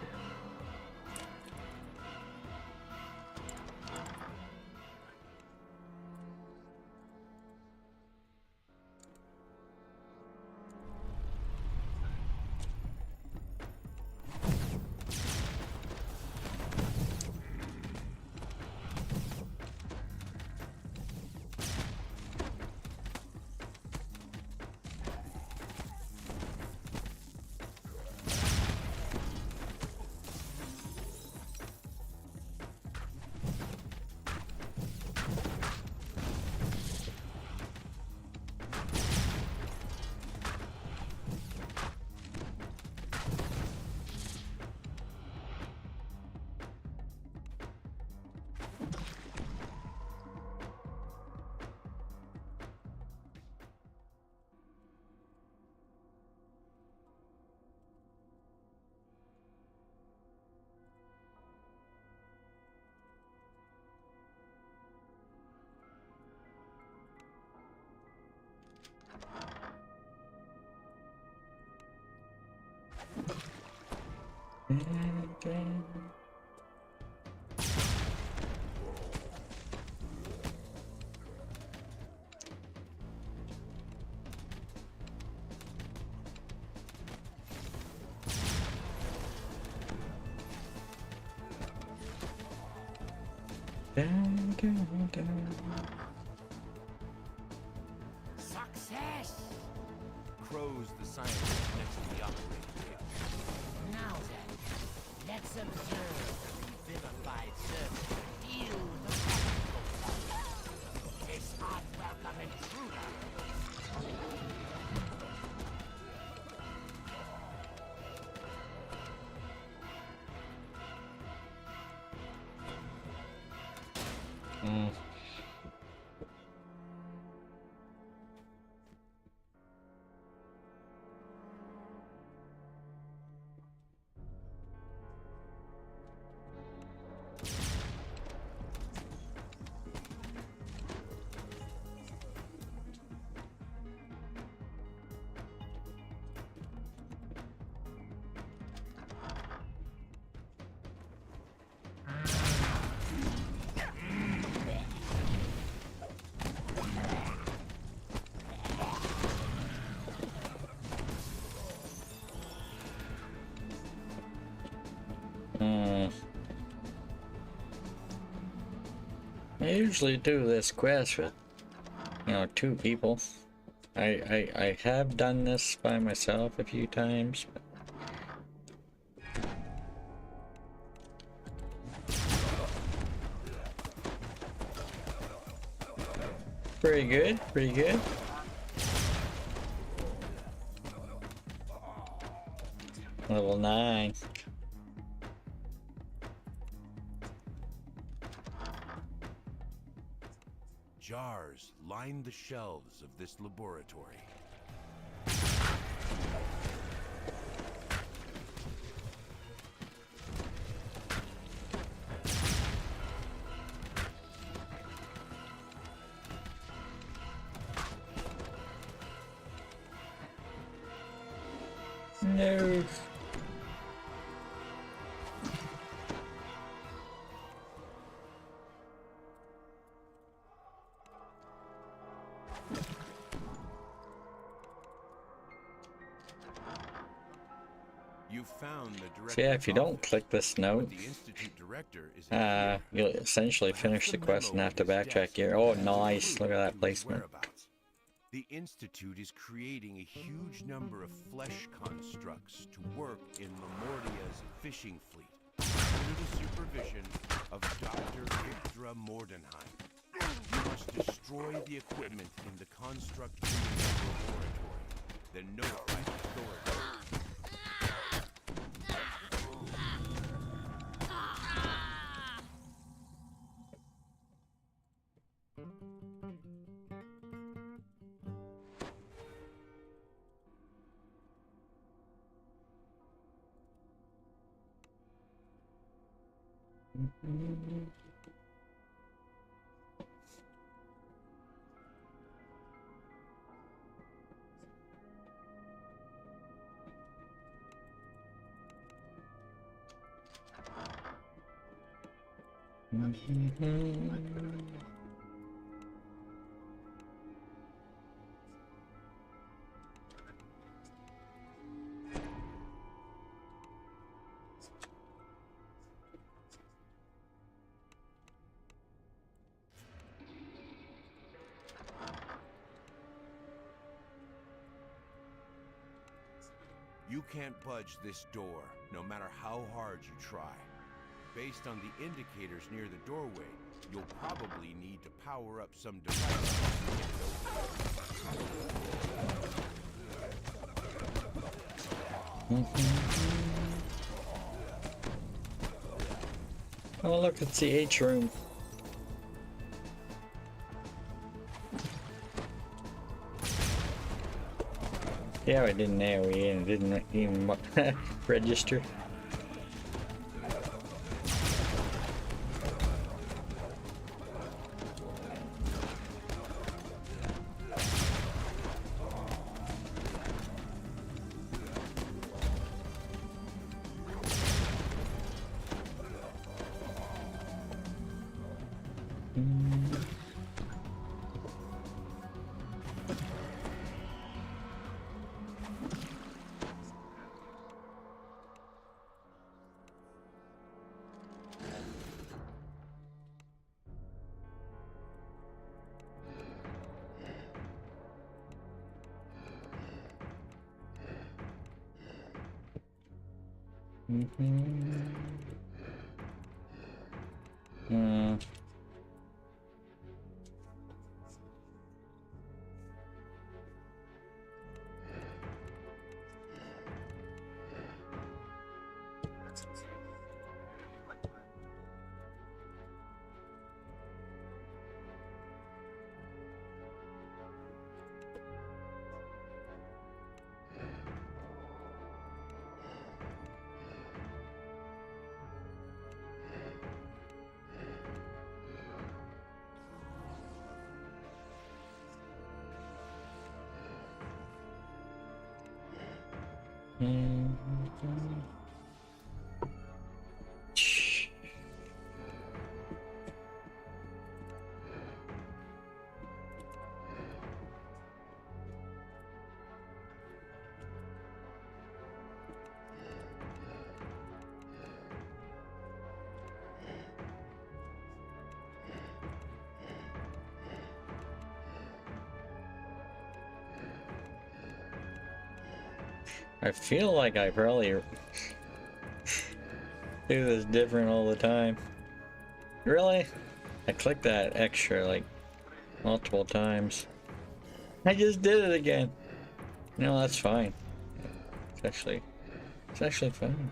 Success! Crows the scientist next to the operating table. Now then, let's observe the vivified surface deal with the practical. This unwelcome intruder. I usually do this quest with, you know, 2 people. I have done this by myself a few times. But... Pretty good, pretty good. Level 9. Jars line the shelves of this laboratory. No. You found the director. So yeah, if you don't click this note, you'll essentially finish the quest and have to backtrack here. Oh, nice! Look at that placement. The Institute is creating a huge number of flesh constructs to work in Lamortia's fishing fleet under the supervision of Dr. Victra Mordenheim. You must destroy the equipment in the construct laboratory, then notify the authorities. You can't budge this door, no matter how hard you try. Based on the indicators near the doorway, you'll probably need to power up some device. Oh look, it's the H room. Yeah, I didn't know. We didn't even register. I feel like I probably do this different all the time. Really? I clicked that extra like multiple times. I just did it again. No, that's fine. It's actually fine.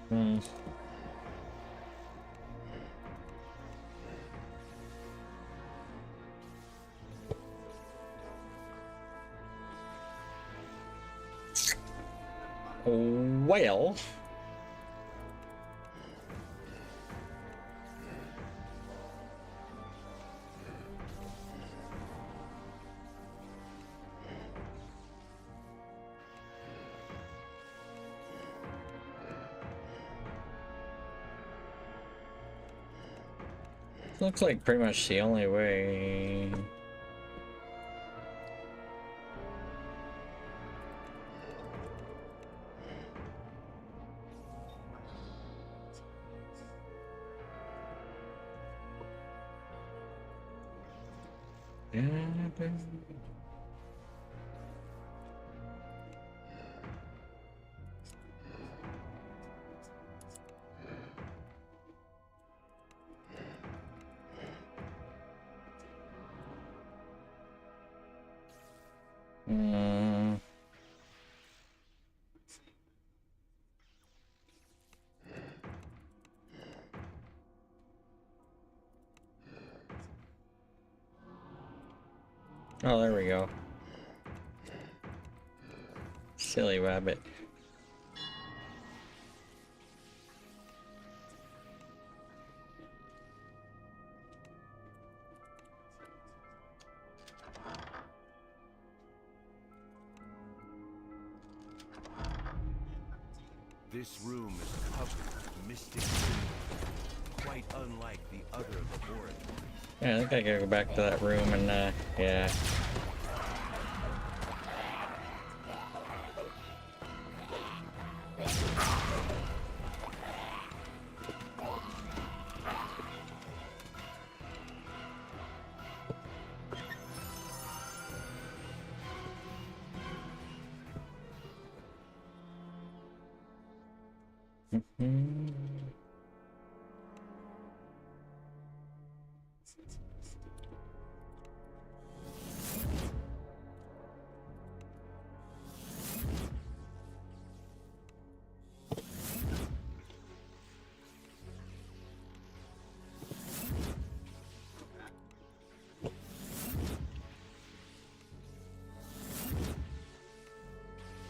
Hmm. Well, looks like pretty much the only way. Oh, there we go. Silly rabbit. This room is covered with mystic symbols, quite unlike the other laboratories. Yeah, I think I gotta go back to that room and, yeah.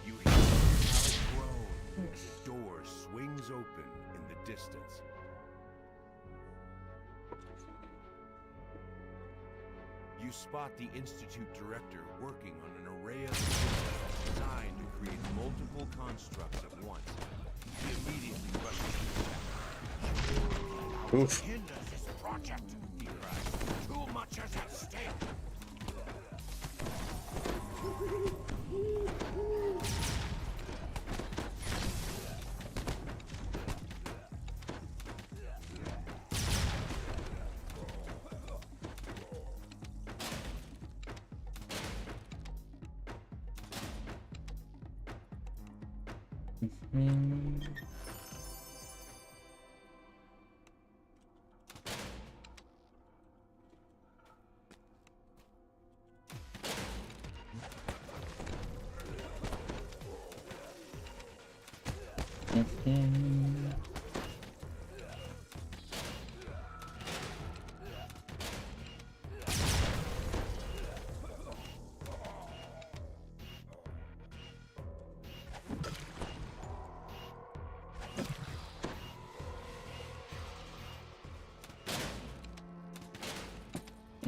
You hear a metallic groan as a door swings open in the distance. You spot the Institute director working on an array of systems designed to create multiple constructs at once. He immediately rushes to the Oof. hinder this project, he cries. Too much is at stake.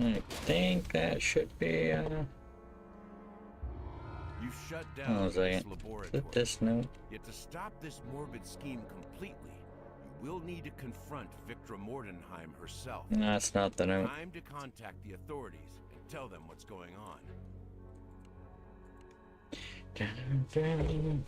I think that should be. You've shut Oh, down a second. this laboratory. Flip this note. Yet to stop this morbid scheme completely, you will need to confront Victra Mordenheim herself. No, that's not the note. Time to contact the authorities and tell them what's going on. Dun, dun.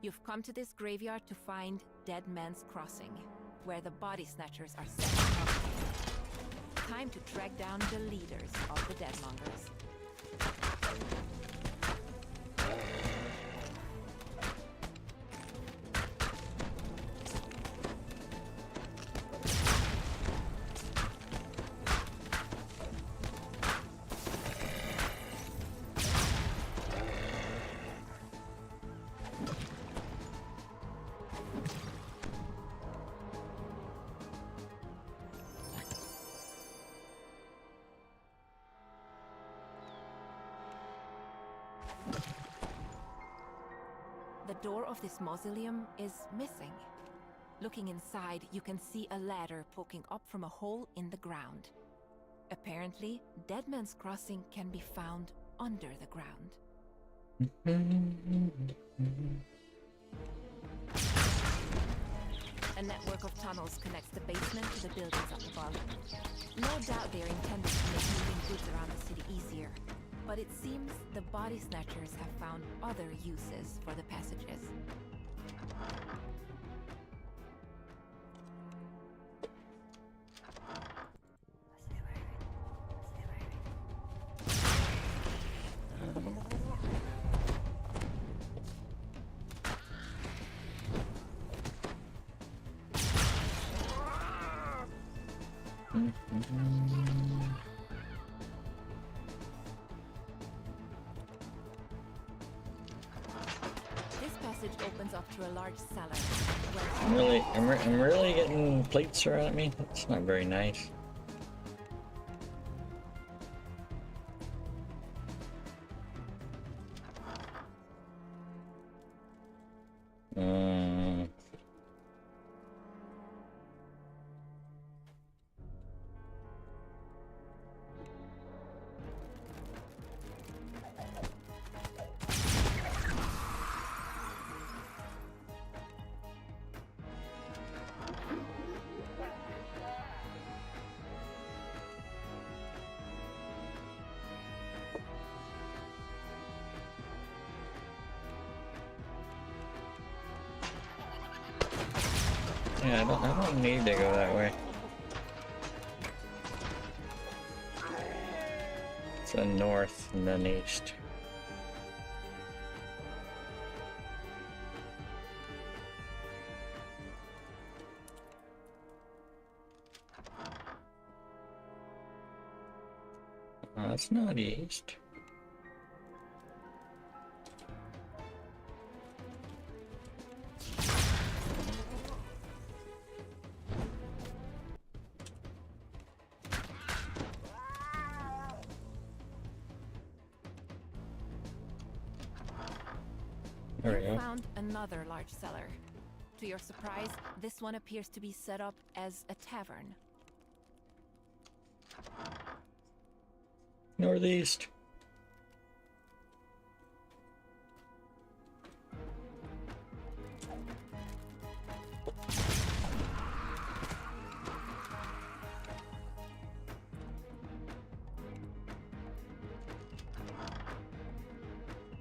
You've come to this graveyard to find Dead Man's Crossing, where the body snatchers are set up. Time to track down the leaders of the Deadmongers. The door of this mausoleum is missing. Looking inside, you can see a ladder poking up from a hole in the ground. Apparently, Dead Man's Crossing can be found under the ground. A network of tunnels connects the basement to the buildings up above. No doubt they're intended to make moving goods around the city easier. But it seems the body snatchers have found other uses for the passages. Opens up to a large cellar. I'm really getting plates thrown at me. That's not very nice. Yeah, I don't need to go that way. It's a north and then east. That's not east. There we You go. found another large cellar. To your surprise, this one appears to be set up as a tavern. Northeast.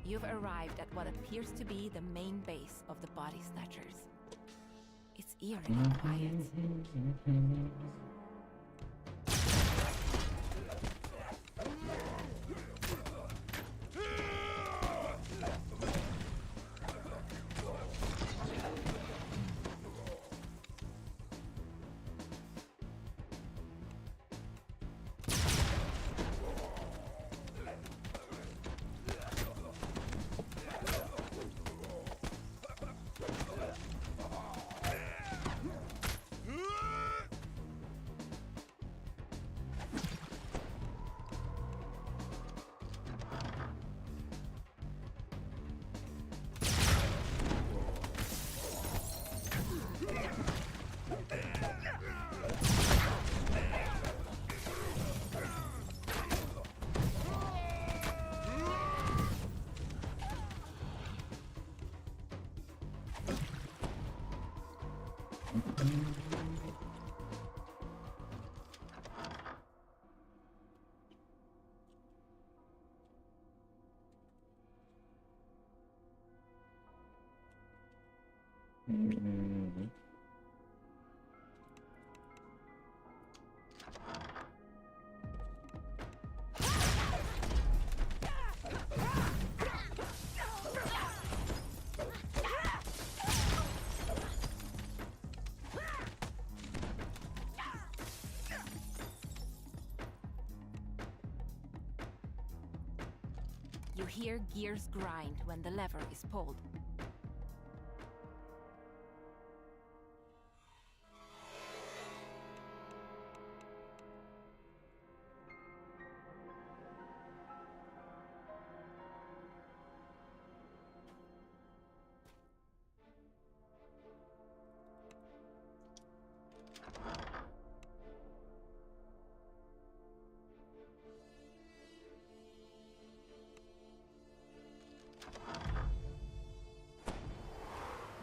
You've arrived at what appears to be the main base of the Body Snatchers. It's eerily quiet. You hear gears grind when the lever is pulled.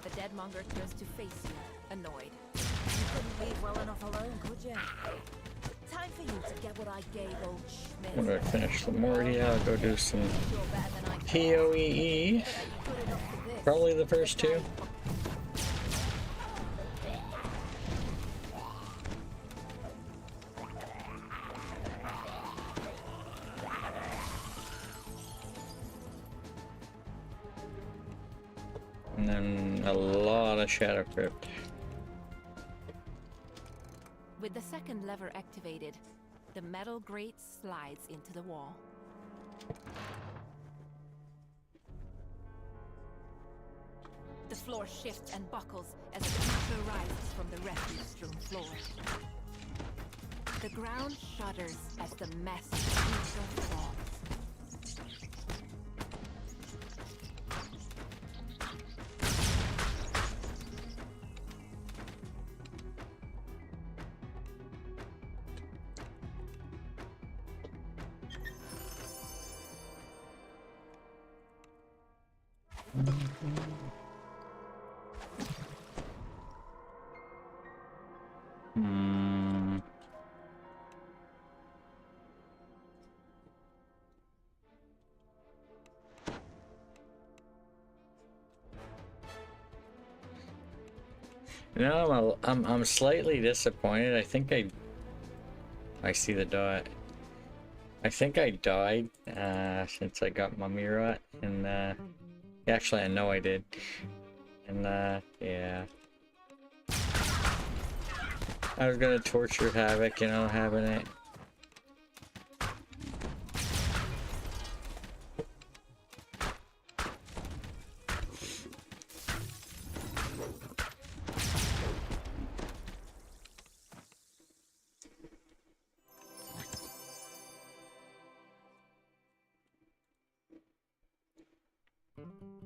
The Deadmonger turns to face you, annoyed. You couldn't leave well enough alone, could you? Time for you to get what I gave old Schmidt. When I finish the Morty, I'll go do some PoE. Probably the first two. And then a lot of Shadow Crypt. With the second lever activated, the metal grate slides into the wall. The floor shifts and buckles as a creature rises from the refuse-strewn floor. The ground shudders as the massive creature falls. No, I'm slightly disappointed. I think I see the dot. I think I died since I got Mummy Rot, and actually I know I did, and yeah. I was gonna torture Havoc, you know, having it.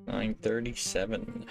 $937.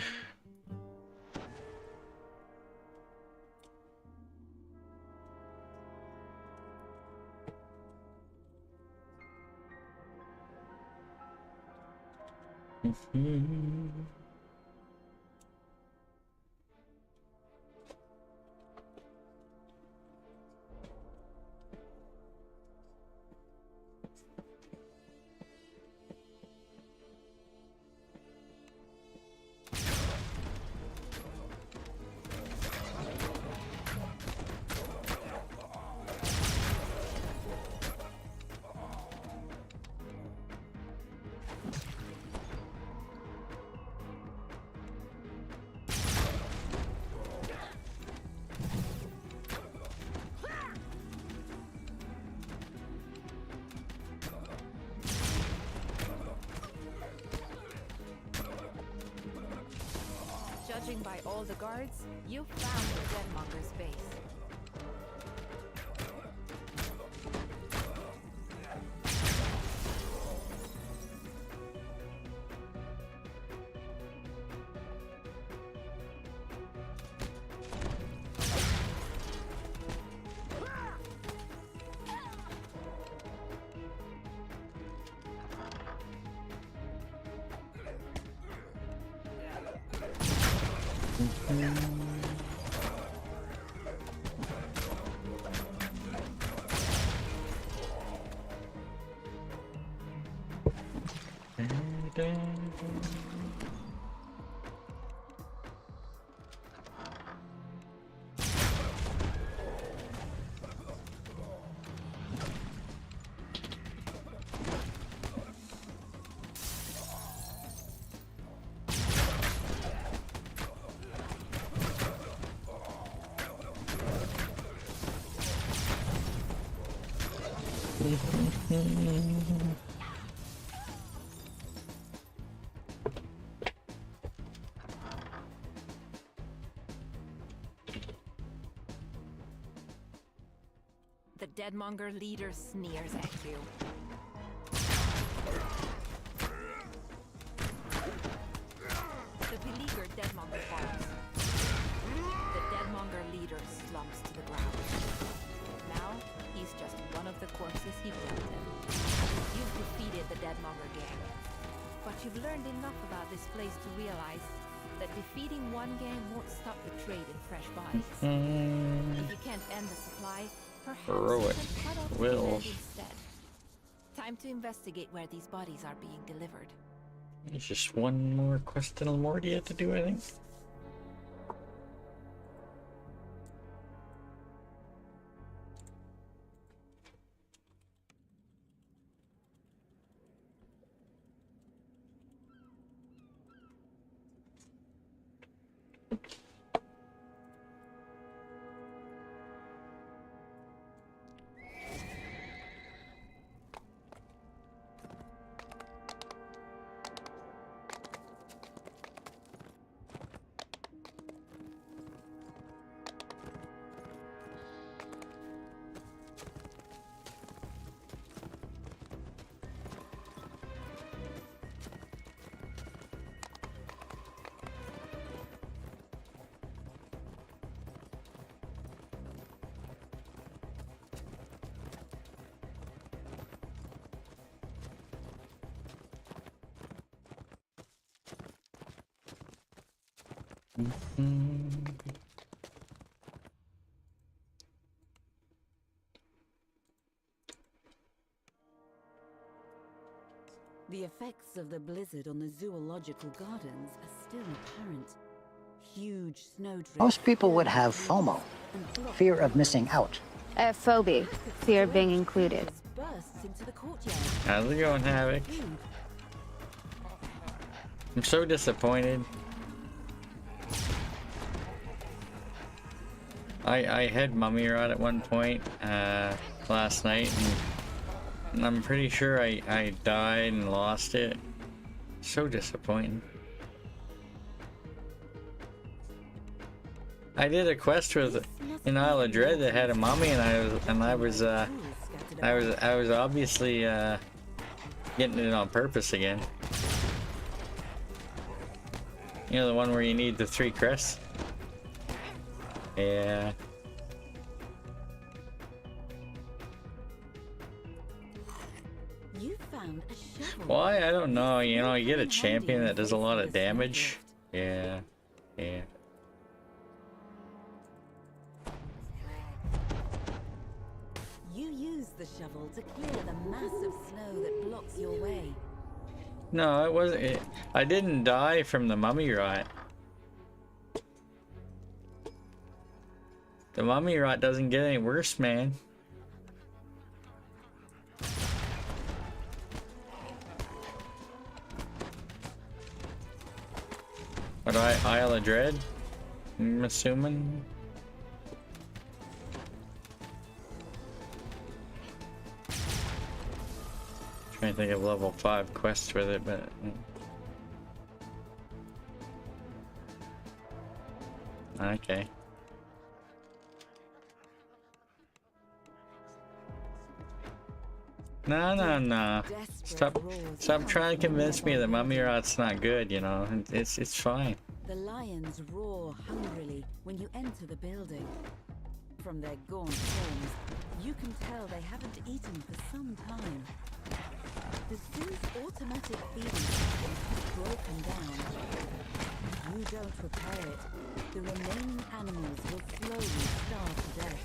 Judging by all the guards, you found the Deadmonger's base. The Deadmonger leader sneers at you. The beleaguered Deadmonger falls. The Deadmonger leader slumps to the ground. Now, he's just one of the corpses he built in. You've defeated the Deadmonger gang. But you've learned enough about this place to realize that defeating one gang won't stop the trade in fresh bodies. If you can't end the supply, perhaps Heroic you can cut off the wills. trade instead. Time to investigate where these bodies are being delivered. There's just one more quest in Almordia to do, I think. The effects of the blizzard on the zoological gardens are still apparent. Huge snowdrifts. Most people would have FOMO, fear of missing out. Phobia, fear of being included. Bursts into the courtyard. How's it going, Havoc? I'm so disappointed. I had Mummy Rod at one point last night, and I'm pretty sure I died and lost it. So disappointing. I did a quest with in Isle of Dread that had a mummy, and I was obviously getting it on purpose again. You know, the one where you need the 3 crests? Yeah. You found found a shovel. Why? I don't know. You know, you get a champion that does a lot of damage. Yeah. Yeah. You use the shovel to clear the massive snow that blocks your way. No, it wasn't. I didn't die from the mummy rot. The mummy rot doesn't get any worse, man. What, Isle of Dread? I'm assuming. Trying to think of level 5 quests with it, but okay. No. Stop trying to convince me that mummy rot's not good, you know. It's fine. The lions roar hungrily when you enter the building. From their gaunt forms, you can tell they haven't eaten for some time. The zoo's automatic feeding system has broken down. If you don't repair it, the remaining animals will slowly starve to death.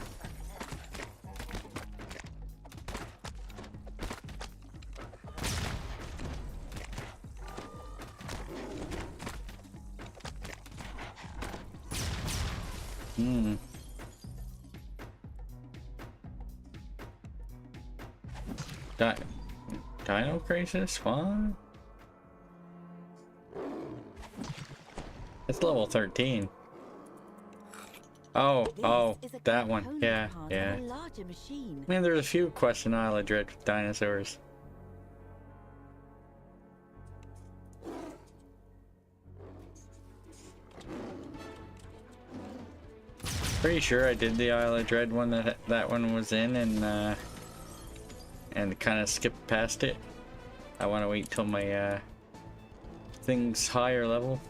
Dino Crisis? What? It's level 13. Oh, that one. Yeah. Man, there's a few quests in Isle of Dread with dinosaurs. Pretty sure I did the Isle of Dread one that one was in, and kind of skipped past it. I want to wait till my thing's higher level.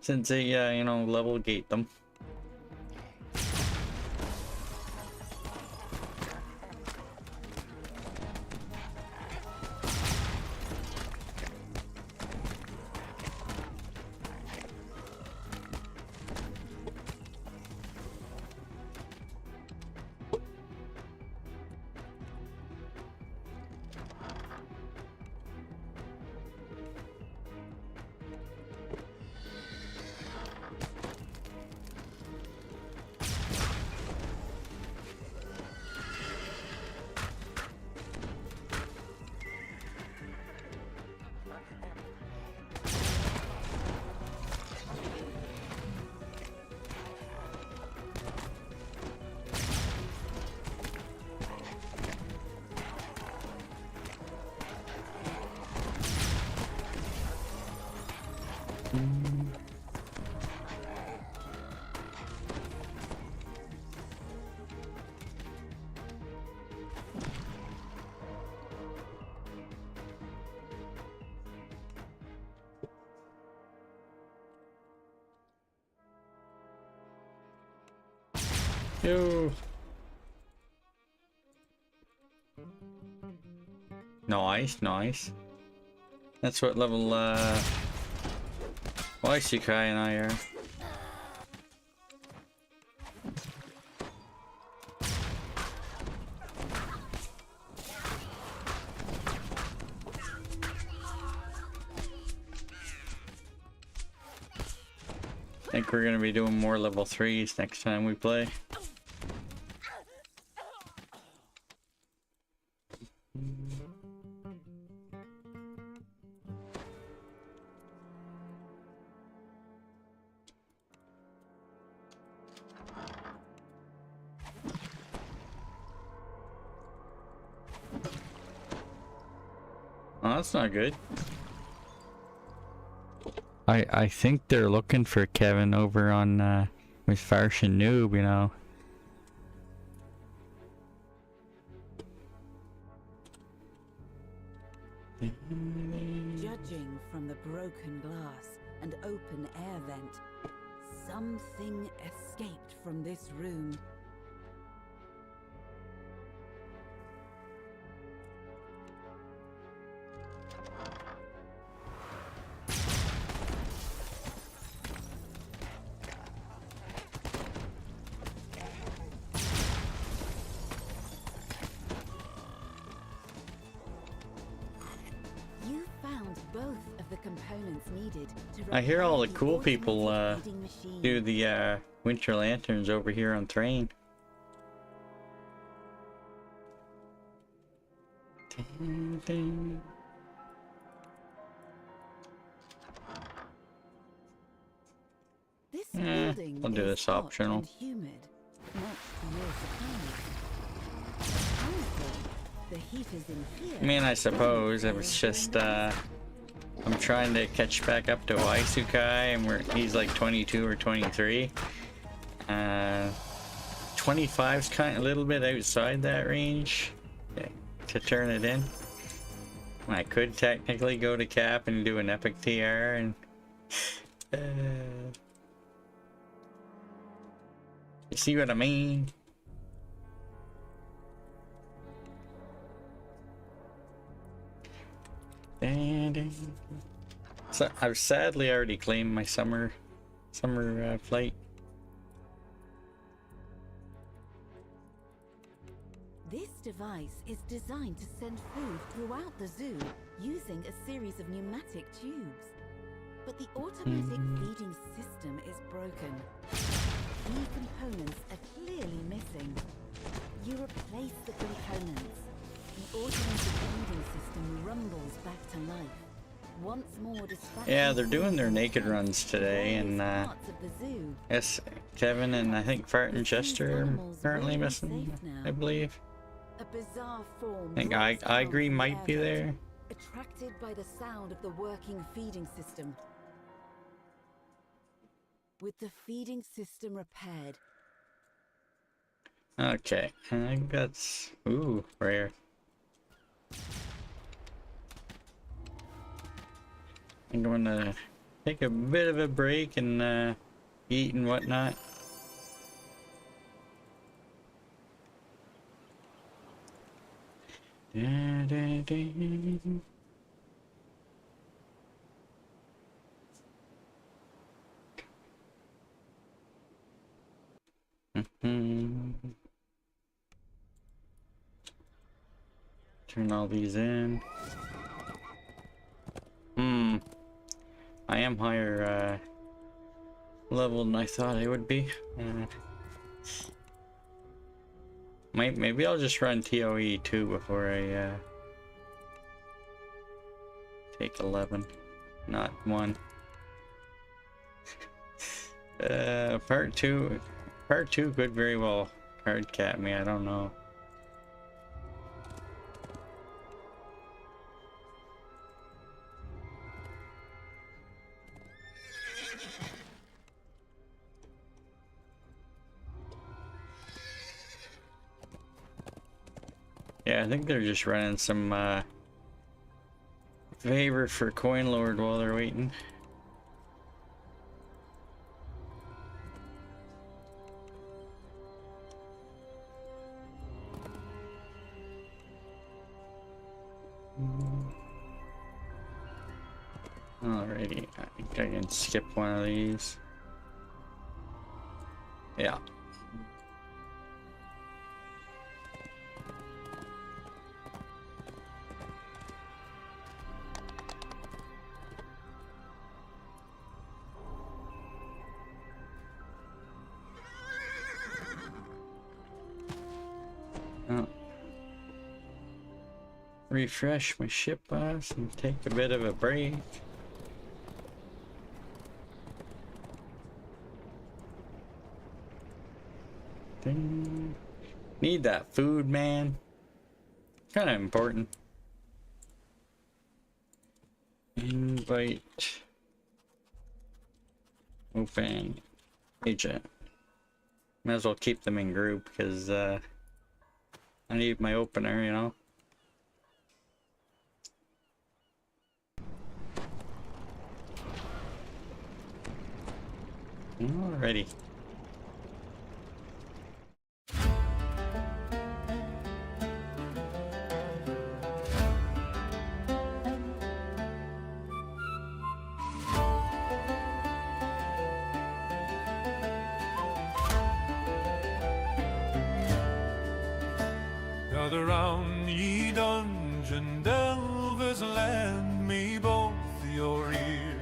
Since they, you know, level gate them. Yo. Nice. That's what level Isekai and I are. I think we're gonna be doing more level 3s next time we play. Oh, that's not good. I think they're looking for Kevin over on with Farshin Noob, you know. Judging from the broken glass and open air vent, Something escaped from this room. You found both of the components needed to I hear all the repair cool people automated feeding machine. do the winter lanterns over here on Thrane. Ding, ding. This building I'll do is this hot optional. and humid, much to your surprise. Apparently, the heat is in here. I mean, I suppose it was just I'm trying to catch back up to Waisukai, and he's like 22 or 23. 25's kind of a little bit outside that range to turn it in. I could technically go to Cap and do an epic TR, and you see what I mean? So I've sadly already claimed my summer flight. This device is designed to send food throughout the zoo using a series of pneumatic tubes. But the automatic feeding system is broken. Key components are clearly missing. You replace the components. The automated feeding system rumbles back to life. Once more distracting. Yeah, they're doing their naked runs today, and parts of the zoo. yes, Kevin and I think Fart and Chester are currently missing, I believe. A bizarre form. I think drops down Agree from might be air there. vent, attracted by the sound of the working feeding system. With the feeding system repaired. Okay, I think that's rare. I'm going to take a bit of a break and eat and whatnot. Da, da, da. Turn all these in. I am higher level than I thought I would be. Maybe I'll just run TOE 2 before I take 11, not 1. Part 2 could very well hard cap me, I don't know. Yeah, I think they're just running some favor for Coin Lord while they're waiting. Alrighty, I think I can skip one of these. Yeah. Refresh my ship boss and take a bit of a break. Ding. Need that food, man. Kind of important. Invite. Open. Agent. Might as well keep them in group because I need my opener, you know. Alrighty. Gather round, ye dungeon delvers, lend me both your ears.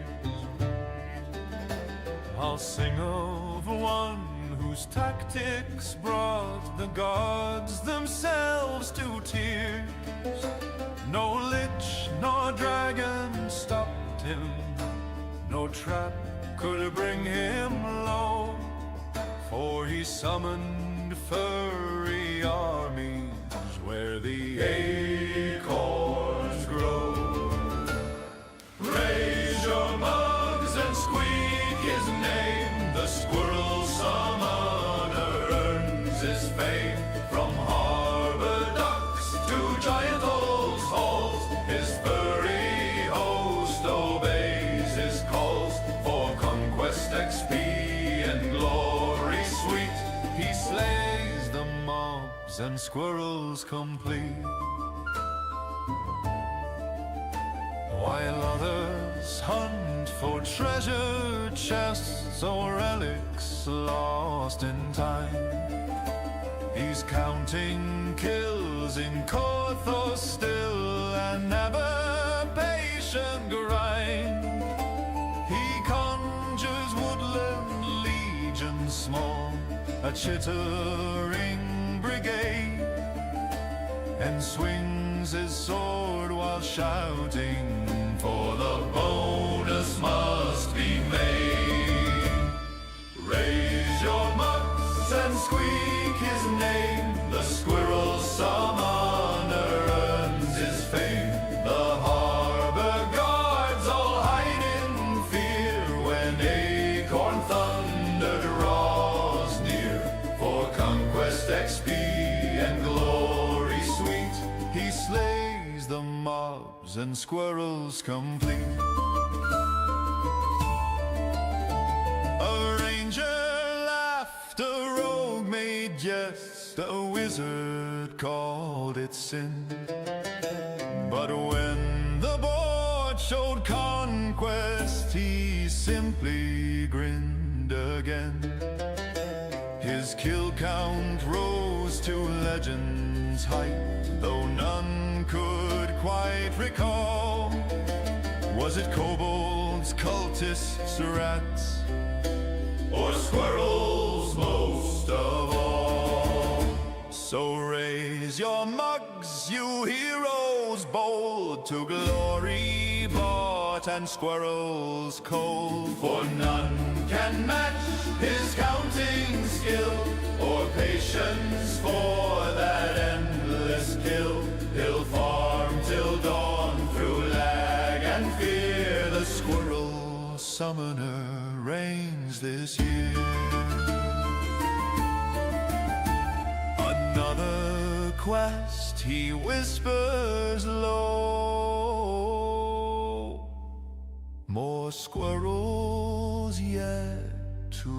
I'll sing of one whose tactics brought the gods themselves to tears. No lich nor dragon stopped him, no trap could bring him low, for he summoned furry armies where the acorns grow. Raise your mugs and squeak his name. The squirrel summoner earns his fame. From harbor docks to giant old halls, his furry host obeys his calls. For conquest, XP, and glory sweet, he slays the mobs and squirrels complete. While others hunt for treasure chests or relics lost in time, he's counting kills in Corthos still, and never patient grind. He conjures woodland legions small, a chittering brigade, and swings his sword while shouting, for the bonus must be made. Raise your mugs and squeak his name. The squirrel summoner earns his fame. The harbor guards all hide in fear when acorn thunder draws near. For conquest, XP, and glory sweet, he slays the mobs and squirrels complete. A ranger laughed, a rogue made jest, a wizard called it sin. But when the board showed conquest, he simply grinned again. His kill count rose to legend's height, though none could quite recall. Was it kobolds, cultists, rats, or squirrels most of all? So raise your mugs, you heroes bold, to glory bought and squirrels cold. For none can match his counting skill, or patience for that endless kill. He'll farm till dawn through lag and fear. The squirrel summoner reigns this year. Another quest, he whispers low. More squirrels yet to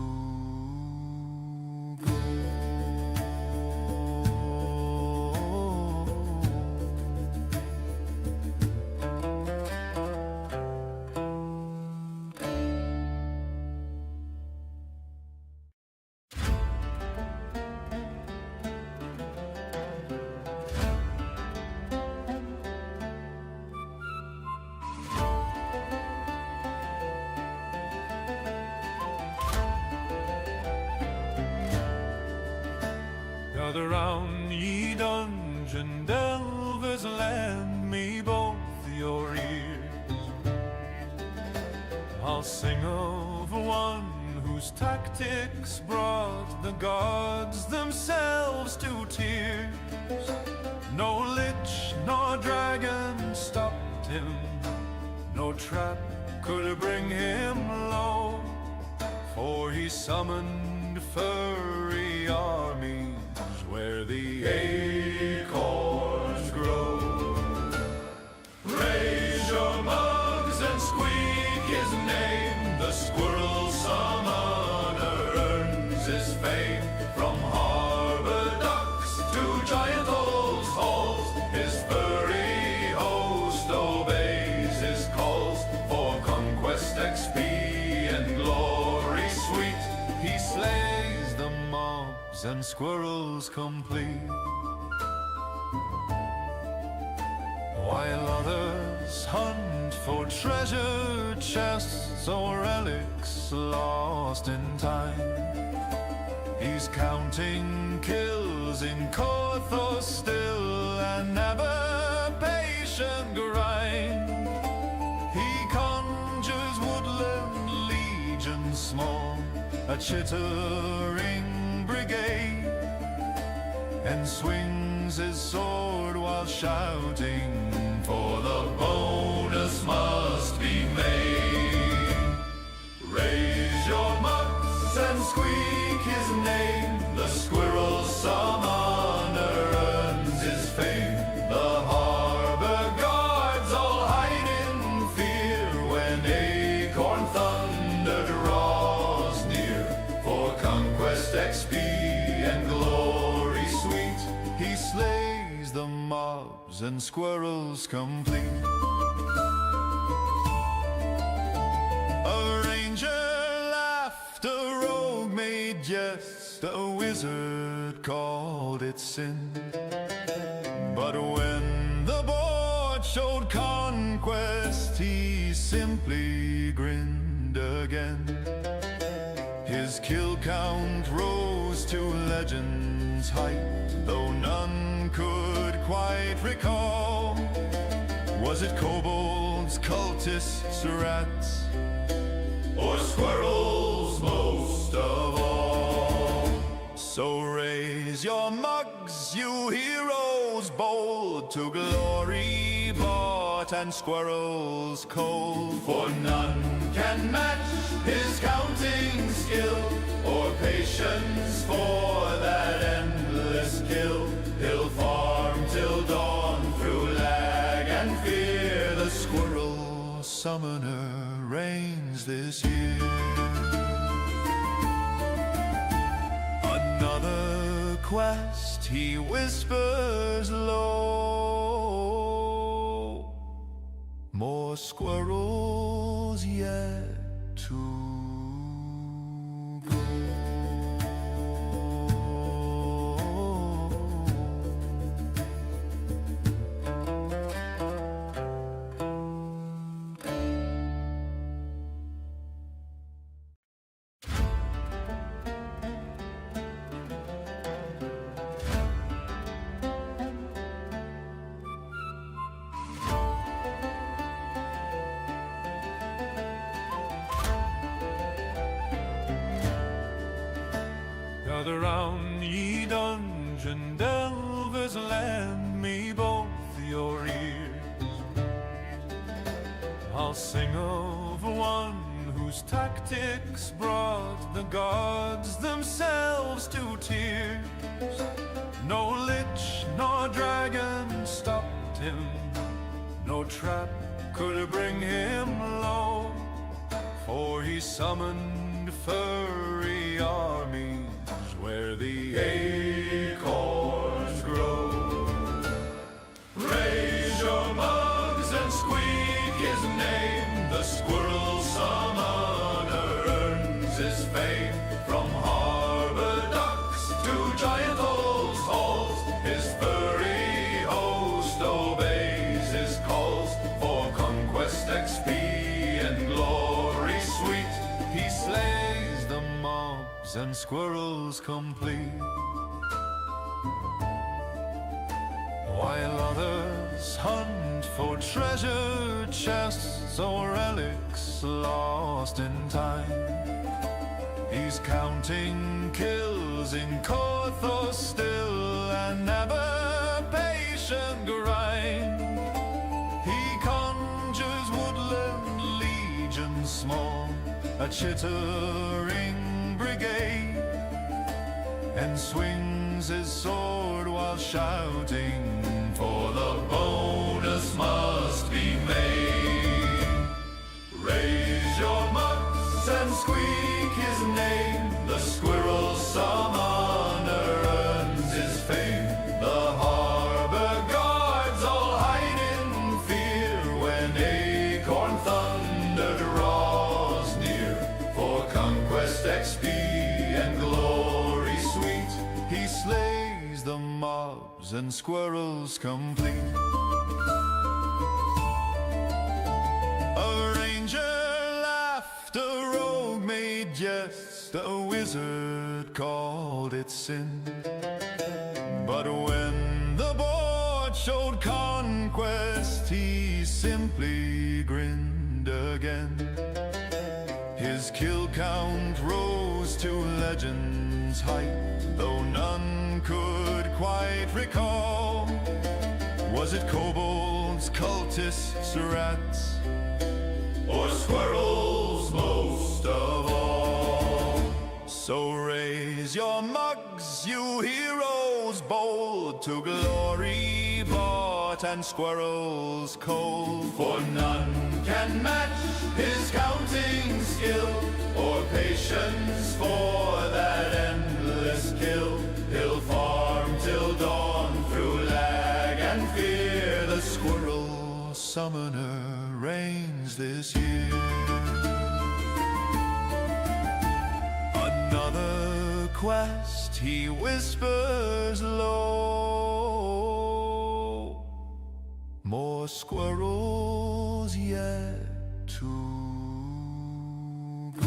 Gather round, ye dungeon delvers, lend me both your ears. I'll sing of one whose tactics brought the gods themselves to tears. No lich nor dragon stopped him, no trap could bring him low, for he summoned furry armies where the acorns grow. Raise your mugs and squeak his name. The squirrel summoner giant old halls. His furry host obeys his calls for conquest, XP, and glory sweet. He slays the mobs and squirrels complete, while others hunt for treasure chests or relics lost in time. He's counting kills in Kothos still, and ever patient grind. He conjures woodland legions small, a chittering brigade, and swings his sword while shouting, for the bonus must be made. Raise your mugs and squeak his name. The squirrel summoner earns his fame. The harbor guards all hide in fear when acorn thunder draws near. For conquest, XP, and glory sweet, he slays the mobs and squirrels complete. A ranger laughed, a rogue made jest, a wizard called it sin. But when the board showed conquest, he simply grinned again. His kill count rose to legend's height, though none could quite recall. Was it kobolds, cultists, rats, or squirrels most of all? So raise your mugs, you heroes bold, to glory bought and squirrels cold. For none can match his counting skill, or patience for that endless kill. He'll farm till dawn through lag and fear. The squirrel summoner reigns this year. Another quest, he whispers low. More squirrels yet to gather round, ye dungeon delvers, lend me both your ears. I'll sing of one whose tactics brought the gods themselves to tears. No lich nor dragon stopped him, no trap could bring him low, for he summoned furry armies where the acorns grow. Raise your mugs and squeak his name. The squirrel summoner earns his fame. From harbor docks to giant old halls, his furry host obeys his calls. For conquest, XP, and glory sweet, he slays the mobs and squirrels complete, while others hunt for treasure chests or relics lost in time. He's counting kills in Kothos still, and ever patient grind. He conjures woodland legions small, a chittering brigade, and swings his sword while shouting, for the bonus must be made. Raise your mugs and squeak his name. The squirrel summoner earns his fame. The and squirrels complete. A ranger laughed, a rogue made jest, a wizard called it sin. But when the board showed conquest, he simply grinned again. His kill count rose to legend's height, though none could quite recall. Was it kobolds, cultists, rats, or squirrels most of all? So raise your mugs, you heroes bold, to glory bought and squirrels cold. For none can match his counting skill, or patience for that endless kill. He'll farm till dawn through lag and fear. The squirrel summoner reigns this year. Another quest, he whispers low. More squirrels yet to go.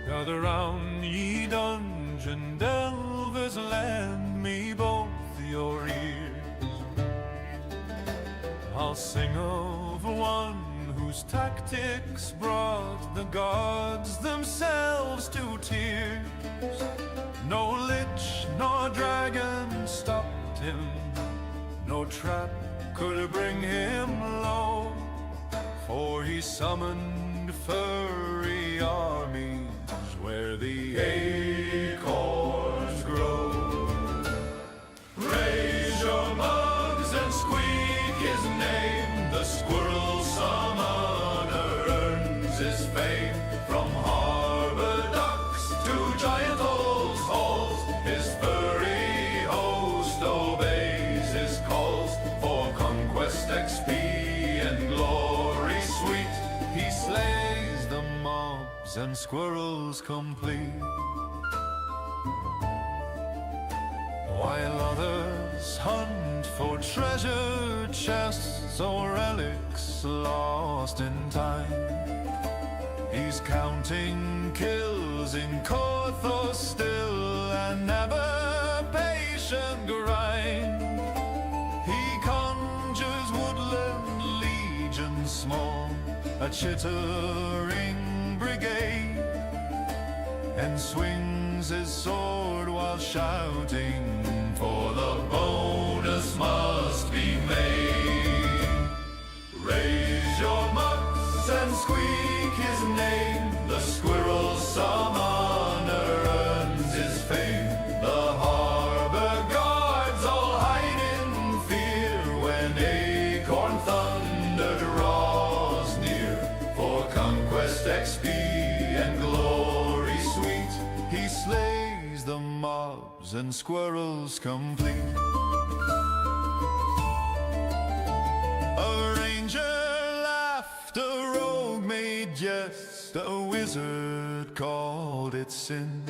Gather round, ye dungeon delvers, lend me both your ears. I'll sing of one whose tactics brought the gods themselves to tears. No lich nor dragon stopped him, no trap could bring him low, for he summoned furry armies where the acorns grow. Raise your mugs and squeak his name. The squirrel summoner earns his fame. From harbor docks to giant old halls, his furry host obeys his calls. For conquest, XP, and glory sweet, he slays the mobs and squirrels complete. While others hunt for treasure chests or relics lost in time, he's counting kills in Corthos still, and never patient grind. He conjures woodland legions small, a chittering brigade, and swings his sword while shouting, for the bonus must be made. Raise your mugs and squeak his name. The squirrel summoner earns his fame. The harbor guards all hide in fear when acorn thunder draws near. For conquest, XP, and glory sweet, he slays the mobs and squirrels complete. A ranger laughed, a rogue made jest, a wizard called it sin.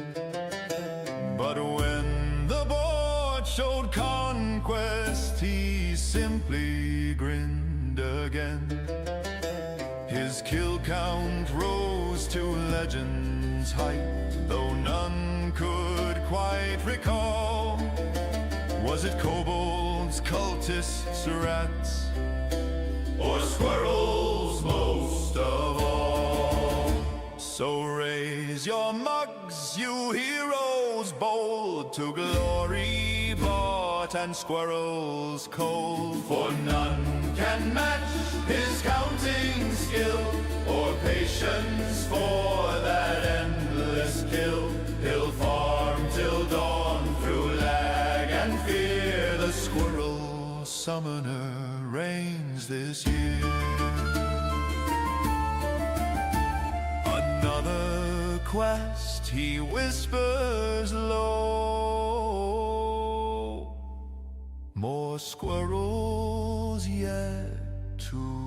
But when the board showed conquest, he simply grinned again. His kill count rose to legend's height, though none could quite recall. Was it kobolds, cultists, rats, or squirrels most of all? So raise your mugs, you heroes bold, to glory bought and squirrels cold. For none can match his counting skill, or patience for that endless kill. He'll farm till dawn through lag and fear. The summoner reigns this year. Another quest, he whispers low. More squirrels yet to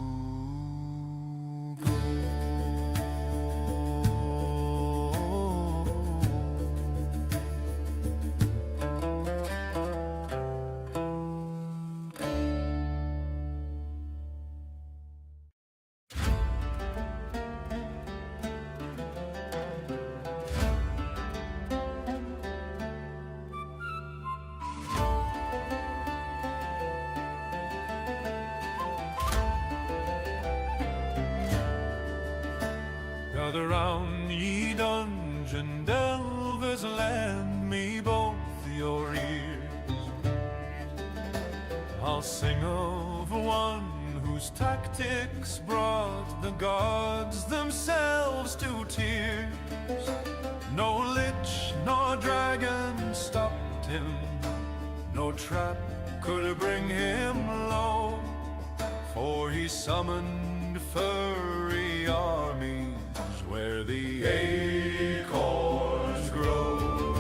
Gather round, ye dungeon delvers, lend me both your ears. I'll sing of one whose tactics brought the gods themselves to tears. No lich nor dragon stopped him, no trap could bring him low, for he summoned furry armies where the acorns grow.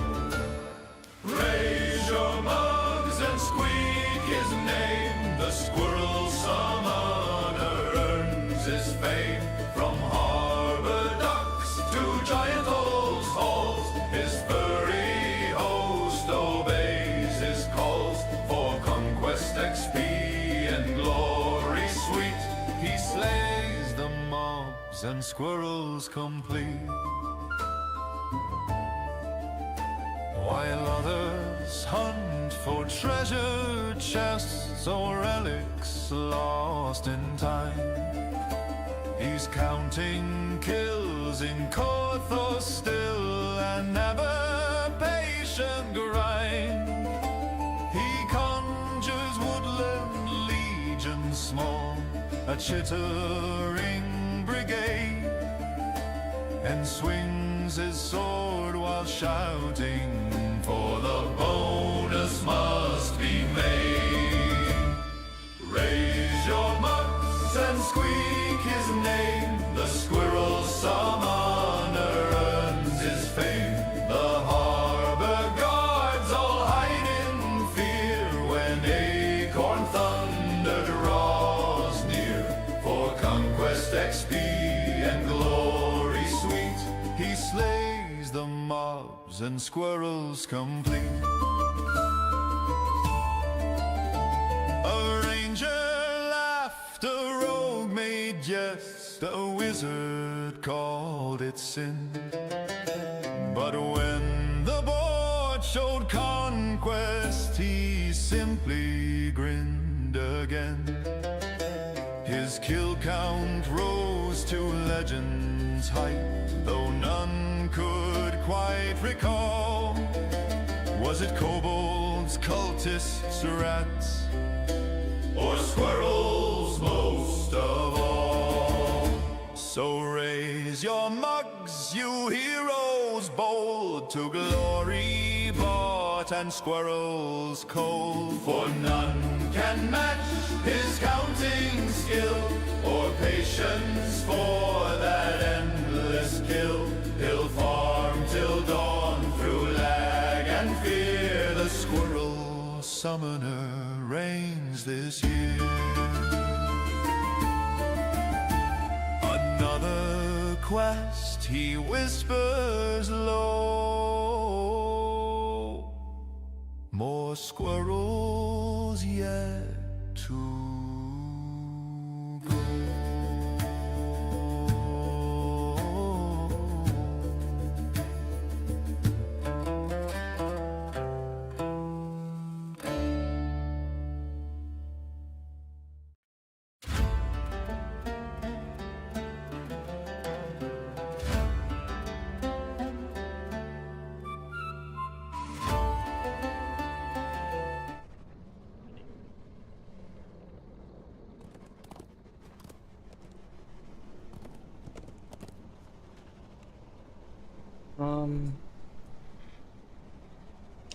Raise your mugs and squeak his name. The squirrel summoner earns his fame. From harbor docks to giant old halls, his furry host obeys his calls. For conquest, XP, and glory sweet, he slays the mobs and squirrels complete. While others hunt for treasure chests or relics lost in time, he's counting kills in Corthos still, and never patient grind. He conjures woodland legions small, a chittering brigade, and swings his sword while shouting, for the bonus must be made. Raise your mugs and squeak his name. The squirrel summoner earns his fame. The harbor guards all hide in fear when acorn thunder draws near. For conquest, XP, and glory sweet, he slays the mobs and squirrels complete. A ranger laughed, a rogue made jest, a wizard called it sin. But when the board showed conquest, he simply grinned again. His kill count rose to legend's height, though none could quite recall. Was it kobolds, cultists, rats, or squirrels most of all? So raise your mugs, you heroes bold, to glory bought and squirrels cold. For none can match his counting skill, or patience for that endless kill. He'll farm till dawn through lag and fear. The squirrel summoner reigns this year. Another quest, he whispers low. More squirrels yet to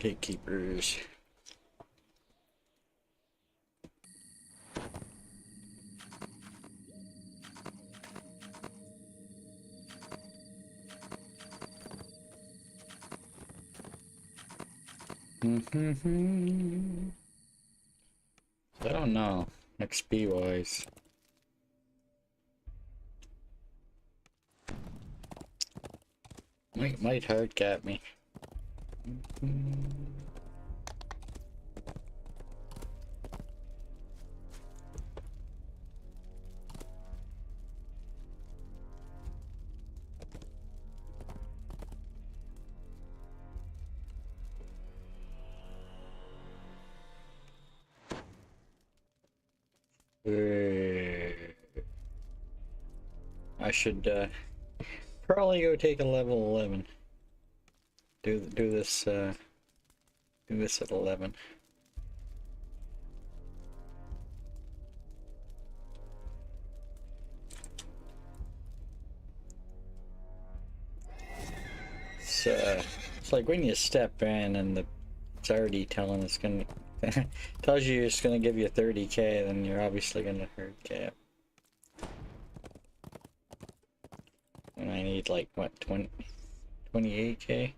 Gatekeepers. I don't know. XP wise. Might hard cap me. I should probably go take a level 11. Do this at 11. It's like when you step in and it's already telling it's gonna tells you it's gonna give you 30k, then you're obviously gonna hard cap. And I need like what 28k.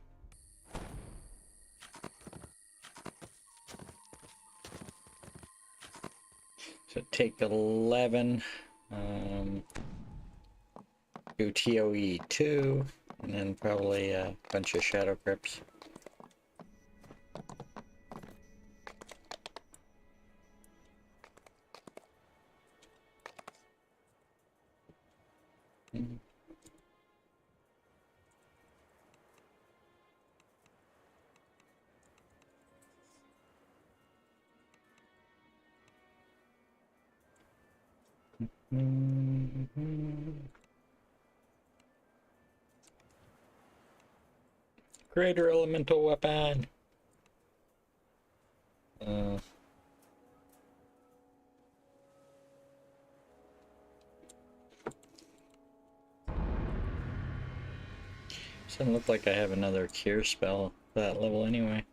So take 11. Do TOE 2, and then probably a bunch of shadow crypts. Greater elemental weapon. Doesn't look like I have another cure spell at that level anyway.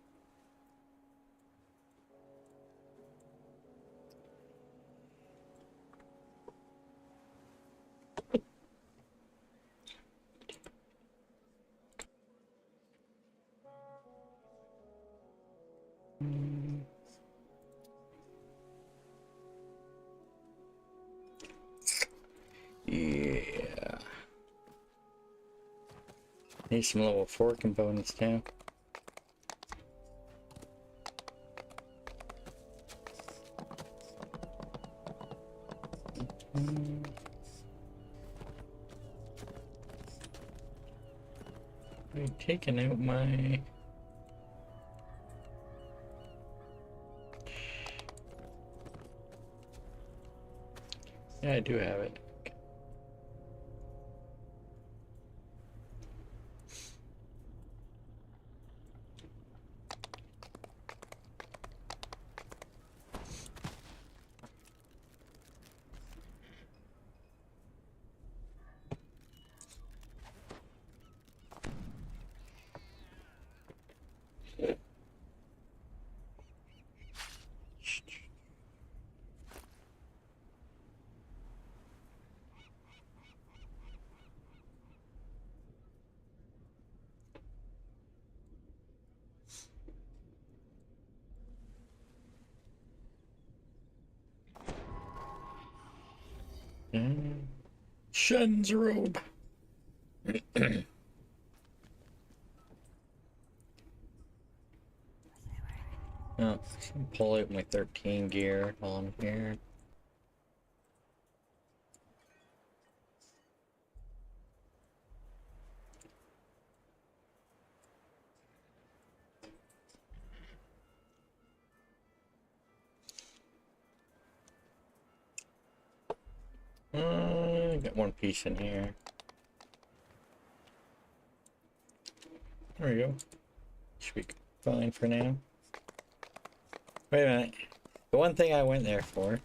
Yeah. Need some level 4 components too. I'm taking out my... Yeah, I do have it. Shen's robe. Oh, pull out my 13 gear while I'm here. Got one piece in here. There we go. Should be fine for now. Wait a minute. The one thing I went there for.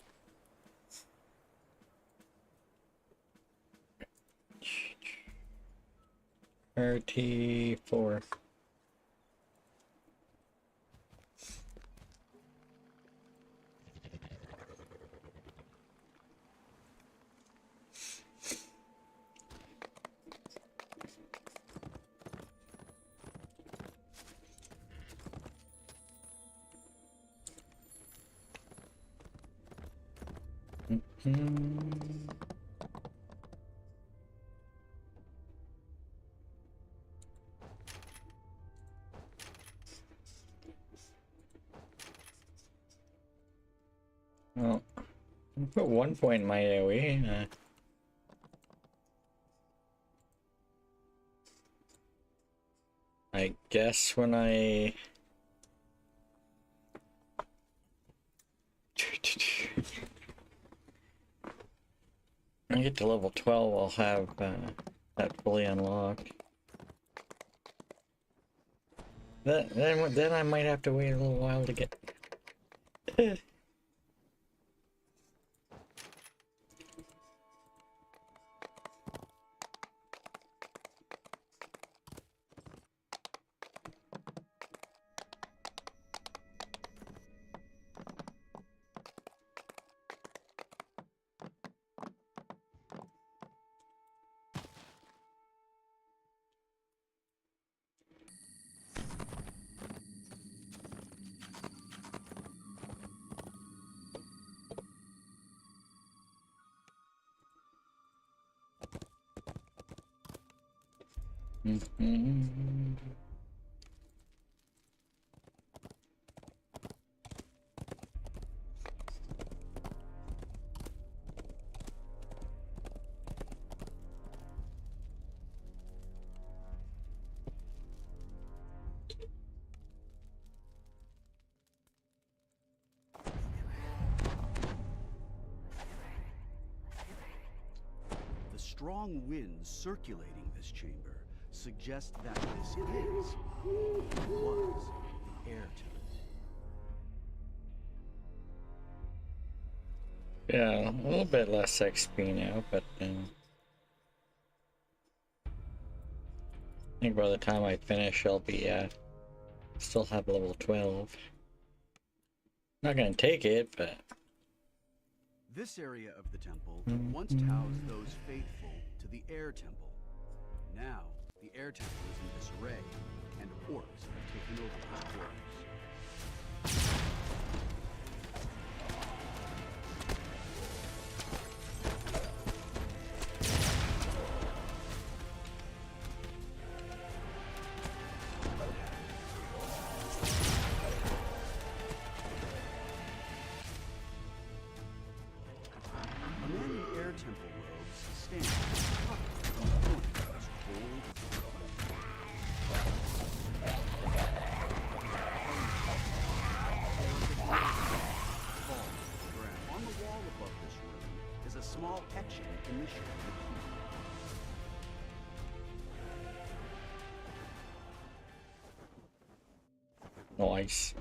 RT4. Well, I put 1 point in my AoE. I guess when I get to level 12, I'll have that fully unlocked. Then I might have to wait a little while to get. The strong winds circulating this chamber suggest that this is, was, the air temple. Yeah, a little bit less XP now, but I think by the time I finish, I'll be still have level 12. Not gonna take it, but This area of the temple once housed those faithful to the air temple. Now, the air temple is in disarray, and orcs have taken over its quarters. A man in air temple robes stands covered in the point of his cold on the wall above this room is a small etching in the shape of a key. nice.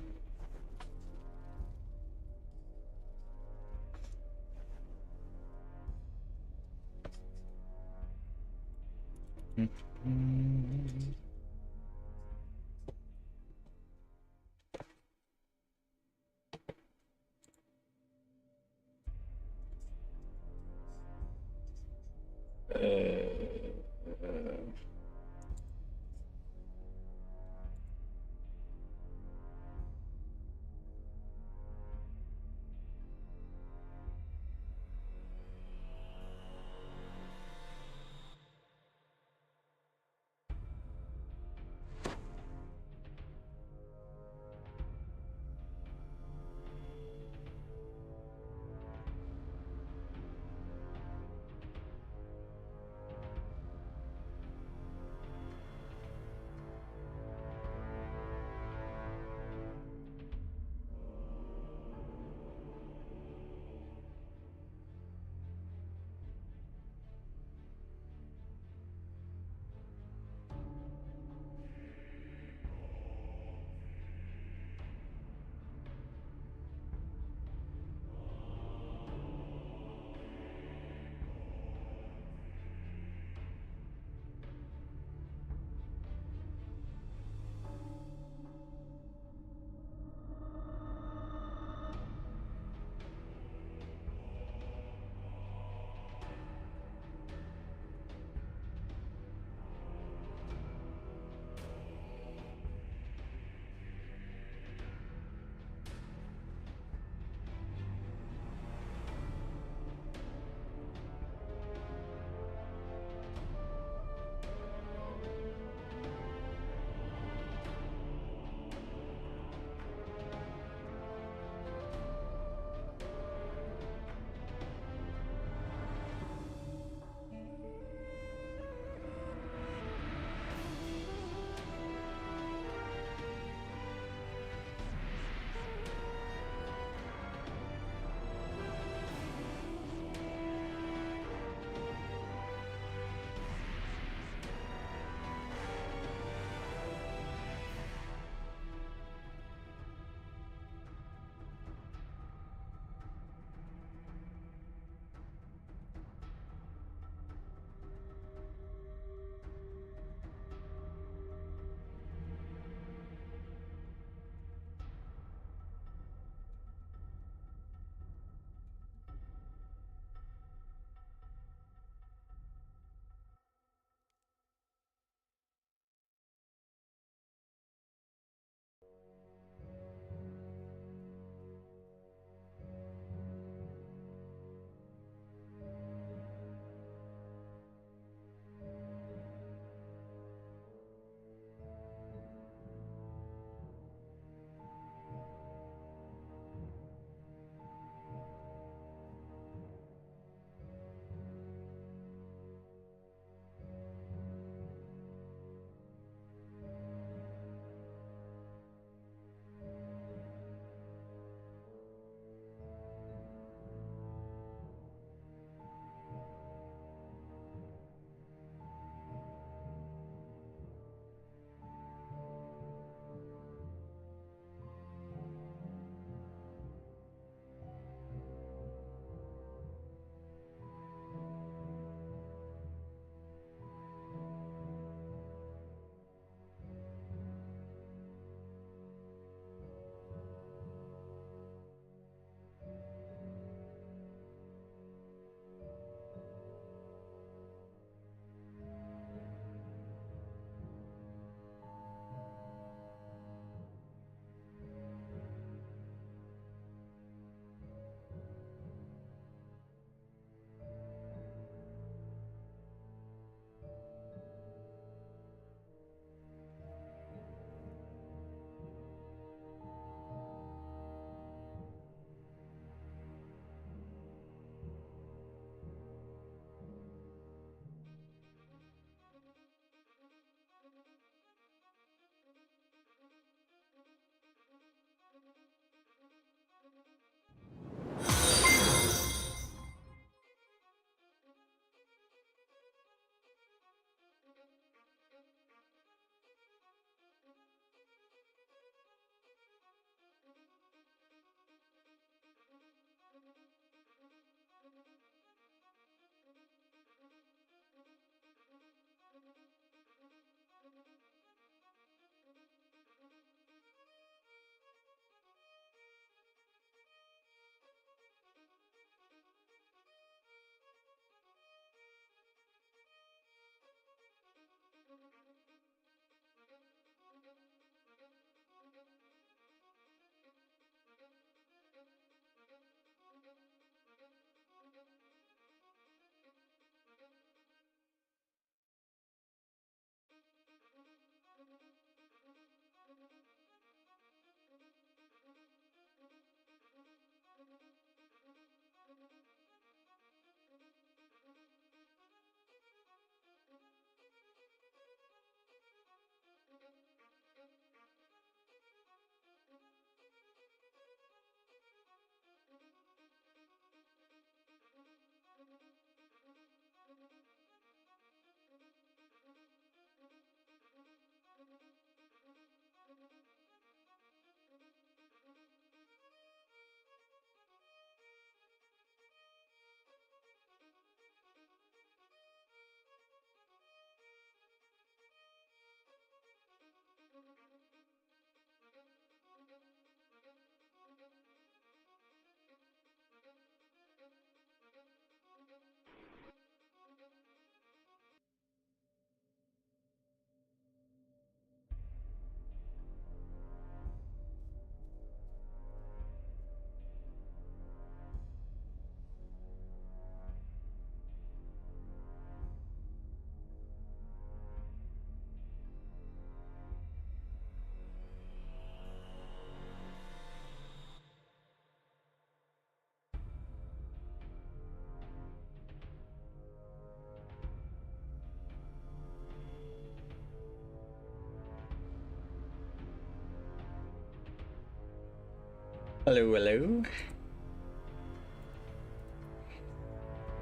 Hello, hello.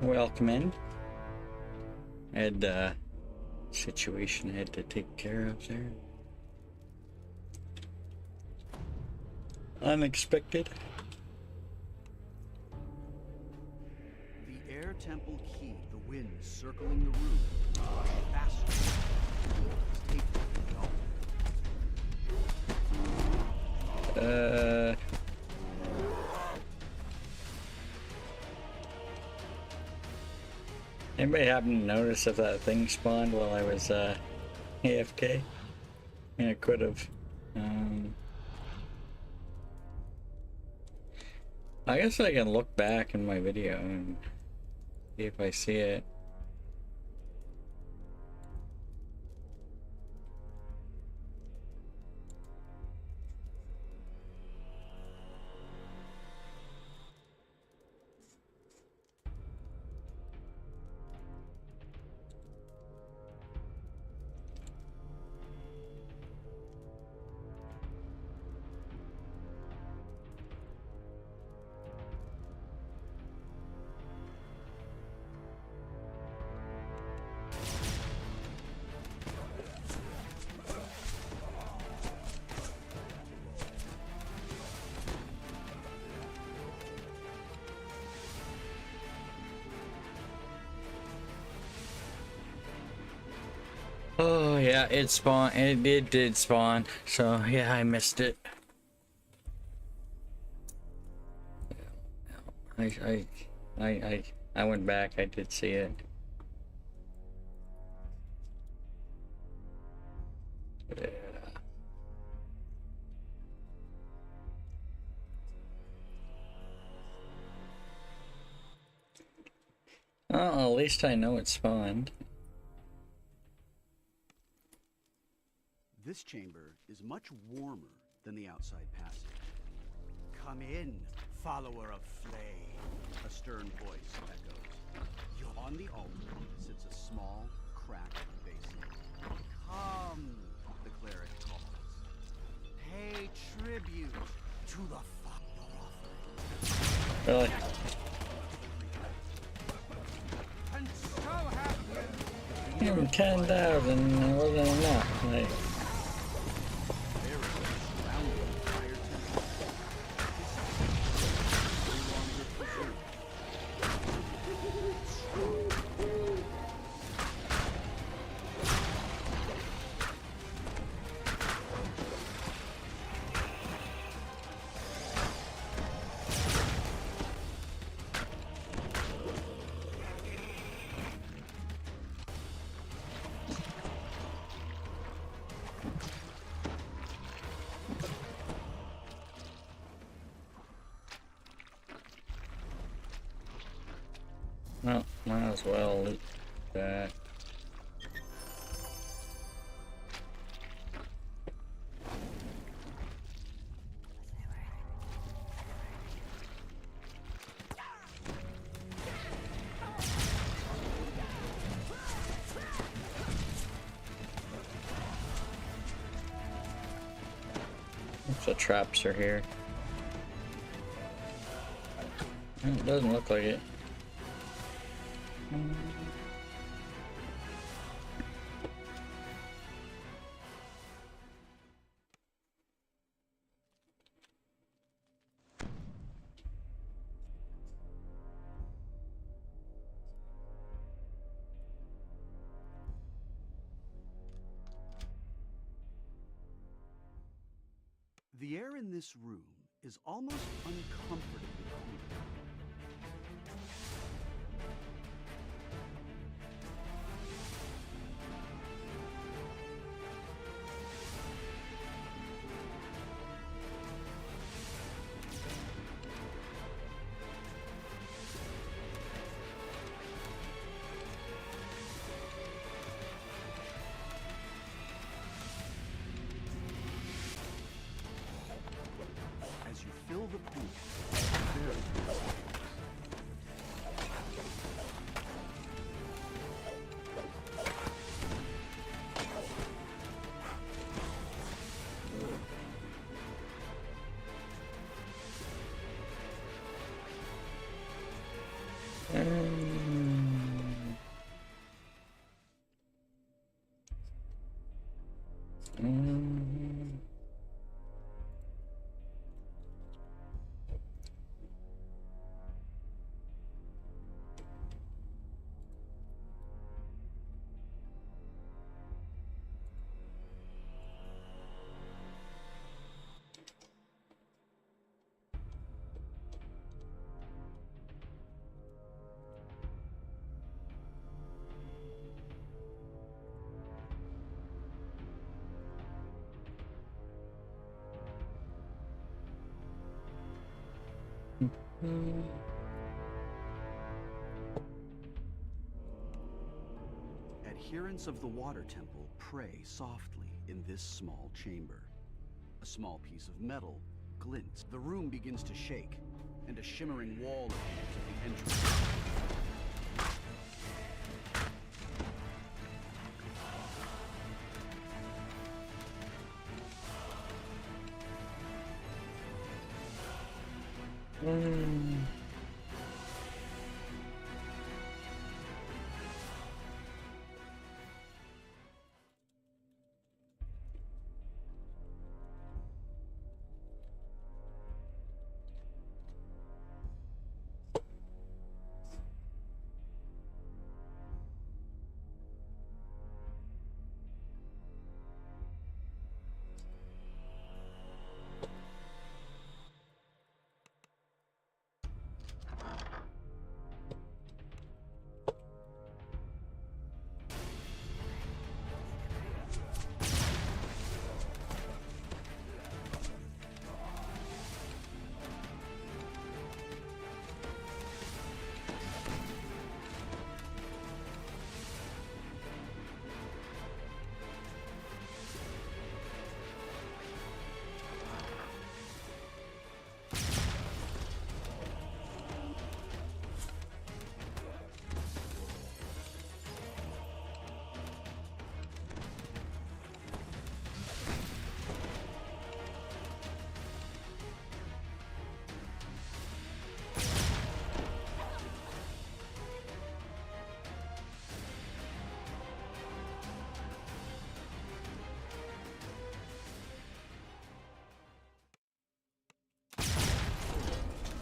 Welcome in. I had a situation I had to take care of there. Unexpected. The air temple key, the wind circling the room, faster. Take it. Anybody happen to notice if that thing spawned while I was AFK? Yeah, it could have. I guess I can look back in my video and see if I see it. Oh yeah, it spawned. It did spawn. So yeah, I missed it. I went back. I did see it. Yeah. Oh, at least I know it spawned. This chamber is much warmer than the outside passage. Come in, follower of flame, a stern voice echoes. On the altar sits a small, cracked basin. Come, the cleric calls. Pay tribute to the fire offering. Really? And so happy. Even 10,000 wasn't enough. Like. Well, might as well loot that. The traps are here. It doesn't look like it. The air in this room is almost uncomfortably cool. Fill the pool. Adherents of the Water Temple pray softly in this small chamber. A small piece of metal glints. The room begins to shake, and a shimmering wall appears at the entrance.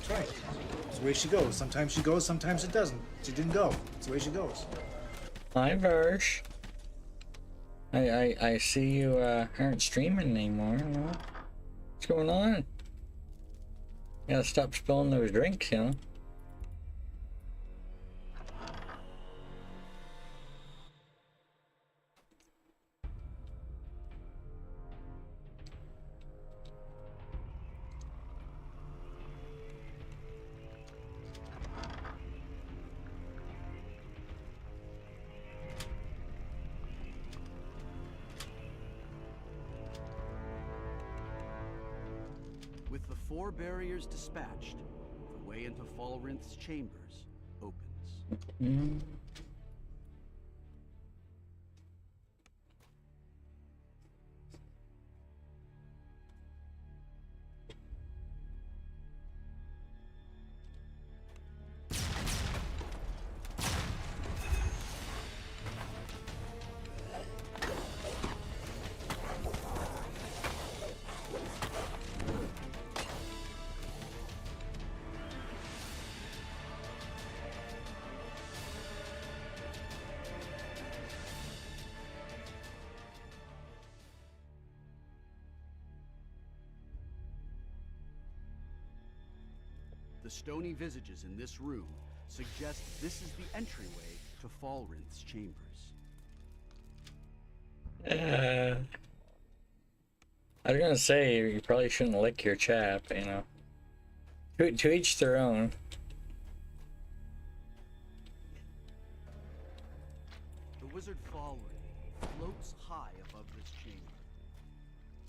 That's right. It's the way she goes. Sometimes she goes, sometimes it doesn't. She didn't go. It's the way she goes. Hi, Verge. I see you aren't streaming anymore. What's going on? You gotta stop spilling those drinks, you know? With the 4 barriers dispatched, the way into Falrinth's chambers opens. The stony visages in this room suggest this is the entryway to Falrinth's chambers. I was gonna say, you probably shouldn't lick your chap, you know. To each their own. The wizard Falrinth floats high above this chamber.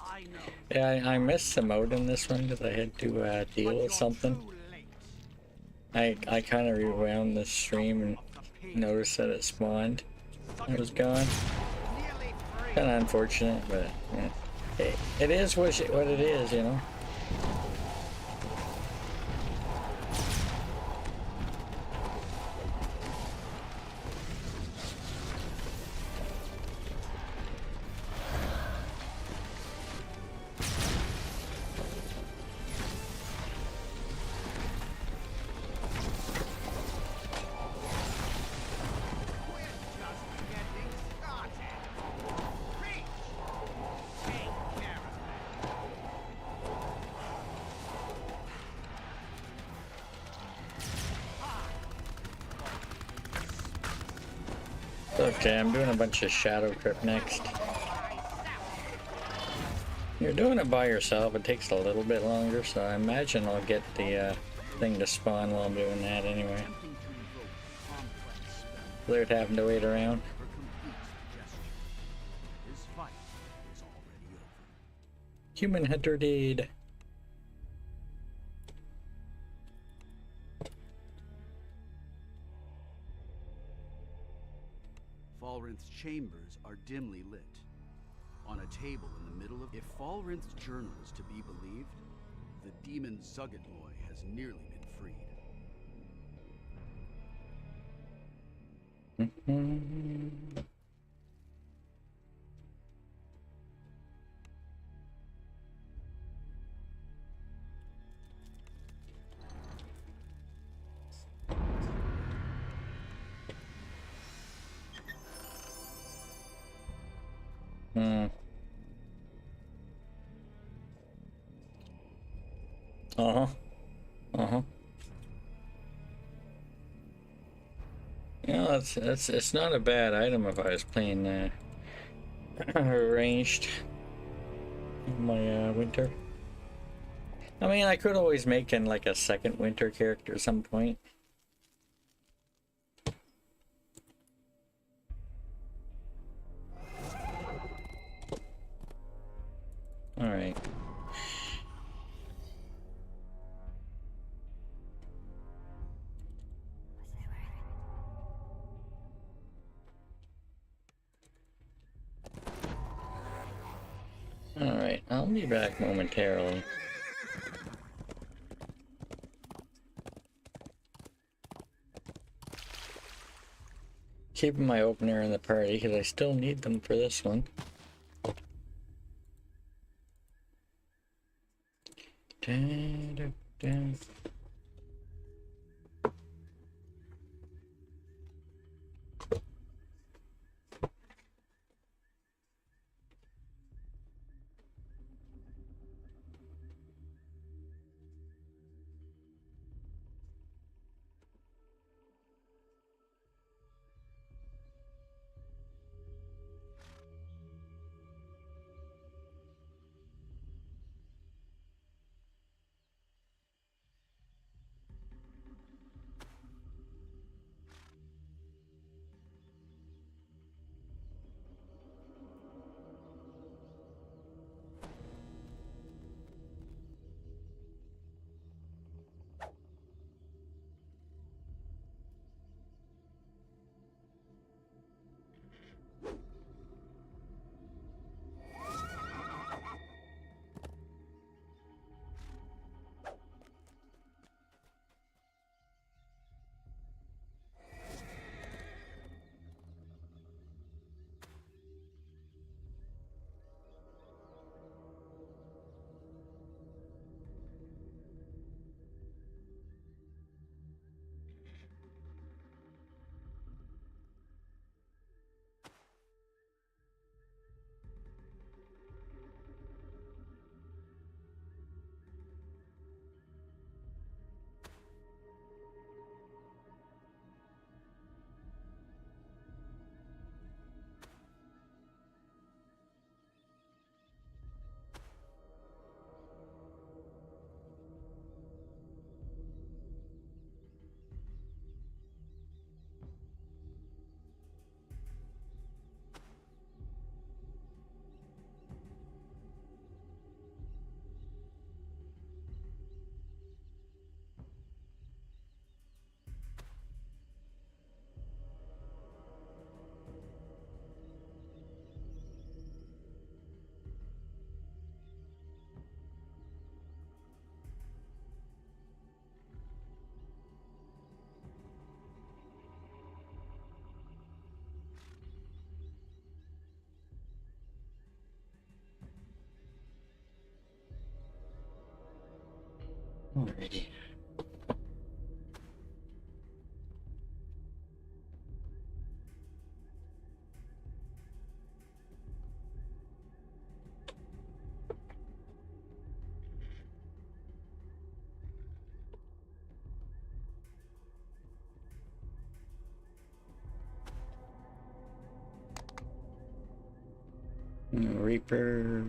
I know. Yeah, I missed the mode in this one because I had to deal with something. I kind of rewound the stream and noticed that it spawned. It was gone. Kind of unfortunate, but yeah. It is what it is, you know. Okay, I'm doing a bunch of Shadow Crypt next. You're doing it by yourself, it takes a little bit longer, so I imagine I'll get the thing to spawn while I'm doing that anyway. Cleared having to wait around. Human Hunter Deed. Falrinth's chambers are dimly lit. On a table in the middle of... If Falrinth's journal is to be believed, the demon Zuggitloy has nearly been freed. You know, it's not a bad item if I was playing ranged in my winter. I mean, I could always make in like a second winter character at some point. All right. Alright, I'll be back momentarily. Keeping my opener in the party because I still need them for this one. Alrighty. Reaper.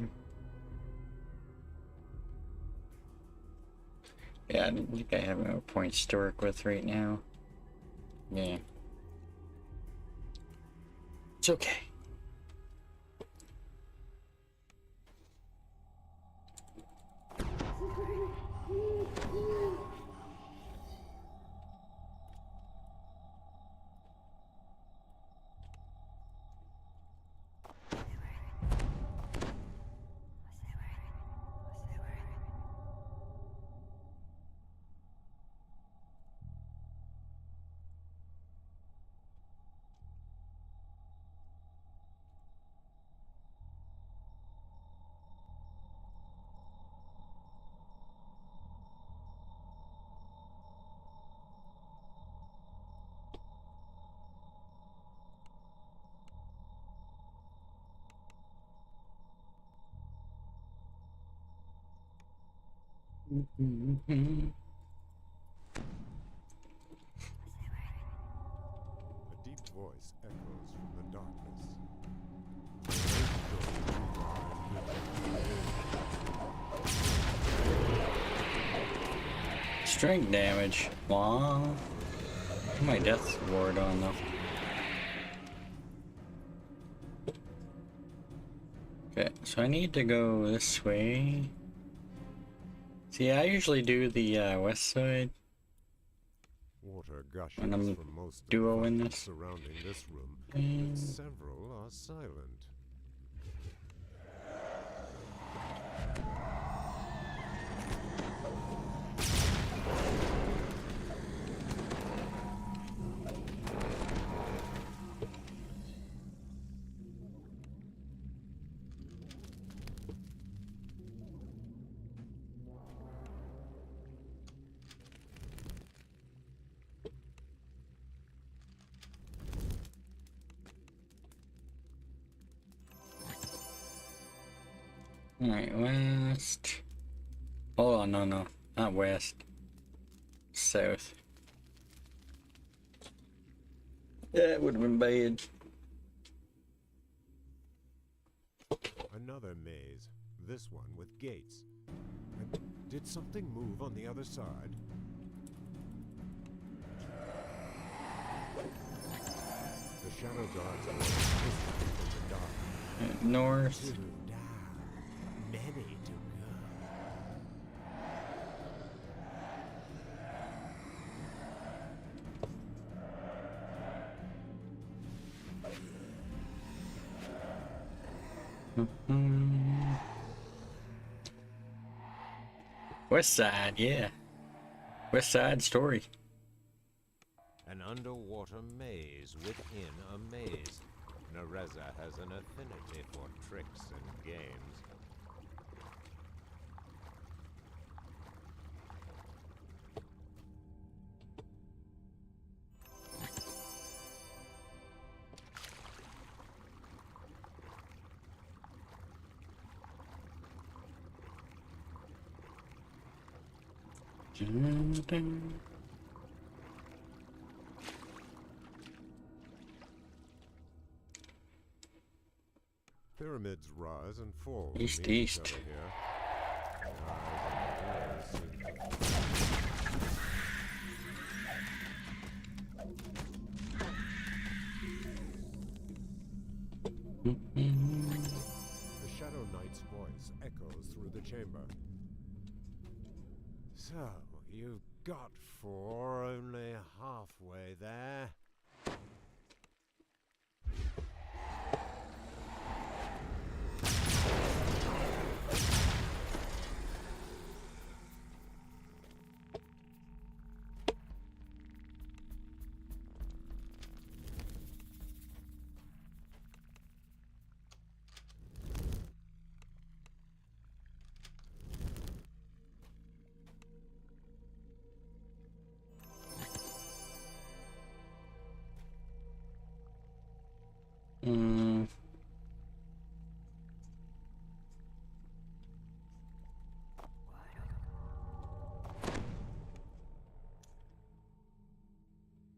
Yeah, I don't think I have no points to work with right now. Yeah. It's okay. A deep voice echoes from the darkness. Strength damage. Wow. My death ward on though. Okay, so I need to go this way. See, I usually do the west side Water gushes when I'm from most of the duoing fountains this. surrounding this room, Mm. but several are silent. Alright, west. Hold on, no, not west. South. That would have been bad. Another maze, this one with gates. And did something move on the other side? The shadow guards are distant in the dark. North. Two down, many to go. West side, yeah. West side story. An underwater maze within a maze. Nereza has an affinity for tricks and games. Pyramids rise and fall. to East, meet each east. other here. Eyes and ears The Shadow Knight's voice echoes through the chamber. So, you got four, only halfway there.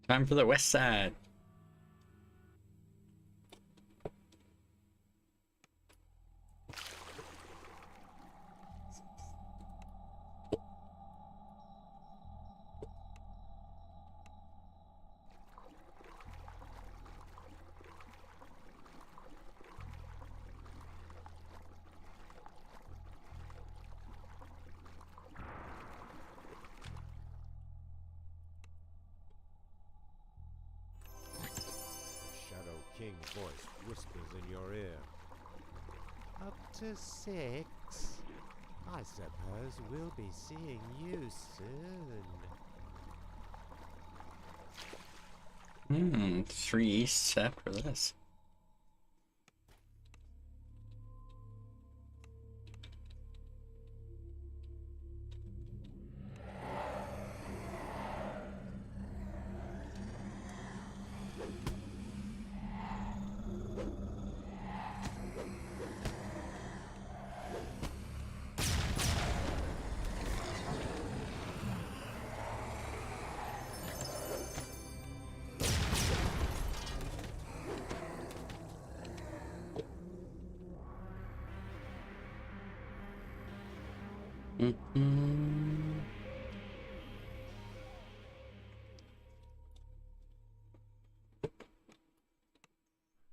Time for the west side. voice whispers in your ear. Up to 6. I suppose we'll be seeing you soon. 3 easts after this.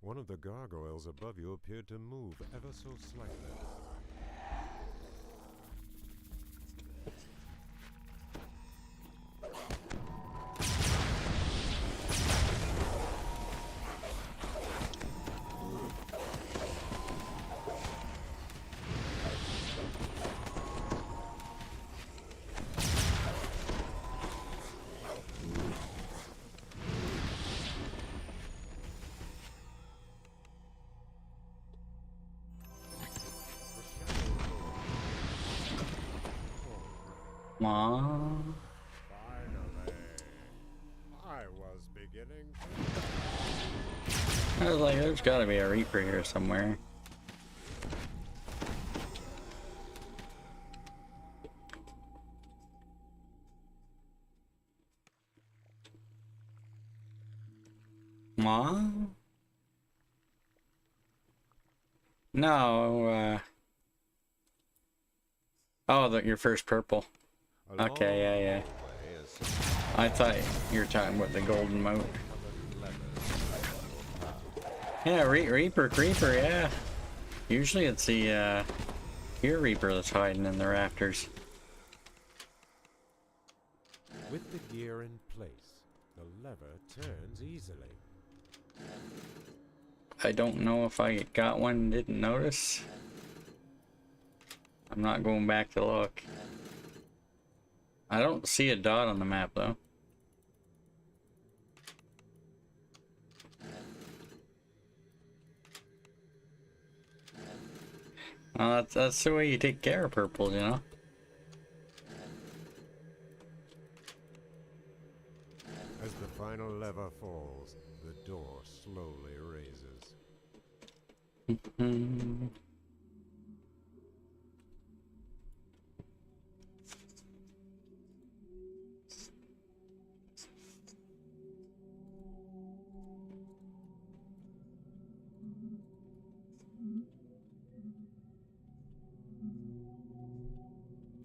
One of the gargoyles above you appeared to move ever so slightly. Mom. Finally, I was beginning I was like, there's gotta be a Reaper here somewhere. Mom? No, oh, your first purple. Okay, yeah. I thought you were talking about the golden moat. Yeah, Reaper, Creeper, yeah. Usually it's the, Fear Reaper that's hiding in the rafters. With the gear in place, the lever turns easily. I don't know if I got one and didn't notice. I'm not going back to look. I don't see a dot on the map though. That's the way you take care of purple, you know? As the final lever falls, the door slowly raises.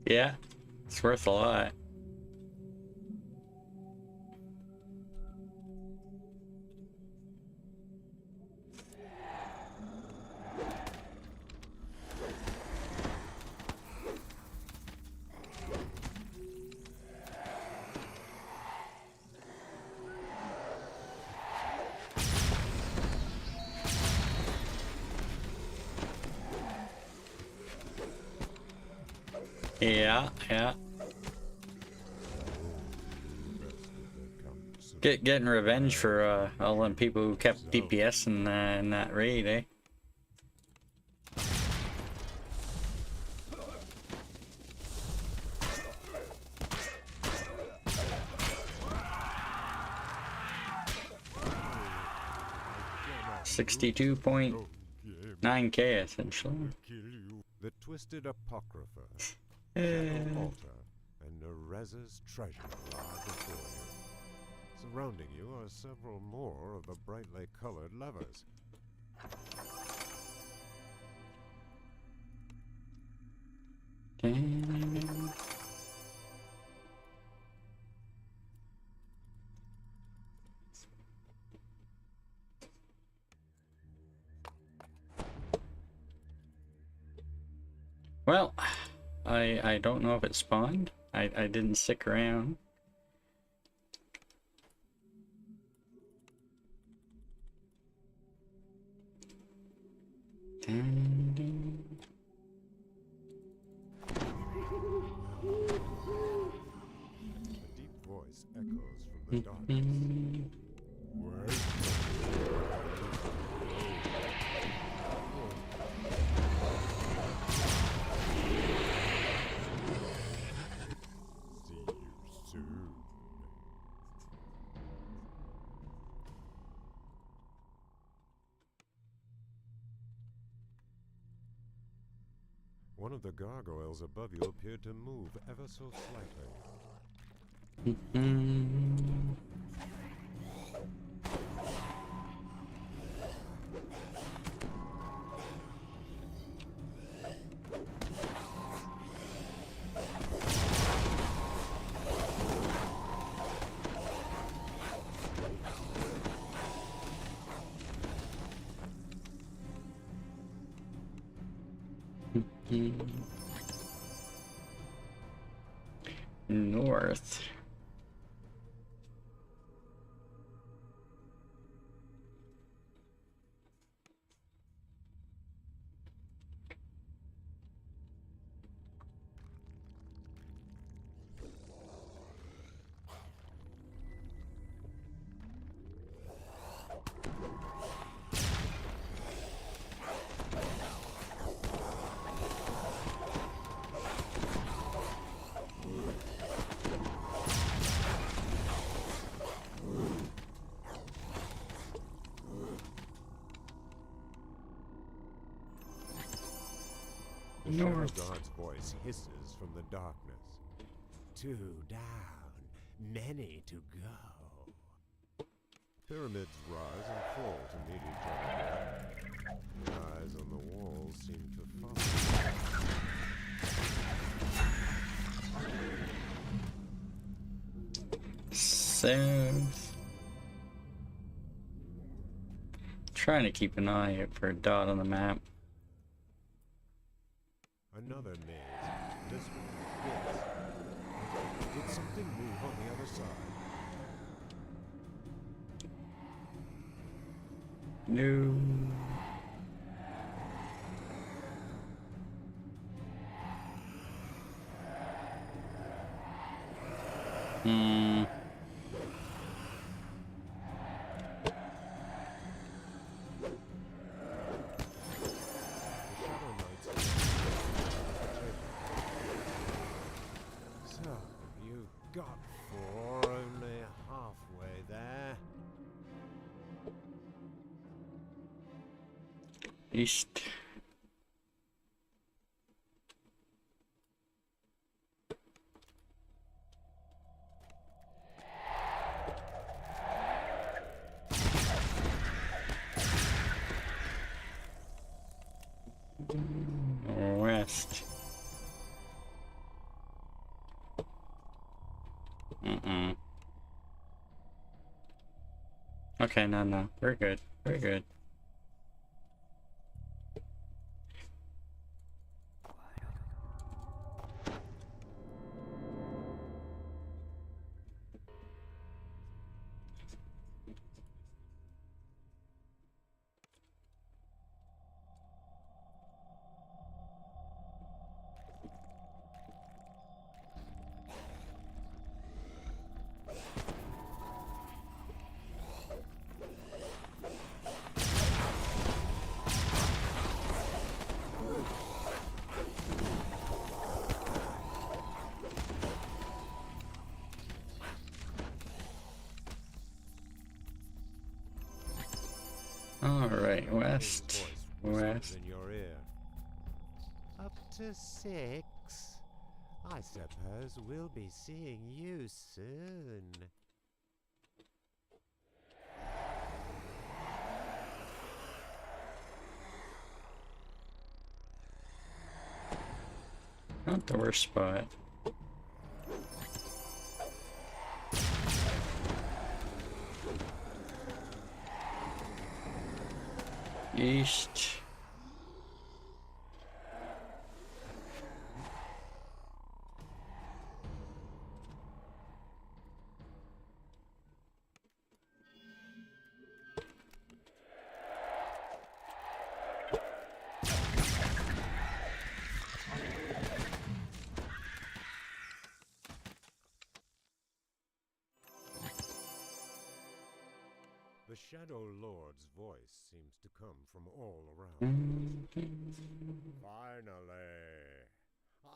Yeah, it's worth a lot. Yeah. Getting revenge for all them people who kept DPS in that raid, eh? $62.9K essentially. The Twisted Apocrypha, Shadow Altar, and Nereza's treasure lie before you. Surrounding you are several more of the brightly colored levers. Well, I don't know if it spawned. I didn't stick around. the darkness. See you soon. One of the gargoyles above you appeared to move ever so slightly. North. The Shadow God's voice hisses from the darkness. 2 down, many to go. Pyramids rise and fall to meet each other. The eyes on the walls seem to follow. South. Trying to keep an eye out for a dot on the map. Another maze. This one. Yes. Did something move on the other side? No. So, you got 4, only halfway there. East. West. Okay, no. We're good. We're good. Alright, west. West. In your ear. Up to 6. I suppose we'll be seeing you soon. Not the worst spot. East. The Shadow Lord's voice seems to come from all around. Finally!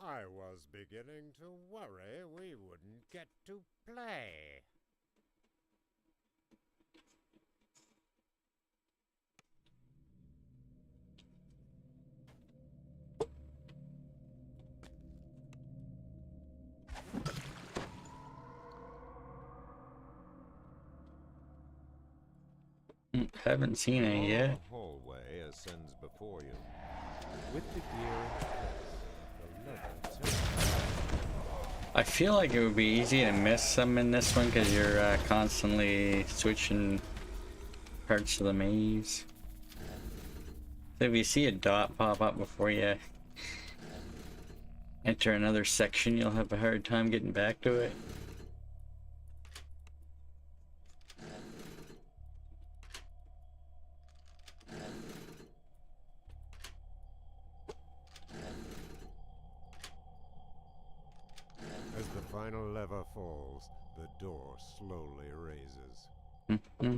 I was beginning to worry we wouldn't get to play. Haven't seen it yet. The hallway ascends before you. With the gear in place, the level 2. I feel like it would be easy to miss some in this one because you're constantly switching parts of the maze. So if you see a dot pop up before you enter another section, you'll have a hard time getting back to it. As the final lever falls, the door slowly raises. I'll finish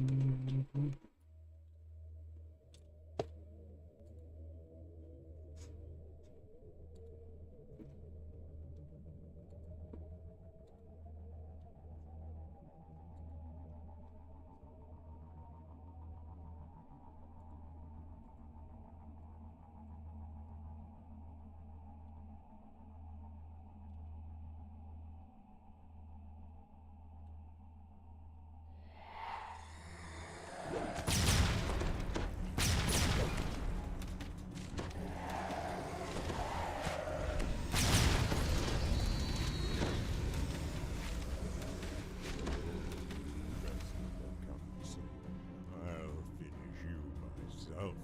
you myself.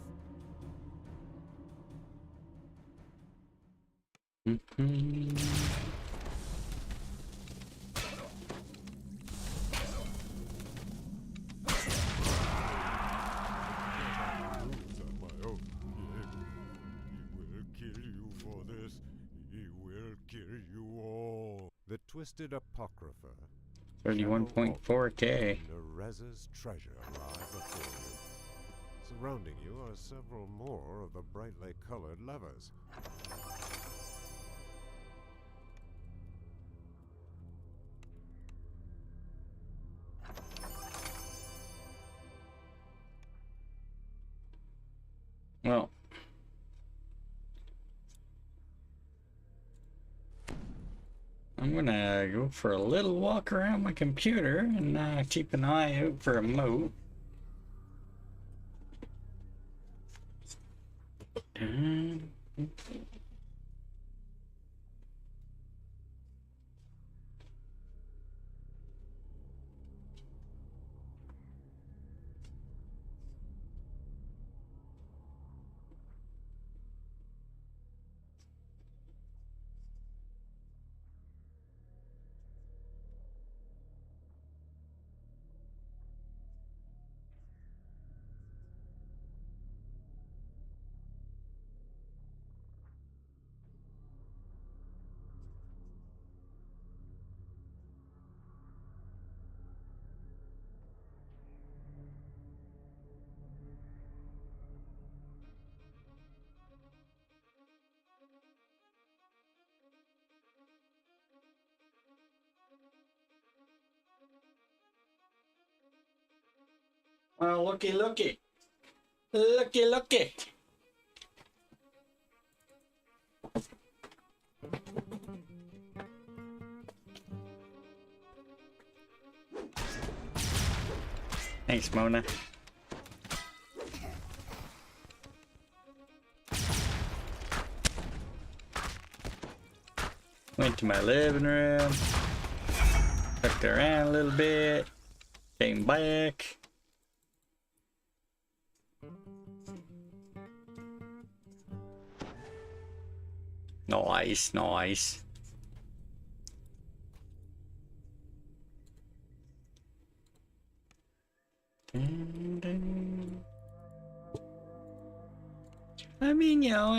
He will kill you for this. He will kill you all. The Twisted Apocrypha. 31.4K. Nereza's treasure lie before you. Surrounding you are several more of the brightly colored levers. Well, I'm gonna go for a little walk around my computer and keep an eye out for a moat. Oh, looky, looky. Looky, looky. Thanks, Mona. Went to my living room. Looked around a little bit. Came back. Nice, nice. I mean, you know,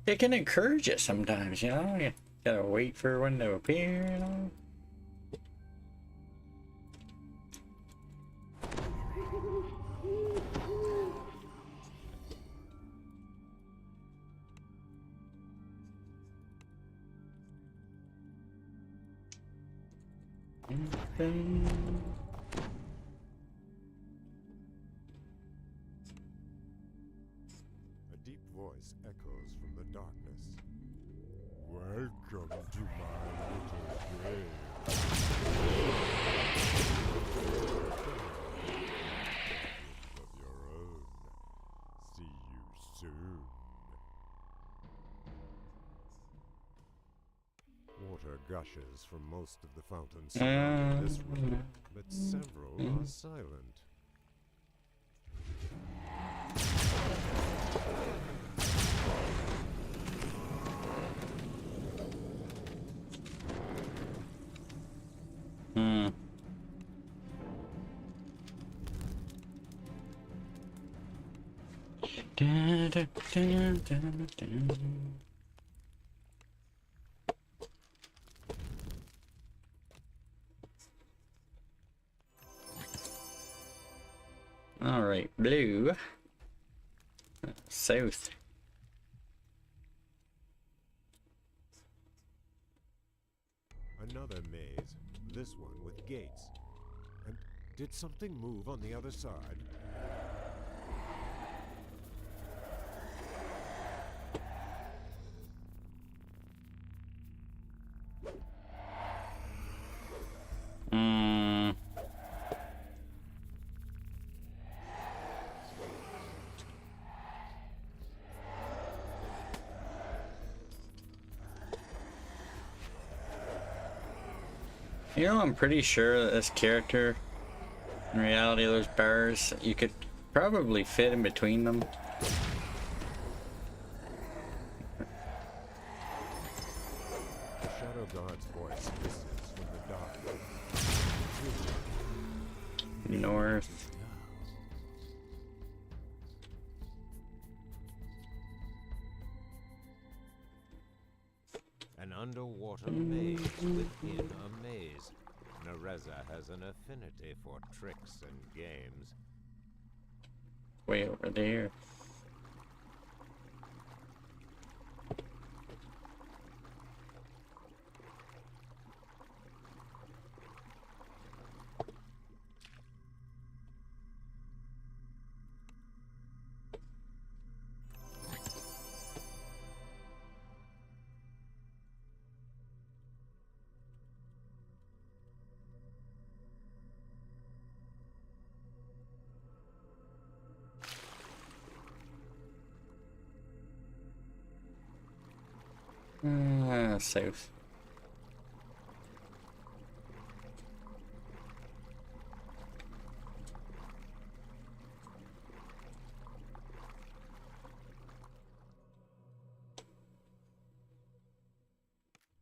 it can encourage you sometimes, you know. You gotta wait for one to appear, you know. A deep voice echoes from the darkness. Welcome to my little cave. Of your own. See you soon. Water gushes from most of the fountains surrounding this room, but several are silent. All right, blue. South. Another maze, this one with gates. And did something move on the other side? You know, I'm pretty sure that this character, in reality, those bars, you could probably fit in between them. The Shadow God's voice hisses from the dark. North. An underwater maze within a maze. Nereza has an affinity for tricks and games. Way over there. South.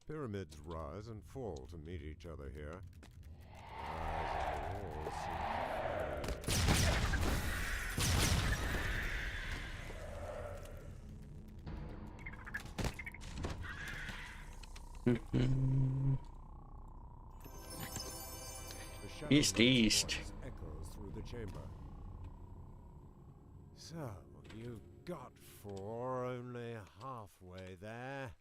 Pyramids rise and fall to meet each other here. Rise and walls East. Echoes through the chamber. So, you got four, only halfway there.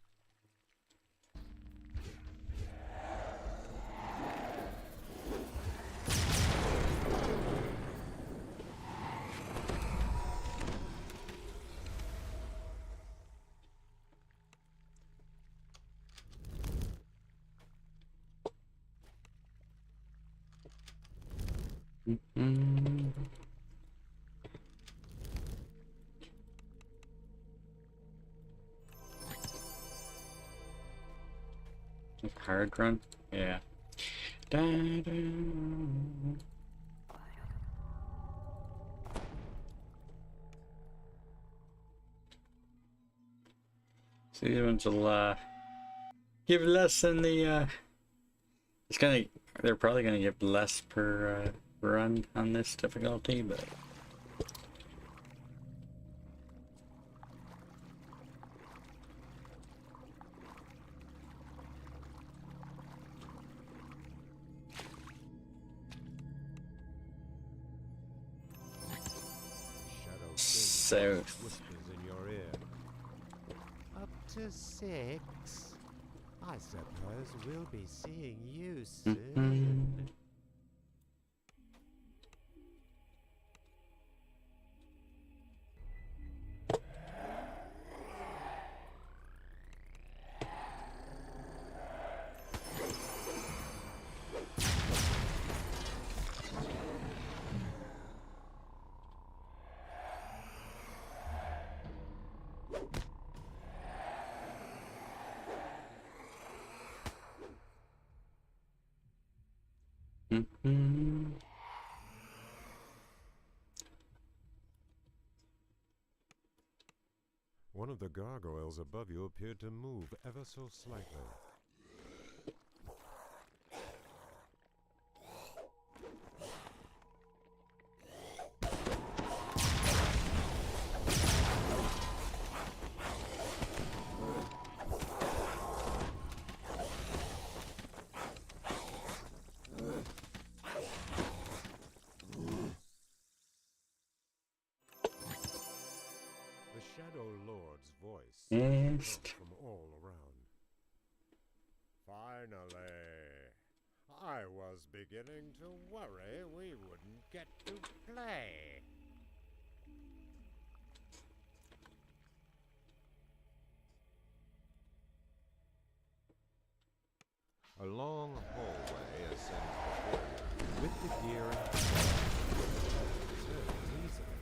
Hard run? Yeah. So these ones will give less than the they're probably gonna give less per run on this difficulty, but south. Whispers in your ear. Up to 6. I suppose we'll be seeing you soon. One of the gargoyles above you appeared to move ever so slightly. The Shadow Lord's voice came from all around. Finally! I was beginning to worry we wouldn't get to play. A long hallway ascends before you, with the gear and turns easily.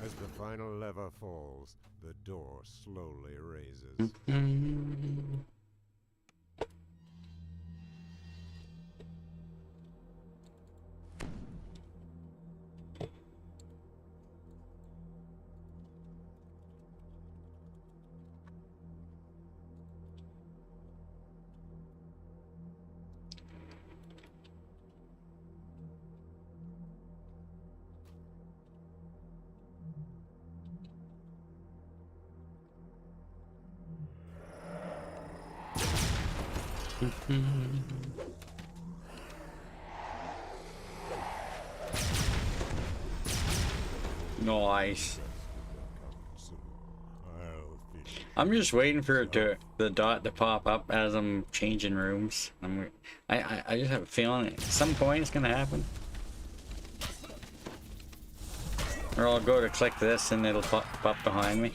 As the final lever falls, the door slowly raises. Nice. I'm just waiting for it to the dot to pop up as I'm changing rooms. I just have a feeling at some point it's gonna happen. Or I'll go to click this and it'll pop up behind me.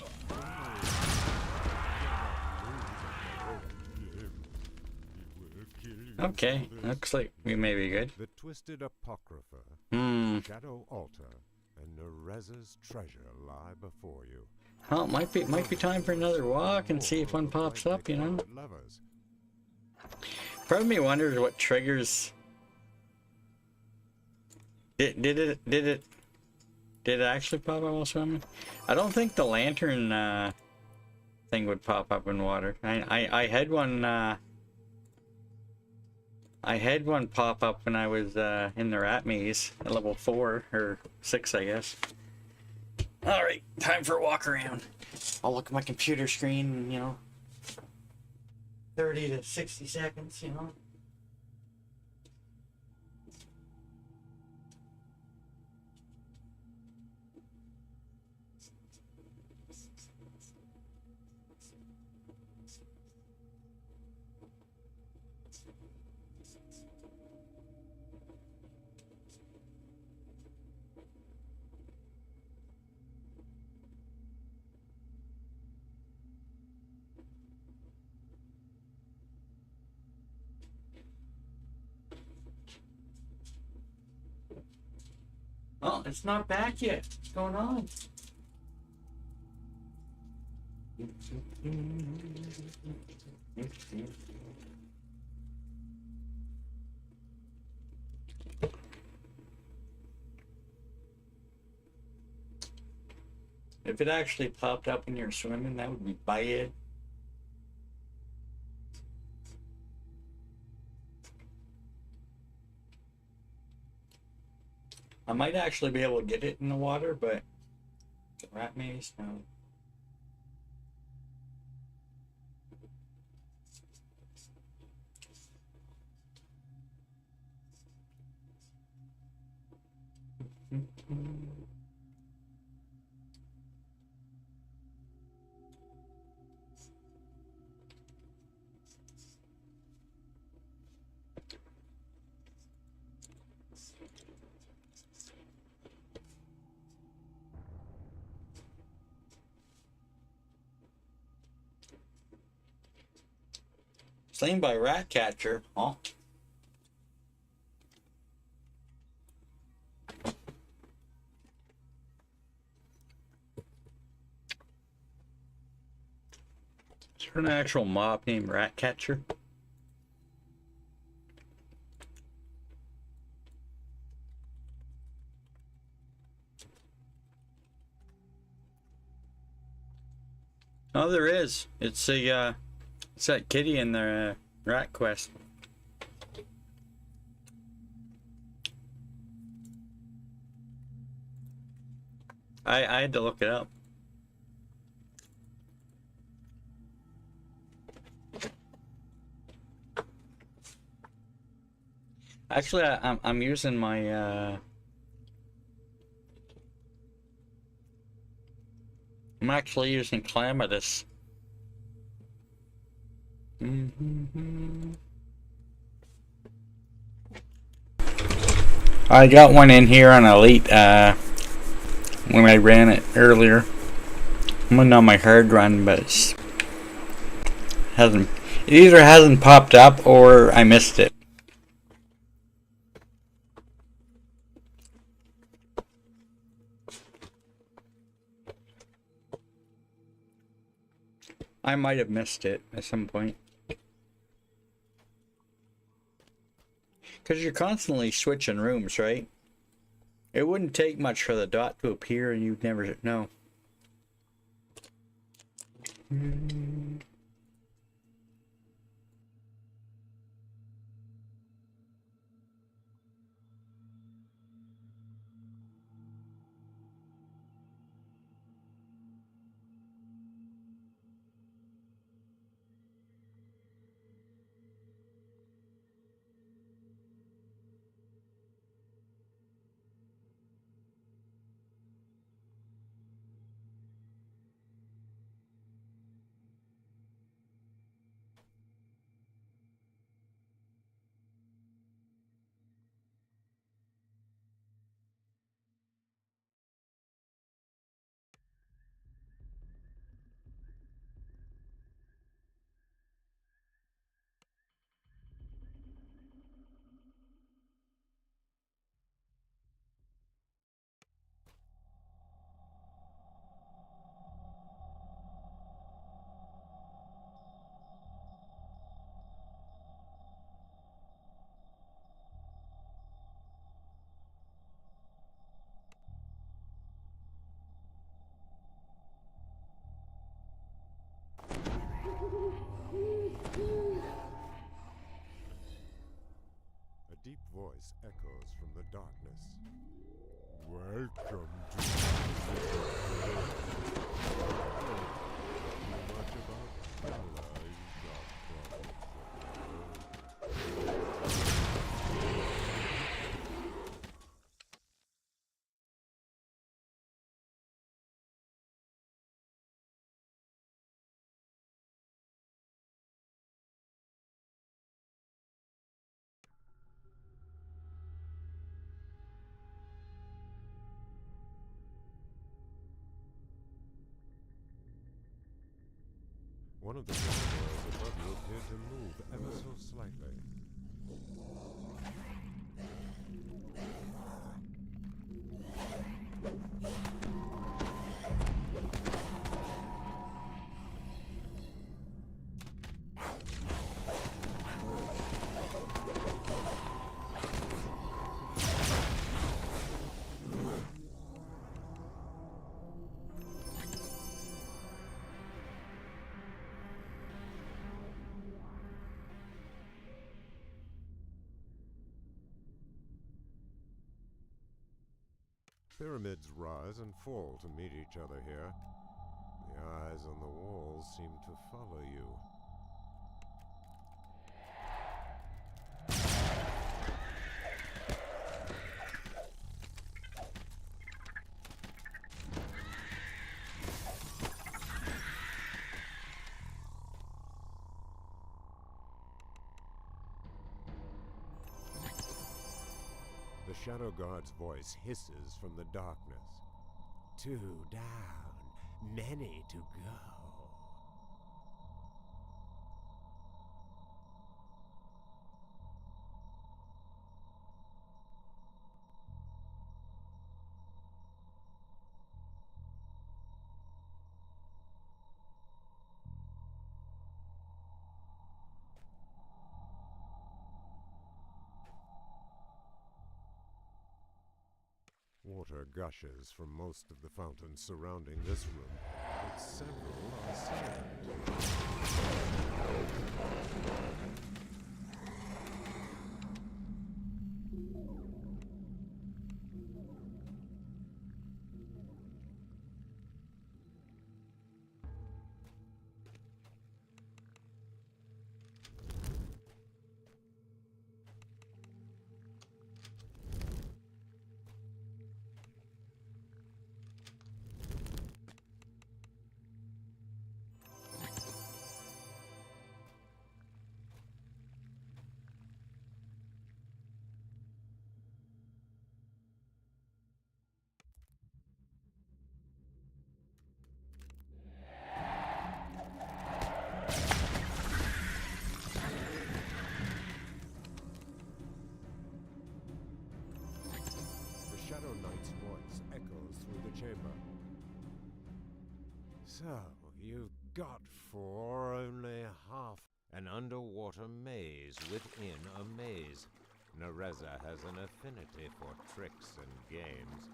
Okay, looks like we may be good. The Twisted Apocrypha, Shadow Altar, and Nereza's treasure lie before you. Well, it might be time for another walk and see if one pops up, you know. Part of me wonders what triggers. Did it actually pop up while swimming? I don't think the lantern thing would pop up in water. I had one. I had one pop up when I was in the rat maze at level 4 or 6, I guess. All right, time for a walk around. I'll look at my computer screen, you know, 30 to 60 seconds, you know. Oh, it's not back yet. What's going on? If it actually popped up when you're swimming, that would be bad. I might actually be able to get it in the water, but the rat maze, no. Slain by Ratcatcher. Huh? Is there an actual mob named Ratcatcher? Oh, there is. It's a it's that kitty in the Rat Quest. I had to look it up. Actually, I'm using my I'm actually using Calamitous. I got one in here on Elite when I ran it earlier. I'm on my hard run, but it either hasn't popped up or I missed it. I might have missed it at some point. Because you're constantly switching rooms, right? It wouldn't take much for the dot to appear and you'd never know. A deep voice echoes from the darkness. Welcome to One of the gargoyles above you appeared to move ever so slightly. Pyramids rise and fall to meet each other here. The eyes on the walls seem to follow you. The Shadow Guard's voice hisses from the darkness. 2 down, many to go. Water gushes from most of the fountains surrounding this room, but several are silent. Shadow Knight's voice echoes through the chamber. So, you've got for only half an underwater maze within a maze. Nereza has an affinity for tricks and games.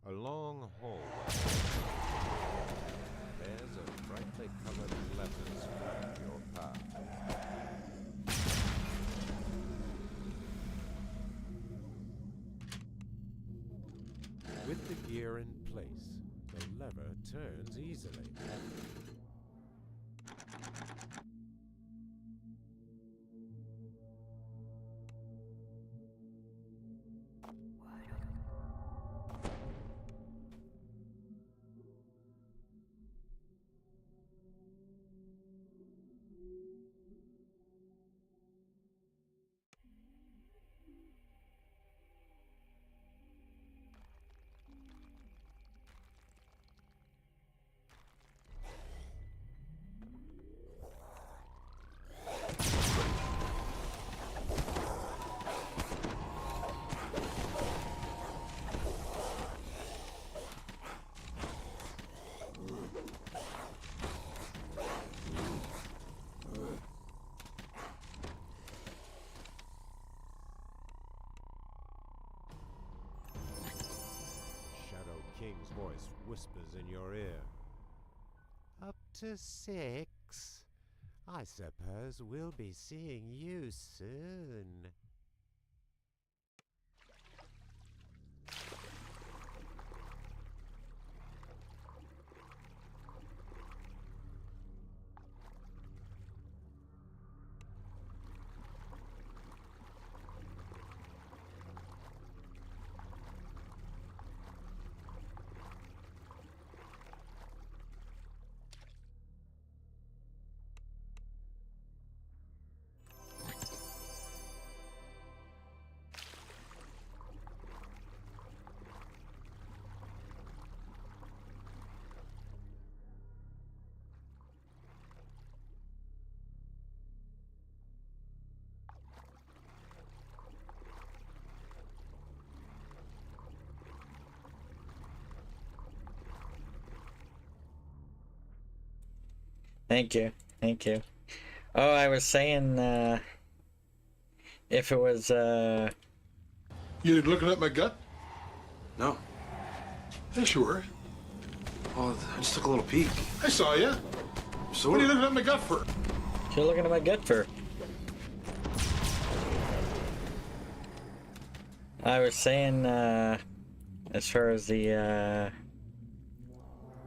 A long hallway. There's a brightly colored letters flank your path. With the gear in place, the lever turns easily. King's voice whispers in your ear. Up to 6? I suppose we'll be seeing you soon. Thank you. Thank you. Oh, I was saying, if it was, You looking at my gut? No. Yes, you were. Well, I just took a little peek. I saw you. So what are you looking at my gut for? You're looking at my gut for? I was saying, as far as the,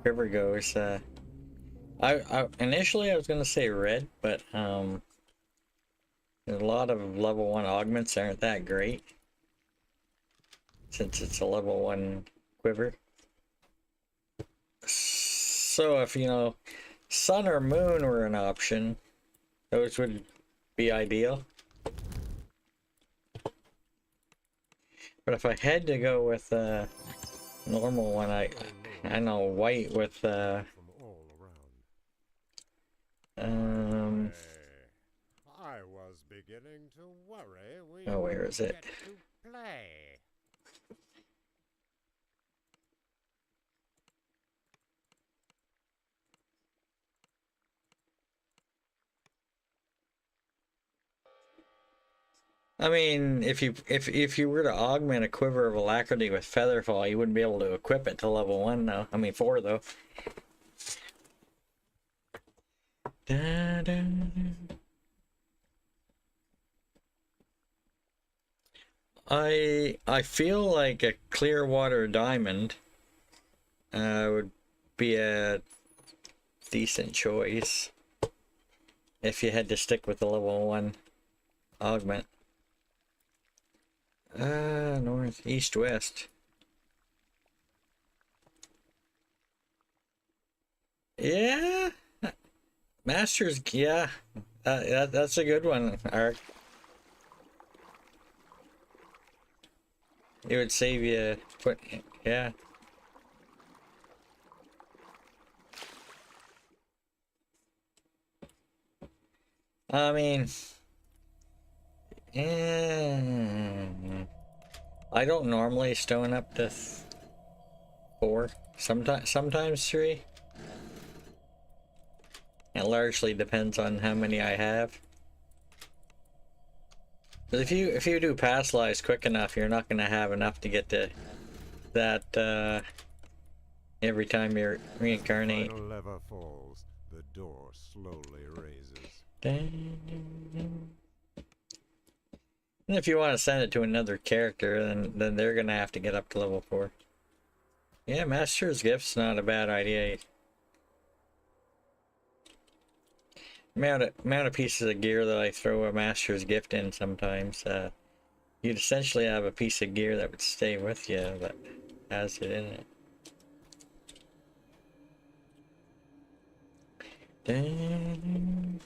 river goes, initially I was gonna say red, but, a lot of level 1 augments aren't that great, since it's a level 1 quiver. So if, you know, sun or moon were an option, those would be ideal. But if I had to go with a normal one, I know white with From all around. I was beginning to worry we oh, where is it? get to play. I mean, if you were to augment a quiver of alacrity with featherfall, you wouldn't be able to equip it to level 1 though. I mean 4 though. Da, da, da. I feel like a clear water diamond would be a decent choice if you had to stick with the level 1 augment. North, east, west. Yeah, Masters. Yeah, that's a good one, Ark. It would save you put. Yeah. I mean, I don't normally stone up to 4. Sometimes 3. It largely depends on how many I have. But if you do pass lives quick enough, you're not gonna have enough to get to that every time you reincarnate. The final lever falls, the door slowly raises. And if you want to send it to another character, then they're gonna have to get up to level 4. Yeah, Master's Gift's not a bad idea. Amount of pieces of gear that I throw a Master's Gift in sometimes, you'd essentially have a piece of gear that would stay with you that has it in it. Dang.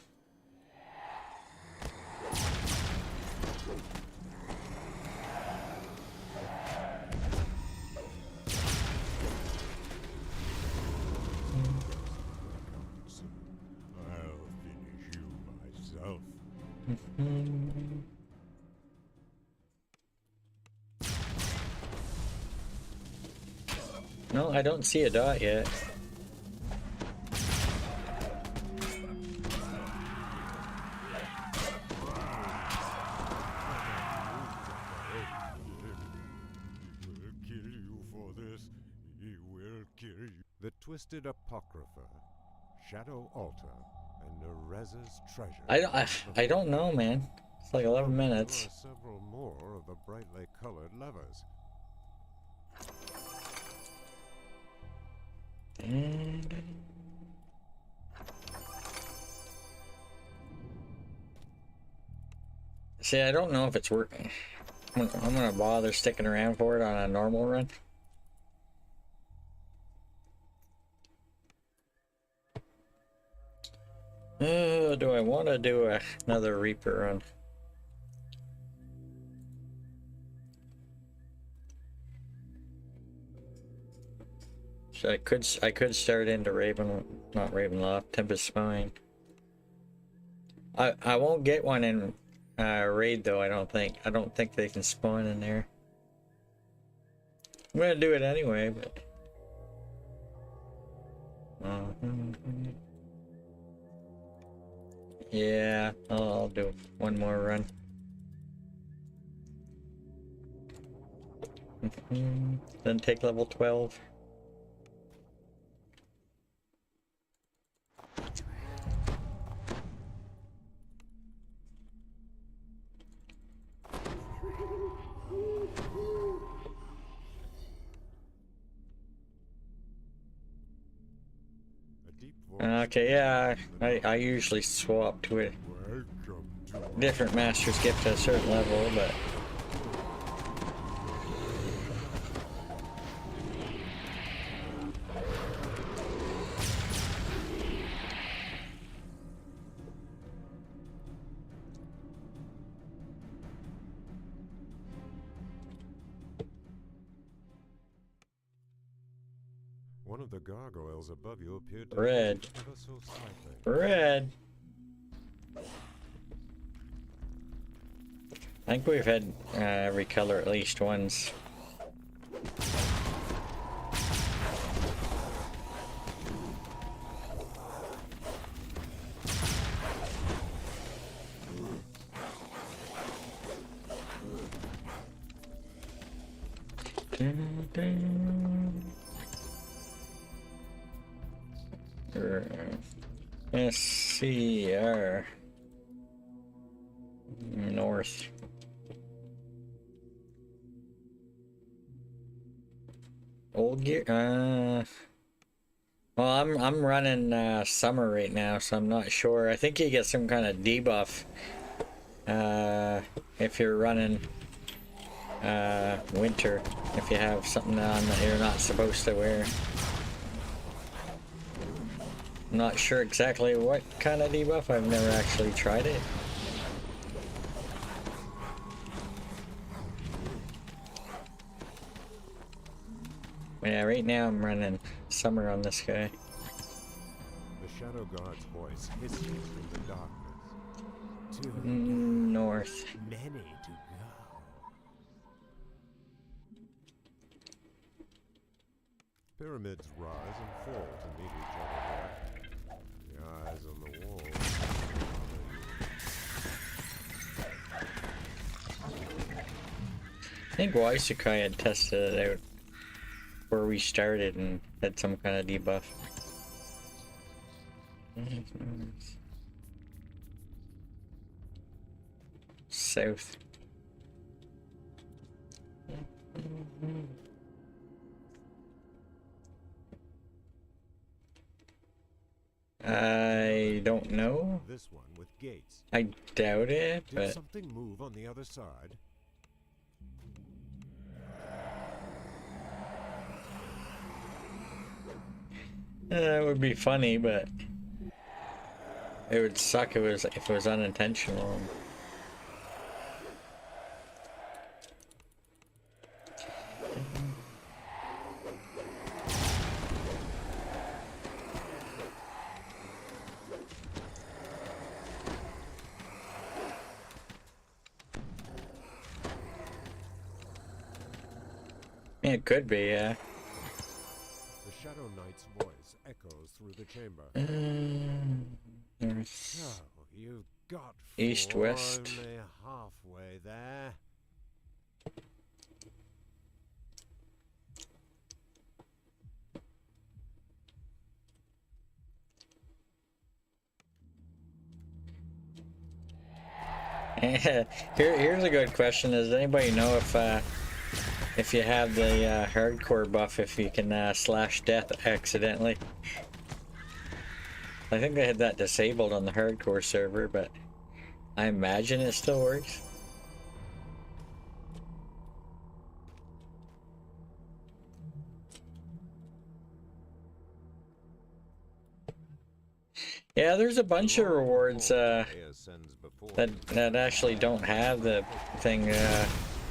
I'll finish you myself. No, I don't see a dot yet. Kill you for this. He will kill you. The Twisted Apocrypha, Shadow Altar, and Nereza's treasure. I don't know, man. It's like 11 minutes. There are several more of the brightly colored levers. See, I don't know if it's working. I'm gonna bother sticking around for it on a normal run. Do I want to do another Reaper run? So I could start into not Ravenloft, Tempest Spine. I won't get one in raid though. I don't think they can spawn in there. I'm gonna do it anyway, but. Yeah, I'll do one more run. Then take level 12. Okay, yeah, I usually swap to a different Master's Gift at a certain level, but One of the gargoyles above you appeared to Red. move ever so slightly. Red. I think we've had every color at least once. SCR North. Old gear. Well, I'm running summer right now, so I'm not sure. I think you get some kind of debuff if you're running winter. If you have something on that you're not supposed to wear. I'm not sure exactly what kind of debuff. I've never actually tried it. Yeah, right now I'm running summer on this guy. The Shadow Guard's voice hisses from the darkness. North. Many to go. Pyramids rise and fall to meet each other there. The eyes on the wall. I think Waisukai had tested it out where we started and had some kind of debuff. South. I don't know. This one with gates. I doubt it, Did but something move on the other side? that would be funny, but it would suck if it was unintentional. It could be, yeah. The Shadow Knight's voice echoes through the chamber. So, you've got East, west. only halfway there. Here's a good question. Does anybody know if you have the hardcore buff, if you can slash death accidentally? I think they had that disabled on the hardcore server, but I imagine it still works. Yeah, there's a bunch of rewards that actually don't have the thing.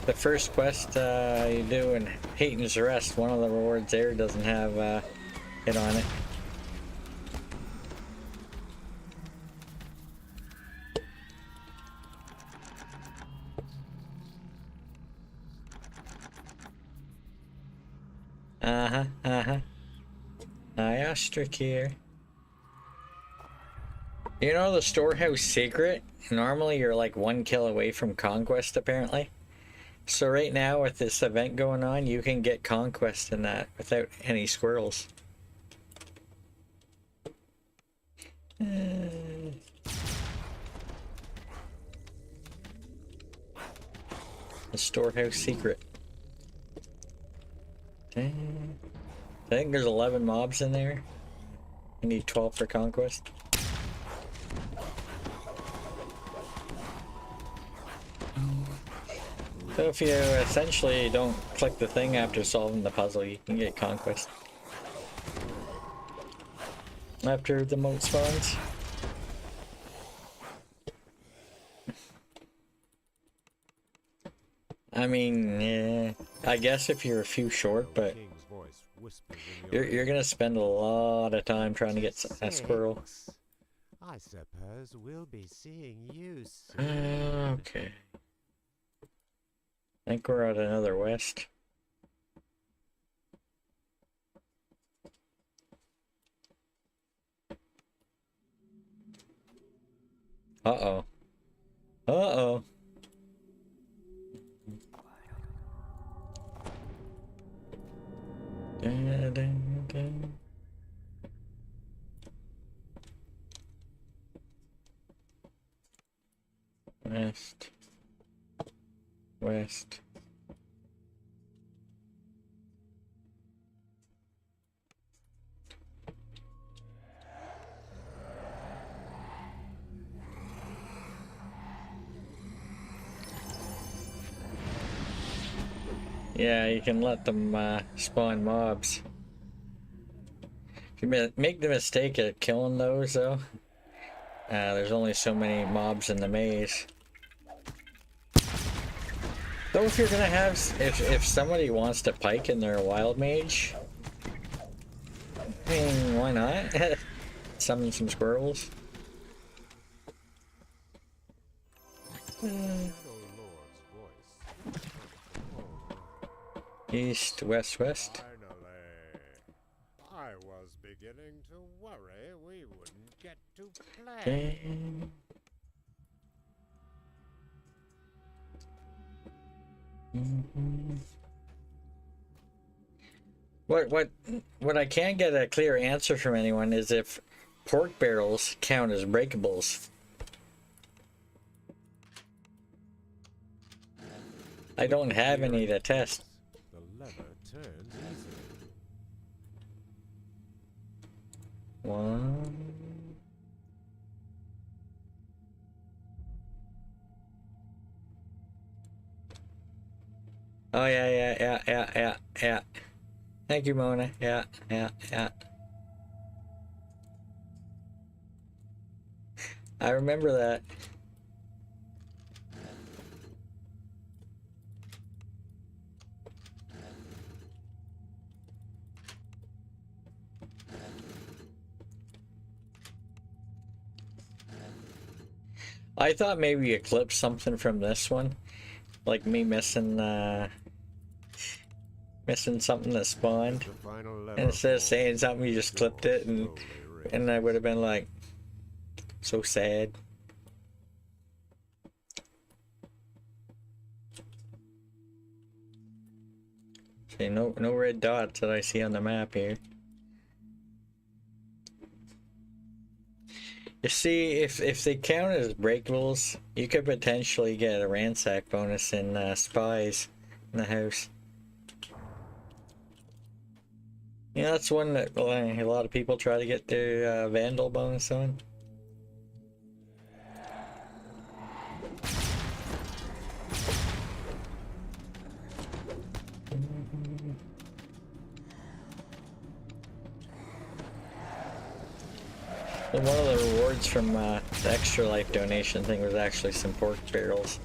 The first quest you do in Hayton's Rest, one of the rewards there doesn't have it on it. Hi, Ostrich here. You know the storehouse secret? Normally you're like 1 kill away from conquest, apparently. So right now with this event going on, you can get conquest in that without any squirrels. The storehouse secret. I think there's 11 mobs in there. You need 12 for conquest. So if you essentially don't click the thing after solving the puzzle, you can get conquest. After the moat spawns. I mean, yeah, I guess if you're a few short, but whispered in your You're gonna spend a lot of time trying to get a squirrel. I suppose we'll be seeing you soon. Okay. I think we're at another west. Uh-oh. Uh-oh. Dun, dun, dun. West. West. Yeah, you can let them spawn mobs. If you make the mistake of killing those, though, there's only so many mobs in the maze. Though if you're gonna have, if somebody wants to pike in their wild mage, I mean, why not? Summon some squirrels. East, west, west. I was beginning to worry we wouldn't get to play. What I can't get a clear answer from anyone is if pork barrels count as breakables. I don't have any to test. The lever turns easily. One. Oh yeah. Thank you, Mona. Yeah. I remember that. I thought maybe you clipped something from this one, like me missing something that spawned, and instead of saying something, you just clipped it, and I would have been like, so sad. See, no red dots that I see on the map here. You see, if they count as breakables, you could potentially get a ransack bonus in spies in the house. You know, that's one that a lot of people try to get their vandal bonus on. And one of the rewards from the extra life donation thing was actually some pork barrels.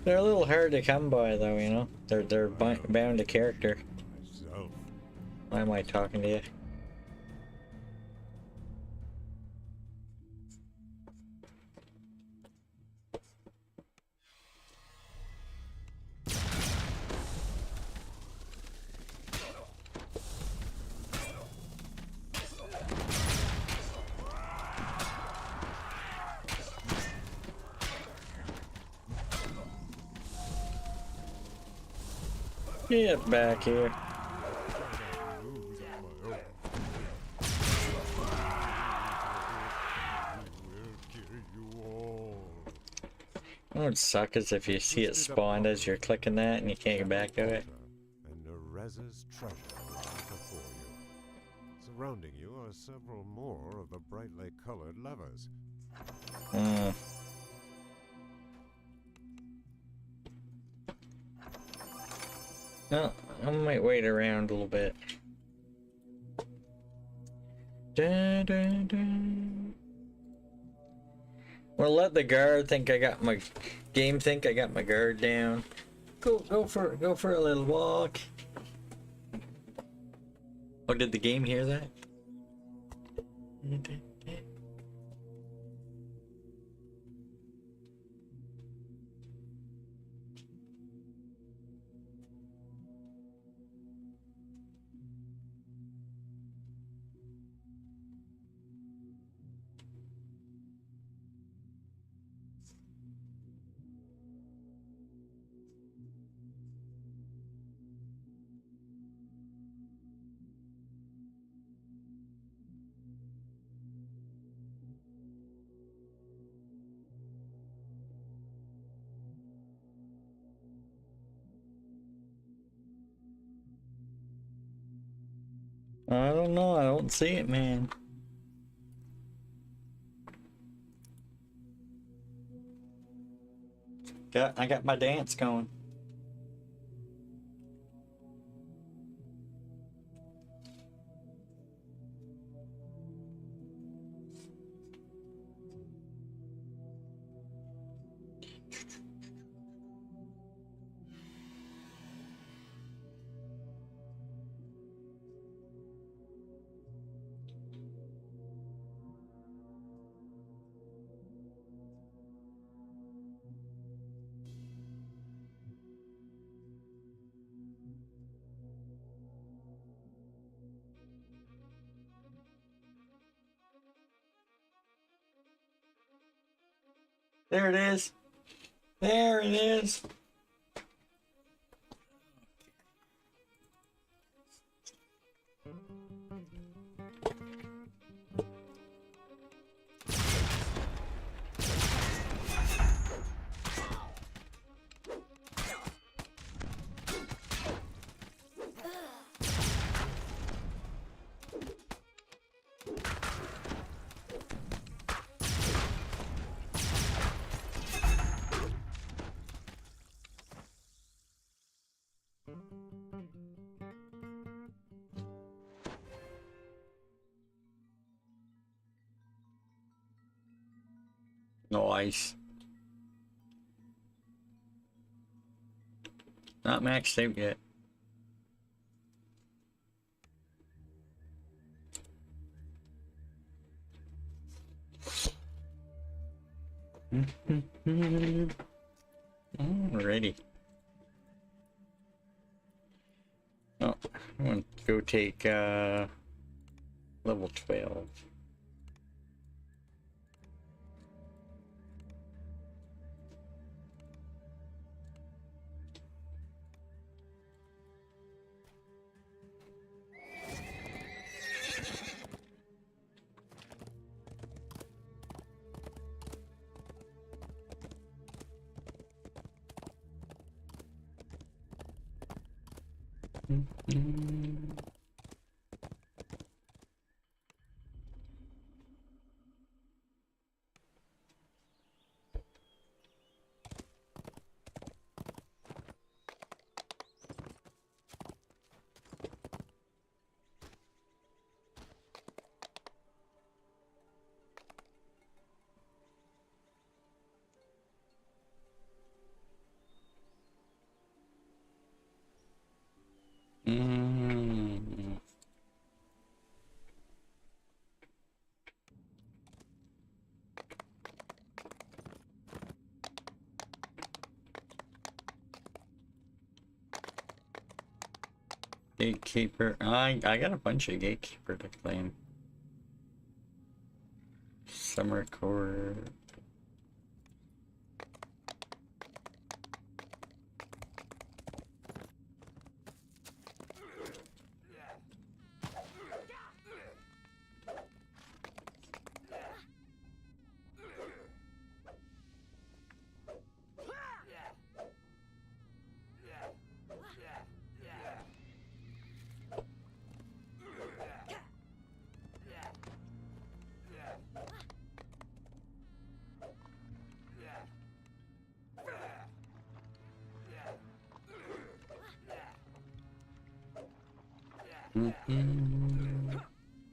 They're a little hard to come by, though, you know. They're bound to character. Why am I talking to you? Get back here. What would suck is if you see it spawned as you're clicking that and you can't get back to it. And Nereza's treasure lies before you. Surrounding you are several more of the brightly colored levers. No, I might wait around a little bit. Dun, dun, dun. Well, let the guard think I got my game think I got my guard down. Go for a little walk. Oh, did the game hear that? I don't know, I don't see it, man. I got my dance going. There it is. There it is. Nice. Not maxed out yet. Alrighty. Oh, I'm gonna go take level 12. Gatekeeper. I got a bunch of Gatekeeper to claim. Summer Core.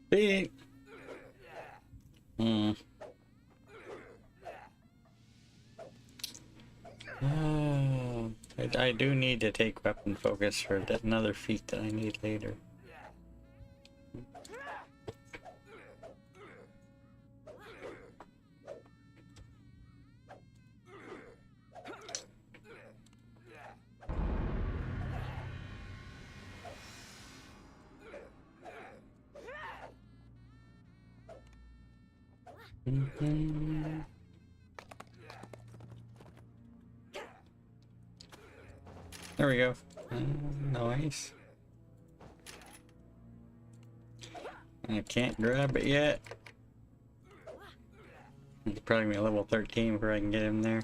Big. I do need to take weapon focus for that another feat that I need later. There we go. Nice. I can't grab it yet. It's probably be level 13 before I can get him there.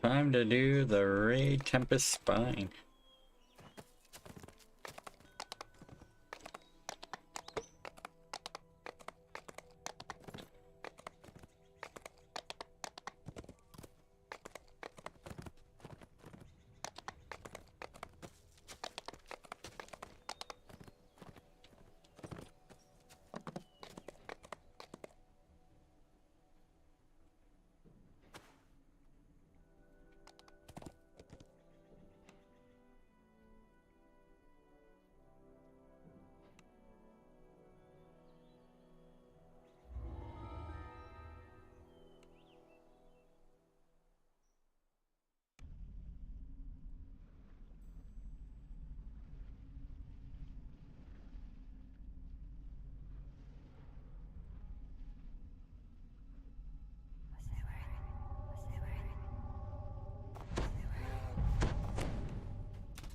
Time to do the Ray Tempest Spine.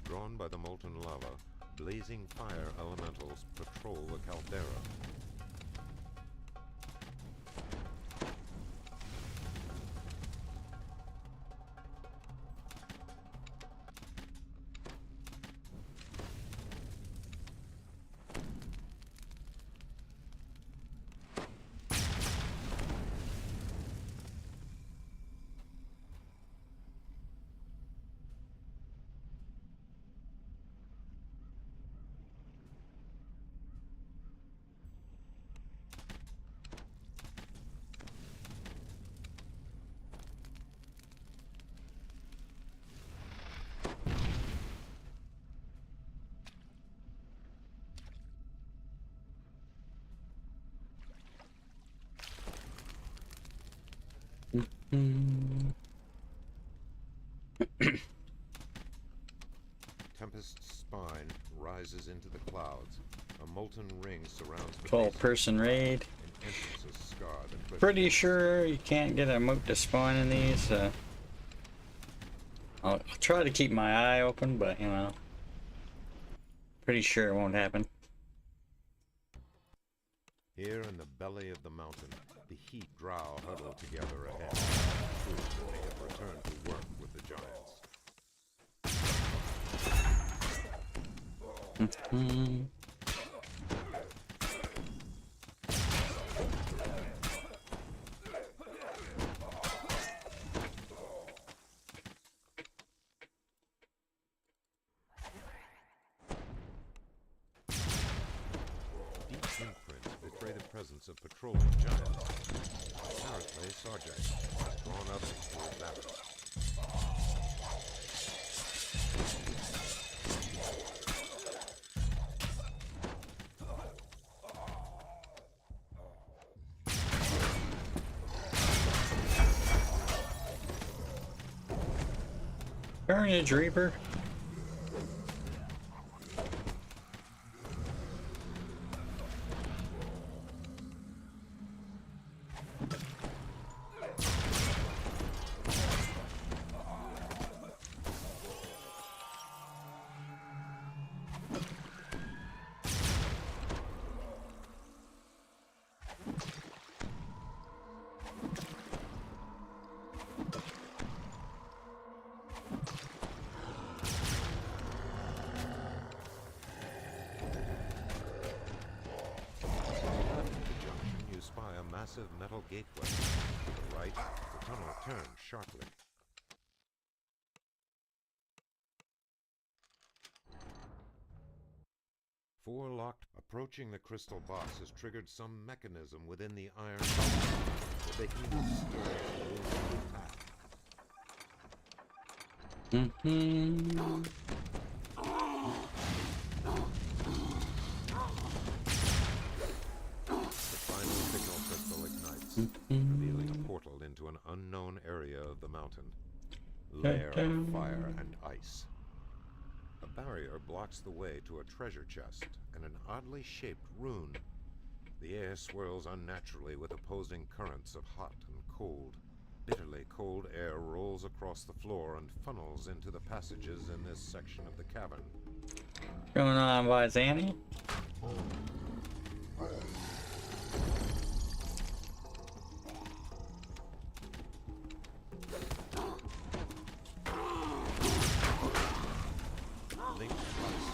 Drawn by the molten lava, blazing fire elementals patrol the caldera. Tempest's spine rises into the clouds. A molten ring surrounds the 12-person raid. An entrance is scarred and Pretty sure you can't get a moat to spawn in these. I'll try to keep my eye open, but you know, pretty sure it won't happen. Here in the belly of the mountain, the heat drow huddle together ahead, proof that they have returned to work with the giants. Deep imprints betray the presence of patrolling giants. SaturALLday Summer drawn up into a battle. Carnage Reaper. massive metal gateway. To the right, the tunnel turns sharply. Four locked. Approaching the crystal box has triggered some mechanism within the iron box that they can use to attack. The final signal crystal ignites, revealing a portal into an unknown area of the mountain. Lair of fire and ice. A barrier blocks the way to a treasure chest and an oddly shaped rune. The air swirls unnaturally with opposing currents of hot and cold. Bitterly cold air rolls across the floor and funnels into the passages in this section of the cavern. What's going on, boys, Annie?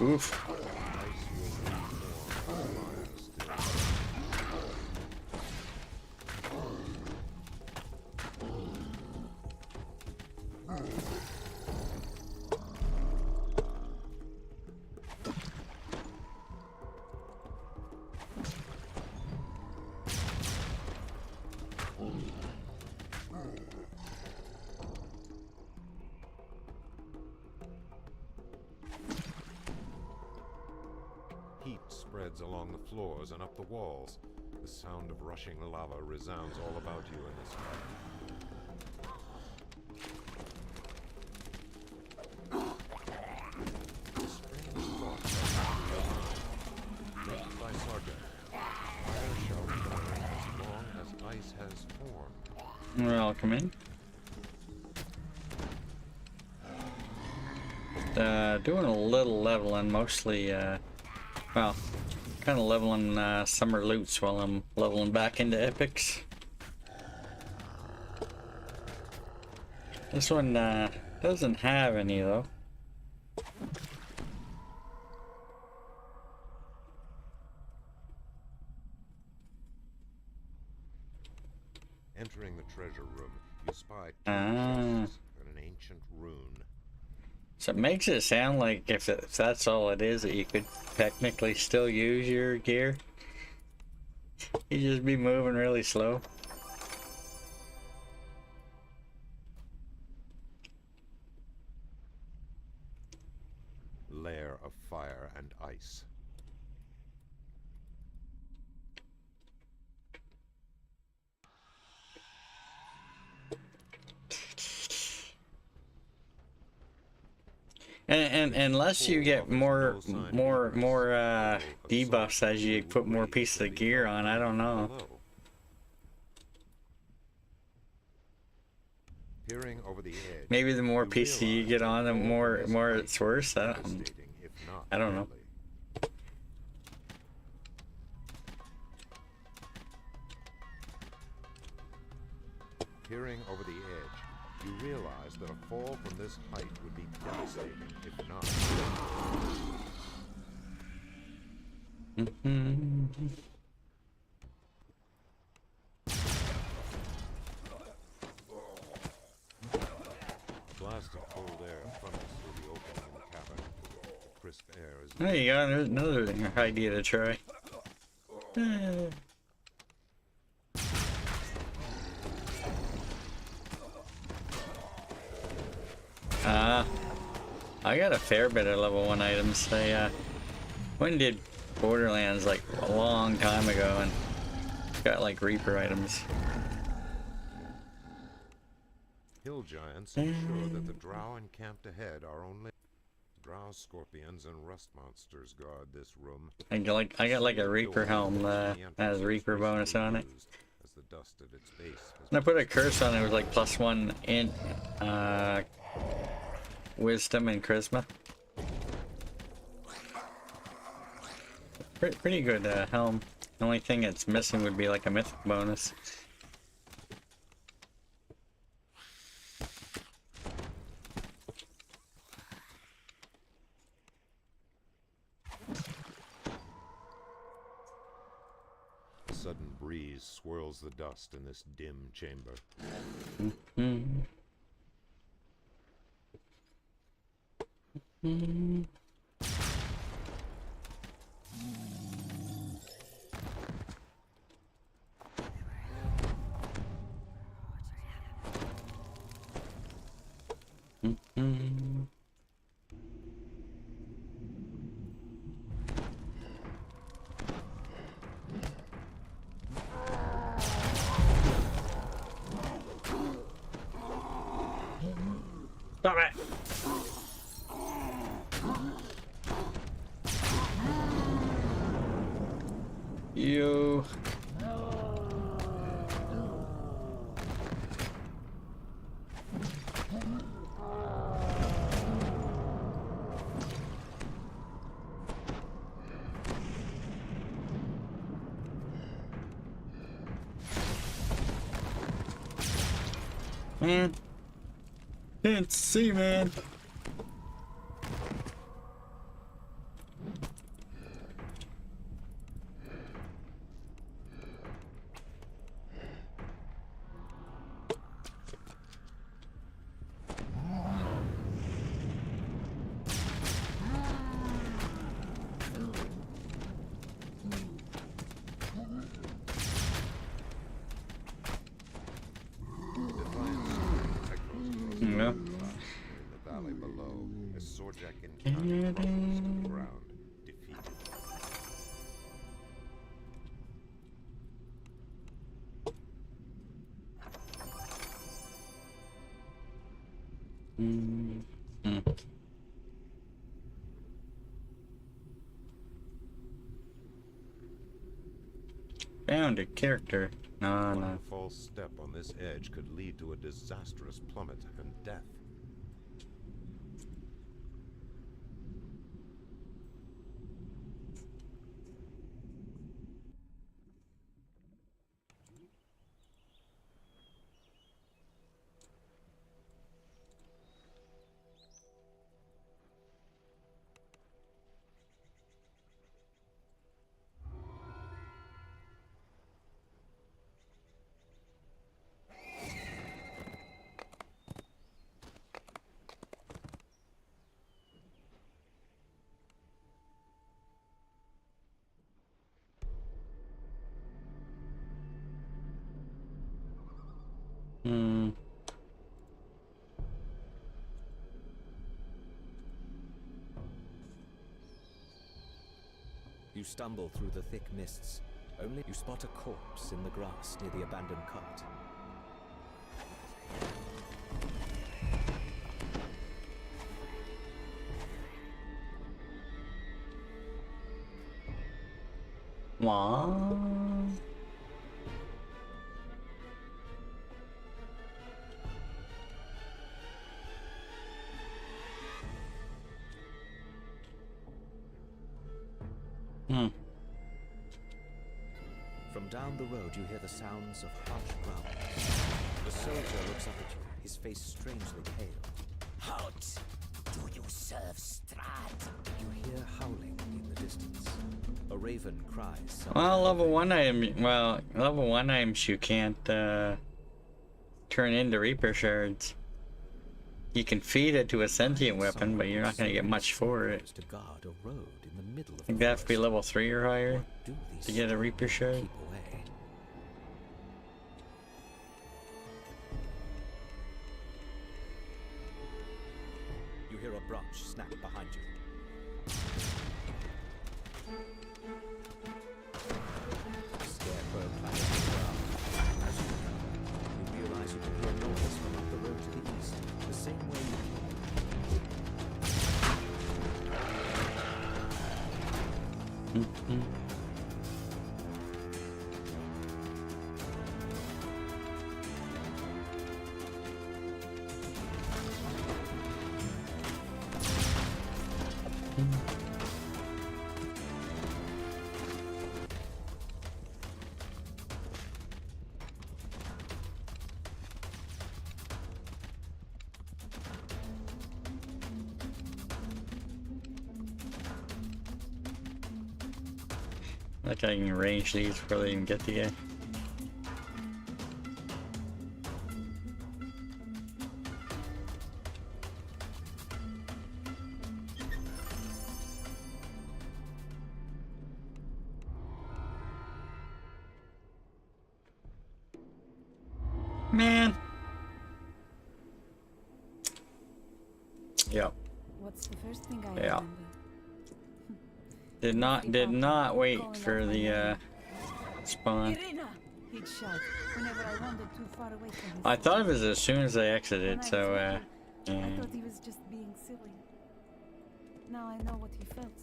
Oof. Heat spreads along the floors and up the walls. The sound of rushing lava resounds all about you in this cavern. Strange thoughts mentioned by Sergeant. Fire shall burn as long as ice has formed. Welcome in. Doing a little leveling, mostly, well, kind of leveling summer loots while I'm leveling back into epics. This one doesn't have any though. Entering the treasure room, you spy two chests and an ancient rune. So it makes it sound like if that's all it is, that you could technically still use your gear. You just be moving really slow. Lair of fire and ice. And unless you get more debuffs as you put more pieces of gear on, I don't know. Peering over the edge, Maybe the more pieces you get on, the more it's worse. I don't know. Peering over the edge, you realize that a fall from this height would be devastating, if not. Blast of cold air funnels through the opening in the cavern. The crisp air is. There you go. There's another idea to try. I got a fair bit of level 1 items. I went and did Borderlands like a long time ago and got like Reaper items. Hill giants ensure that the drow encamped ahead are only. Drow scorpions and rust monsters guard this room. I got like a Reaper helm that has Reaper bonus on it. As the dust at its base And I put a curse on it. It was like +1 in wisdom and charisma. Pretty good helm. The only thing it's missing would be like a mythic bonus. sudden breeze swirls the dust in this dim chamber. Stop it! You. Man. Can't see, man. Yeah. In the valley below, as Sorjak and Khan crumbles to the ground, defeated. Found a character. No, One no. false step on this edge could lead to a disastrous plummet and death. You stumble through the thick mists. Only you spot a corpse in the grass near the abandoned cart. What? From down the road, you hear the sounds of harsh growls. The soldier looks up at you, his face strangely pale. Halt! Do you serve Strahd? You hear howling in the distance. A raven cries. Well, level 1 item. Well, level 1 items you can't turn into Reaper shards. You can feed it to a sentient weapon, but you're not going to get much for it. To guard a road in the middle of I think that has to be level 3 or higher to get a Reaper shard. keep away. You hear a branch snap behind you. A scarecrow clatters to the ground. As you run, you realize you can hear noise from up the road to the east, the same way you came. Like I can range these before they even get to you. Man. Yep. What's the first thing I Yeah. remember? Did not wait for the spawn. Irina! He'd shout whenever I wandered too far away from his I thought side. of it as soon as I exited, When I was so little, yeah. I thought he was just being silly. Now I know what he felt.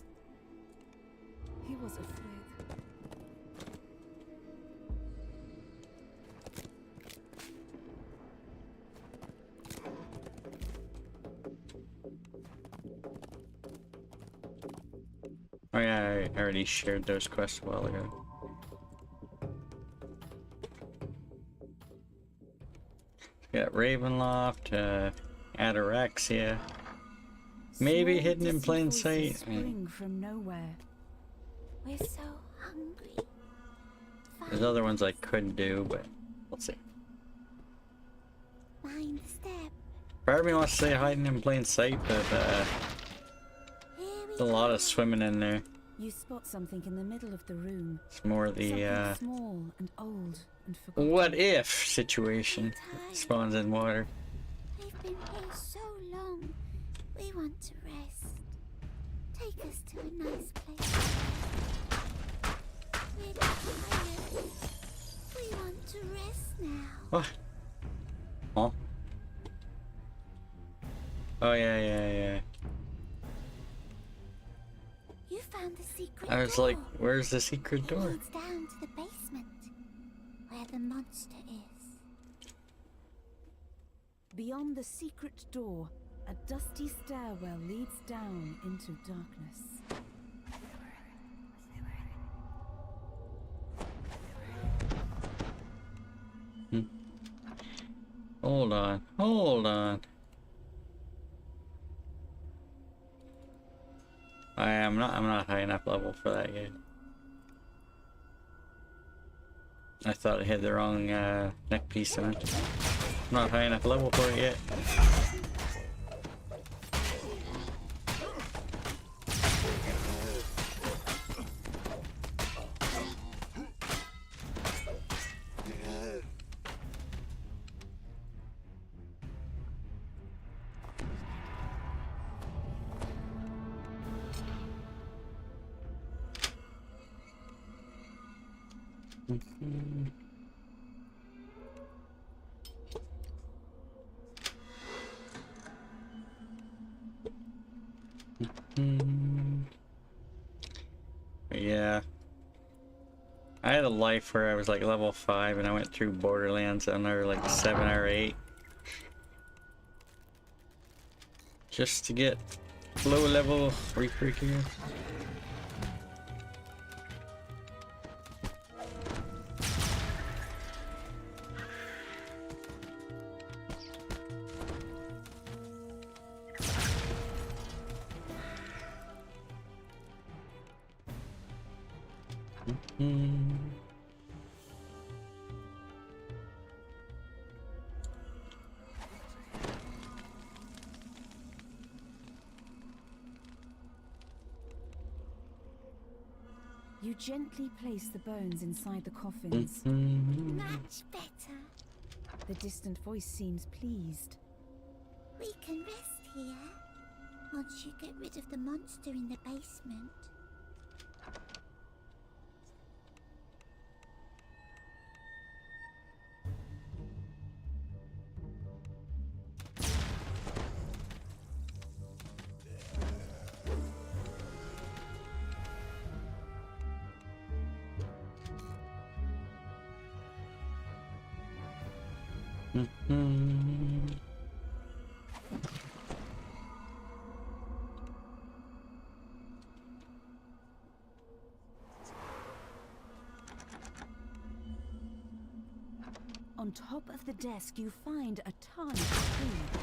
He was afraid. Oh yeah, I already shared those quests a while ago. Got Ravenloft, Ataraxia. Maybe Small, hidden in distant plain voices sight. spring from nowhere. We're so hungry. There's other ones I could do, but we'll see. Mind the step. Part of me wants to say hiding in plain sight, but there's a lot of swimming in there. You spot something in the middle of the room. It's more the Something small and old and forgotten. what if situation spawns in water. We've been here so long. We want to rest. Take us to a nice place. We're tired. We want to rest now. What? Oh. Oh yeah. You found the secret I was door. like, where's the secret It door? leads down to the basement, where the monster is. Beyond the secret door, a dusty stairwell leads down into darkness. Hold on. I'm not high enough level for that yet. I thought I had the wrong neck piece on it. I'm not high enough level for it yet. Yeah. I had a life where I was like level 5 and I went through Borderlands on there like 7 or 8. Just to get low level Reaper gear. You gently place the bones inside the coffins. Much better. The distant voice seems pleased. We can rest here. Once you get rid of the monster in the basement. On top of the desk, you find a tarnished key.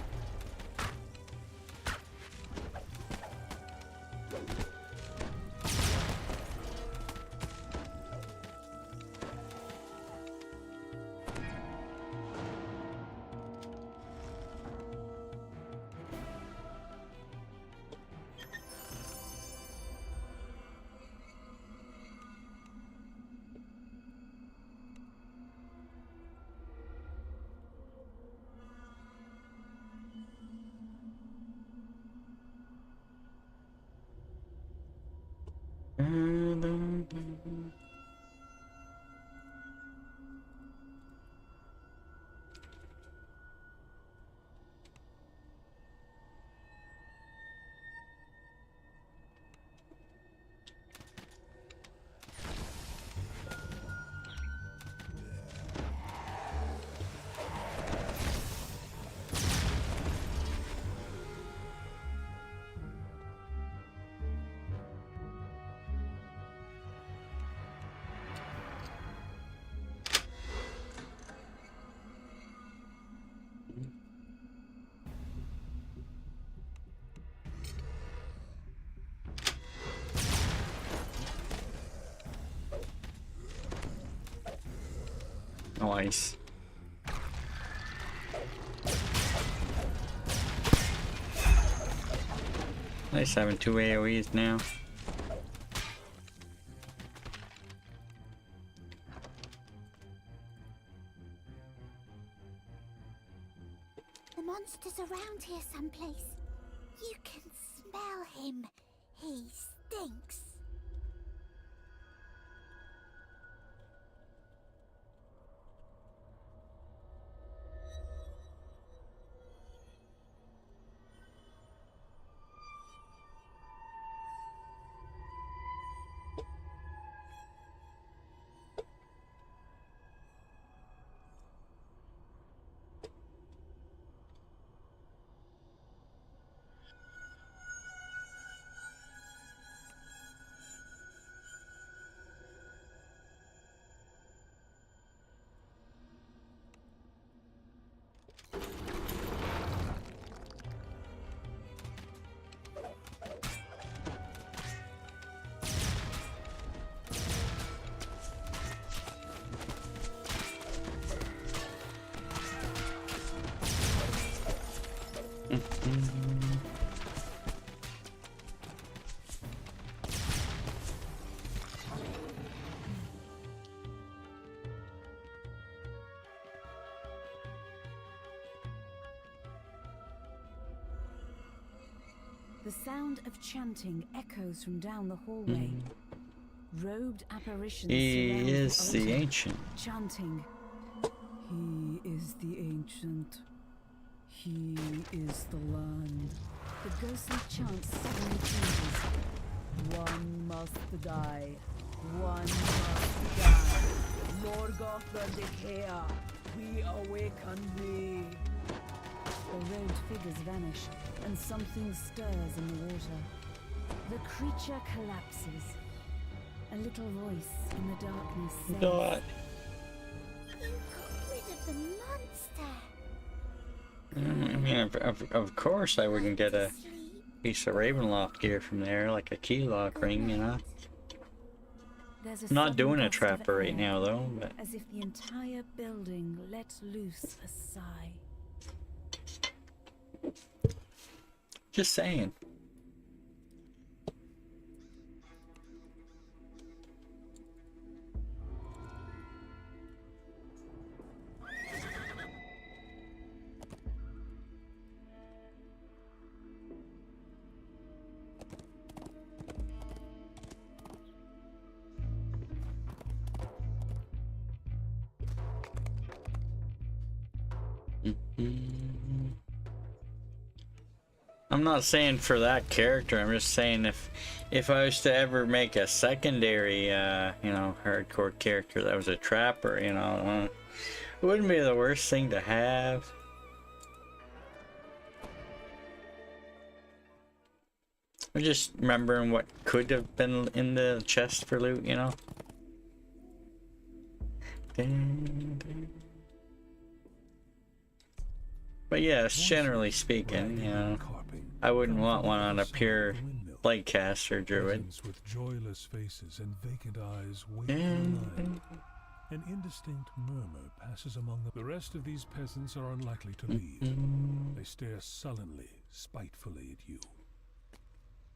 Nice. Nice having 2 AoEs now. The monster's around here someplace. You can smell him. He stinks. The sound of chanting echoes from down the hallway. Robed apparitions He surround is the altar, ancient. chanting, "He is the ancient. He is the land." The ghostly chant suddenly changes. One must die. One must die. Morgoth the Decay, we awaken thee. The robed figures vanish, and something stirs in the water. The creature collapses. A little voice in the darkness says, God. You got rid of the monster. I mean, of course I wouldn't get a piece of Ravenloft gear from there, like a key lock ring, you know. There's a I'm not sudden doing a gust of trapper right air, now, though, but as if the entire building let loose a sigh. just saying. I'm not saying for that character, I'm just saying if I was to ever make a secondary, you know, hardcore character that was a trapper, you know, it wouldn't be the worst thing to have. I'm just remembering what could have been in the chest for loot, you know. But yes, generally speaking, you know, I wouldn't want one on a pure Lightcaster druid. With joyless faces and vacant eyes wait for light. An indistinct murmur passes among them. The rest of these peasants are unlikely to leave. They stare sullenly, spitefully at you.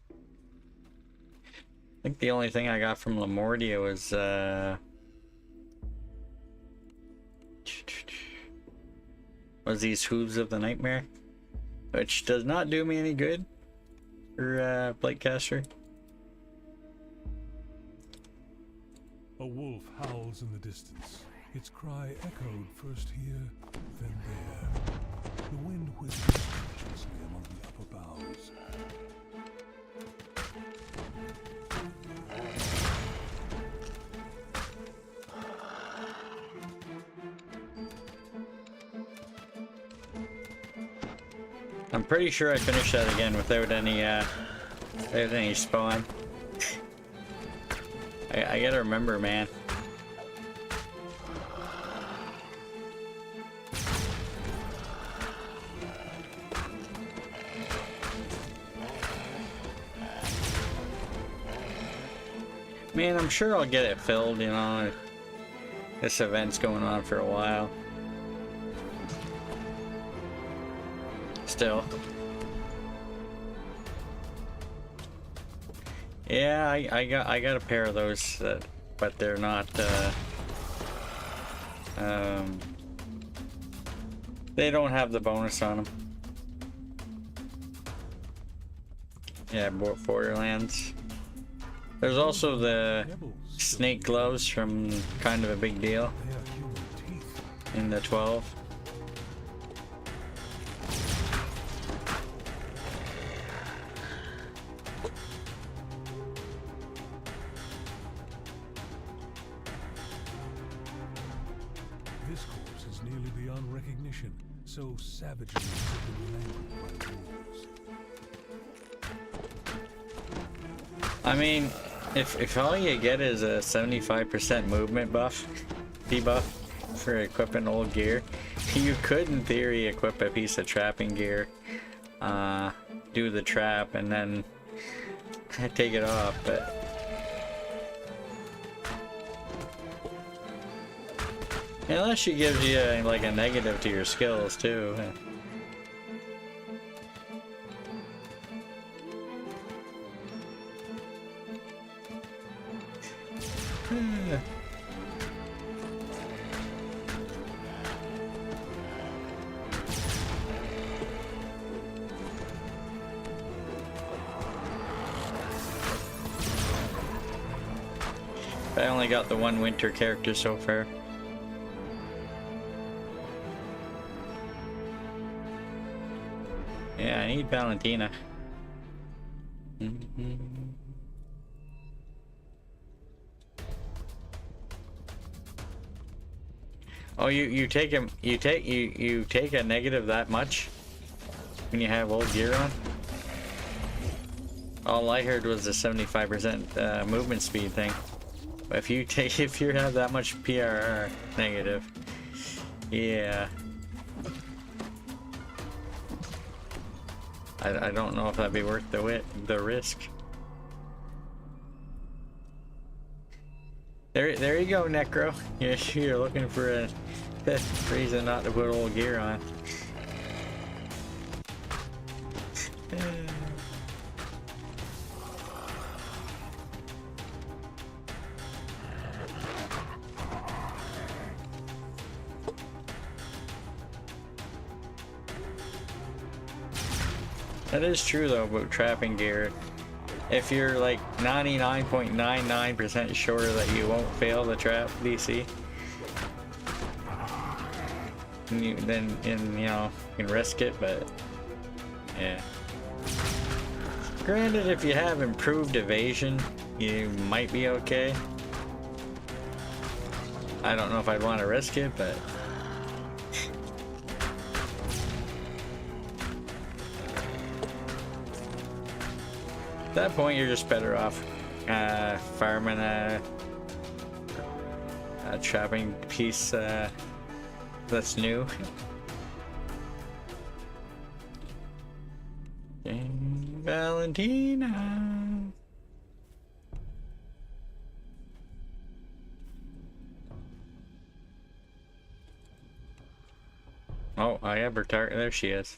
I think the only thing I got from Lamordia was these Hooves of the Nightmare, which does not do me any good for Blightcaster. A wolf howls in the distance. Its cry echoed first here, then there. The wind whispers cautiously among the upper boughs. I'm pretty sure I finished that again without any spawn. I gotta remember, man. Man, I'm sure I'll get it filled, you know. This event's going on for a while. Still. Yeah, I got a pair of those, but they're not. They don't have the bonus on them. Yeah, Borderlands. There's also the snake gloves from Kind of a Big Deal in the 12. This corpse is nearly beyond recognition, so savagely has it been mangled by wolves. I mean, if all you get is a 75% movement buff, debuff for equipping old gear, you could in theory equip a piece of trapping gear, do the trap, and then take it off, but unless she gives you like a negative to your skills too. I only got the one winter character so far. Yeah, I need Valentina. Oh, you take a negative that much when you have old gear on? All I heard was the 75% movement speed thing. But if you have that much PRR negative, yeah. I don't know if that'd be worth the risk. There you go, Necro. You're looking for a reason not to put old gear on. That is true though about trapping gear. If you're like 99.99% sure that you won't fail the trap DC, then you know you can risk it, but yeah. Granted, if you have improved evasion, you might be okay. I don't know if I'd want to risk it, but at that point, you're just better off farming a trapping piece that's new. Valentina. Oh, I have her target. There she is.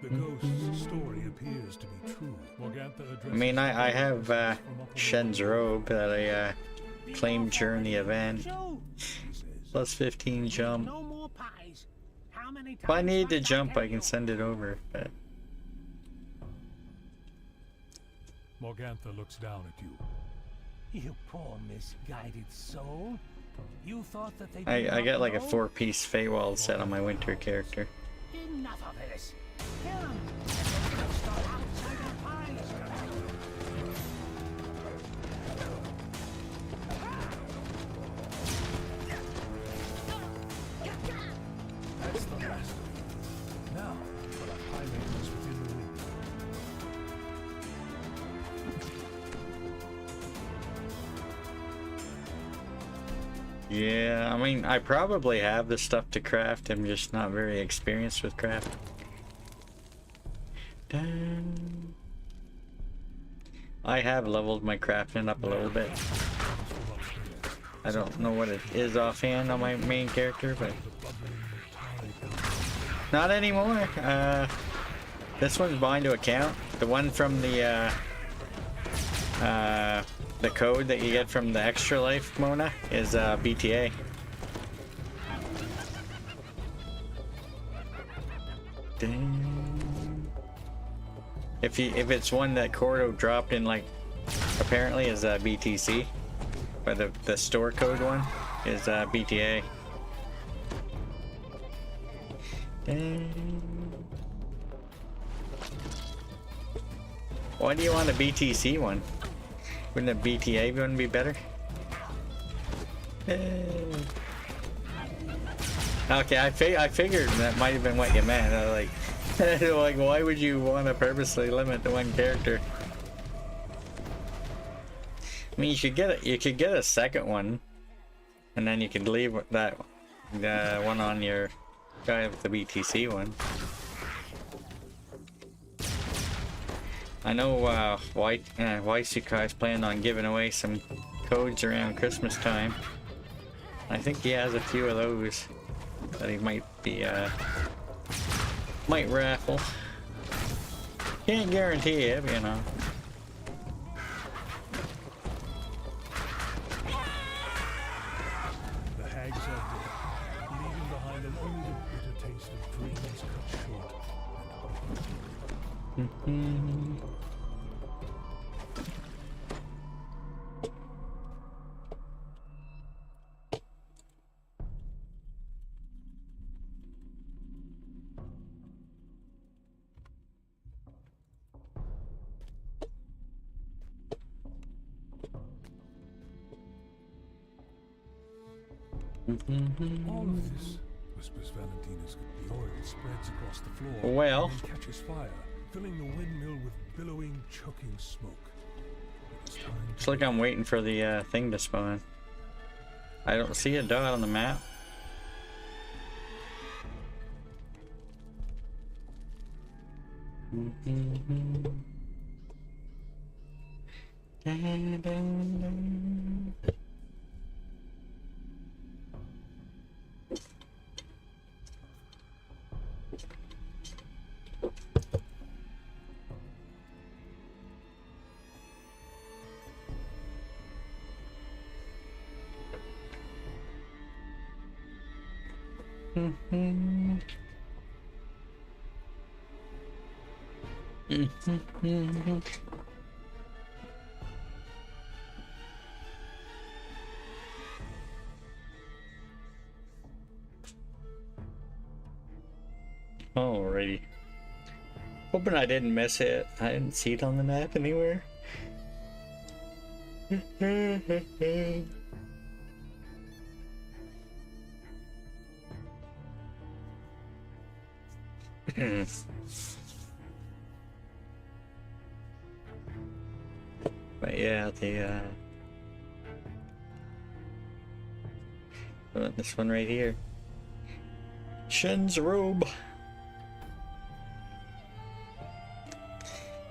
The ghost's story appears to be true. Morgantha I mean, I have Shen's robe that I Claim journey event. Plus 15 jump. No more pies. How many If I times need to must jump, tell I can you? send it over. But Morgantha looks down at you. You poor misguided soul. You thought that they I got like a 4-piece Feywild set on my winter character. Enough of this. Kill 'em. Stop outside the pies. That's the last of you. Now, for our pie makers within the window. Yeah, I mean, I probably have the stuff to craft. I'm just not very experienced with craft. Dun. I have leveled my crafting up a little bit. I don't know what it is offhand on my main character, but not anymore. This one's mine to account. The one from the code that you get from the Extra Life Mona is BTA. If it's one that Cordo dropped in, like, apparently is BTC, but the store code one is BTA. Why do you want a BTC one? Wouldn't a BTA one be better? Okay, I figured that might have been what you meant. I was like, why would you want to purposely limit to one character? I mean, you could get a second one, and then you could leave that one on your guy with the BTC one. I know Waisukai's planning on giving away some codes around Christmas time. I think he has a few of those that he might raffle. Can't guarantee it, you know. The hags are dead, leaving behind them only the bitter taste of dreams cut short and hard. All of this, whispers Valentinus. The oil spreads across the floor Well. and catches fire, filling the windmill with billowing, choking smoke. It is time to It's like I'm waiting for the thing to spawn. I don't see a dot on the map. Alrighty. Hoping I didn't miss it. I didn't see it on the map anywhere. But yeah, this one right here. Shen's robe.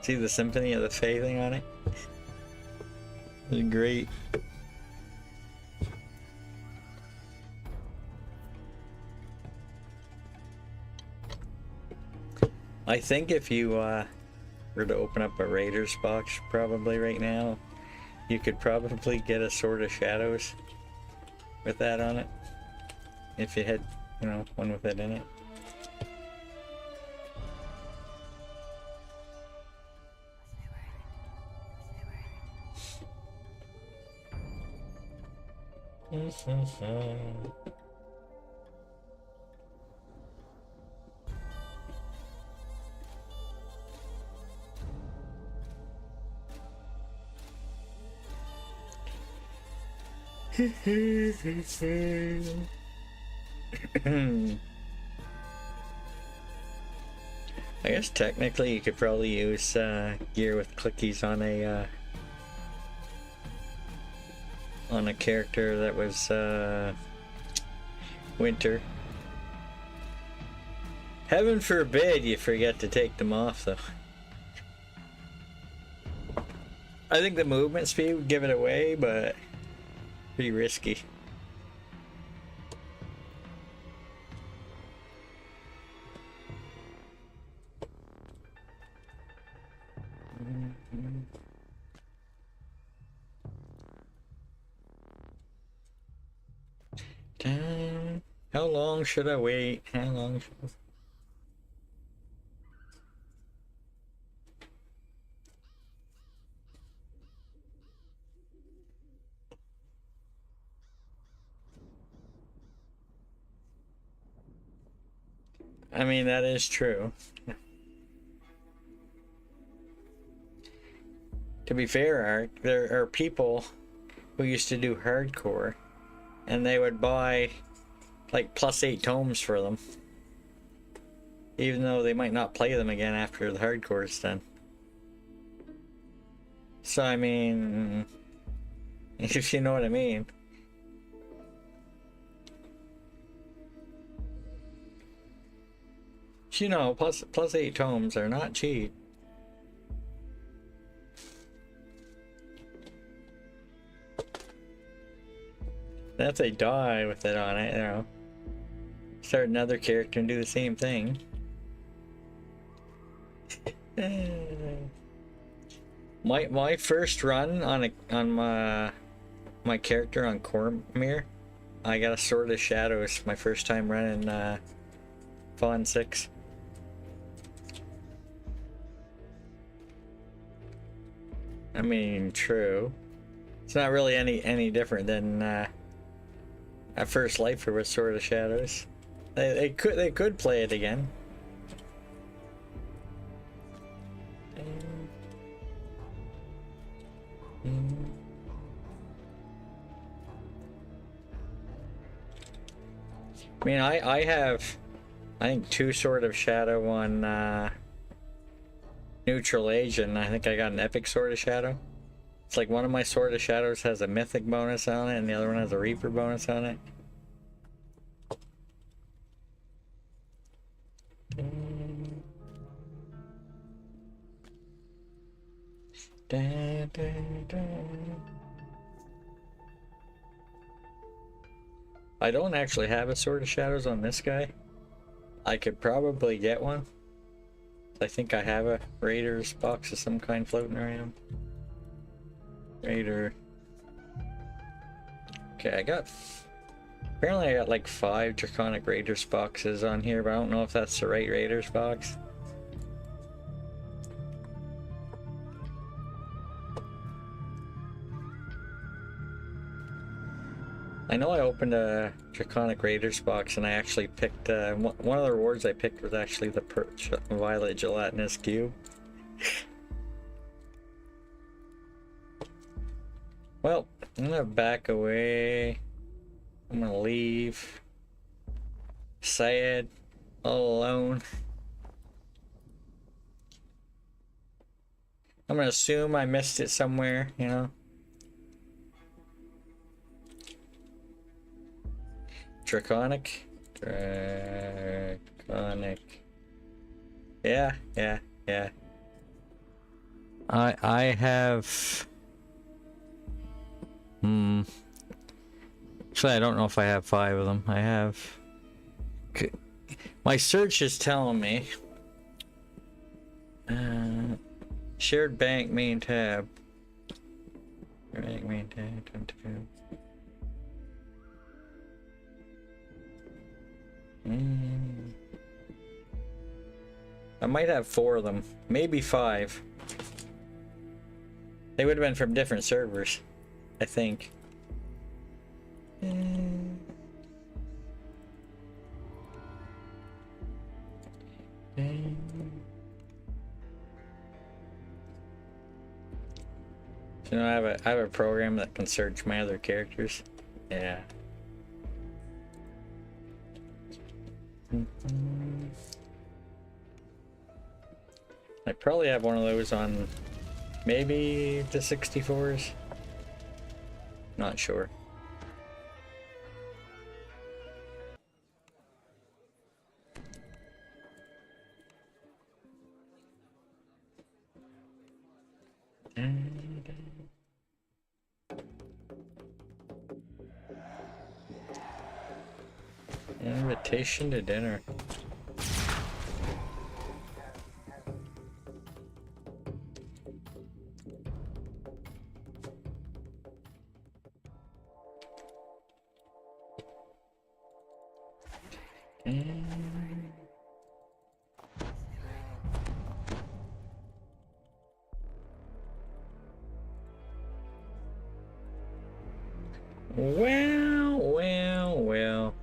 See the Symphony of the Fae thing on it? It's great. I think if you were to open up a Raiders box probably right now, you could probably get a Sword of Shadows with that on it. If you had, you know, one with it in it. I guess technically you could probably use gear with clickies on a character that was winter. Heaven forbid you forget to take them off though. I think the movement speed would give it away, but pretty risky. How long should I wait? How long should I... I mean, that is true. To be fair, Ark, there are people who used to do hardcore, and they would buy like +8 tomes for them, even though they might not play them again after the hardcore is done. So I mean, if you know what I mean. You know, +8 tomes are not cheap. If they die with it on it, you know, start another character and do the same thing. My first run on my character on Cormyr, I got a Sword of Shadows my first time running Fawn 6. I mean, true. It's not really any different than at first lifer with Sword of Shadows. They could play it again. I mean, I have, I think, 2 Sword of Shadow on Neutral Age, and I think I got an Epic Sword of Shadow. It's like one of my Sword of Shadows has a Mythic bonus on it, and the other one has a Reaper bonus on it. I don't actually have a Sword of Shadows on this guy. I could probably get one. I think I have a Raiders box of some kind floating around. Raider. Okay, apparently I got like 5 Draconic Raiders boxes on here, but I don't know if that's the right Raiders box. I know I opened a Draconic Raiders box and I actually picked, one of the rewards I picked was actually the Violet Gelatinous Cube. Well, I'm gonna back away. I'm gonna leave. Sad. All alone. I'm gonna assume I missed it somewhere, you know. Draconic. Yeah. I have... Actually, I don't know if I have 5 of them. I have... My search is telling me... Shared bank main tab. Right, maintain 22. I might have 4 of them, maybe 5. They would have been from different servers, I think. So I have a program that can search my other characters. Yeah. I probably have one of those on maybe the 64s. Not sure. Invitation to dinner. Well.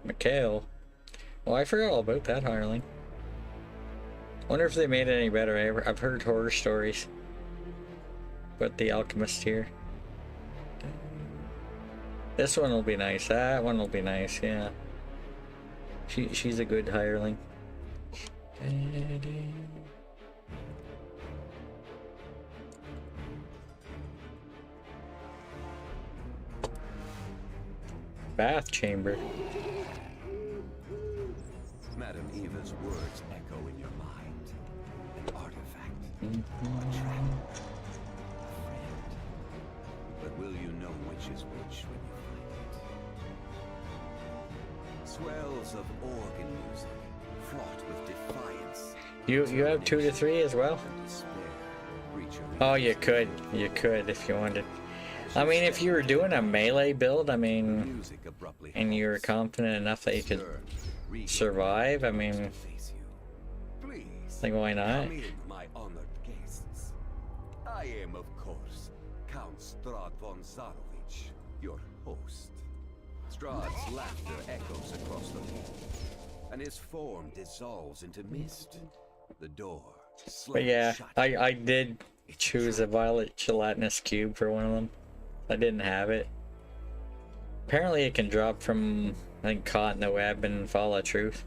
Mikhail. Well, I forgot all about that hireling. Wonder if they made it any better. I've heard horror stories about the alchemist here. This one will be nice. That one will be nice. Yeah. She's a good hireling. Bath chamber. Madam Eva's words echo in your mind. An artifact. A trap. A friend. But will you know which is which when you find it? Swells of organ music, fraught with defiance. You have 2 to 3 as well? Oh, you could if you wanted. I mean, if you were doing a melee build, I mean, and you were confident enough that you could survive, I mean, like, why not? Come in, my honored guests. I am, of course, Count Strahd von Zarovich, your host. Strahd's laughter echoes across the room, and his form dissolves into mist. The door But yeah, shut. I did choose a violet gelatinous cube for one of them. I didn't have it. Apparently it can drop from, I think, Caught in the Web and Fall of Truth.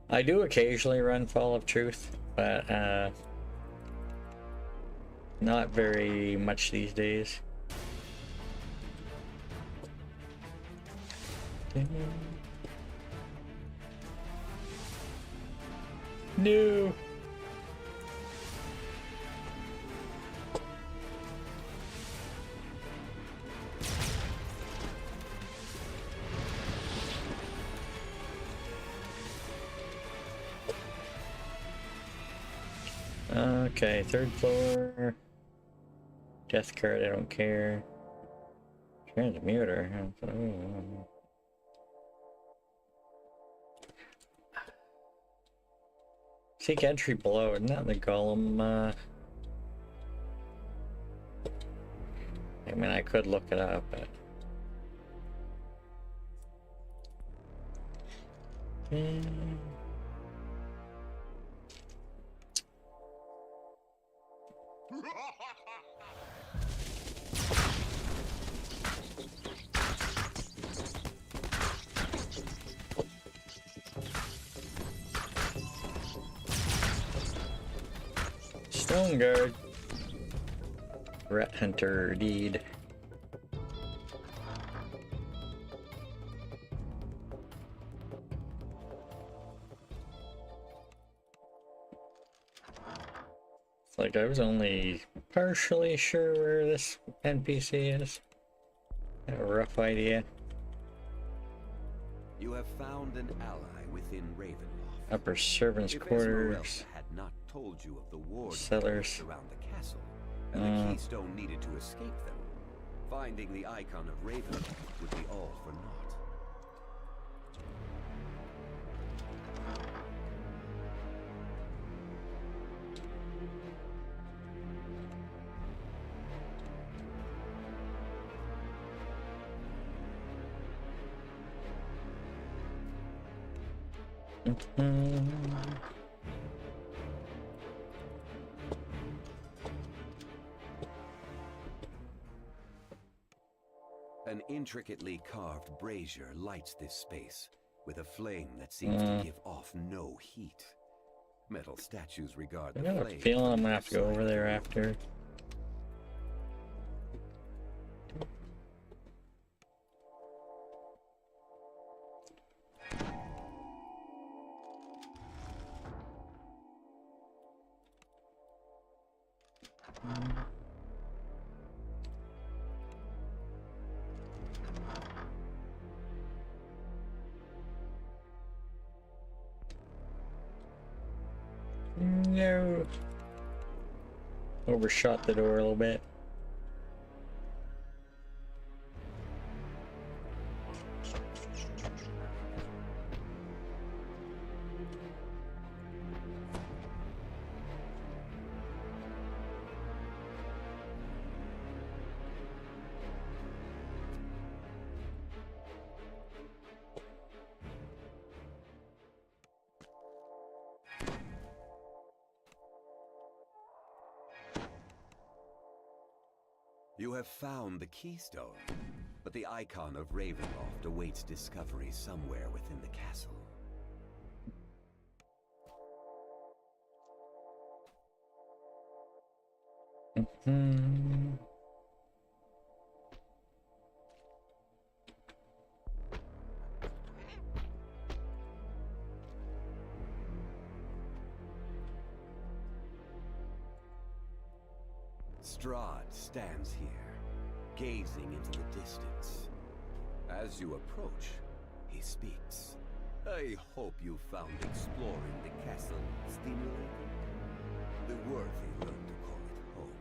I do occasionally run Fall of Truth, but not very much these days. No. Okay, 3rd floor. Death card, I don't care. Transmuter. Seek entry below, not the golem. I mean, I could look it up, but. Stone guard. Rat hunter deed. It's like I was only partially sure where this NPC is. I have a rough idea. You have found an ally within Ravenloft. Upper servants' If quarters. Esmeralda had not told you of the wards Cellars. around the castle, and the keystone needed to escape them, finding the icon of Ravenloft would be all for naught. An intricately carved brazier lights this space, with a flame that seems to give off no heat. Metal statues regard I the got a flame. feeling I'm gonna have to go over there after. No. Overshot the door a little bit. You have found the keystone, but the icon of Ravenloft awaits discovery somewhere within the castle. Strahd stands here, gazing into the distance. As you approach, he speaks. I hope you found exploring the castle stimulating. The worthy learn to call it home.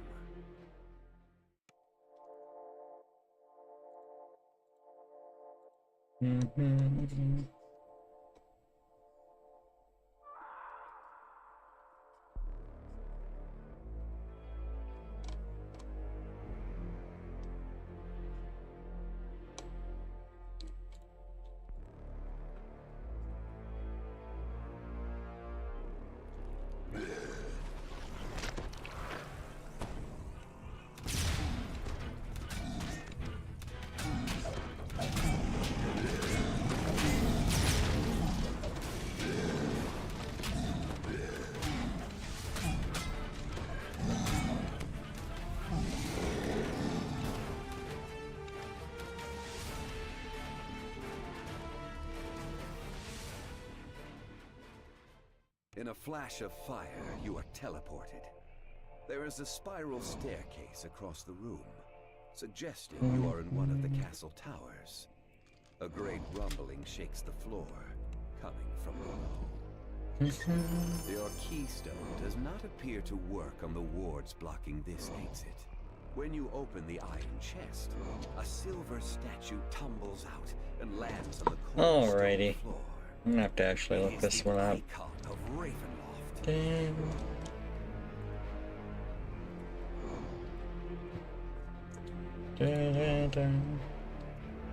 In a flash of fire, you are teleported. There is a spiral staircase across the room, suggesting you are in one of the castle towers. A great rumbling shakes the floor, coming from below. Your keystone does not appear to work on the wards blocking this exit. When you open the iron chest, a silver statue tumbles out and lands on the Alrighty. I'm gonna have to actually look this one up. Damn.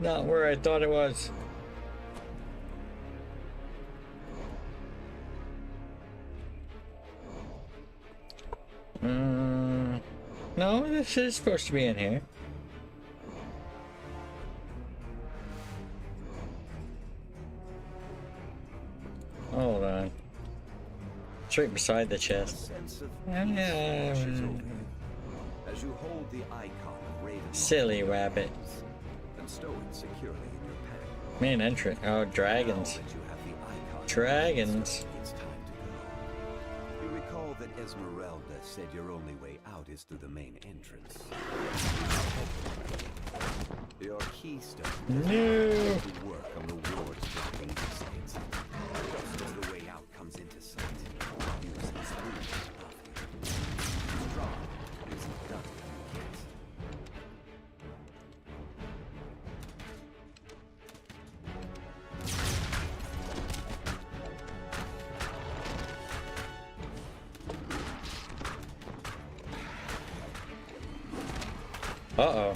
Not where I thought it was. No, this is supposed to be in here. Hold on. It's right beside the chest. As you hold the icon of Raven, Silly rabbit. and stow it securely in your pack. Main entrance. Oh, dragons. Now that you have the icon, Dragons. it's time to go. You recall that Esmeralda said your only way out is through the main entrance. Your keystone No. to work on the wards between the states. Just as the way out comes into sight, use this room above you. Strahd isn't done yet. Uh-oh.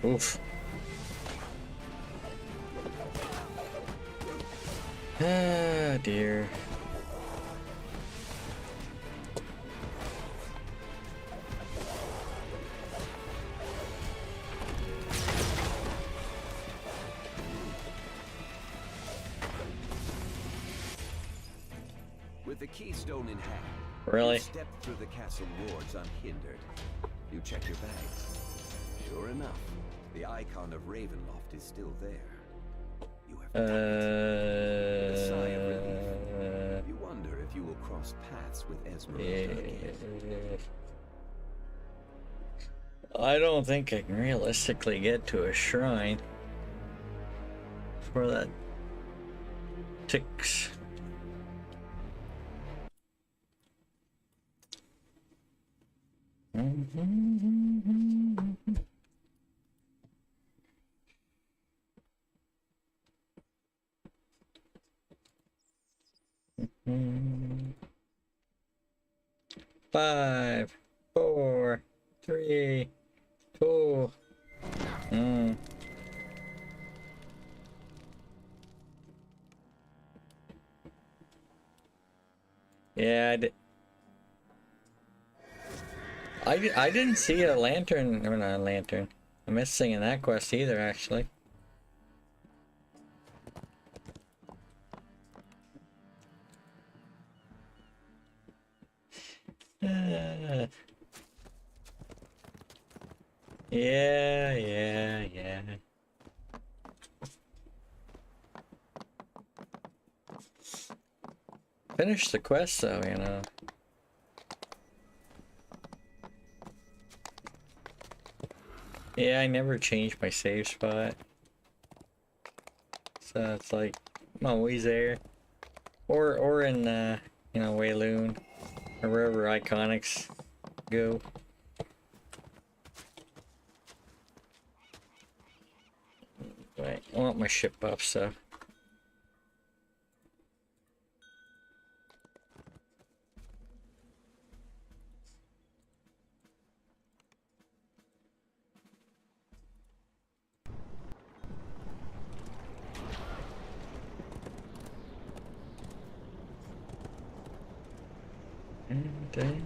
Oof. Ah, dear. With the keystone in hand, Really? you step through the castle wards unhindered. You check your bags. Sure enough, the icon of Ravenloft is still there. You have done it. With a sigh of relief, you wonder if you will cross paths with Esmeralda again. I don't think I can realistically get to a shrine for that ticks. Five, 4, 3, 2. Yeah, I didn't see a lantern, or not a lantern, a missing in that quest either, actually. Yeah. Finish the quest though, you know. Yeah, I never changed my save spot. So it's like, I'm always there. Or in, you know, Wayloon. Or wherever Iconics go. Right, I want my ship up, so. And then...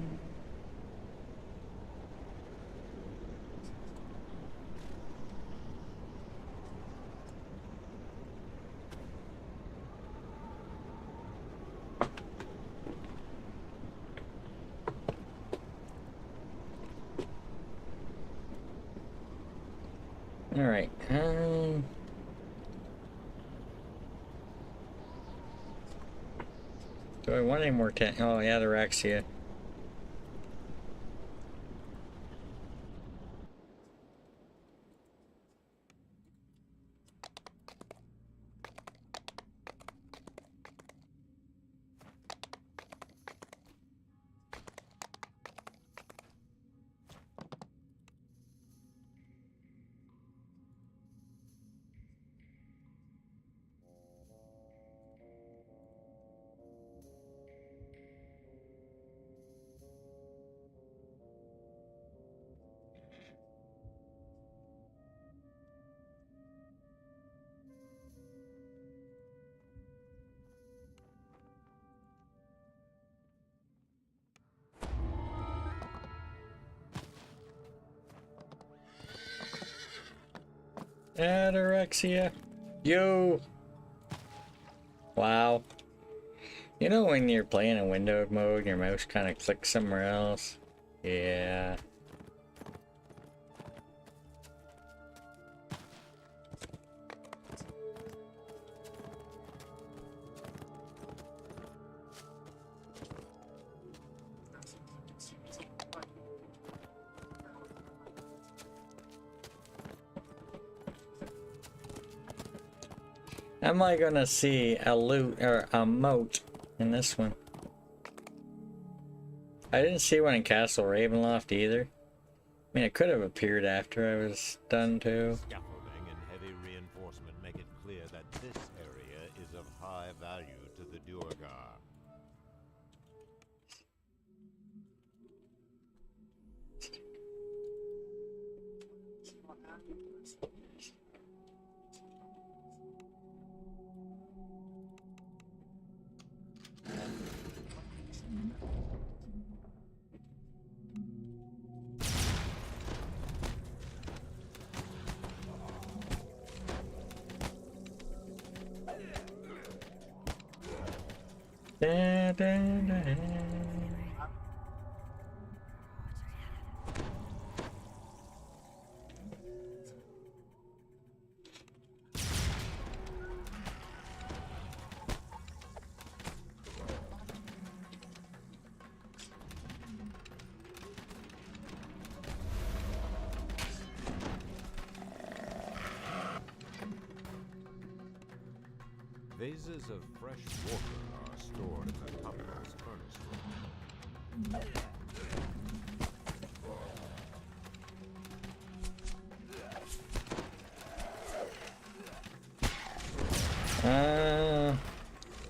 Alright, do I want any more oh yeah, the Raxia. Anorexia. Yo. Wow. You know when you're playing in windowed mode and your mouse kind of clicks somewhere else? Yeah. Am I gonna see a loot or a moat in this one? I didn't see one in Castle Ravenloft either. I mean, it could have appeared after I was done too. Scaffolding and heavy reinforcement make it clear that this area is of high value to the Duergar. Da, da, da. Vases of fresh water are stored in the topmost furnace room.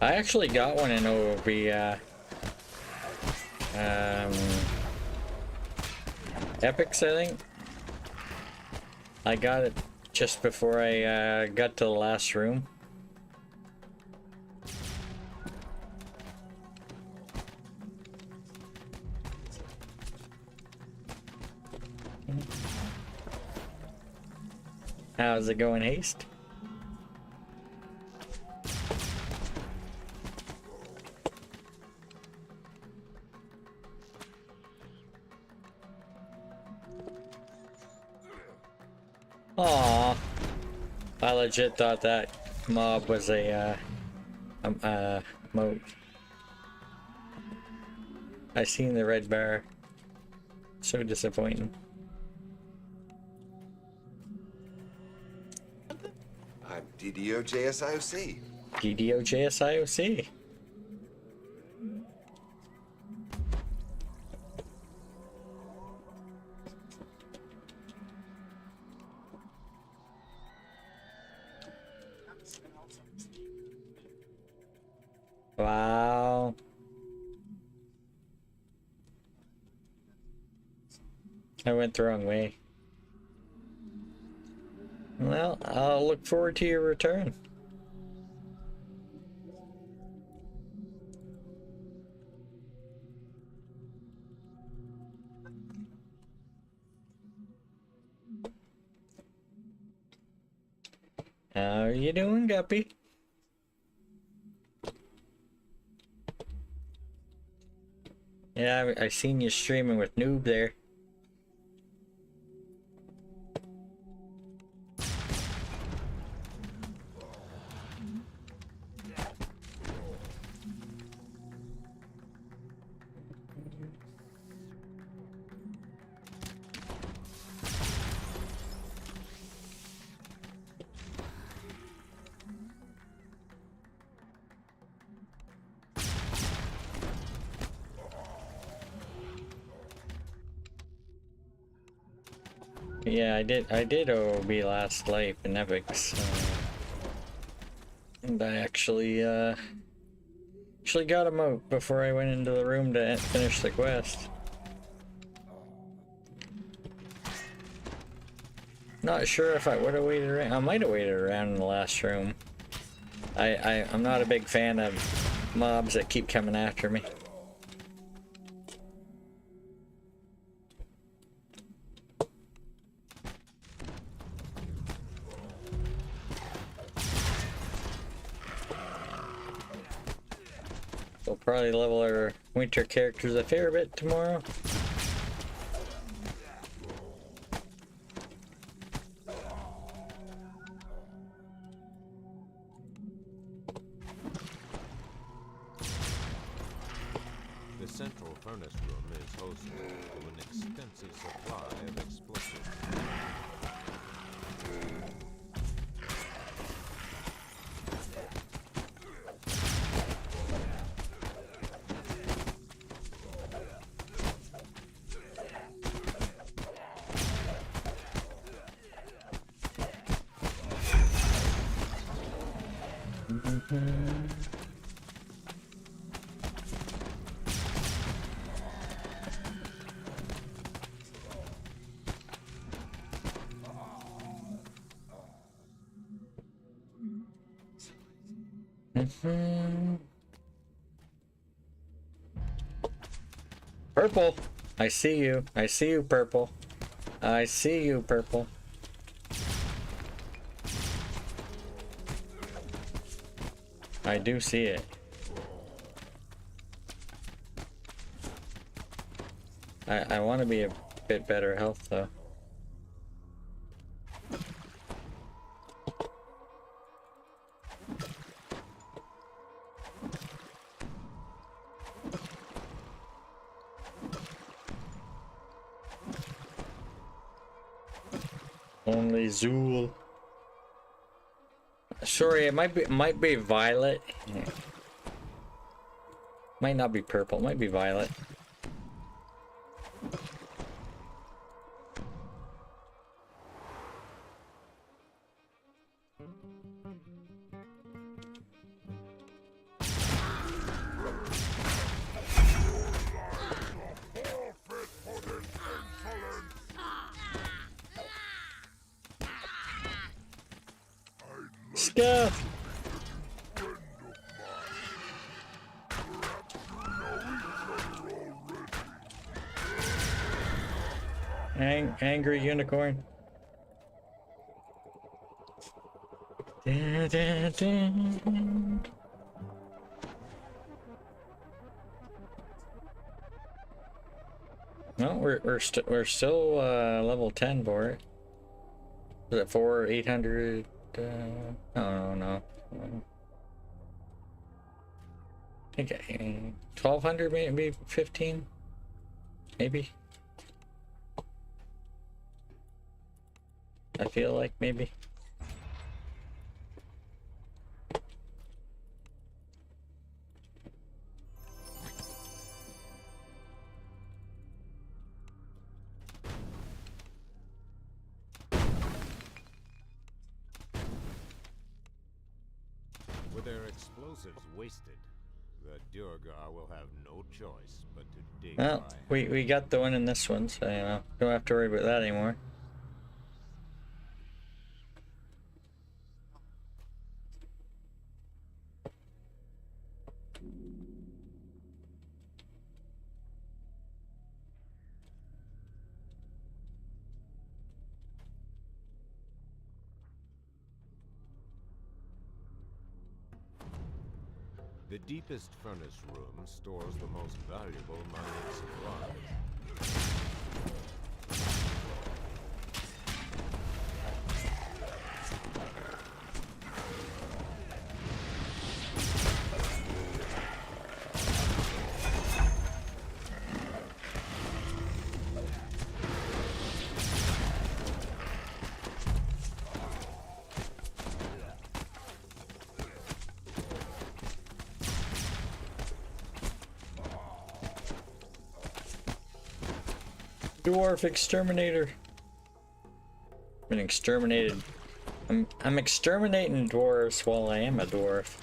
I actually got one in OB, Epics, I think. I got it just before I got to the last room. How's it going, Haste? Aww. I legit thought that mob was a moat. I seen the red bar. So disappointing. I'm DDO-JSIOC. DDO-JSIOC. Wow. I went the wrong way. Well, I'll look forward to your return. How are you doing, Guppy? Yeah, I seen you streaming with Noob there. Yeah, I did OB last life in Epics. And I actually got a moat before I went into the room to finish the quest. Not sure if I would have waited around. I might have waited around in the last room. I'm not a big fan of mobs that keep coming after me. We'll probably level our winter characters a fair bit tomorrow. The central furnace room is host to an extensive supply of explosives. Purple! I see you. I see you, Purple. I see you, Purple. I do see it. I want to be a bit better health, though. Only Zool. Sorry, it might be violet. Might not be purple. It might be violet. Scuff! Angry unicorn. Da, da, da. No, we're still level 10 for it. Is it 800? Oh no. I think 1200, maybe 15, maybe. I feel like maybe. With their explosives wasted, the Durgar will have no choice but to dig Well, we got the one in this one, so you know, don't have to worry about that anymore. The deepest furnace room stores the most valuable mining supplies. Dwarf exterminator. Been exterminated. I'm exterminating dwarves while I am a dwarf.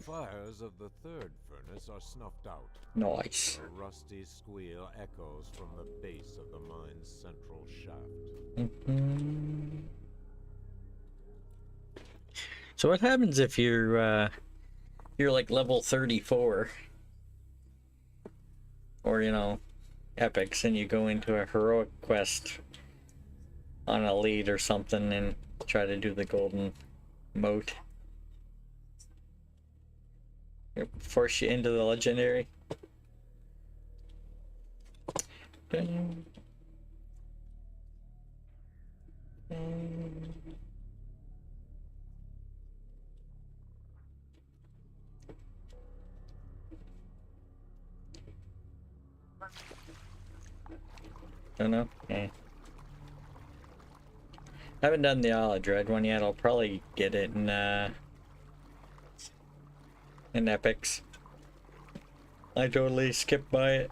fires of the third furnace are snuffed out. Nice. A rusty squeal echoes from the base of the mine's central shaft. So what happens if you're like level 34, or you know, epics, and you go into a heroic quest on a lead or something and try to do the golden moat? It force you into the legendary. Dun, dun. Don't know. Okay. I haven't done the Isle of Dread one yet. I'll probably get it in epics. I totally skipped by it.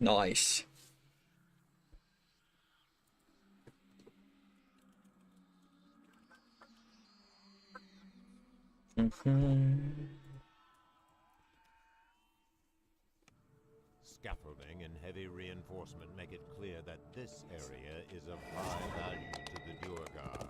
Nice. Scaffolding and heavy reinforcement make it clear that this area is of high value to the Duergar.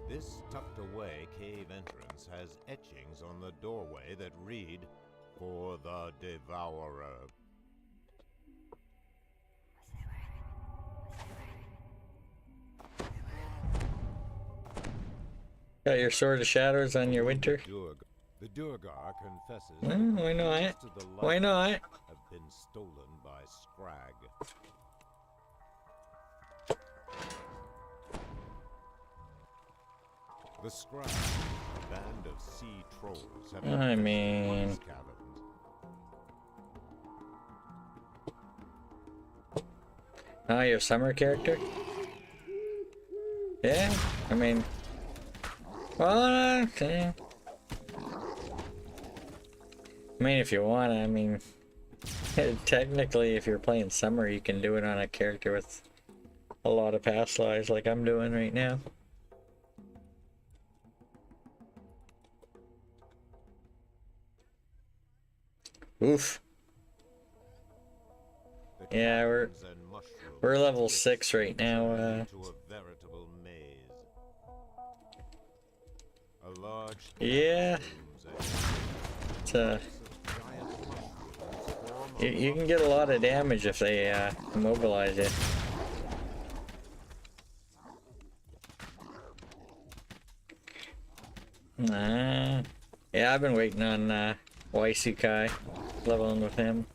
This tucked-away cave entrance has etchings on the doorway that read, "For the Devourer." Got your Sword of Shadows on your winter? The Duergar confesses Why not? Why not? Have been stolen by Scrag. The Scrag, a band of sea trolls, have I mean, oh, your summer character? Yeah, I mean, well, okay. I mean, if you want, I mean, technically, if you're playing summer, you can do it on a character with a lot of past lives, like I'm doing right now. Oof. Yeah, we're level 6 right now. To a veritable maze. A large Yeah. It's you can get a lot of damage if they immobilize you. Yeah, I've been waiting on Waisukai, leveling with him.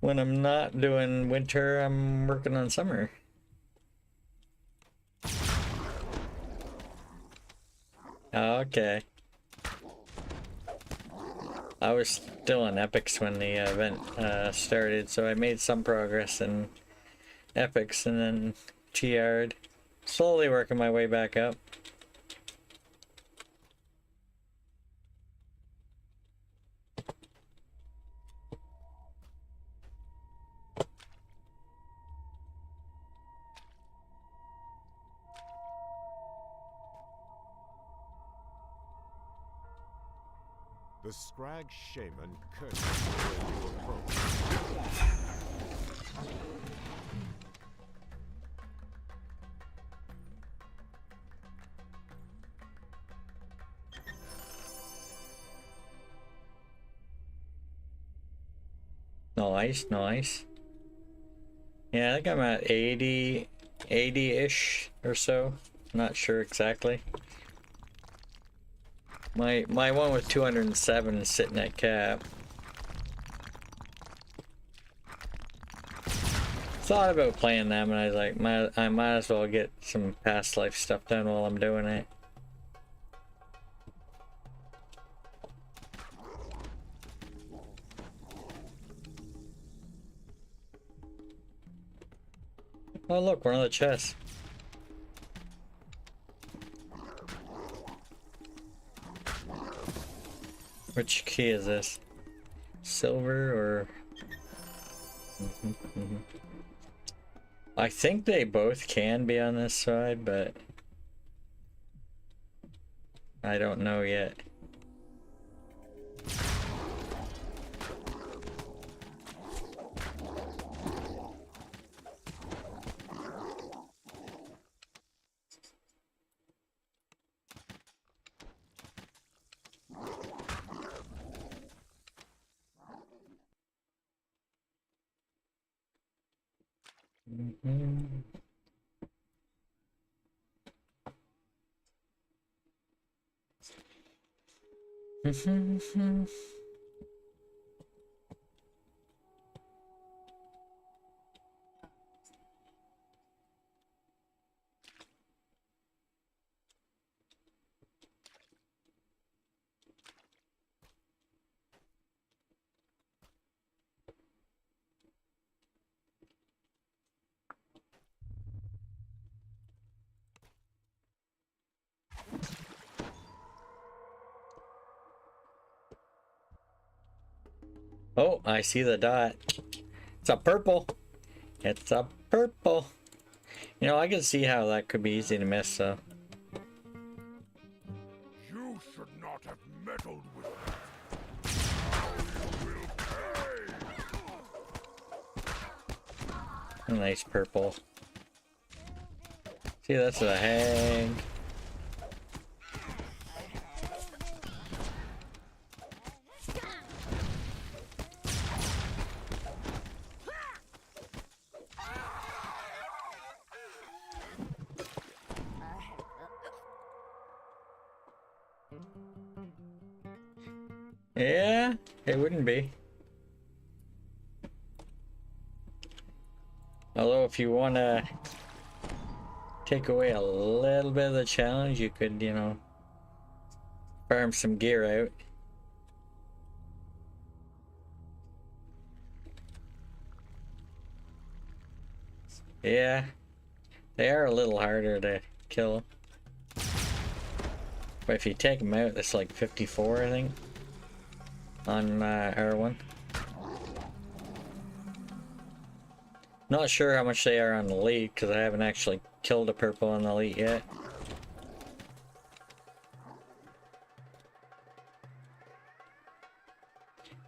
When I'm not doing winter, I'm working on summer. Okay. I was still in Epics when the event started, so I made some progress in Epics and then TR'd. Slowly working my way back up. The Scrag Shaman curses when you approach. Nice, nice. Yeah, I think I'm at 80-ish or so. Not sure exactly. My one with 207 is sitting at cap. Thought about playing them and I was like, I might as well get some past life stuff done while I'm doing it. Oh look, one of the chests. Which key is this? Silver or... I think they both can be on this side, but I don't know yet. Oh, I see the dot. It's a purple. It's a purple. You know, I can see how that could be easy to miss, so. You should not have meddled with that. A nice purple. See, that's a hag. Yeah, it wouldn't be. Although if you want to take away a little bit of the challenge, you could, you know, farm some gear out. Yeah, they are a little harder to kill. But if you take them out, it's like 54, I think, on R1. Not sure how much they are on the elite, because I haven't actually killed a purple on the elite yet.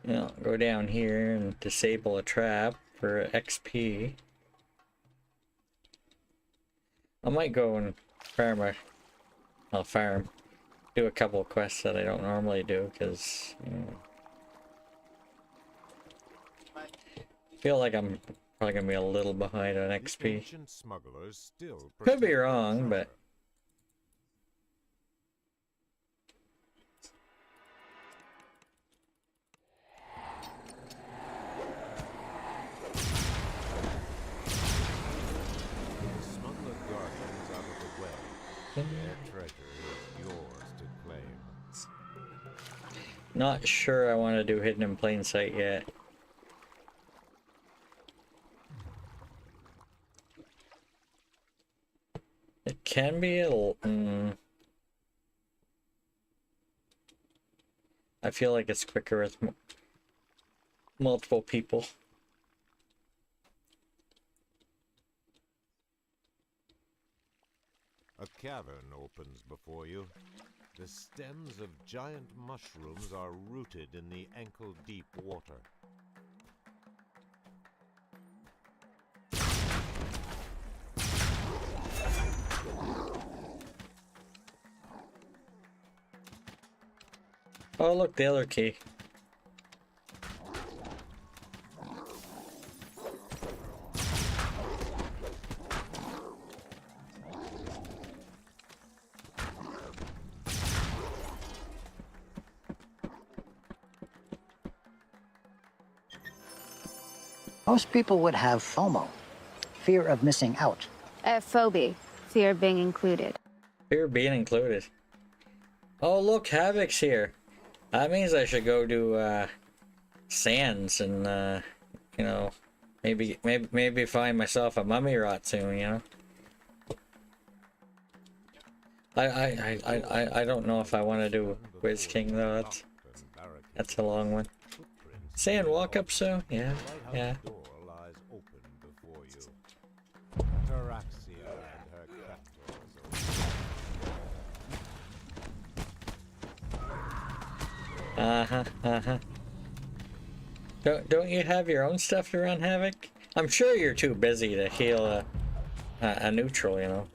Yeah, I'll go down here and disable a trap for XP. I might go and farm a I'll farm. Do a couple of quests that I don't normally do, because, you know, I feel like I'm probably going to be a little behind on XP. Could be wrong, but... Their treasure is yours to claim. Not sure I want to do hidden in plain sight yet. It can be a I feel like it's quicker with multiple people. A cavern opens before you. The stems of giant mushrooms are rooted in the ankle-deep water. Oh, look, the other key. Most people would have FOMO, fear of missing out. Phobia, fear of being included. Fear of being included. Oh, look, Havoc's here. That means I should go do Sands and you know, maybe find myself a mummy rot soon. You know. I don't know if I want to do Quiz King though. That's a long one. Sand walk up soon. Yeah, yeah. Don't you have your own stuff to run Havoc? I'm sure you're too busy to heal a neutral, you know.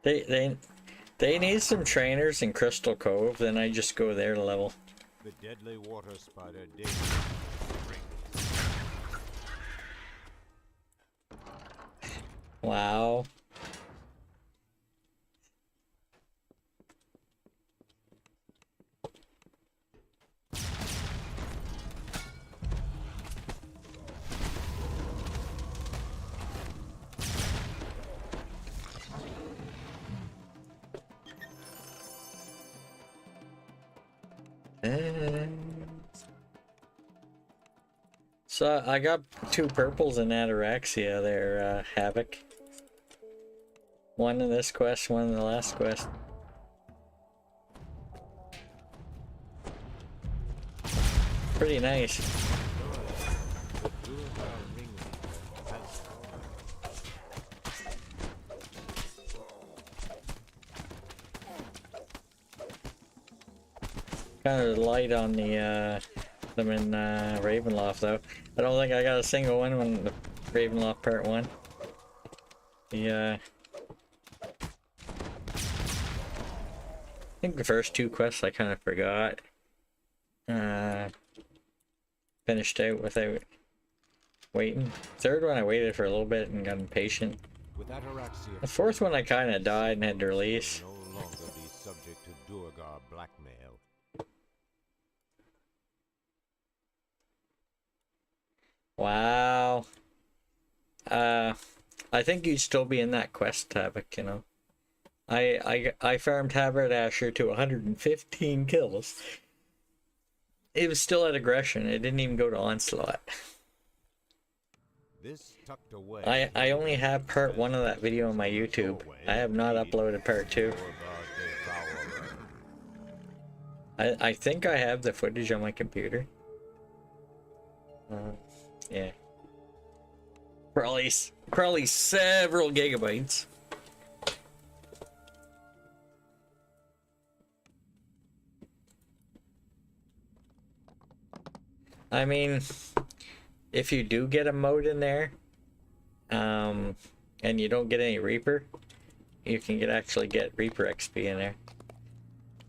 They need some trainers in Crystal Cove, then I just go there to level. The deadly water spider Wow. So I got 2 purples in Ataraxia there, Havoc. One in this quest, one in the last quest. Pretty nice. Kind of light on the them in Ravenloft though. I don't think I got a single one when the Ravenloft Part 1. I think the first 2 quests I kind of forgot. Finished out without waiting. Third one I waited for a little bit and got impatient. The 4th one I kind of died and had to release. no longer be subject to Duergar blackmail. Wow. I think you'd still be in that quest, Havoc, you know. I farmed Haberdasher to 115 kills. It was still at aggression. It didn't even go to onslaught. This tucked away. I only have part 1 of that video on my YouTube. I have not uploaded part 2. I think I have the footage on my computer. Yeah. Probably several gigabytes. I mean, if you do get a mode in there, and you don't get any Reaper, you can actually get Reaper XP in there.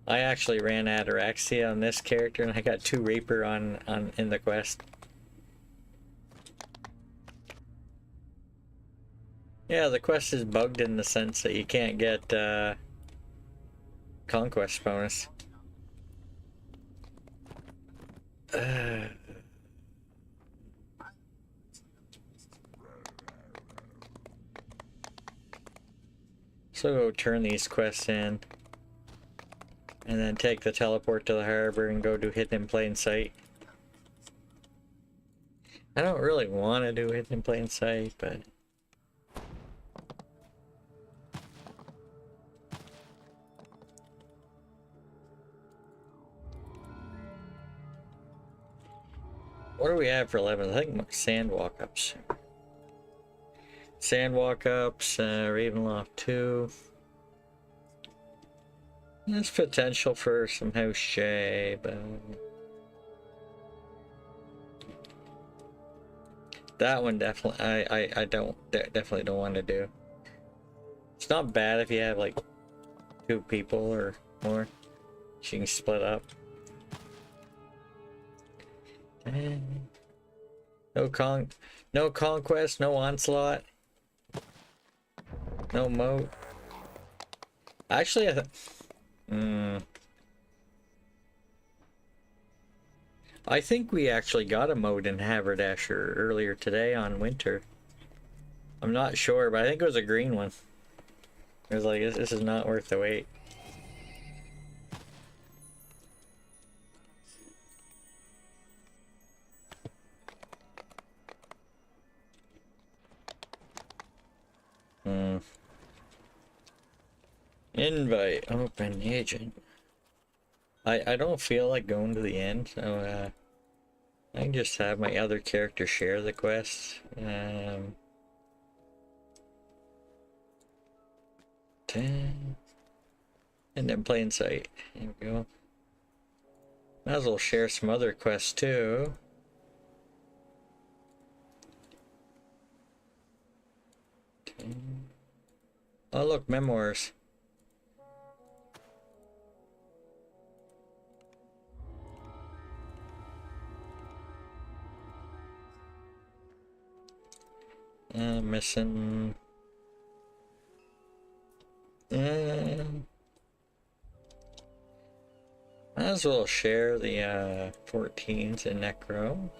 I actually ran Ataraxia on this character, and I got 2 Reaper in the quest. Yeah, the quest is bugged in the sense that you can't get conquest bonus. So go turn these quests in, and then take the teleport to the harbor and go do Hidden in Plain Sight. I don't really want to do Hidden in Plain Sight, but what do we have for 11? I think sand walk-ups. Sand walk-ups, Ravenloft 2. There's potential for some House J, but that one definitely I definitely don't want to do. It's not bad if you have like 2 people or more. You can split up. No conquest, no onslaught, no moat. Actually, I think we actually got a mode in Haberdasher earlier today on Winter. I'm not sure, but I think it was a green one. It was like, this is not worth the wait. Invite, open agent. I don't feel like going to the end, so I can just have my other character share the quest. And then Plain Sight. There we go. Might as well share some other quests too. Oh look, memoirs. Missing. Might as well share the 14s in Necro.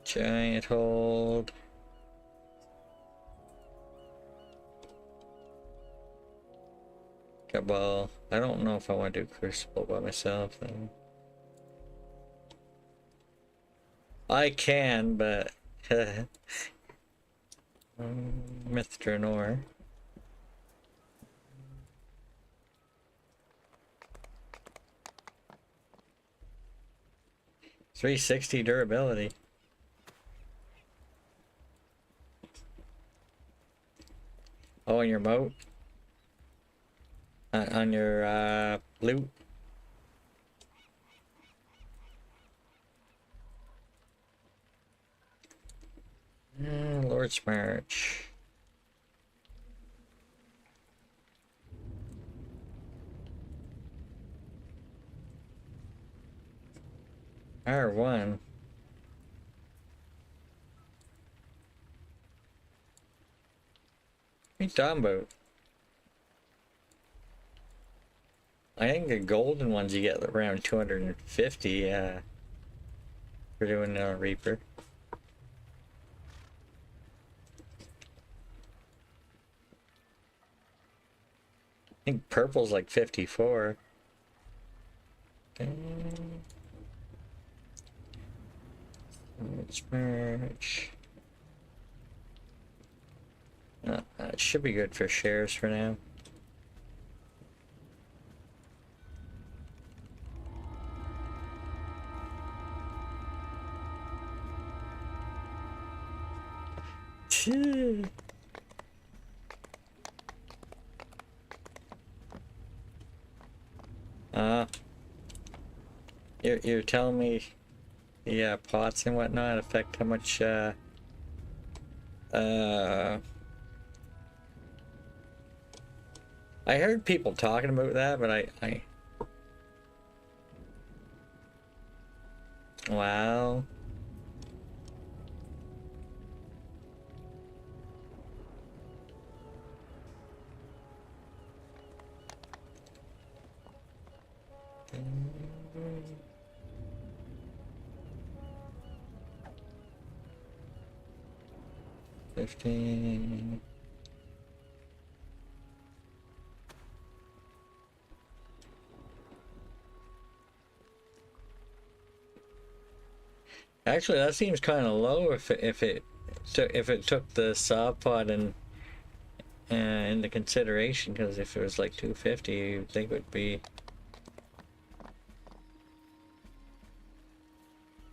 Giant hold. Cabal. I don't know if I want to do Crucible by myself then. I can, but Mithranor. 360 durability. Oh, on your moat? On your loot? Lord's March. R1. What are you talking about? I think the golden ones you get around 250 for doing a Reaper. I think purple's like 54. Let's merge. It should be good for shares for now. Phew. You're telling me the pots and whatnot affect how much I heard people talking about that, but I wow. $15. Actually, that seems kind of low if it took the saw pot and into consideration, because if it was like 250, you'd think it would be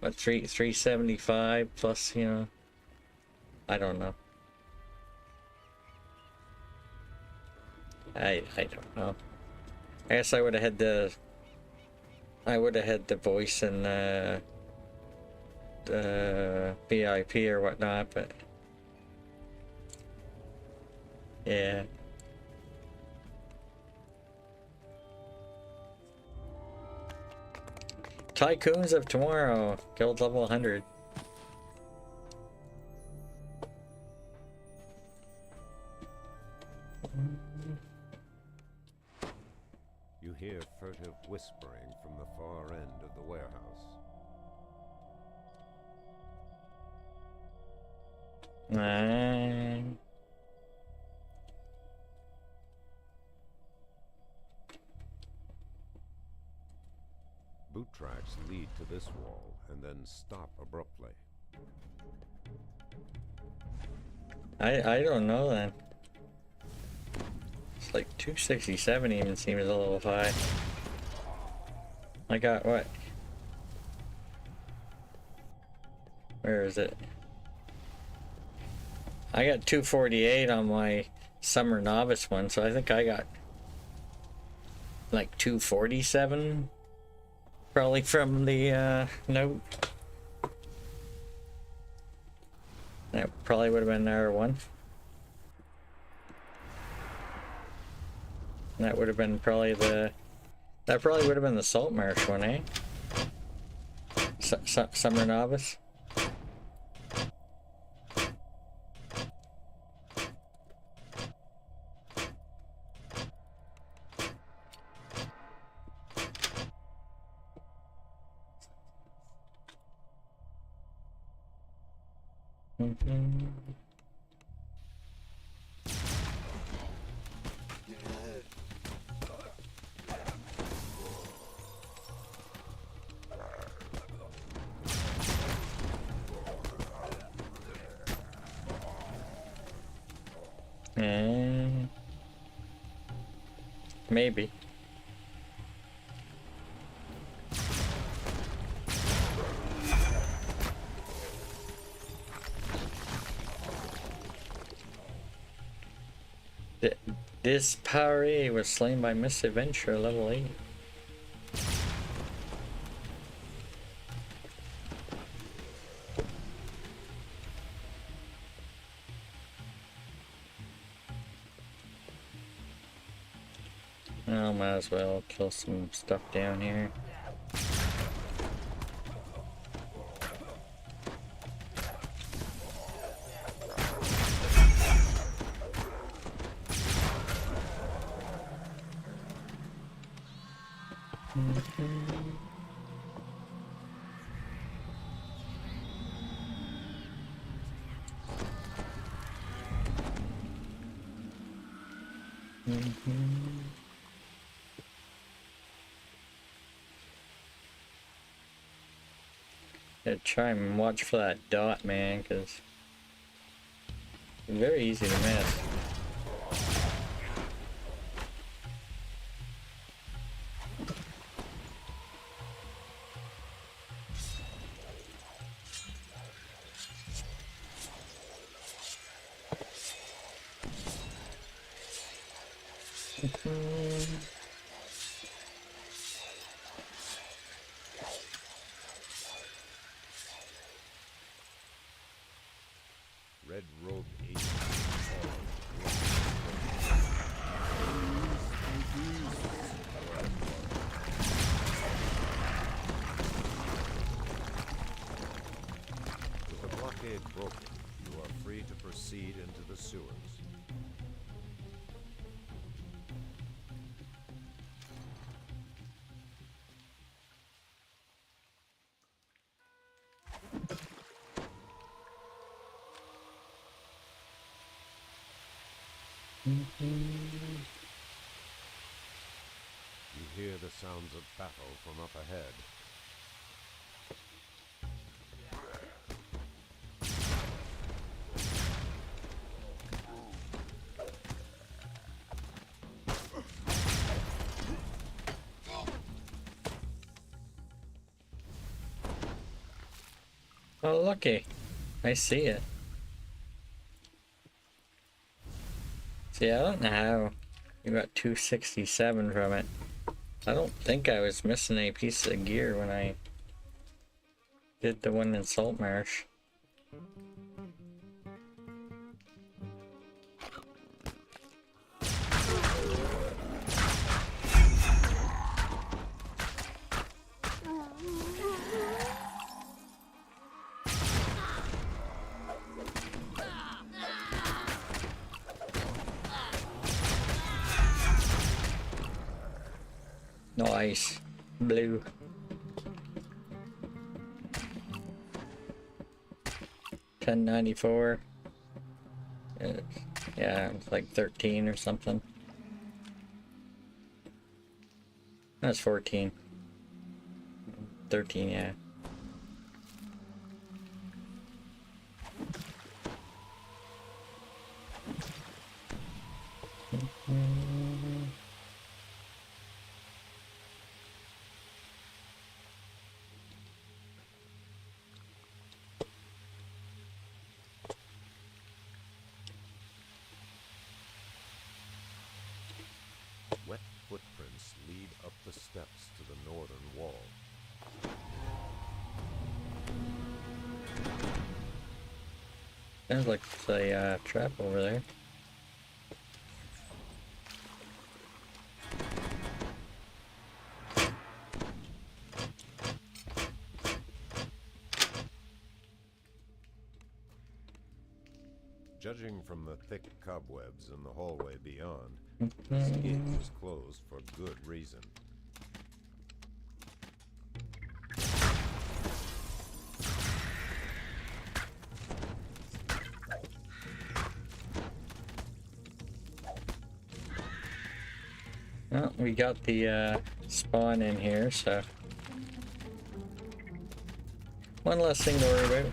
what 375 plus, you know. I don't know. I don't know. I guess I would have had the voice and the VIP or whatnot, but yeah. Tycoons of Tomorrow, guild level 100. You hear furtive whispering from the far end of the warehouse. Boot tracks lead to this wall and then stop abruptly. I don't know then. It's like 267 even seems a little high. I got what? Where is it? I got 248 on my Summer Novice one, so I think I got like 247 probably from the note. That probably would have been R1. That would have been probably the... That probably would have been the Salt Marsh one, eh? Summer Novice. Maybe. This Paré was slain by Misadventure, level 8. Well, might as well kill some stuff down here. Gotta try and watch for that dot, man, because it's very easy to miss. You hear the sounds of battle from up ahead. Oh, lucky. I see it. See, I don't know how you got 267 from it. I don't think I was missing a piece of gear when I did the one in Salt Marsh. Nice. Blue. $10.94. Yeah, it's like 13 or something. That's 14. 13, yeah. Wet footprints lead up the steps to the northern wall. Sounds like it's a trap over there. Judging from the thick cobwebs in the hallway beyond, this gate was closed for good reason. Well, we got the spawn in here, so one less thing to worry about.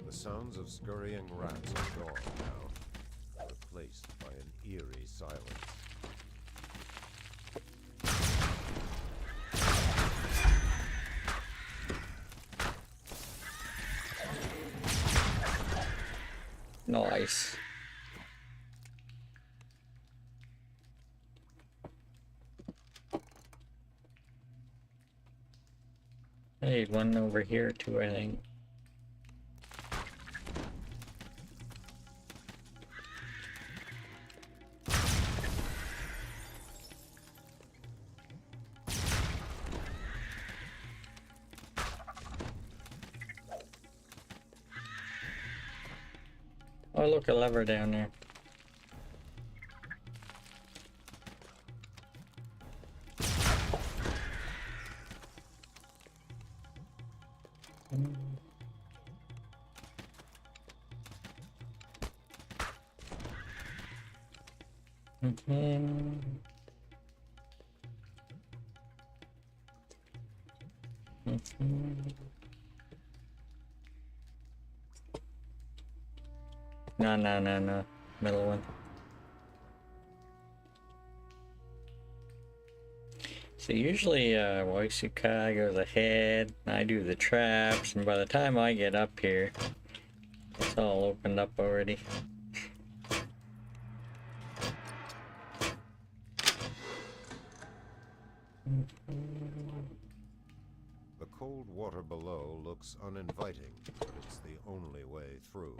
The sounds of scurrying rats are gone now, replaced by an eerie silence. Nice. I need one over here too, I think. Oh, look, a lever down there. No. Middle one. So usually Waisukai goes ahead, and I do the traps, and by the time I get up here, it's all opened up already. The cold water below looks uninviting, but it's the only way through.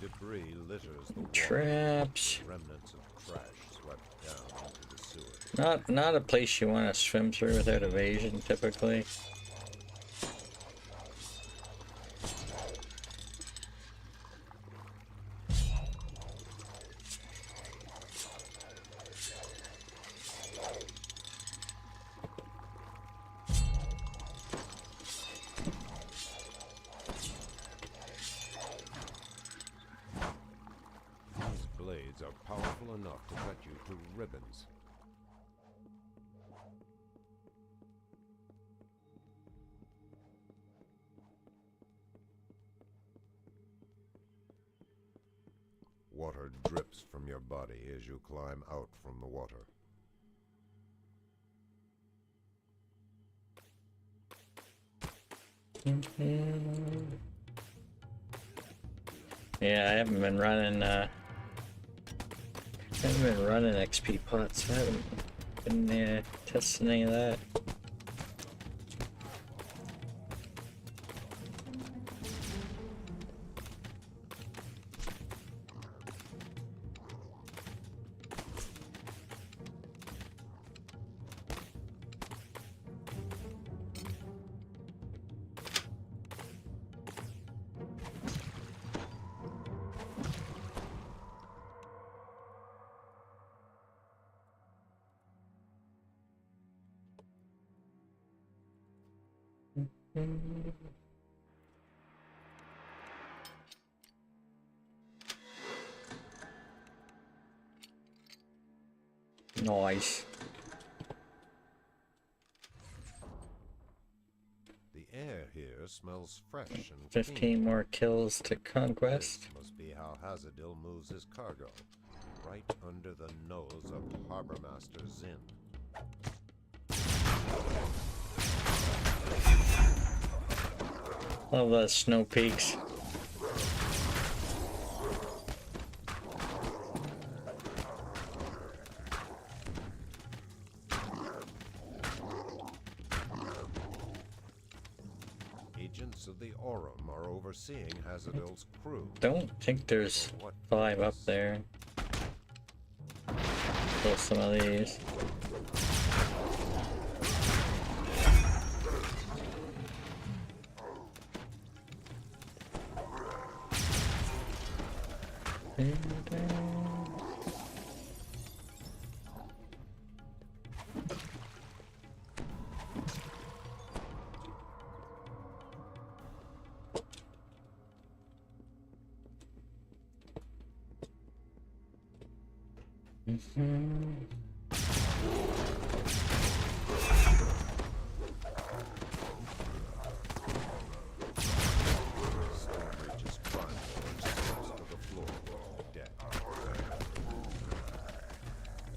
Debris litters the water. Traps. Remnants of trash swept down into the sewer. Not a place you want to swim through without evasion, typically. into ribbons. Water drips from your body as you climb out from the water. Yeah, I haven't been running XP pots. I haven't been testing any of that. Nice. The air here smells fresh and 15 clean. more kills to conquest. This must be how Hazadil moves his cargo, right under the nose of Harbor Master Zinn. Love the snow peaks. Agents of the Aurum are overseeing Hazadil's crew. Don't think there's 5 up there. Kill some of these.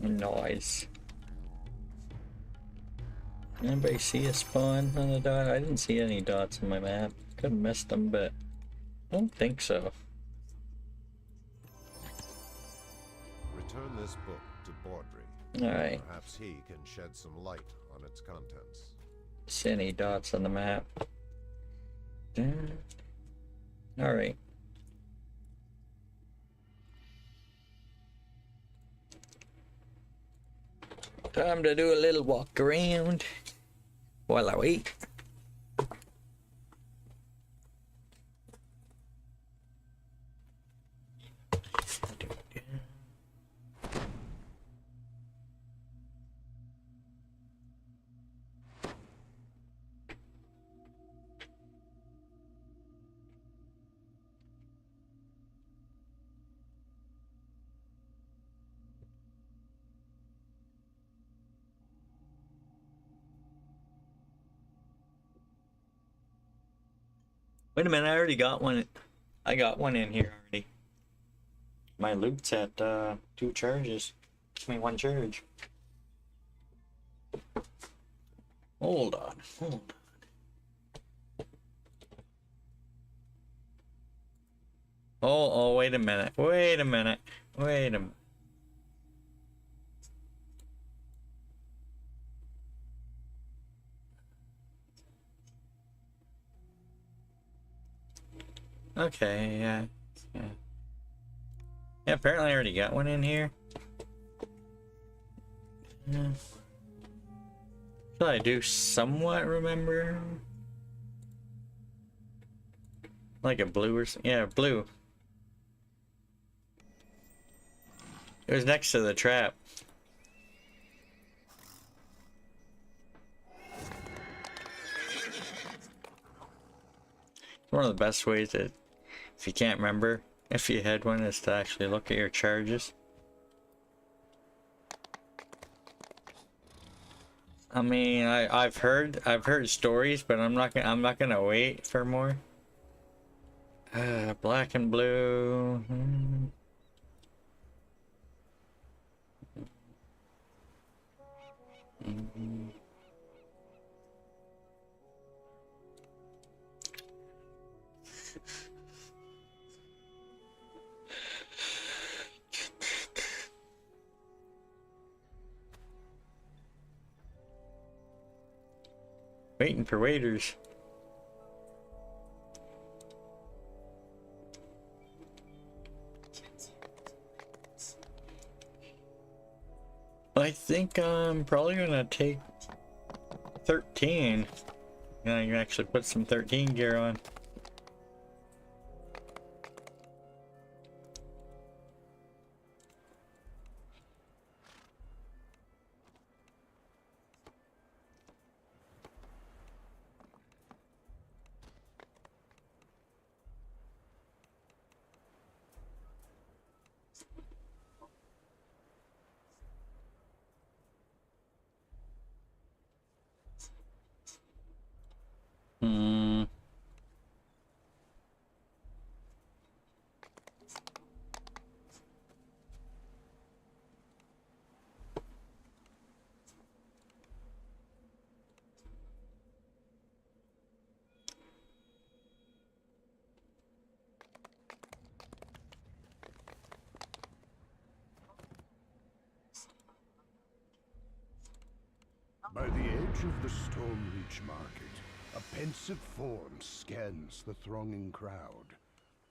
Nice. Anybody see a spawn on the dot? I didn't see any dots on my map. Could have missed them, but I don't think so. Return this book to Baudry. Alright. Perhaps he can shed some light on its contents. See any dots on the map? Alright. Time to do a little walk around while I wait. Wait a minute, I already got one. I got one in here already. My loot's at 2 charges. Give me 1 charge. Hold on, hold on. Oh, wait a minute. Wait a minute. Wait a minute. Okay, yeah. Yeah, apparently I already got one in here. Yeah. Should I do somewhat remember? Like a blue or something? Yeah, blue. It was next to the trap. One of the best ways that, if you can't remember, if you had one, is to actually look at your charges. I mean, I've heard stories, but I'm not gonna wait for more. Black and blue. Waiting for waiters. I think I'm probably gonna take 13. And I can actually put some 13 gear on. By the edge of the Stormreach market, a pensive form scans the thronging crowd.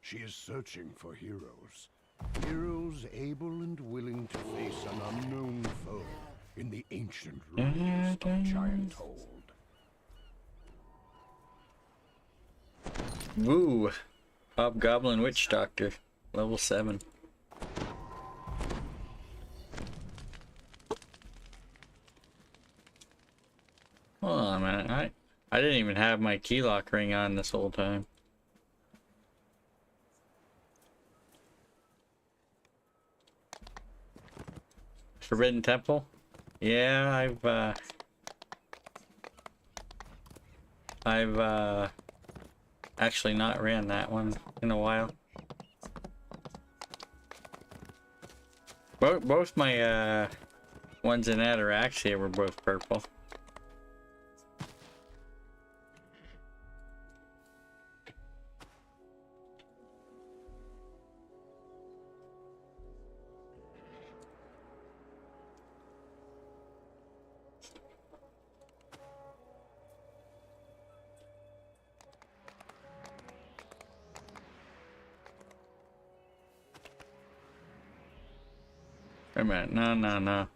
She is searching for heroes. Heroes able and willing to face an unknown foe in the ancient ruins of Giant Hold. Woo! Hobgoblin Witch Doctor, level 7. Hold on a minute, I didn't even have my key lock ring on this whole time. Forbidden Temple? Yeah, I've actually not ran that one in a while. Both my ones in Ataraxia were both purple. Wait a minute, no.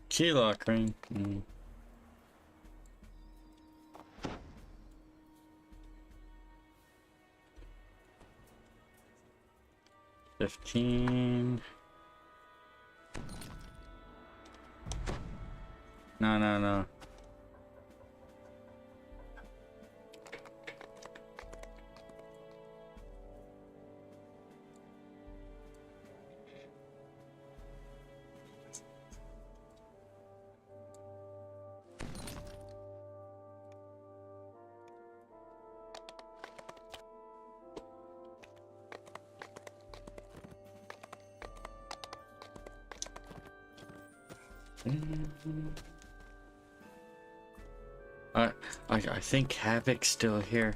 Key lock ring. 15. No. I think Havoc's still here.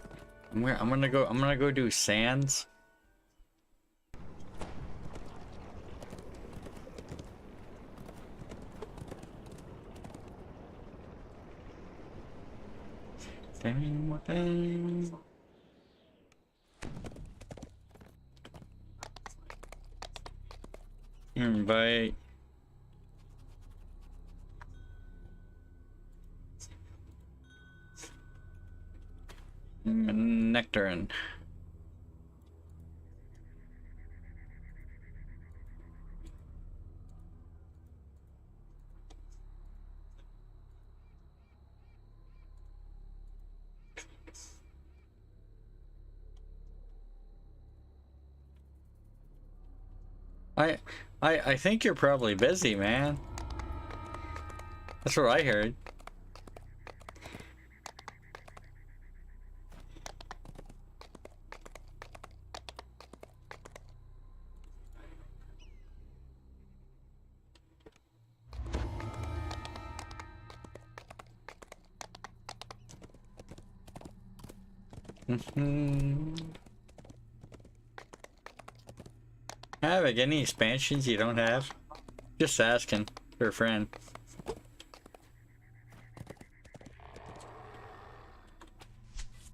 I'm gonna go do Sands. Dang. Invite. Nectarine. I think you're probably busy, man. That's what I heard. Have any expansions you don't have? Just asking for a friend.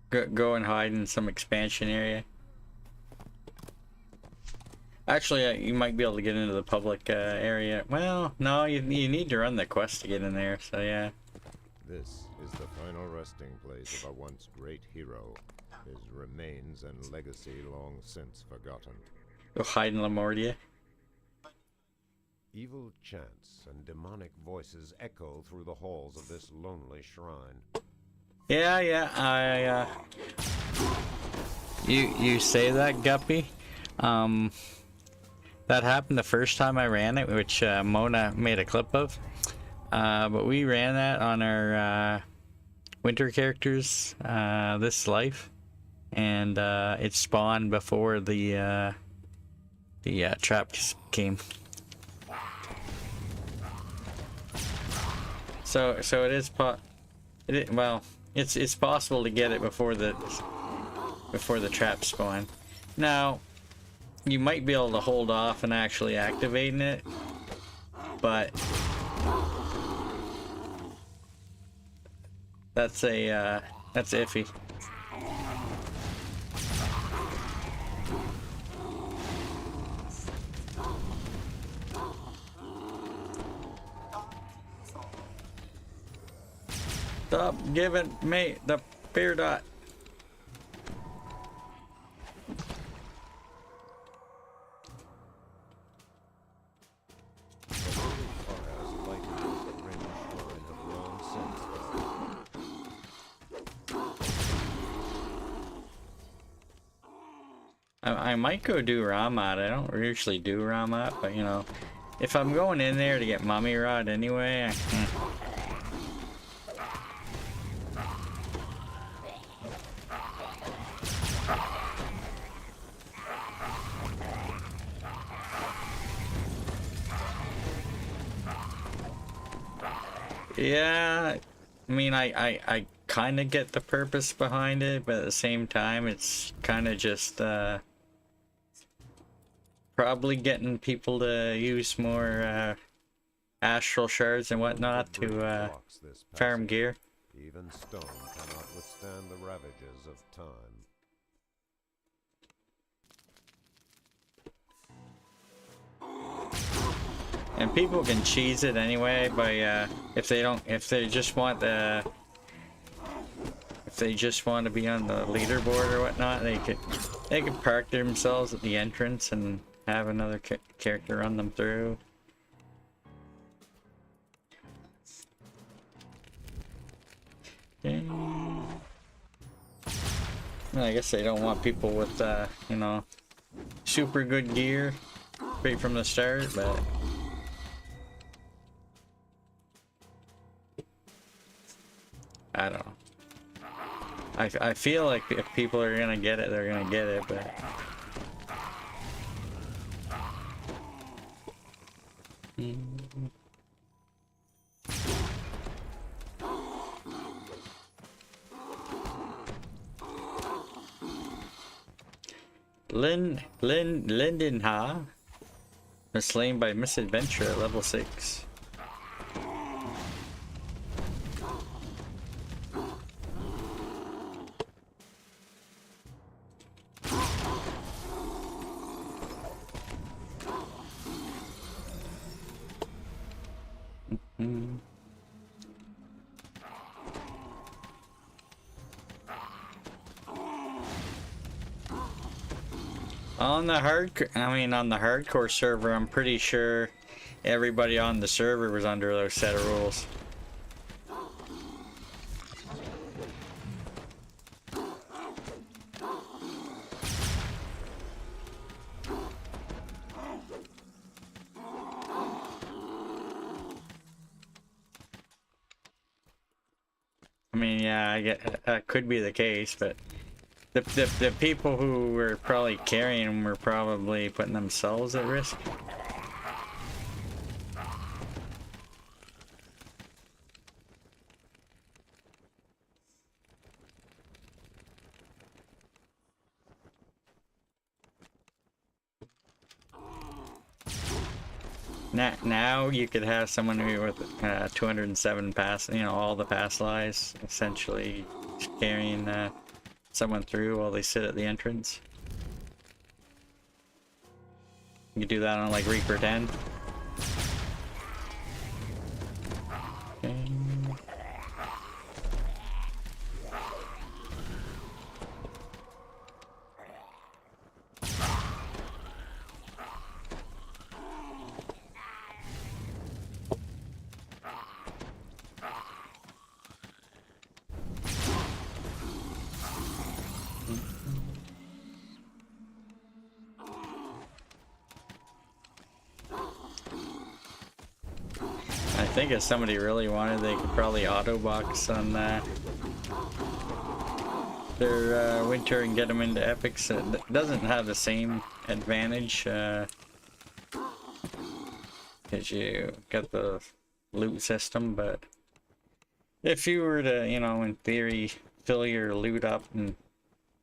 Go and hide in some expansion area. Actually, you might be able to get into the public area. Well, no, you need to run the quest to get in there, so yeah. This is the final resting place of a once great hero. His remains and legacy long since forgotten. Go hide in Lamordia. Evil chants and demonic voices echo through the halls of this lonely shrine. Yeah, you say that, Guppy. That happened the first time I ran it, which Mona made a clip of. But we ran that on our winter characters this life, and it spawned before the traps came. So it is it's possible to get it before the traps spawn. Now, you might be able to hold off and actually activating it, but that's iffy. Stop giving me the beer dot. I might go do Ramat. I don't usually do Ramat, but you know, if I'm going in there to get Mummy Rod anyway, yeah, I mean, I kind of get the purpose behind it, but at the same time, it's kind of just probably getting people to use more astral shards and whatnot to farm gear. Even stone cannot withstand the ravages of time. And people can cheese it anyway by if they just want to be on the leaderboard or whatnot, they could park themselves at the entrance and have another character run them through. Okay. Well, I guess they don't want people with you know, super good gear right from the start, but I don't know. I feel like if people are gonna get it, they're gonna get it, but Lindenha was slain by misadventure at level 6. On the hardcore server, I'm pretty sure everybody on the server was under those set of rules. mean, yeah, I get that could be the case, but the people who were probably carrying them were probably putting themselves at risk. Now you could have someone who with 207 pass, you know, all the pass lies, essentially carrying someone through while they sit at the entrance. You do that on like Reaper 10. Okay. I think if somebody really wanted, they could probably auto box on their winter and get them into epics. It doesn't have the same advantage because you got the loot system, but if you were to, you know, in theory, fill your loot up and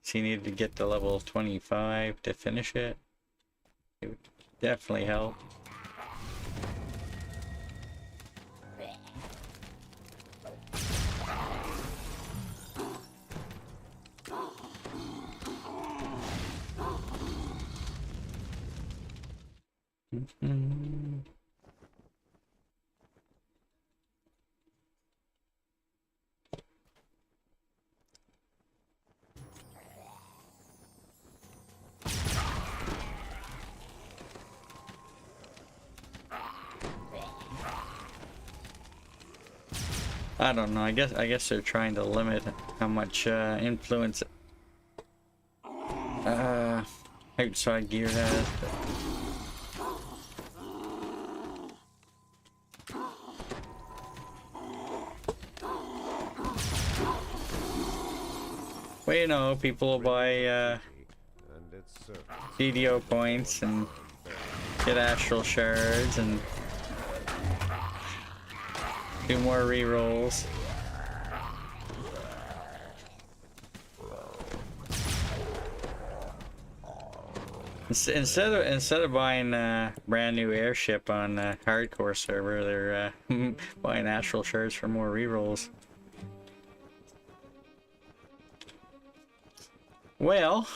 so you needed to get to level 25 to finish it, it would definitely help. I don't know. I guess they're trying to limit how much influence outside gear has. But... well, you know, people will buy DDO points and get astral shards and do more rerolls. Instead of buying a brand new airship on a hardcore server, they're buying astral shards for more rerolls. Well.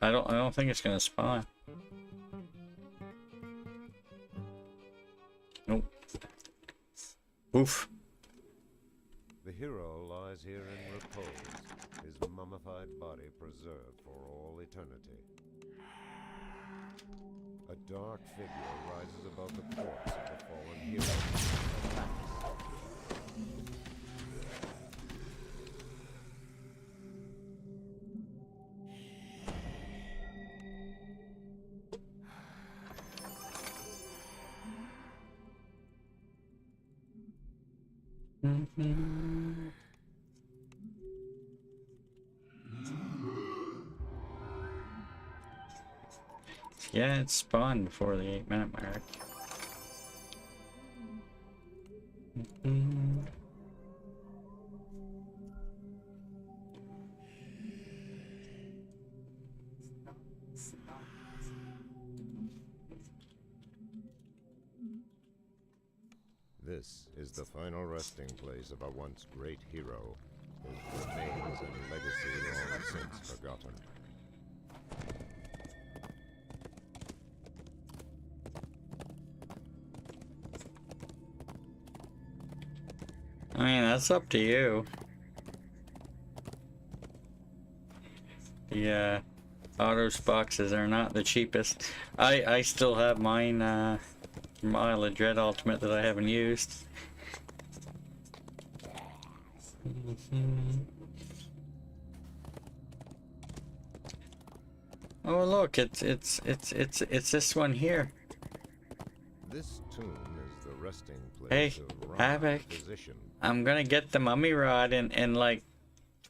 I don't think it's gonna spawn. Nope. Oof. The hero lies here in repose, his mummified body preserved for all eternity. A dark figure rises above the corpse of the fallen hero. Yeah, it spawned before the 8-minute mark. This is the final resting place of a once great hero, whose remains and legacy long since forgotten. I mean, that's up to you. The autos boxes are not the cheapest. I still have mine from Isle of Dread Ultimate that I haven't used. Oh look, it's this one here. This tomb is the resting Hey, place of Ra, Havoc. physician. I'm gonna get the mummy rod in like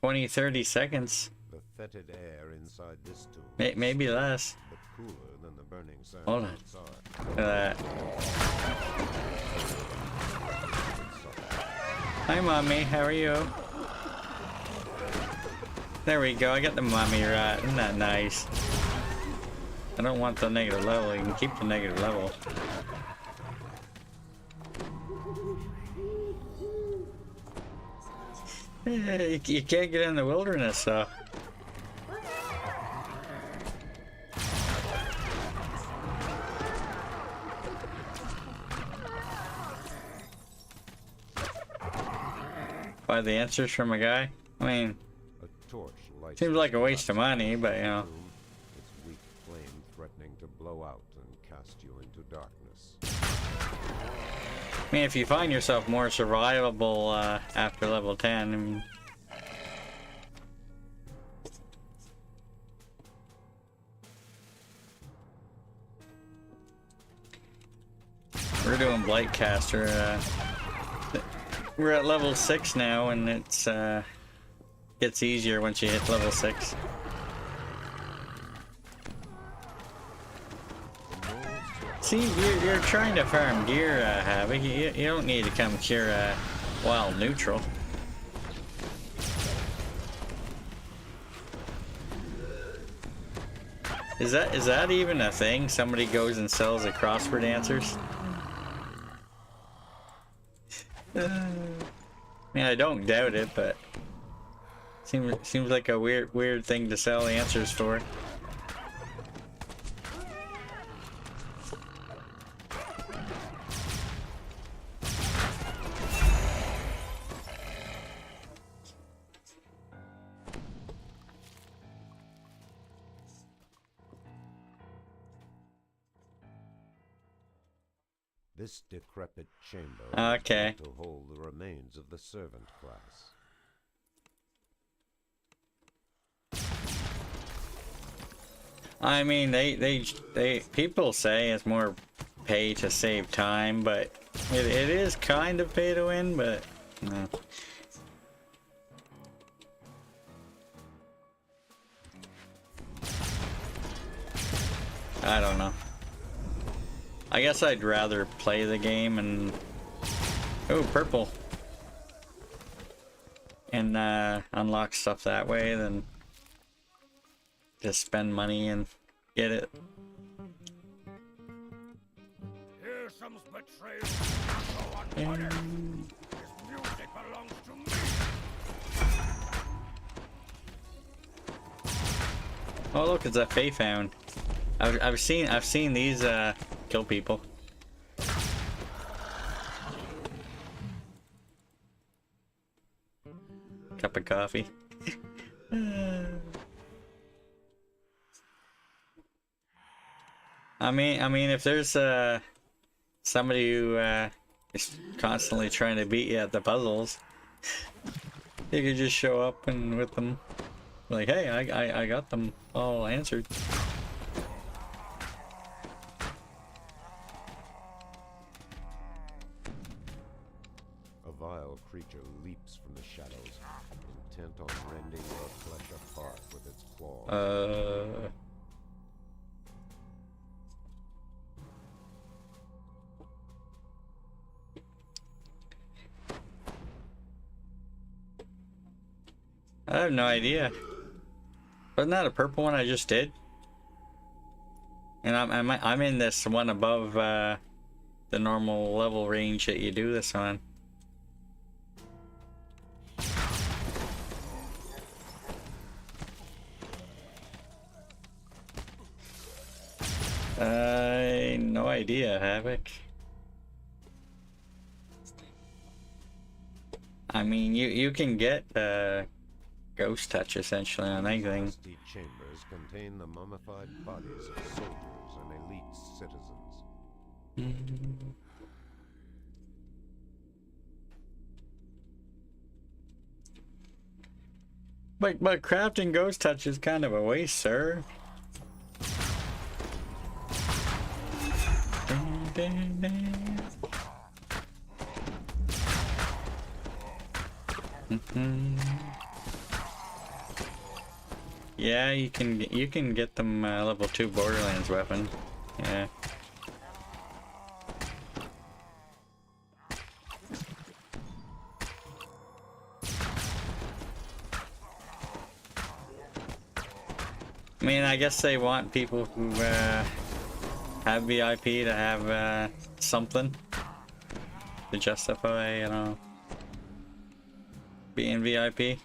20-30 seconds. The fetid air inside this tomb. Maybe less. But cooler than the burning sands Hold on. outside. Look at that. Hi, mommy. How are you? There we go. I got the mummy rod. Isn't that nice? I don't want the negative level. You can keep the negative level. You can't get in the wilderness, though. Buy the answers from a guy? I mean, A torch lights seems like a waste of money, but you know. its weak flame threatening to blow out and cast you into darkness. I mean, if you find yourself more survivable after level 10, I mean... We're doing Blightcaster. We're at level 6 now, and it's gets easier once you hit level 6. See, you're trying to farm gear, Havoc. You don't need to come here while neutral. Is that even a thing? Somebody goes and sells the crossword answers? I mean, I don't doubt it, but seems like a weird thing to sell answers for. This decrepit chamber Okay. is built to hold the remains of the servant class. I mean, they people say it's more pay to save time, but it is kind of pay to win, but no. I don't know. I guess I'd rather play the game and... Oh, purple. And unlock stuff that way than just spend money and get it. Here comes betrayal. Go unpunished. This music belongs to me. Oh look, it's a Fae found. I've seen these kill people. Cup of coffee. I mean, if there's somebody who is constantly trying to beat you at the puzzles, you could just show up and with them, like, hey, I got them all answered. A vile creature leaps from the shadows, intent on rending your flesh apart with its claws. I have no idea. Wasn't that a purple one I just did? And I'm in this one above the normal level range that you do this on. No idea, Havoc. I mean, you can get ghost touch essentially on anything. Dusty chambers contain the mummified bodies of soldiers and elite citizens. But crafting ghost touch is kind of a waste, sir. Yeah, you can get them level 2 Borderlands weapon. Yeah. I mean, I guess they want people who have VIP to have something to justify, you know, being VIP. I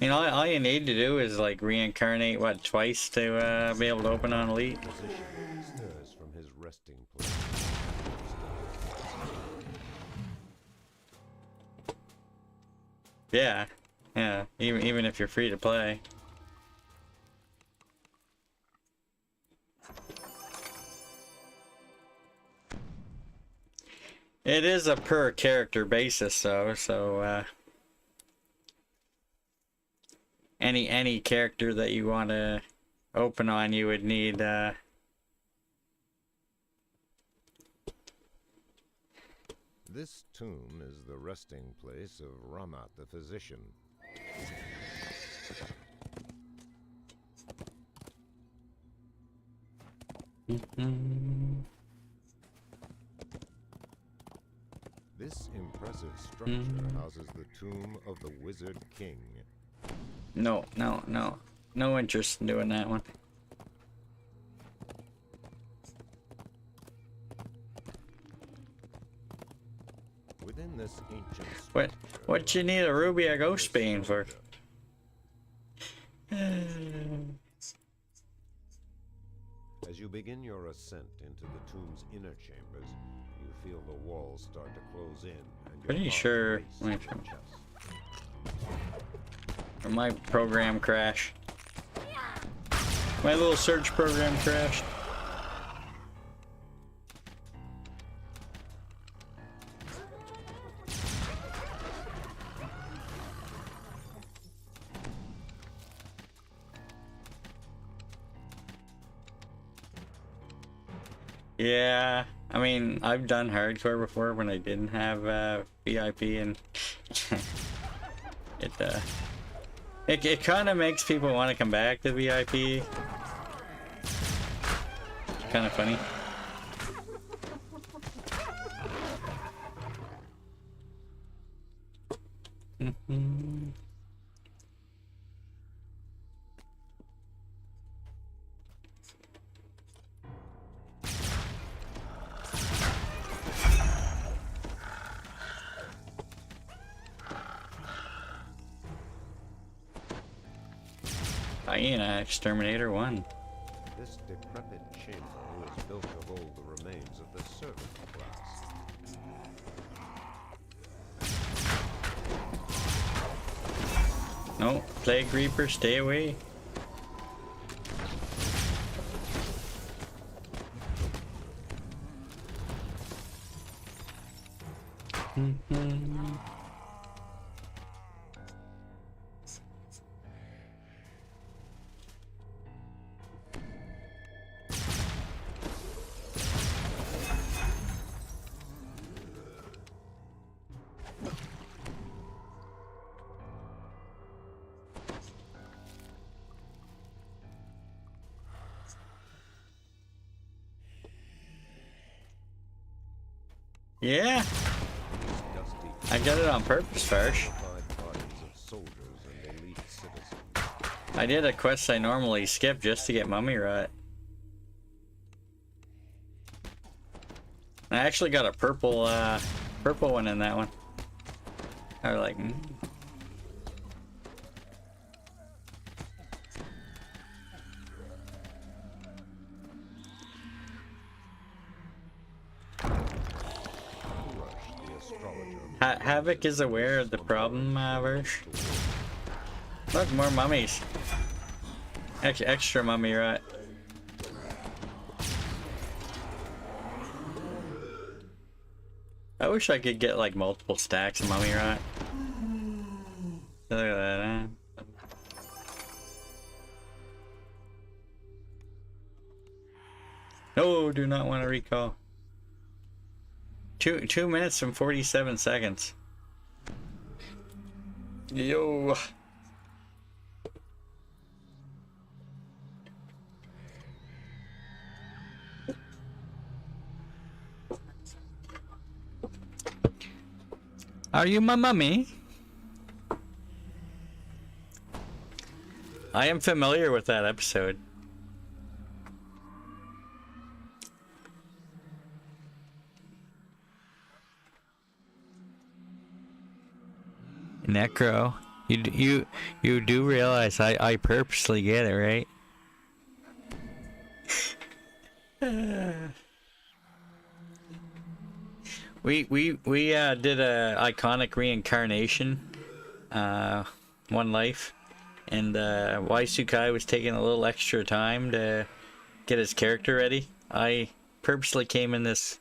mean, all you need to do is like reincarnate what, twice to be able to open on Elite. Stirs from his resting place. Yeah, yeah. Even if you're free to play. It is a per character basis though, so any character that you want to open on, you would need This tomb is the resting place of Ramat the physician. This impressive structure houses the tomb of the Wizard King. No interest in doing that one. Within this ancient What you need a ruby a ghost bane for? As you begin your ascent into the tomb's inner chambers, you feel the walls start to close in and your Pretty heart sure race in your chest. Or my program crashed. My little search program crashed. Yeah, I mean, I've done hardcore before when I didn't have VIP, and it kind of makes people want to come back to VIP. Kind of funny. Hyena Exterminator 1. This decrepit chamber was built of all the remains of the servant class. No, Plague Reaper, stay away. Yeah, I got it on purpose first. I did a quest I normally skip just to get mummy rot. I actually got a purple one in that one. I was like, Havoc is aware of the problem, Verge. Look, more mummies. Extra mummy rot. I wish I could get like multiple stacks of mummy rot. Look at that, huh? No, No, do not want to recall. 2 minutes and 47 seconds. Yo. Are you my mummy? I am familiar with that episode. Necro, you do realize I purposely get it, right? We did a iconic reincarnation, One Life, and Y2Kai was taking a little extra time to get his character ready. I purposely came in this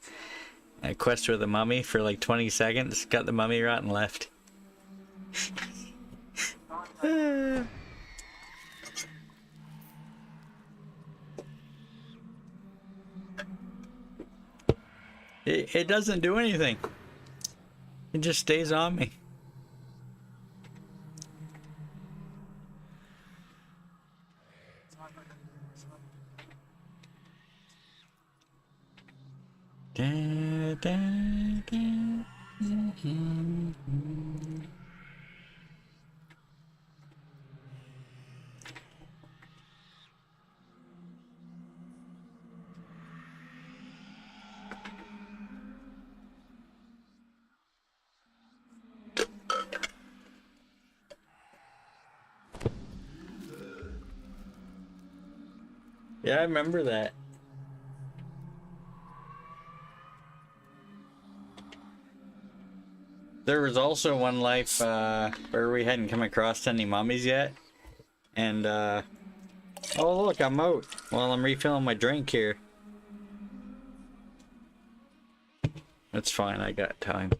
quest with a mummy for like 20 seconds, got the mummy rot and left. It doesn't do anything. It just stays on me. Da, da, da, Yeah, I remember that. There was also One Life where we hadn't come across any mummies yet. And, oh look, I'm out while I'm refilling my drink here. That's fine, I got time.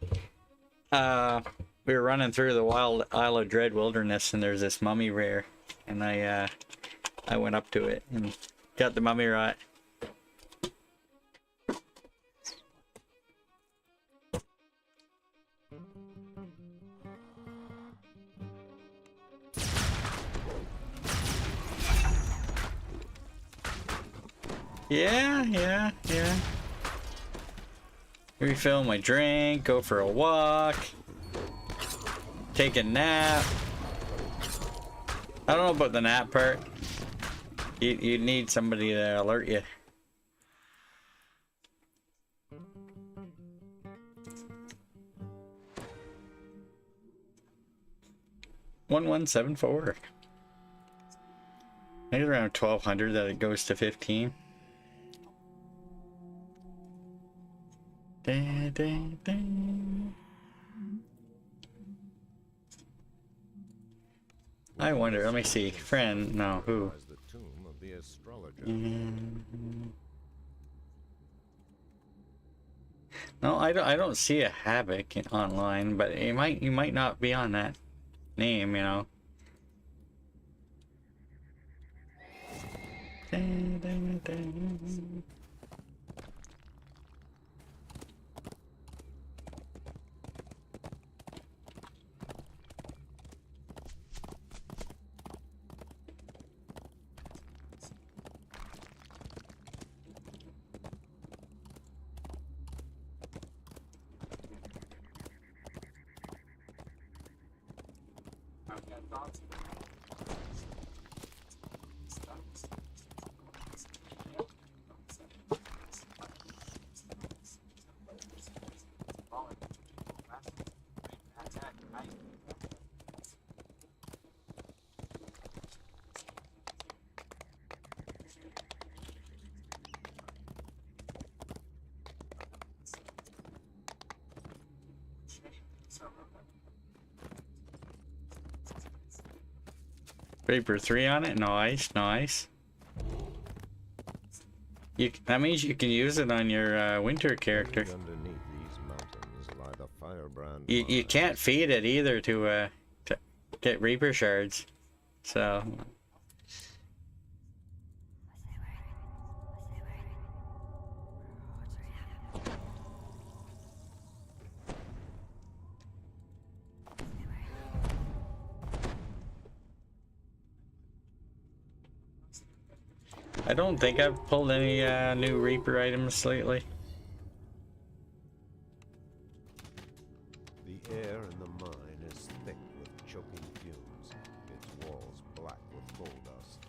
We were running through the wild Isle of Dread wilderness and there's this mummy rare. And I went up to it and got the mummy rot. Yeah. Refill my drink, go for a walk, take a nap. I don't know about the nap part. You need somebody to alert you. $1174. Maybe around 1200 that it goes to 15. I wonder, let me see. Friend, no, who? No, I don't see a Havoc online, but you might not be on that name, you know. Vapor 3 on it? Nice. That means you can use it on your winter character. You can't feed it either to get Reaper shards. So... I don't think I've pulled any new Reaper items lately. The air in the mine is thick with choking fumes, its walls black with coal dust.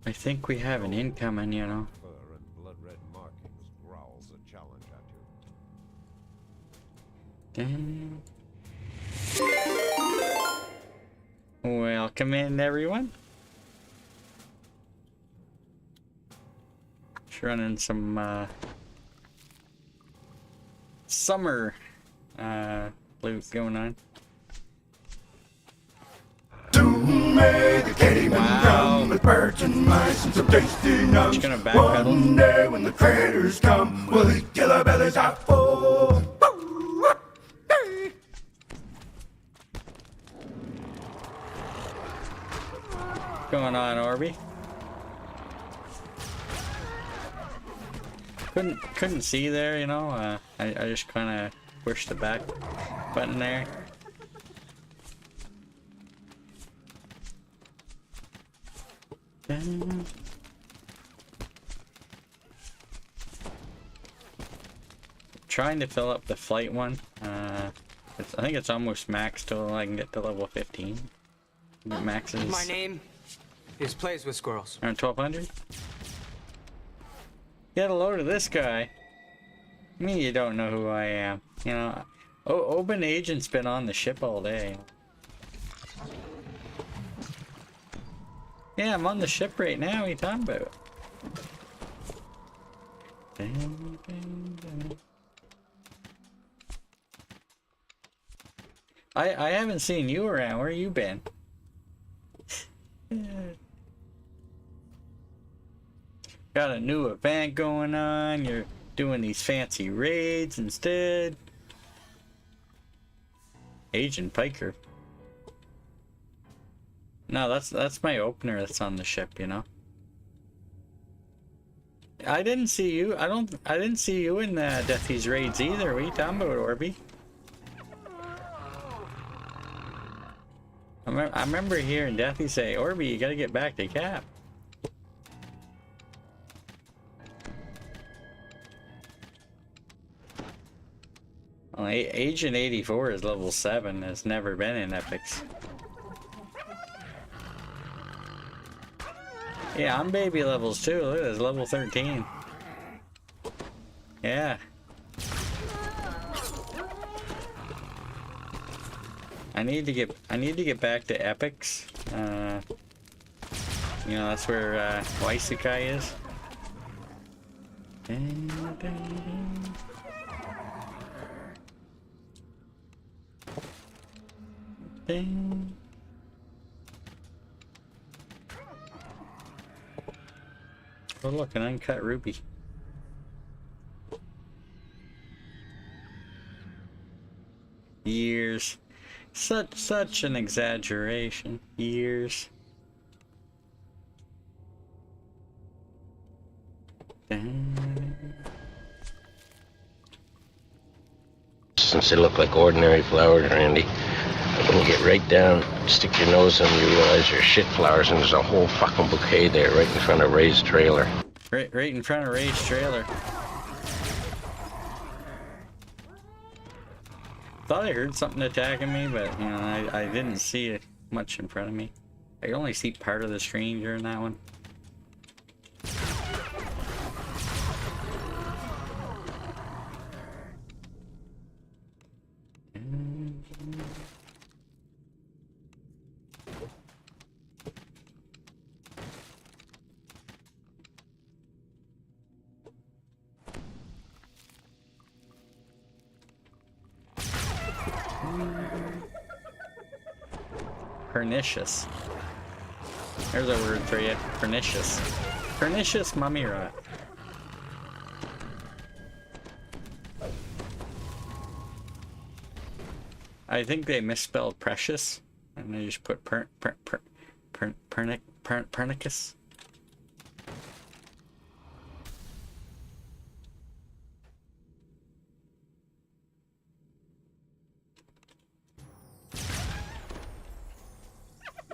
I think we have an incoming, you know. Fur and blood-red markings growls a challenge at you. Welcome in, everyone. Just running some summer loot going on. Soon may the cavemen come with birds and mice and some tasty nuts. Just gonna backpedal. One day when the traders come, we'll eat till our bellies are full. What's going on, Orby? Couldn't see there, you know. I just kind of pushed the back button there. Trying to fill up the flight one. I think it's almost max till I can get to level 15. Max is My name is Plays with Squirrels. around 1200. Get a load of this guy. I mean, you don't know who I am. You know, Open Agent's been on the ship all day. Yeah, I'm on the ship right now. What are you talking about? I haven't seen you around. Where you been? Got a new event going on. You're doing these fancy raids instead. Agent Piker. No, that's my opener that's on the ship, you know. I didn't see you. I didn't see you in Deathy's raids either. What are you talking about, Orby? I remember hearing Deathy say, Orby, you gotta get back to Cap. Well, Agent 84 is level 7. Has never been in Epics. Yeah, I'm baby levels too. Look at this, level 13. Yeah. I need to get back to Epics. You know, that's where Waisukai is. Oh look, an uncut ruby. Years. Such an exaggeration. Years. distance, they look like ordinary flowers, Randy. But when you get right down, stick your nose in, you realize they're shit flowers, and there's a whole fucking bouquet there right in front of Ray's trailer. Right in front of Ray's trailer. Thought I heard something attacking me, but you know, I didn't see it much in front of me. I could only see part of the screen during that one. Pernicious. There's a word for you. Pernicious. Pernicious mummy rot. I think they misspelled precious, and they just put pernicus.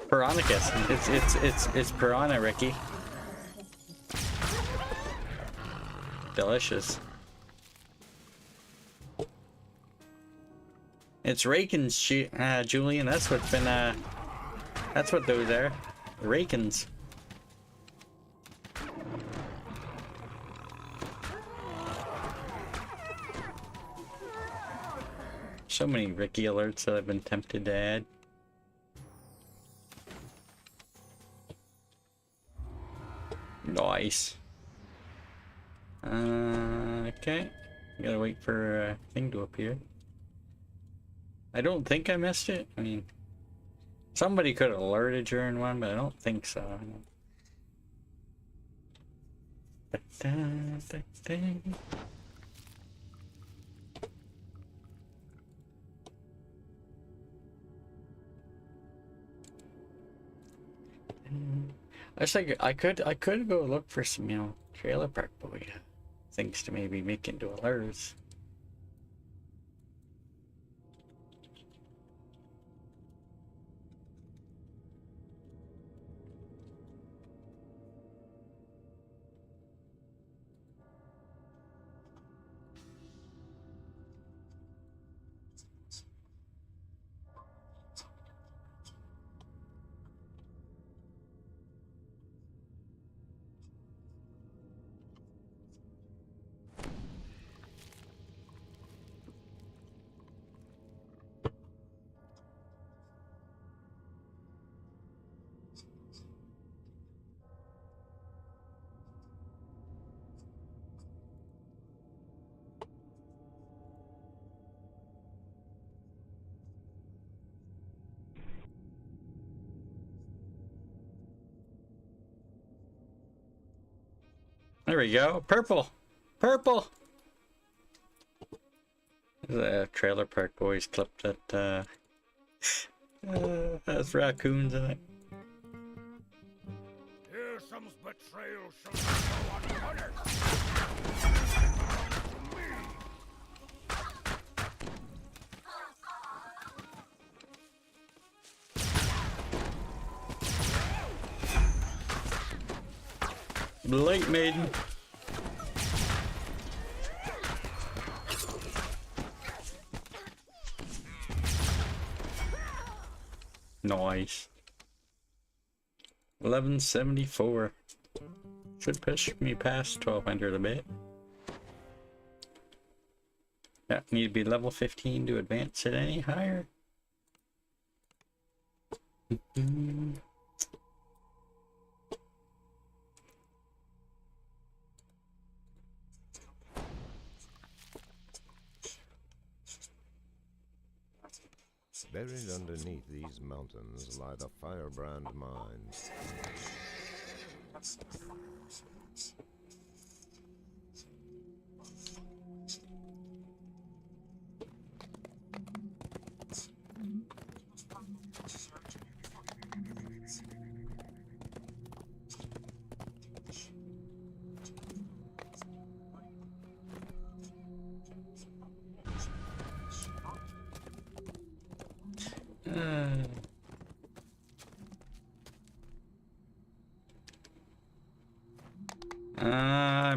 Piranhicus. It's piranha, Ricky. Delicious. It's Rakins, Julian. That's what's been that's what those are. Rakins. So many Ricky alerts that I've been tempted to add. Nice. Okay. Gotta wait for a thing to appear. I don't think I missed it. I mean, somebody could have alerted during one, but I don't think so. I was like, I could go look for some, you know, Trailer Park Boy things to maybe make into alerts. There we go. Purple. Purple. The Trailer Park Boys clip that has raccoons in it. Here some betrayal shall go unpunished. The Light Maiden. Nice. 1174. Should push me past 1200 a bit. Yeah, need to be level 15 to advance it any higher. Buried underneath these mountains lie the Firebrand mines.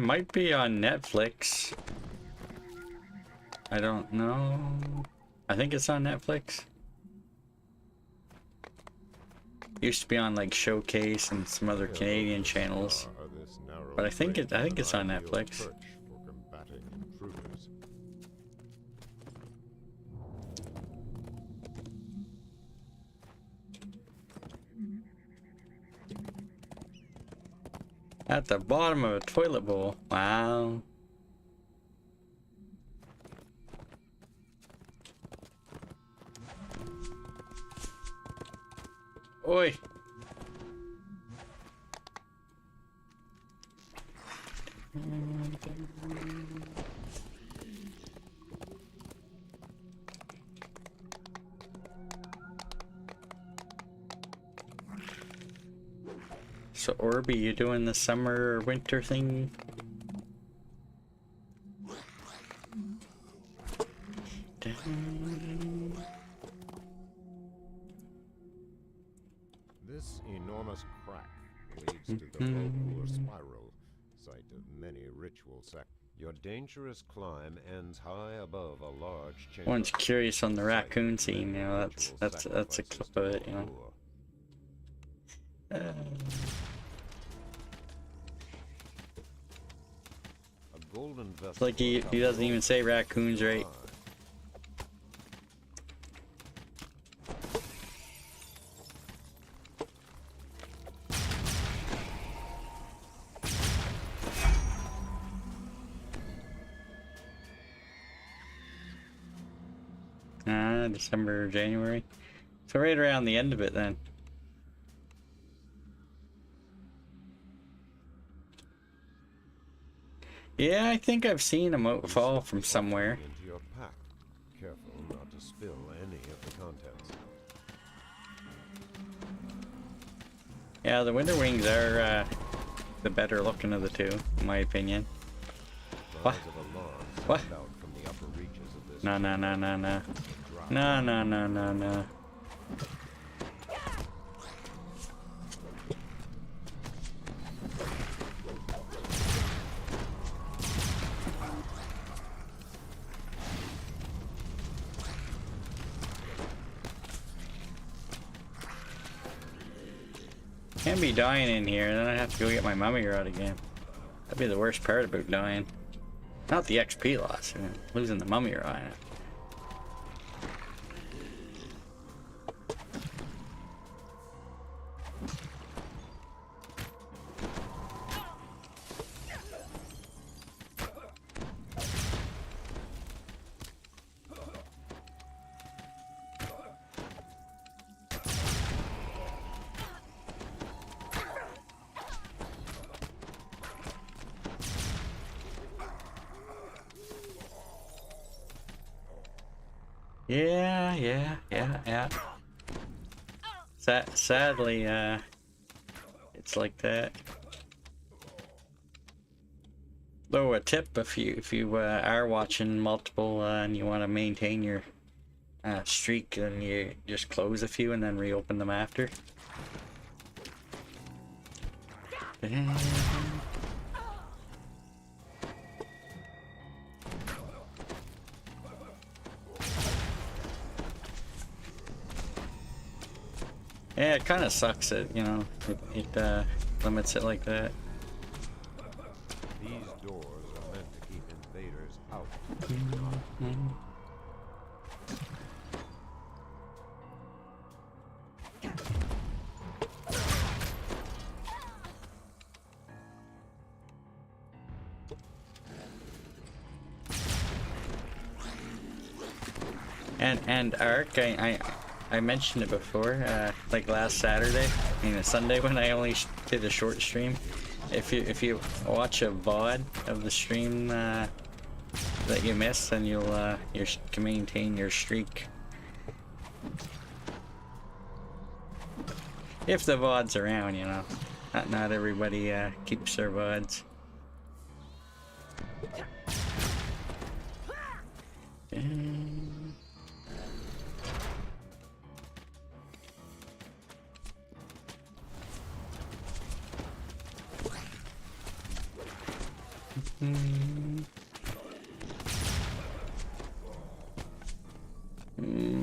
It might be on Netflix. I don't know. I think it's on Netflix. Used to be on like Showcase and some other Canadian channels, but I think it's on Netflix. At the bottom of a toilet bowl. Wow. Oi. So Orby, you doing the summer or winter thing? This enormous crack leads to the Local Spiral, site of many ritual sects. Your dangerous climb ends high above a large chamber. One's curious on the raccoon scene, you know, that's a clip of it, you know. It's like he doesn't even say raccoons right. December, January. So right around the end of it then. Yeah, I think I've seen a moat fall from somewhere. Into your pack. Careful not to spill any of the contents. Yeah, the Winter Wings are the better looking of the two, in my opinion. What? What? No. No. Can't be dying in here, then I have to go get my mummy rod again. That'd be the worst part about dying. Not the XP loss, losing the mummy rod. Yeah. Sadly, it's like that. Though a tip, if you are watching multiple and you want to maintain your streak, then you just close a few and then reopen them after. Yeah, it kind of sucks that, you know, it limits it like that. These doors are meant to keep invaders out. And Ark, I mentioned it before, like last Saturday, Sunday when I only did a short stream. If you watch a VOD of the stream that you missed, then you can maintain your streak. If the VOD's around, you know. Not everybody keeps their VODs.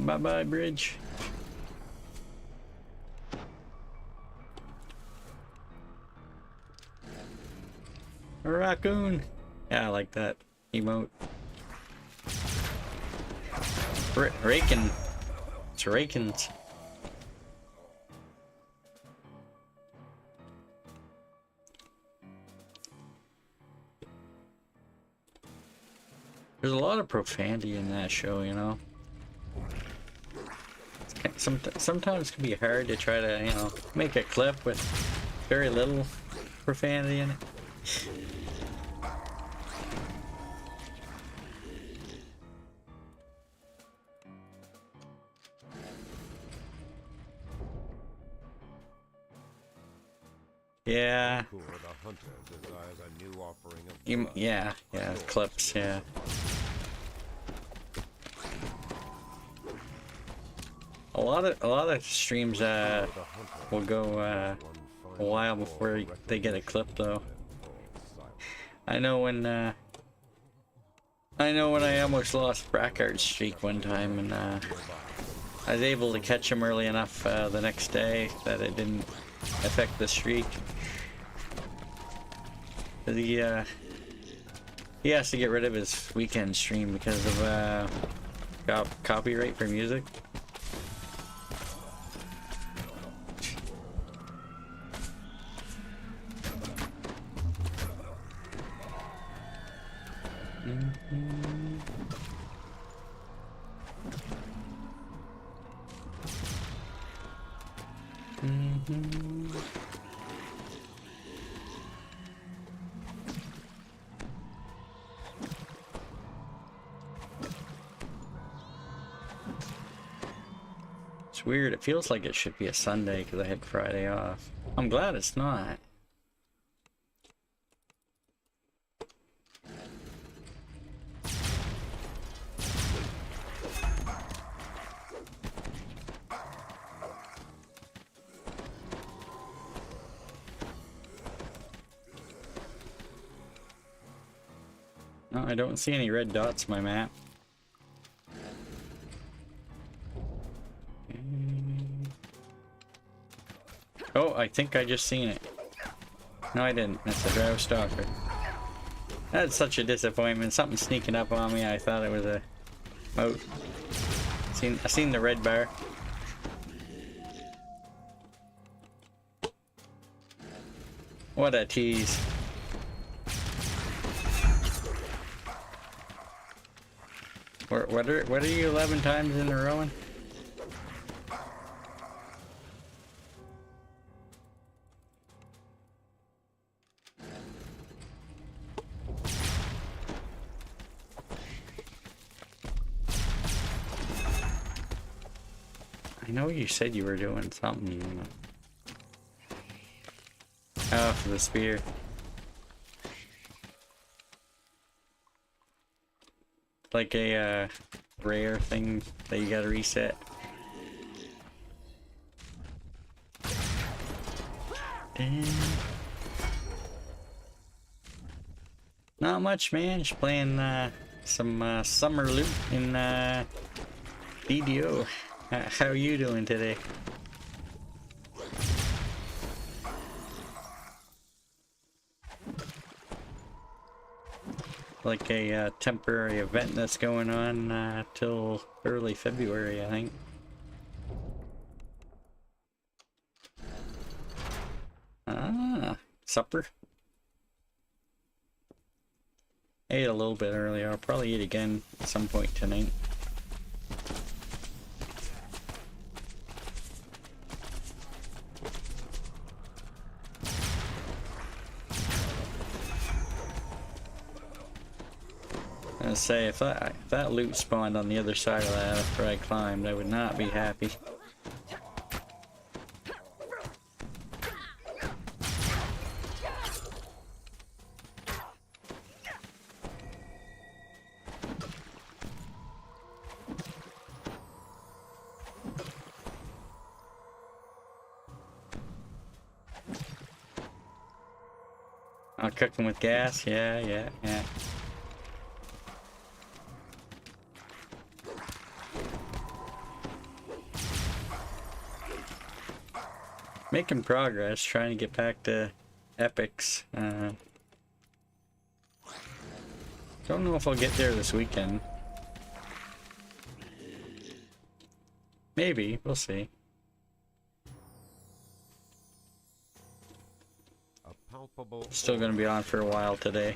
Bye-bye, bridge. A raccoon. Yeah, I like that emote. Raking. It's rakins. There's a lot of profanity in that show, you know. Sometimes it can be hard to try to, you know, make a clip with very little profanity in it. Yeah. Yeah, clips, yeah. A lot of streams will go a while before they get a clip though. I know when I almost lost Brackard's streak one time, and I was able to catch him early enough the next day that it didn't affect the streak. He has to get rid of his weekend stream because of copyright for music. It's weird, it feels like it should be a Sunday because I had Friday off. I'm glad it's not. No, I don't see any red dots on my map. Oh, I think I just seen it. No, I didn't. That's a drow stalker. That's such a disappointment. Something sneaking up on me. I thought it was a moat. I seen the red bar. What a tease. What are you 11 times in a row in? I know you said you were doing something. Oh, for the spear. Like a rare thing that you gotta reset. And not much, man. Just playing some summer loot in DDO. How are you doing today? Like a temporary event that's going on till early February, I think. Ah, supper. Ate a little bit earlier. I'll probably eat again at some point tonight. Say if that loot spawned on the other side of that after I climbed, I would not be happy. I'll cook them with gas. Yeah. Making progress, trying to get back to epics. Don't know if I'll get there this weekend. Maybe, we'll see. Still gonna be on for a while today.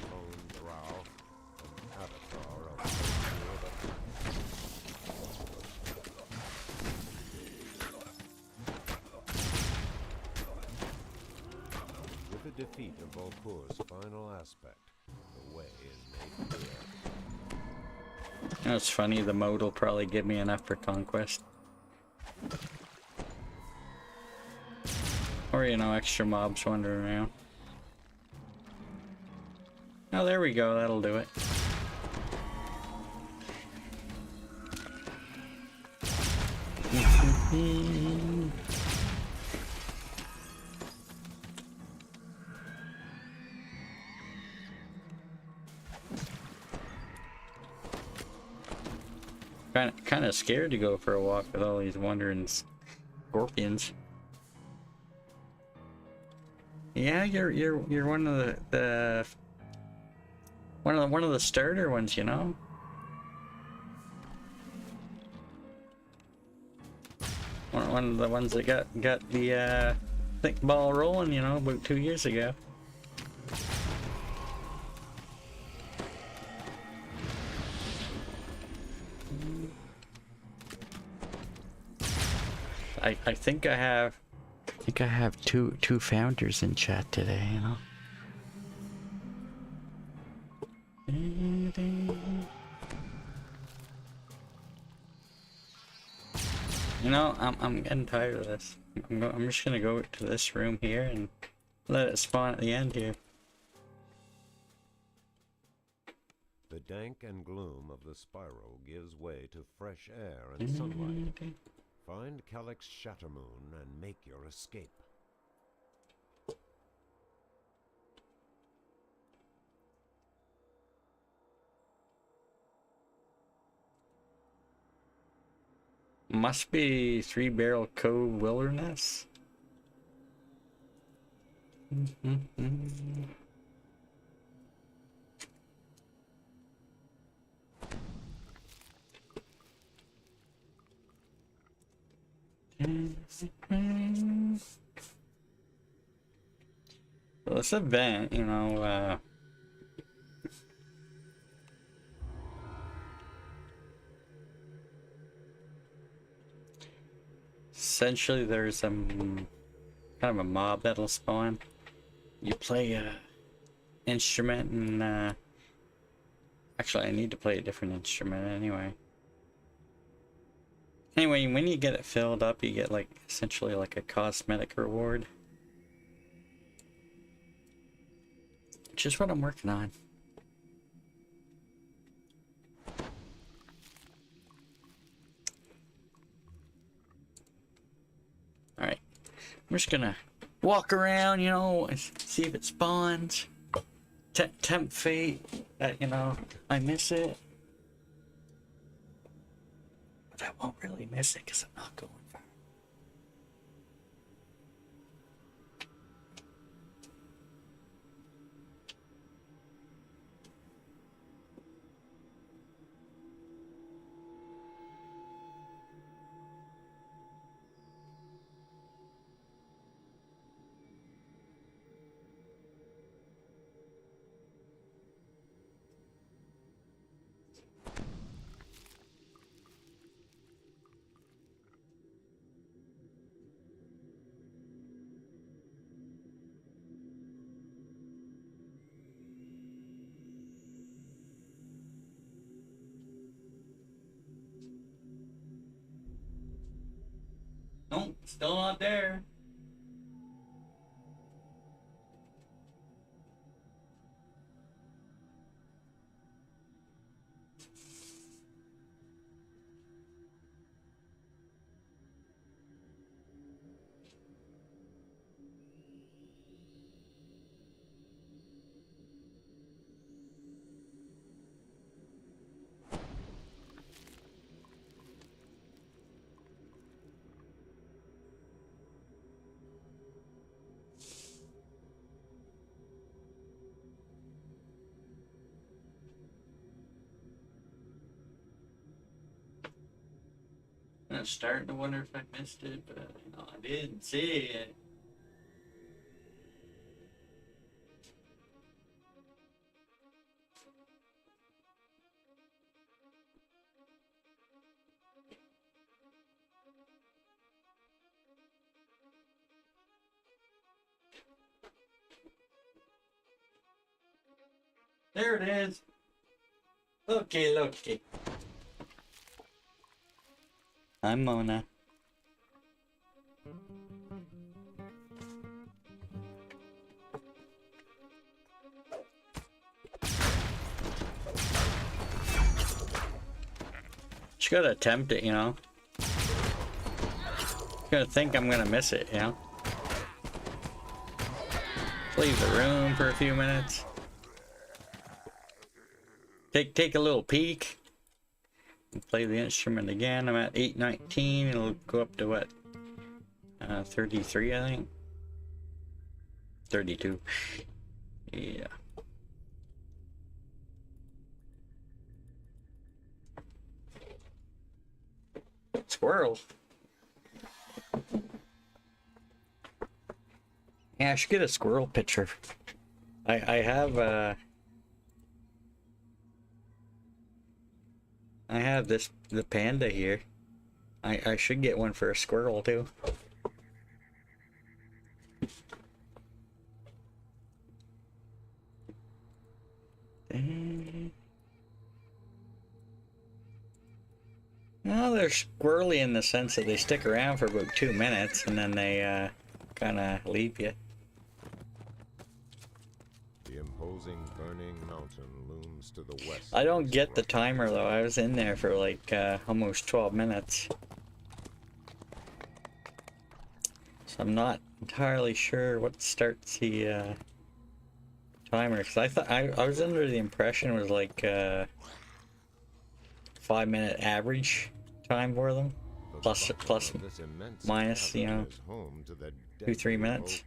With the defeat of Volkur's final aspect, the way is made clear. You know, it's funny, the mode will probably give me enough for conquest. Or, you know, extra mobs wandering around. Oh, there we go, that'll do it. Kind of scared to go for a walk with all these wandering scorpions. Yeah, you're one of the one of the starter ones, you know. One of the ones that got the thick ball rolling, you know, about 2 years ago. I think I have two founders in chat today, you know. You know, I'm getting tired of this. I'm just gonna go to this room here and let it spawn at the end here. The dank and gloom of the spiral gives way to fresh air and sunlight. Find Calyx Shattermoon and make your escape. Must be Three Barrel Cove Wilderness. Well, this event, you know, essentially there's kind of a mob that'll spawn. You play a instrument and actually I need to play a different instrument anyway. Anyway, when you get it filled up, you get like essentially like a cosmetic reward, which is what I'm working on. Alright, I'm just gonna walk around, you know, see if it spawns. Tempt fate that, you know, I miss it. But I won't really miss it because I'm not going far. Nope, still not there. of starting to wonder if I missed it, but you know, I didn't see it. There it is. Looky. I'm Mona. Just gotta attempt it, you know. Gonna think I'm gonna miss it, you know. Leave the room for a few minutes. Take a little peek. And play the instrument again. I'm at 8:19. It'll go up to what? 33, I think. 32. Yeah. Squirrels. Yeah, I should get a squirrel picture. I have the panda here. I should get one for a squirrel too. Well, they're squirrely in the sense that they stick around for about 2 minutes and then they kind of leave you. The imposing burning mountain looms to the west. I don't get the timer though. I was in there for like almost 12 minutes. So I'm not entirely sure what starts the timer, because I thought I was under the impression it was like 5-minute average time for them, plus minus, you know, 2-3 minutes.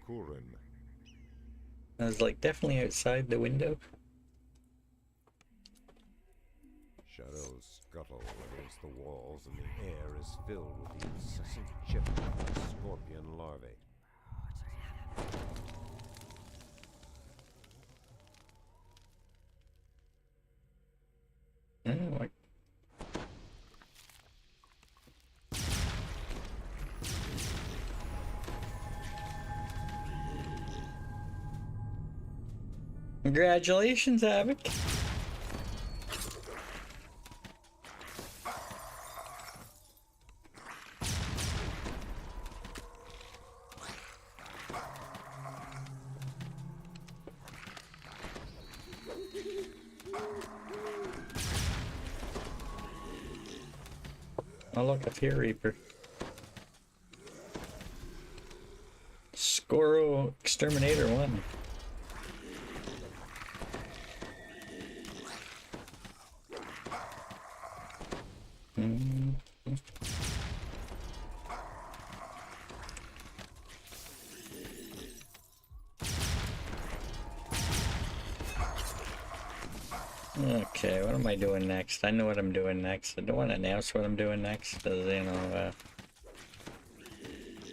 I was like definitely outside the window. Shadows scuttle against the walls, and the air is filled with the incessant chip of scorpion larvae. Oh, congratulations, Havoc. Oh look, a Fear Reaper. Squirrel Exterminator 1. Okay, what am I doing next? I know what I'm doing next. I don't want to announce what I'm doing next, because you know,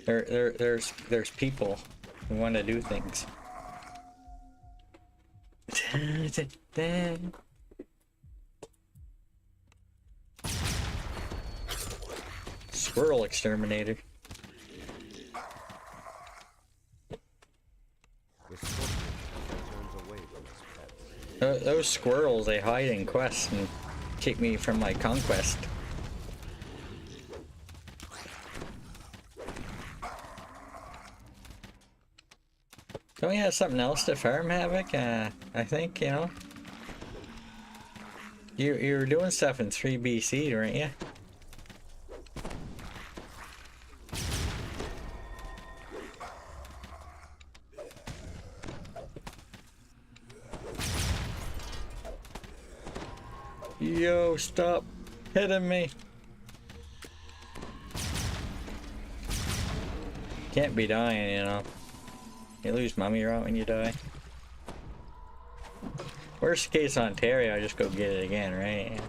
there's people who want to do things. Squirrel Exterminator. Those squirrels, they hide in quests and keep me from my conquest. Don't we have something else to farm, Havoc? I think, you know. You were doing stuff in 3 BC, weren't you? Yo, stop hitting me. Can't be dying, you know. You lose mummy rot when you die. Worst case Ontario, I just go get it again, right?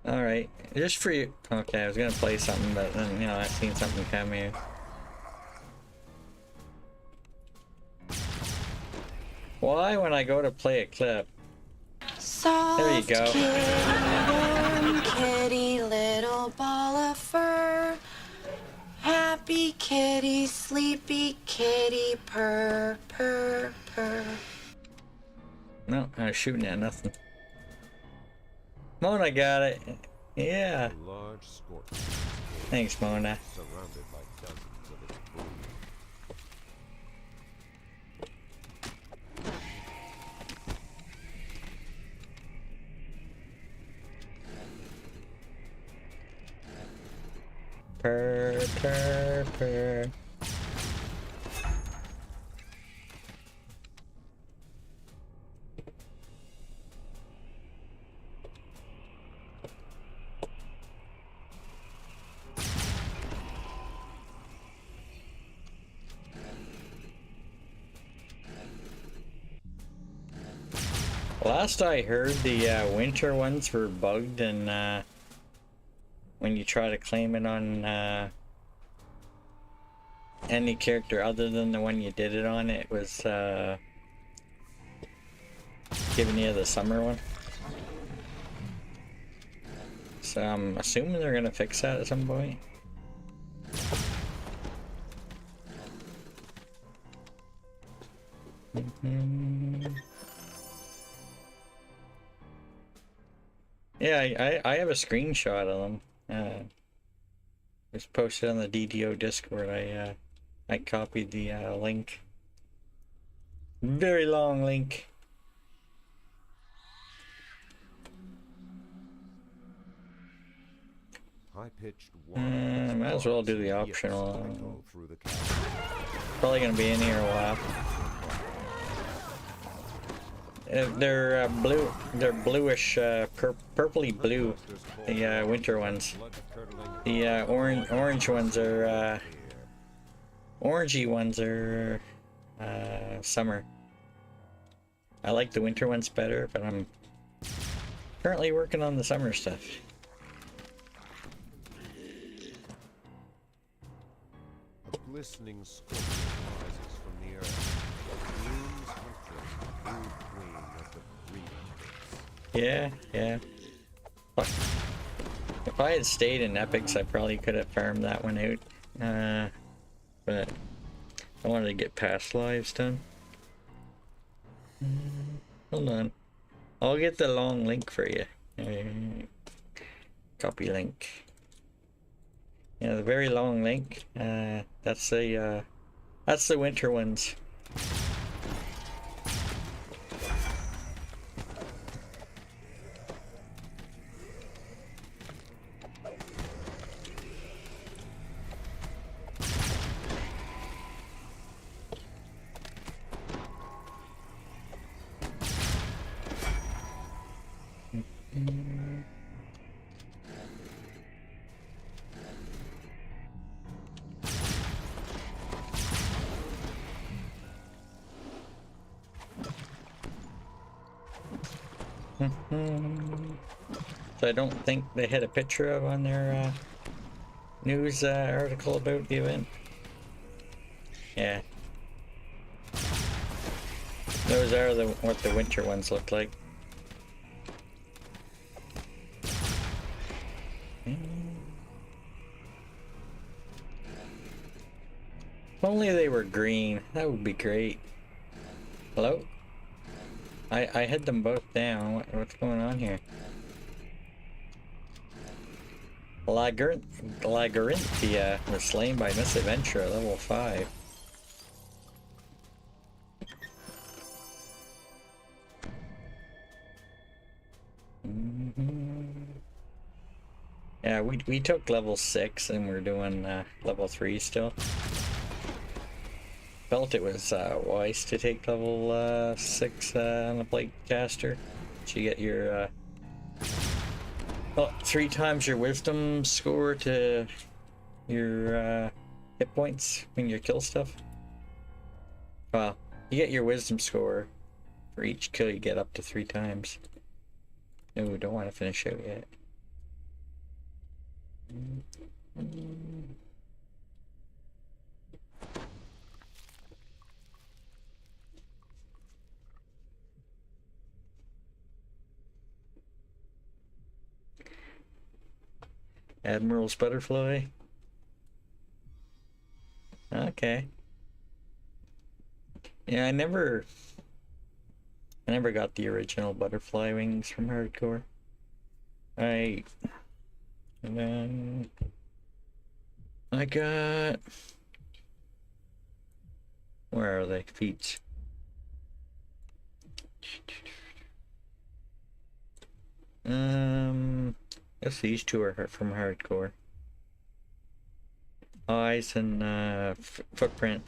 Alright, just for you. Okay, I was gonna play something, but then, you know, I've seen something come here. Why, when I go to play a clip? There you go. Kitty, warm kitty, little ball of fur. Happy kitty, sleepy kitty, purr, purr, purr. No, I was shooting at nothing. Mona got it. Yeah. A large scorpion. Thanks, Mona. Surrounded by dozens of its brood. Purr, purr, purr. Last I heard, the winter ones were bugged, and when you try to claim it on any character other than the one you did it on, it was giving you the summer one. So I'm assuming they're gonna fix that at some point. Yeah, I have a screenshot of them. Just posted on the DDO Discord. I copied the link. Very long link. High-pitched might as well do the optional. Probably gonna be in here a while. They're blue. They're bluish, purpley blue. The winter ones. The orange ones are orangey ones are summer. I like the winter ones better, but I'm currently working on the summer stuff. A glistening scorpion rises from the earth. Blooms huntress, brood queen of the breeding pits. Yeah. Fuck. If I had stayed in Epics, I probably could have farmed that one out. But I wanted to get past lives done. Hold on. I'll get the long link for you. Copy link. Yeah, the very long link. That's the winter ones. So I don't think they had a picture of on their news article about the event. Yeah. Those are what the winter ones look like. If only they were green, that would be great. Hello? I had them both down. What's going on here? Labyrinthia was slain by Misadventure at level 5. Yeah, we took level 6 and we're doing level 3 still. Felt it was wise to take level 6 on the plate caster. So you get your 3 times your wisdom score to your hit points when you kill stuff. Well, you get your wisdom score for each kill you get up to 3 times. No, don't want to finish out yet. Admiral's butterfly. Okay. Yeah, I never got the original butterfly wings from Hardcore. And then I got, where are they? Feet. Guess these two are from Hardcore. Eyes and footprint.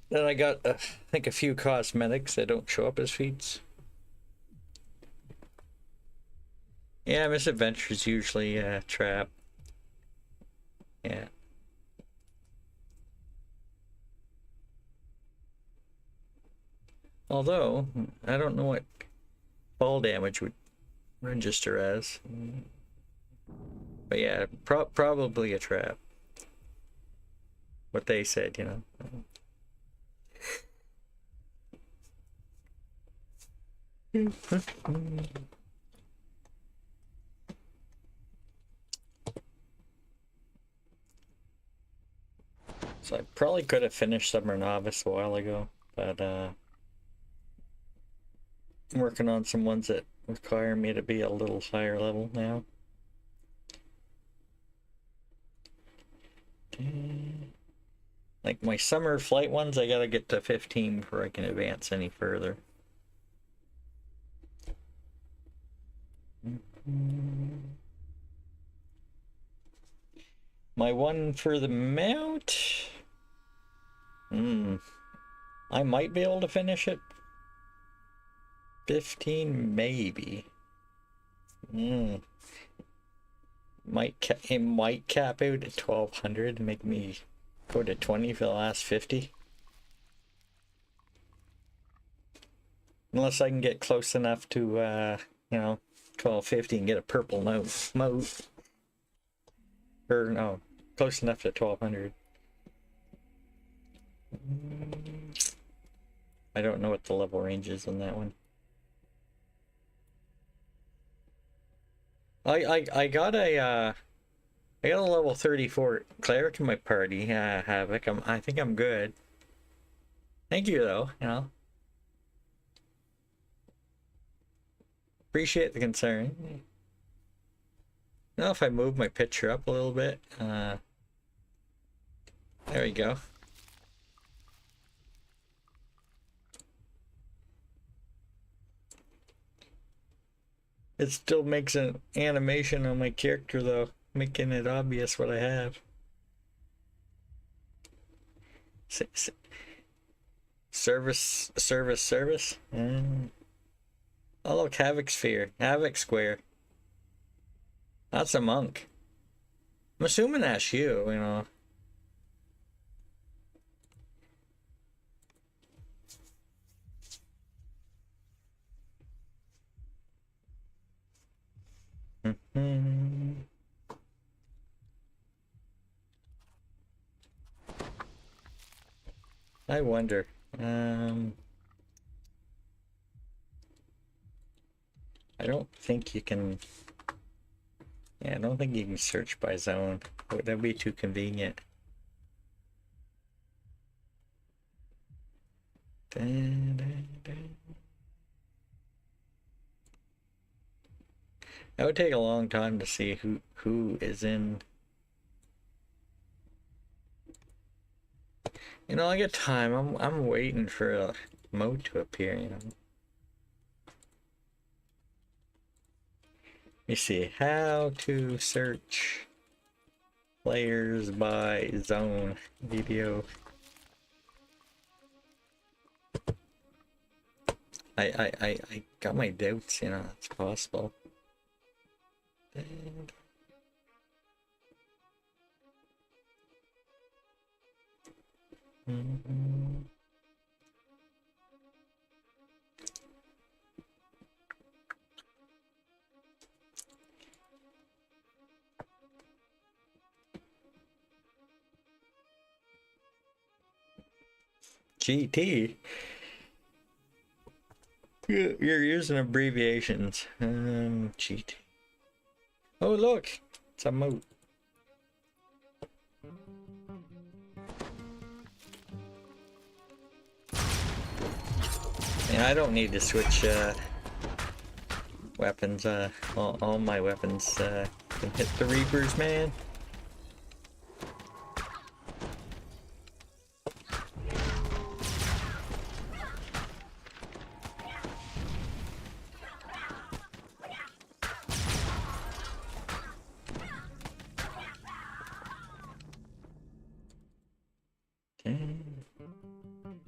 Then I got, I think, a few cosmetics that don't show up as feats. Yeah, Misadventure's usually a trap. Yeah. Although, I don't know what fall damage would register as. But yeah, probably a trap. What they said, you know. So I probably could have finished Summer Novice a while ago, but I'm working on some ones that require me to be a little higher level now. Like my summer flight ones, I gotta get to 15 before I can advance any further. My one for the mount, I might be able to finish it. 15 maybe. It might cap out at 1200 and make me go to 20 for the last 50. Unless I can get close enough to, you know, 1250 and get a purple note. Or no, close enough to 1200. I don't know what the level range is on that one. I got a level 34 cleric in my party, Havoc. I think I'm good. Thank you though, you know. Appreciate the concern. Now if I move my picture up a little bit, there we go. It still makes an animation on my character though, making it obvious what I have. Service. Oh look, Havoc Sphere. Havoc Square. That's a monk. I'm assuming that's you know. I wonder. I don't think you can. Yeah, I don't think you can search by zone. Would that be too convenient? That would take a long time to see who is in. You know, I get time. I'm waiting for a mode to appear, you know. Let me see how to search players by zone video. I got my doubts, you know, it's possible. GT. You're using abbreviations. GT. Oh look, it's a moat. And I don't need to switch weapons. All my weapons can hit the Reapers, man. Okay.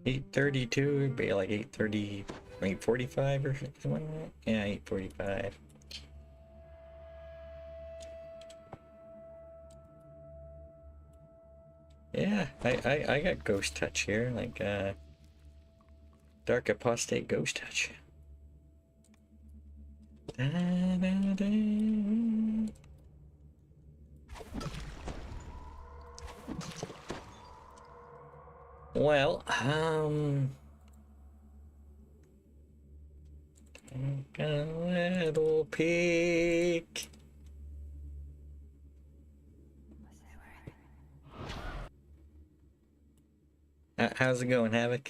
8:32 would be like 8:30, 8:45 or something like that. Yeah, 8:45. Yeah, I got ghost touch here, like dark apostate ghost touch. Da, da, da. Well, take a little peek. How's it going, Havoc?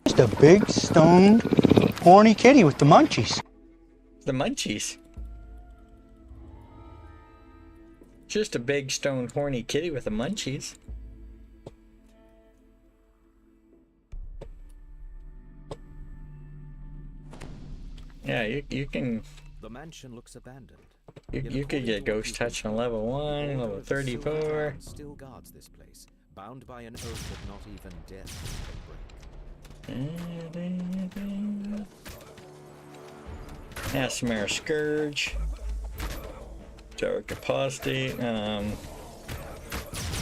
Just a big stone horny kitty with the munchies. The munchies. Just a big stone horny kitty with the munchies. Yeah, you can. The mansion looks abandoned. You could get ghost touch on level 1, level 34. Still guards this place, bound by an oath that not even death can break. Asmar Scourge. Dark Apostate.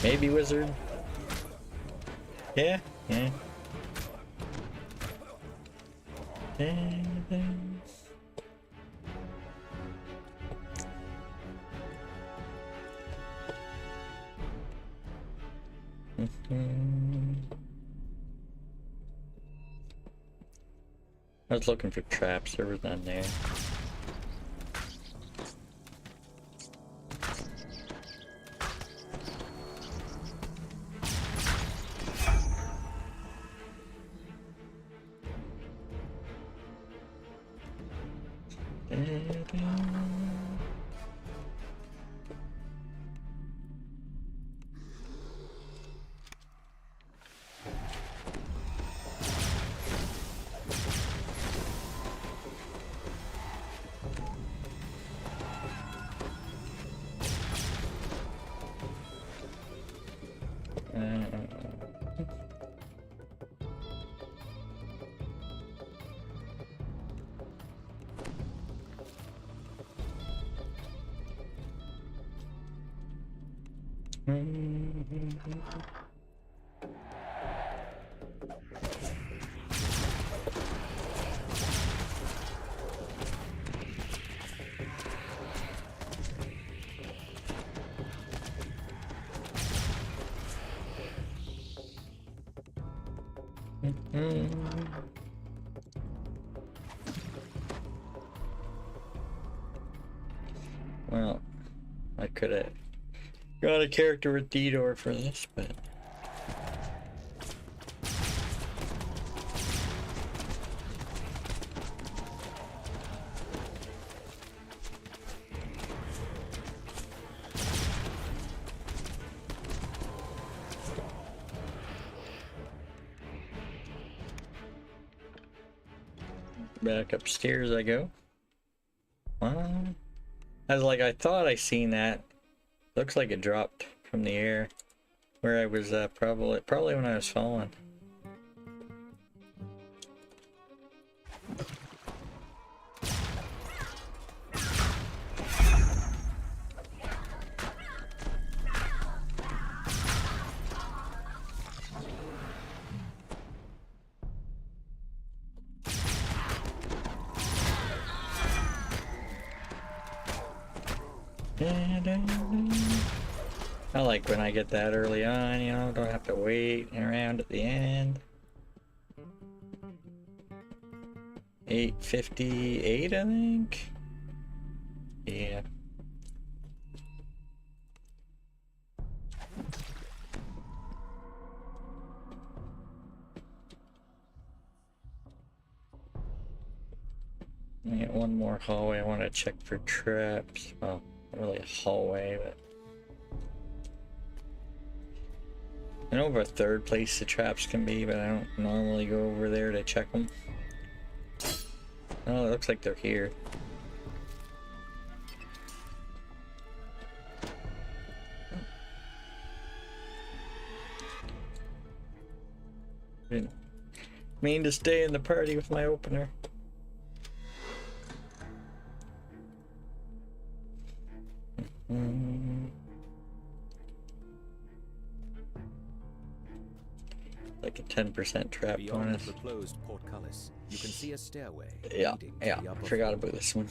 Maybe Wizard. Yeah. I was looking for traps, there was none there. Well, I could have got a character with D-Door for this, but back upstairs I go. I was like, I thought I seen that. Looks like it dropped from the air. Where I was probably when I was falling. I like when I get that early on, you know, don't have to wait around at the end. 8:58, I think. Yeah. I got one more hallway I want to check for traps. Well, not really a hallway, but I know of a third place the traps can be, but I don't normally go over there to check them. Oh, it looks like they're here. Didn't mean to stay in the party with my opener. Like a 10% trap bonus. The closed portcullis, you can see a stairway. Yeah, forgot about this one.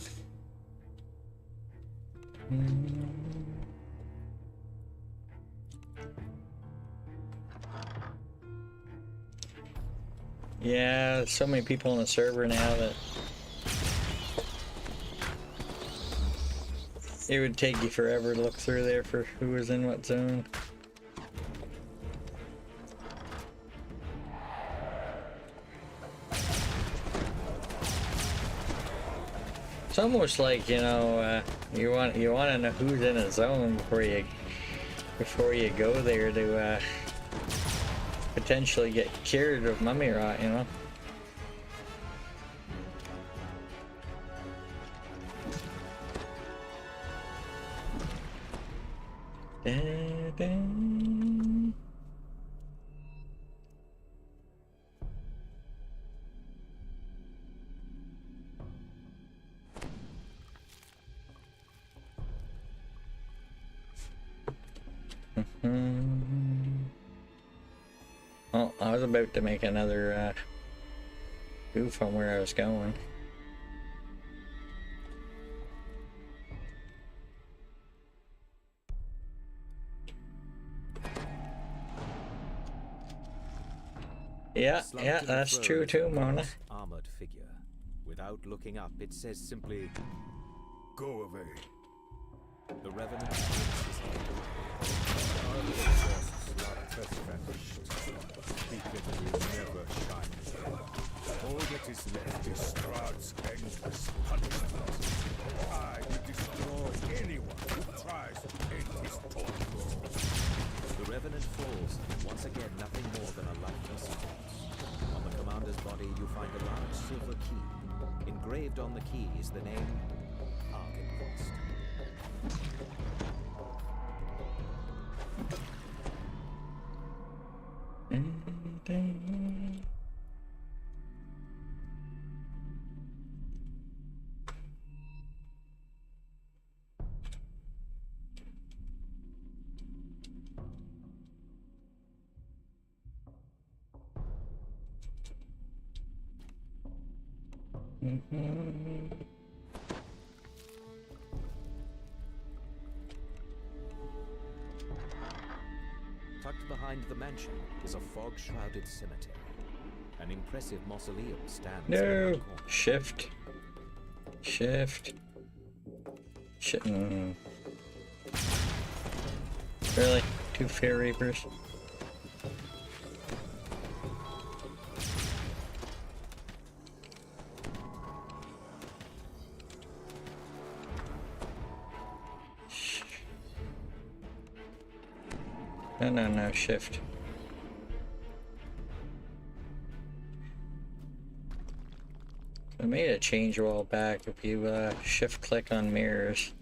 Yeah, there's so many people on the server now that it would take you forever to look through there for who was in what zone. It's almost like, you know, you want to know who's in a zone before you go there to potentially get cured of mummy rot, you know. Oh, I was about to make another goof on where I was going. Yeah, that's true too, Mona. Armored figure. Without looking up, it says simply, "Go away." The Revenant is all that is left is Strahd's endless punishment. I will destroy anyone who tries to end his torment. The Revenant falls, once again nothing more than a lifeless corpse. On the commander's body you find a large silver key. Engraved on the key is the name Arkenquist. Tucked behind the mansion is a fog-shrouded cemetery. An impressive mausoleum stands in one No! corner. Shift. Really? 2 Fear Reapers? No, shift. I made a change a while back. If you shift click on mirrors,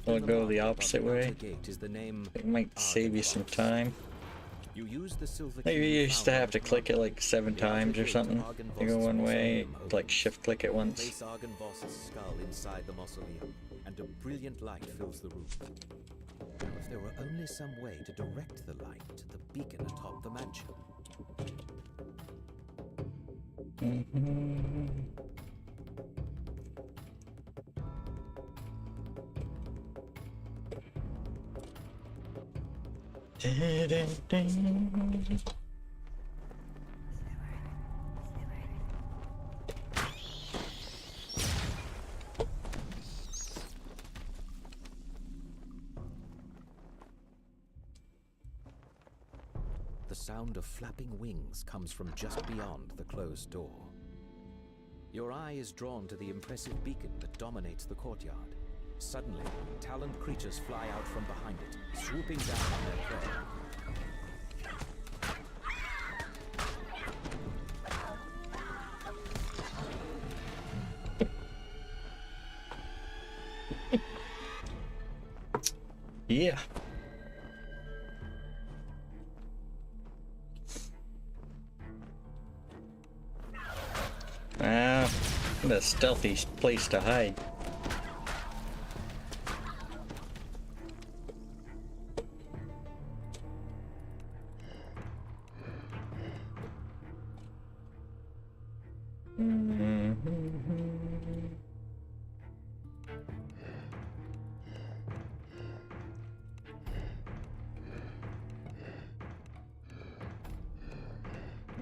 We'll go the opposite way. Gate is the name It might save you some time. You use the silver Maybe key you used to have to click it like 7 times or something to go one way, like shift click it once. Place Argon Boss's skull inside the mausoleum, and a brilliant light fills the room. Now, if there were only some way to direct the light to the beacon atop the mansion. The sound of flapping wings comes from just beyond the closed door. Your eye is drawn to the impressive beacon that dominates the courtyard. Suddenly, taloned creatures fly out from behind it, swooping down on their prey. Yeah. What a stealthy place to hide.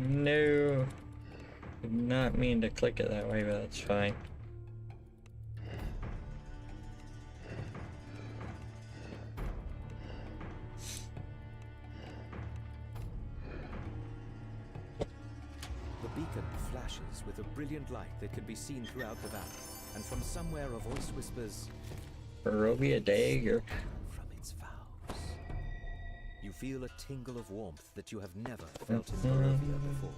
No, did not mean to click it that way, but that's fine. The beacon flashes with a brilliant light that can be seen throughout the valley, and from somewhere a voice whispers, Barovia dagger. From its vows. You feel a tingle of warmth that you have never felt in Barovia before.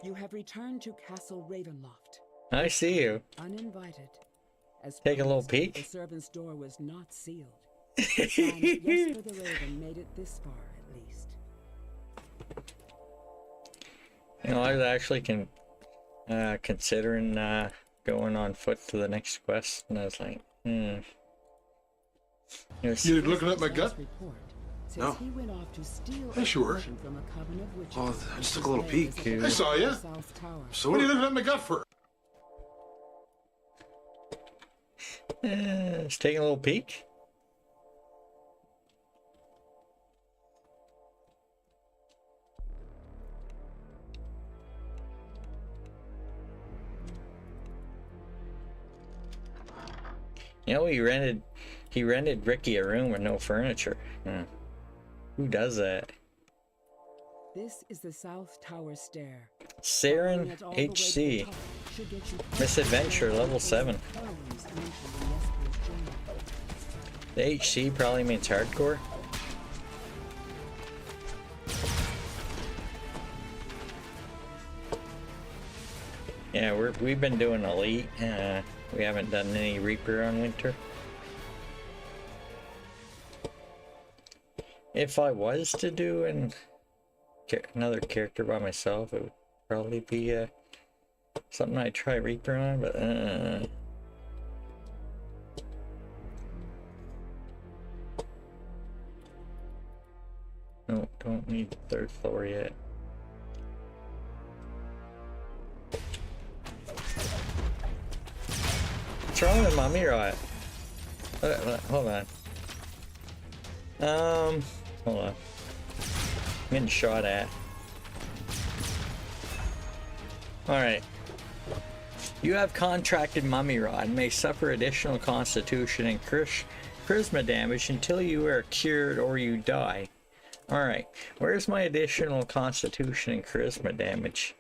You have returned to Castle Ravenloft. I see you. Uninvited. As Take a little promised, peek. The servant's door was not sealed. And yes, for the Raven made it this far at least. You know, I was actually considering going on foot to the next quest, and I was like, You looking at my gut? No. He went off to steal Yeah, sure. from a coven of witches. Oh, I just took a little peek. I saw you. So what are you looking at my gut for? Just taking a little peek. You know, he rented Ricky a room with no furniture. Who does that? This is the South Tower Stair. Saren HC. Misadventure, level 7. The HC probably means hardcore. Yeah, we've been doing elite. We haven't done any Reaper on winter. If I was to do another character by myself, it would probably be something I'd try Reaper on, but no, don't need the 3rd floor yet. What's wrong with my mirror? Hold on. Hold on. I'm getting shot at. Alright. You have contracted Mummy Rod and may suffer additional constitution and charisma damage until you are cured or you die. Alright. Where's my additional constitution and charisma damage?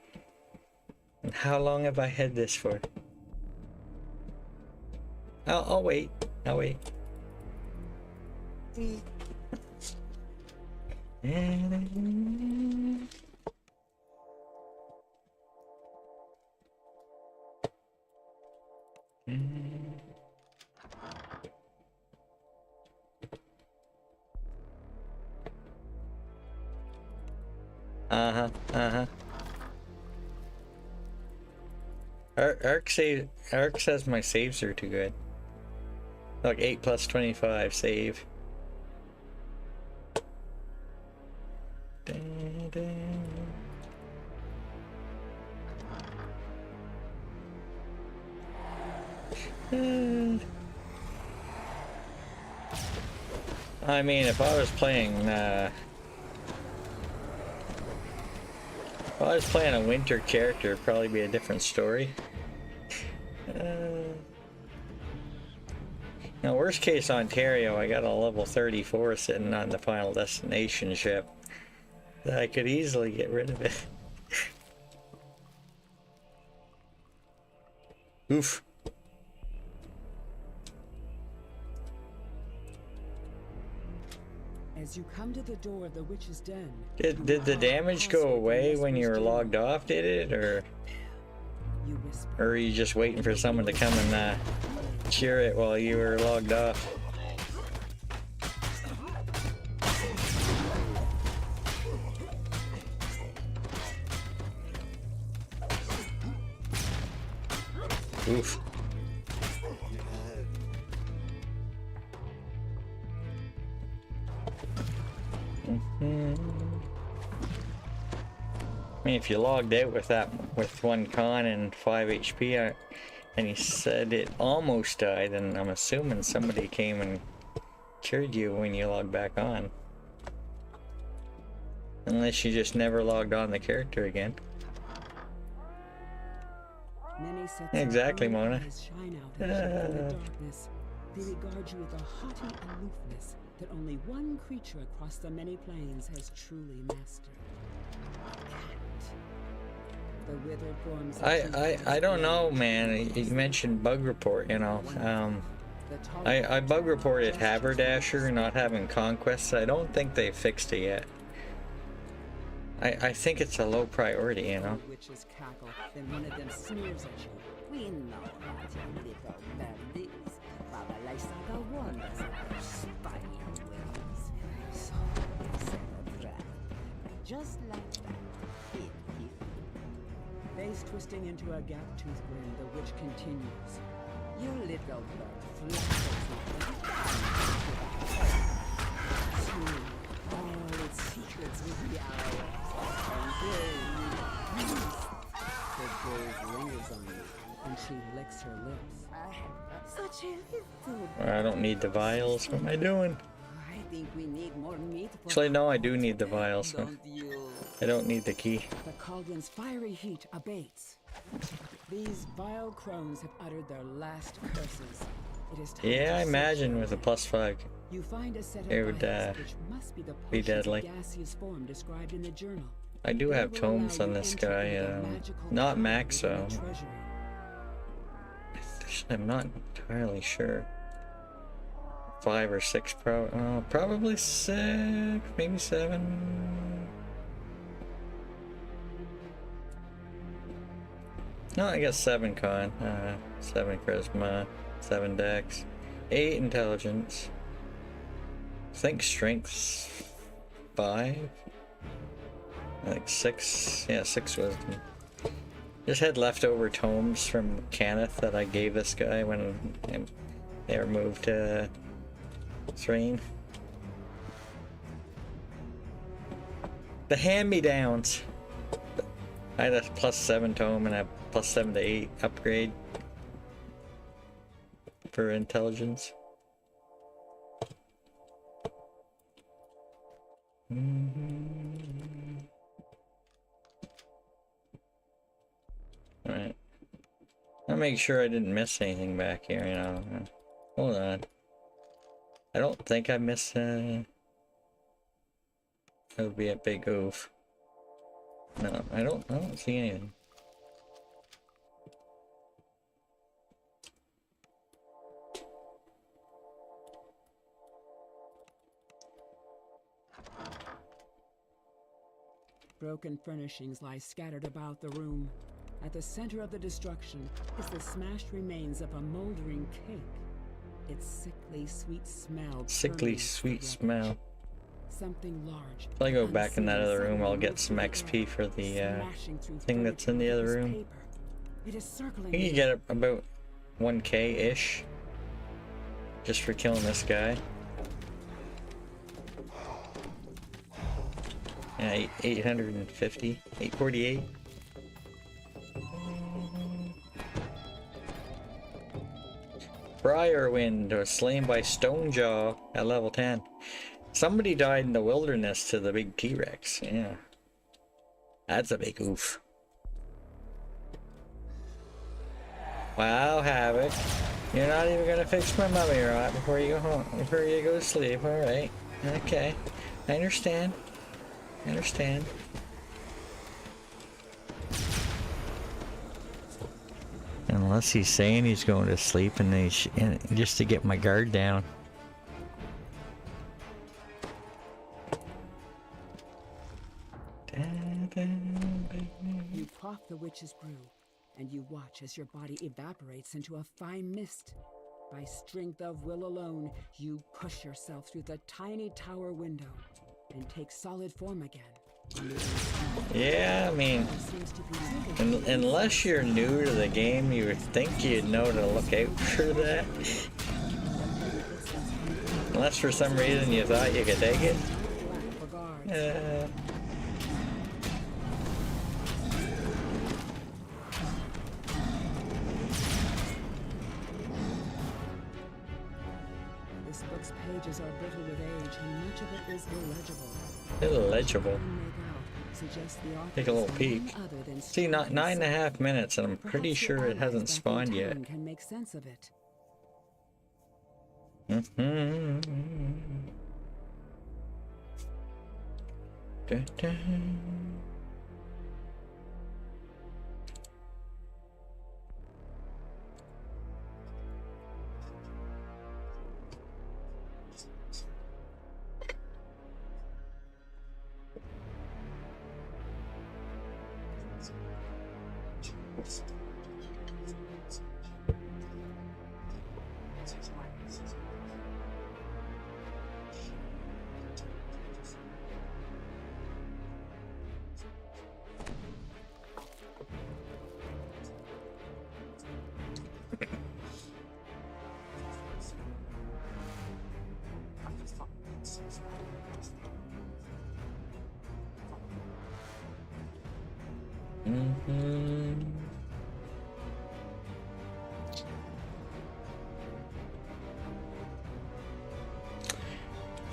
And how long have I had this for? I'll wait. I'll wait. Arc says my saves are too good. Like 8 plus 25 save. I mean, if I was playing a winter character, it'd probably be a different story. Now, worst case Ontario, I got a level 34 sitting on the Final Destination ship. I could easily get rid of it. Oof. As you come to the door of the witch's den. Did the damage go away when you were logged off, did it? Or are you just waiting for someone to come and cure it while you were logged off? Oof. I mean, if you logged out with 1 con and 5 HP, and you said it almost died, then I'm assuming somebody came and cured you when you logged back on. Unless you just never logged on the character again. Exactly, Mona. Shine out in the darkness. They regard you with a haughty aloofness that only one creature across the many planes has truly mastered. The withered forms. I don't know, man. You mentioned bug report, you know. I bug reported Haberdasher not having conquests. I don't think they fixed it yet. I think it's a low priority, you know. Witches cackle, then one of them sneers at you. We know that you little bandits. Baba Lysaga warned us of your spying ways. So they set a trap. Just like that. Face twisting into a gap-toothed grin, the witch continues. You little bird flatters all its secrets with the hours. And then the gaze lingers on you, and she licks her lips. Such a little. I don't need the vials. What am I doing? I think we need more meat. Actually, no, I do need the vials. Don't you? I don't need the key. The cauldron's fiery heat abates. These vile crones have uttered their last curses. It is time Yeah, I to imagine with a +5, you find a set of it would vials which must be the be deadly. gaseous form described in the journal. I do have tomes on this guy, not max though. I'm not entirely sure. 5 or 6 probably 6, maybe 7. No, I guess 7 con, 7 charisma, 7 dex, 8 intelligence. I think strength 5. Like 6, yeah, 6 wisdom. Just had leftover tomes from Kenneth that I gave this guy when they were moved to Thrane. The hand-me-downs. I had a +7 tome and a +7 to 8 upgrade for intelligence. Alright. I'll make sure I didn't miss anything back here, you know. Hold on. I don't think I missed that would be a big oof. No, I don't see anything. Broken furnishings lie scattered about the room. At the center of the destruction is the smashed remains of a moldering cake. Its sickly sweet smell. Sickly sweet smell. Something large. If I go back in that other room, I'll get some XP for the thing that's in the other room. It is circling. I think you get about 1k-ish just for killing this guy. Yeah, 850, 848. Briarwind was slain by Stonejaw at level 10. Somebody died in the wilderness to the big T-Rex. Yeah. That's a big oof. Wow, Havoc. You're not even gonna fix my mummy rot before you go home, before you go to sleep. Alright. Okay. I understand. I understand. Unless he's saying he's going to sleep and just to get my guard down. You quaff the witch's brew, and you watch as your body evaporates into a fine mist. By strength of will alone, you push yourself through the tiny tower window and take solid form again. Yeah, I mean, unless you're new to the game, you would think you'd know to look out for that. Unless for some reason you thought you could take it. This book's pages are brittle with age, and much of it is illegible. Illegible. Take a little peek. See, not 9.5 minutes, and I'm pretty sure it hasn't spawned yet. Can make sense of it.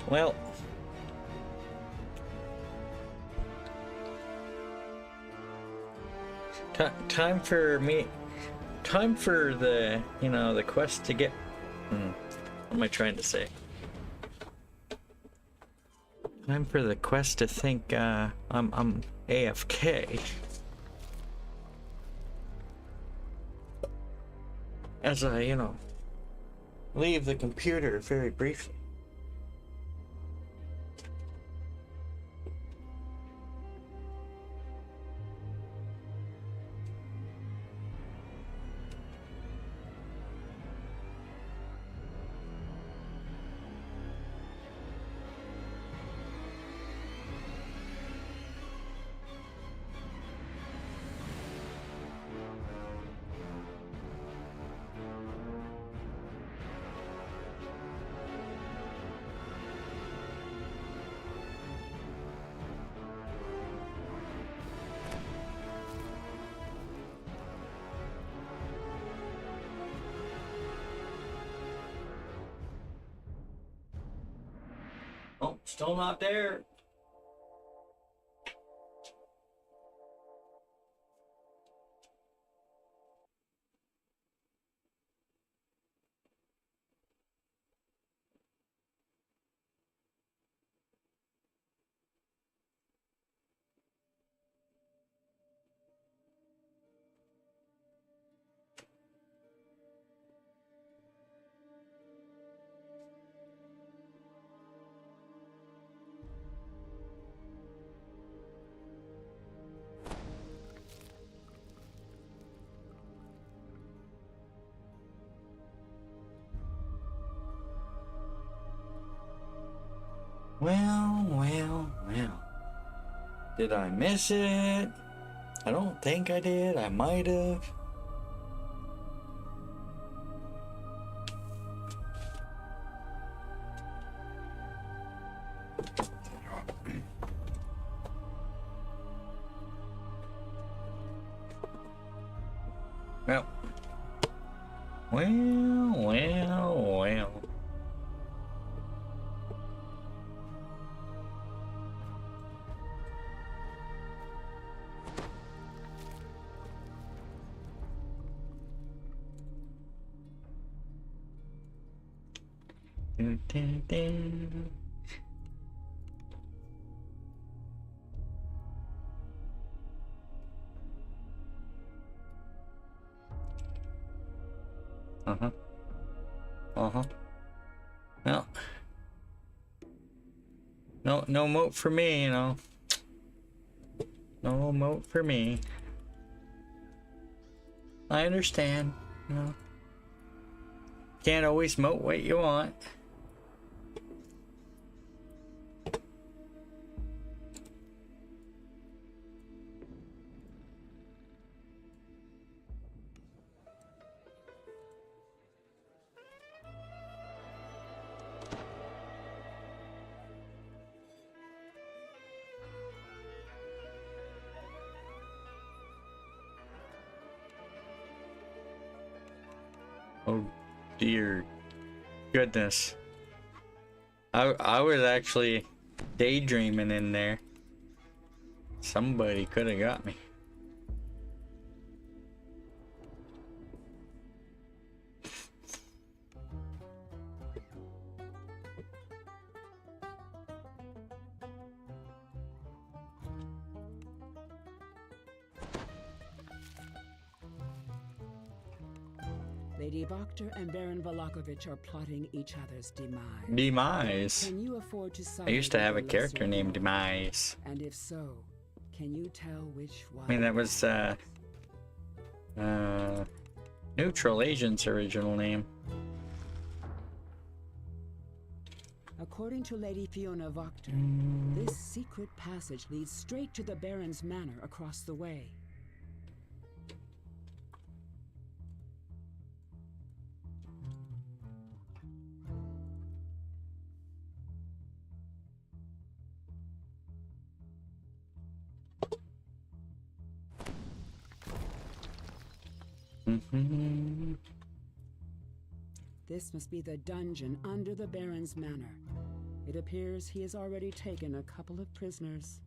Well, time for the, you know, the quest to get, what am I trying to say? Time for the quest to think, I'm AFK. As I, leave the computer very briefly. Oh, still not there. Well. Did I miss it? I don't think I did. I might have. Well. Well, no moat for me, No moat for me. I understand, Can't always moat what you want. Oh dear goodness. I was actually daydreaming in there. Somebody could have got me. Lady Boktor and Baron Volakovich are plotting each other's demise. Demise? Can you afford to side I used to have a with the character lesser named evil? Demise. And if so, can you tell which one? I mean, that was Neutral Agent's original name. According to Lady Fiona Voktor, this secret passage leads straight to the Baron's manor across the way. This must be the dungeon under the Baron's manor. It appears he has already taken a couple of prisoners.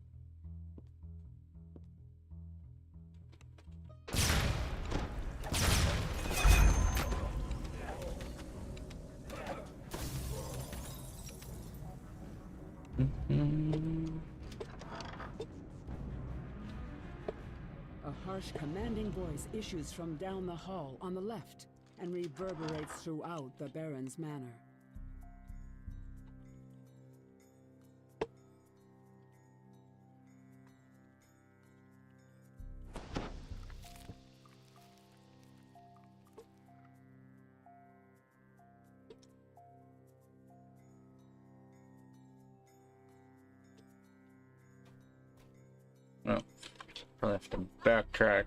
harsh, commanding voice issues from down the hall on the left and reverberates throughout the Baron's manor. Oh, probably have to backtrack.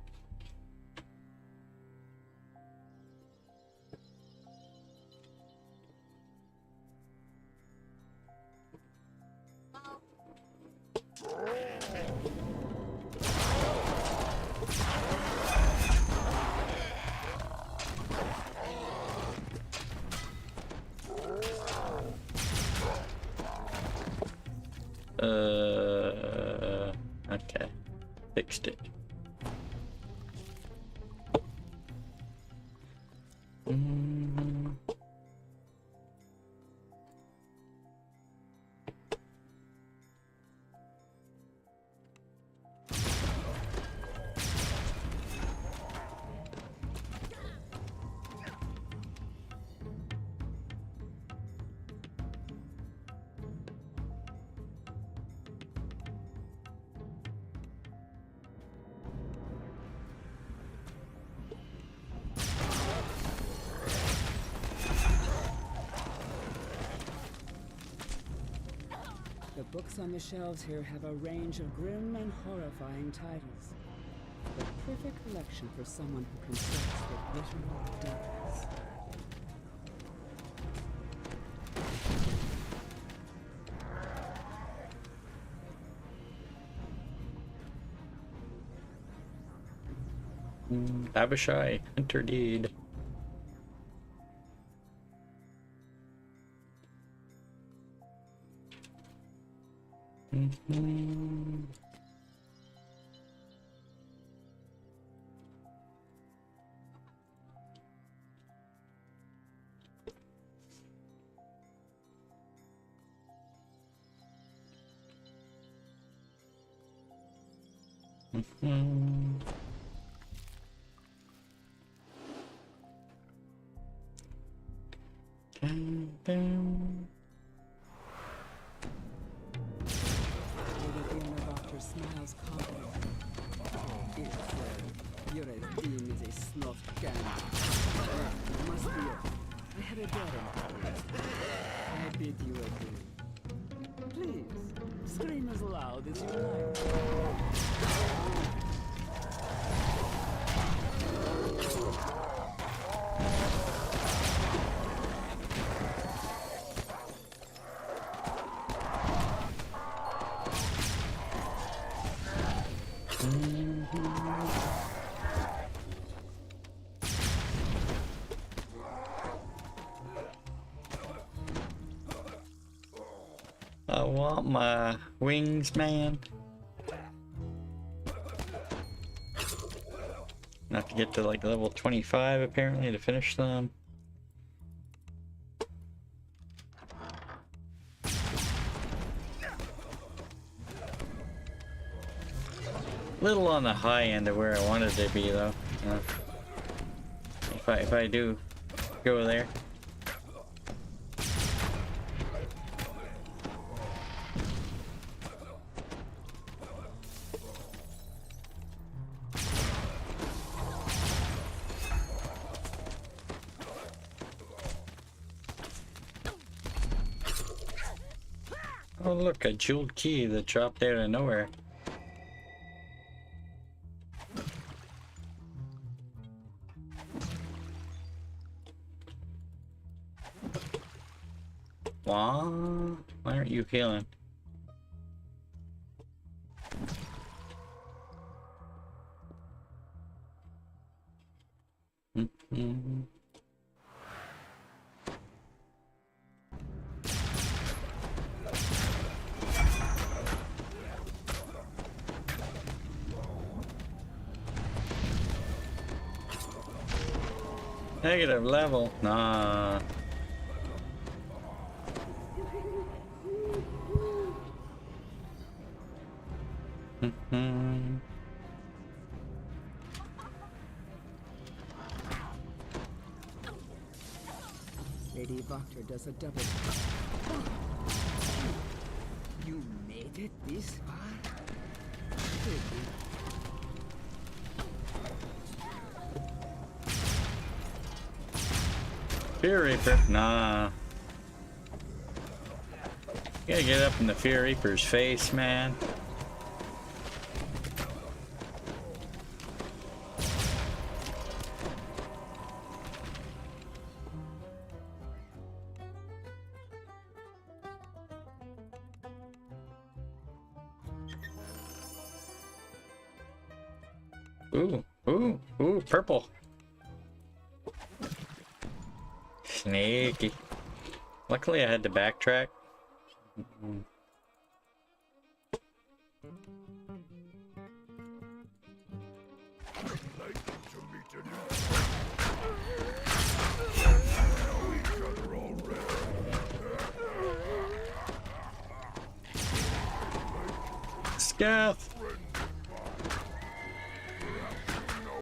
Okay. Fixed it. The books on the shelves here have a range of grim and horrifying titles. The perfect collection for someone who consults with literal devils. Abishai, enter deed. Smiles confident. Your team is a snuff can. Must be it. I had a daughter. I bid you adieu. Please, scream as loud as you like. I want my wings, man. I have to get to like level 25 apparently to finish them. Little on the high end of where I wanted to be though. If I do go there. Oh look, a jeweled key that dropped out of nowhere. Why aren't you healing? Negative level? Nah. Lady Voctor does a double. You made it this far? Fear Reaper? Nah. You gotta get up in the Fear Reaper's face, man. Ooh, ooh, ooh, purple. Sneaky. Luckily I had to backtrack. Scaff.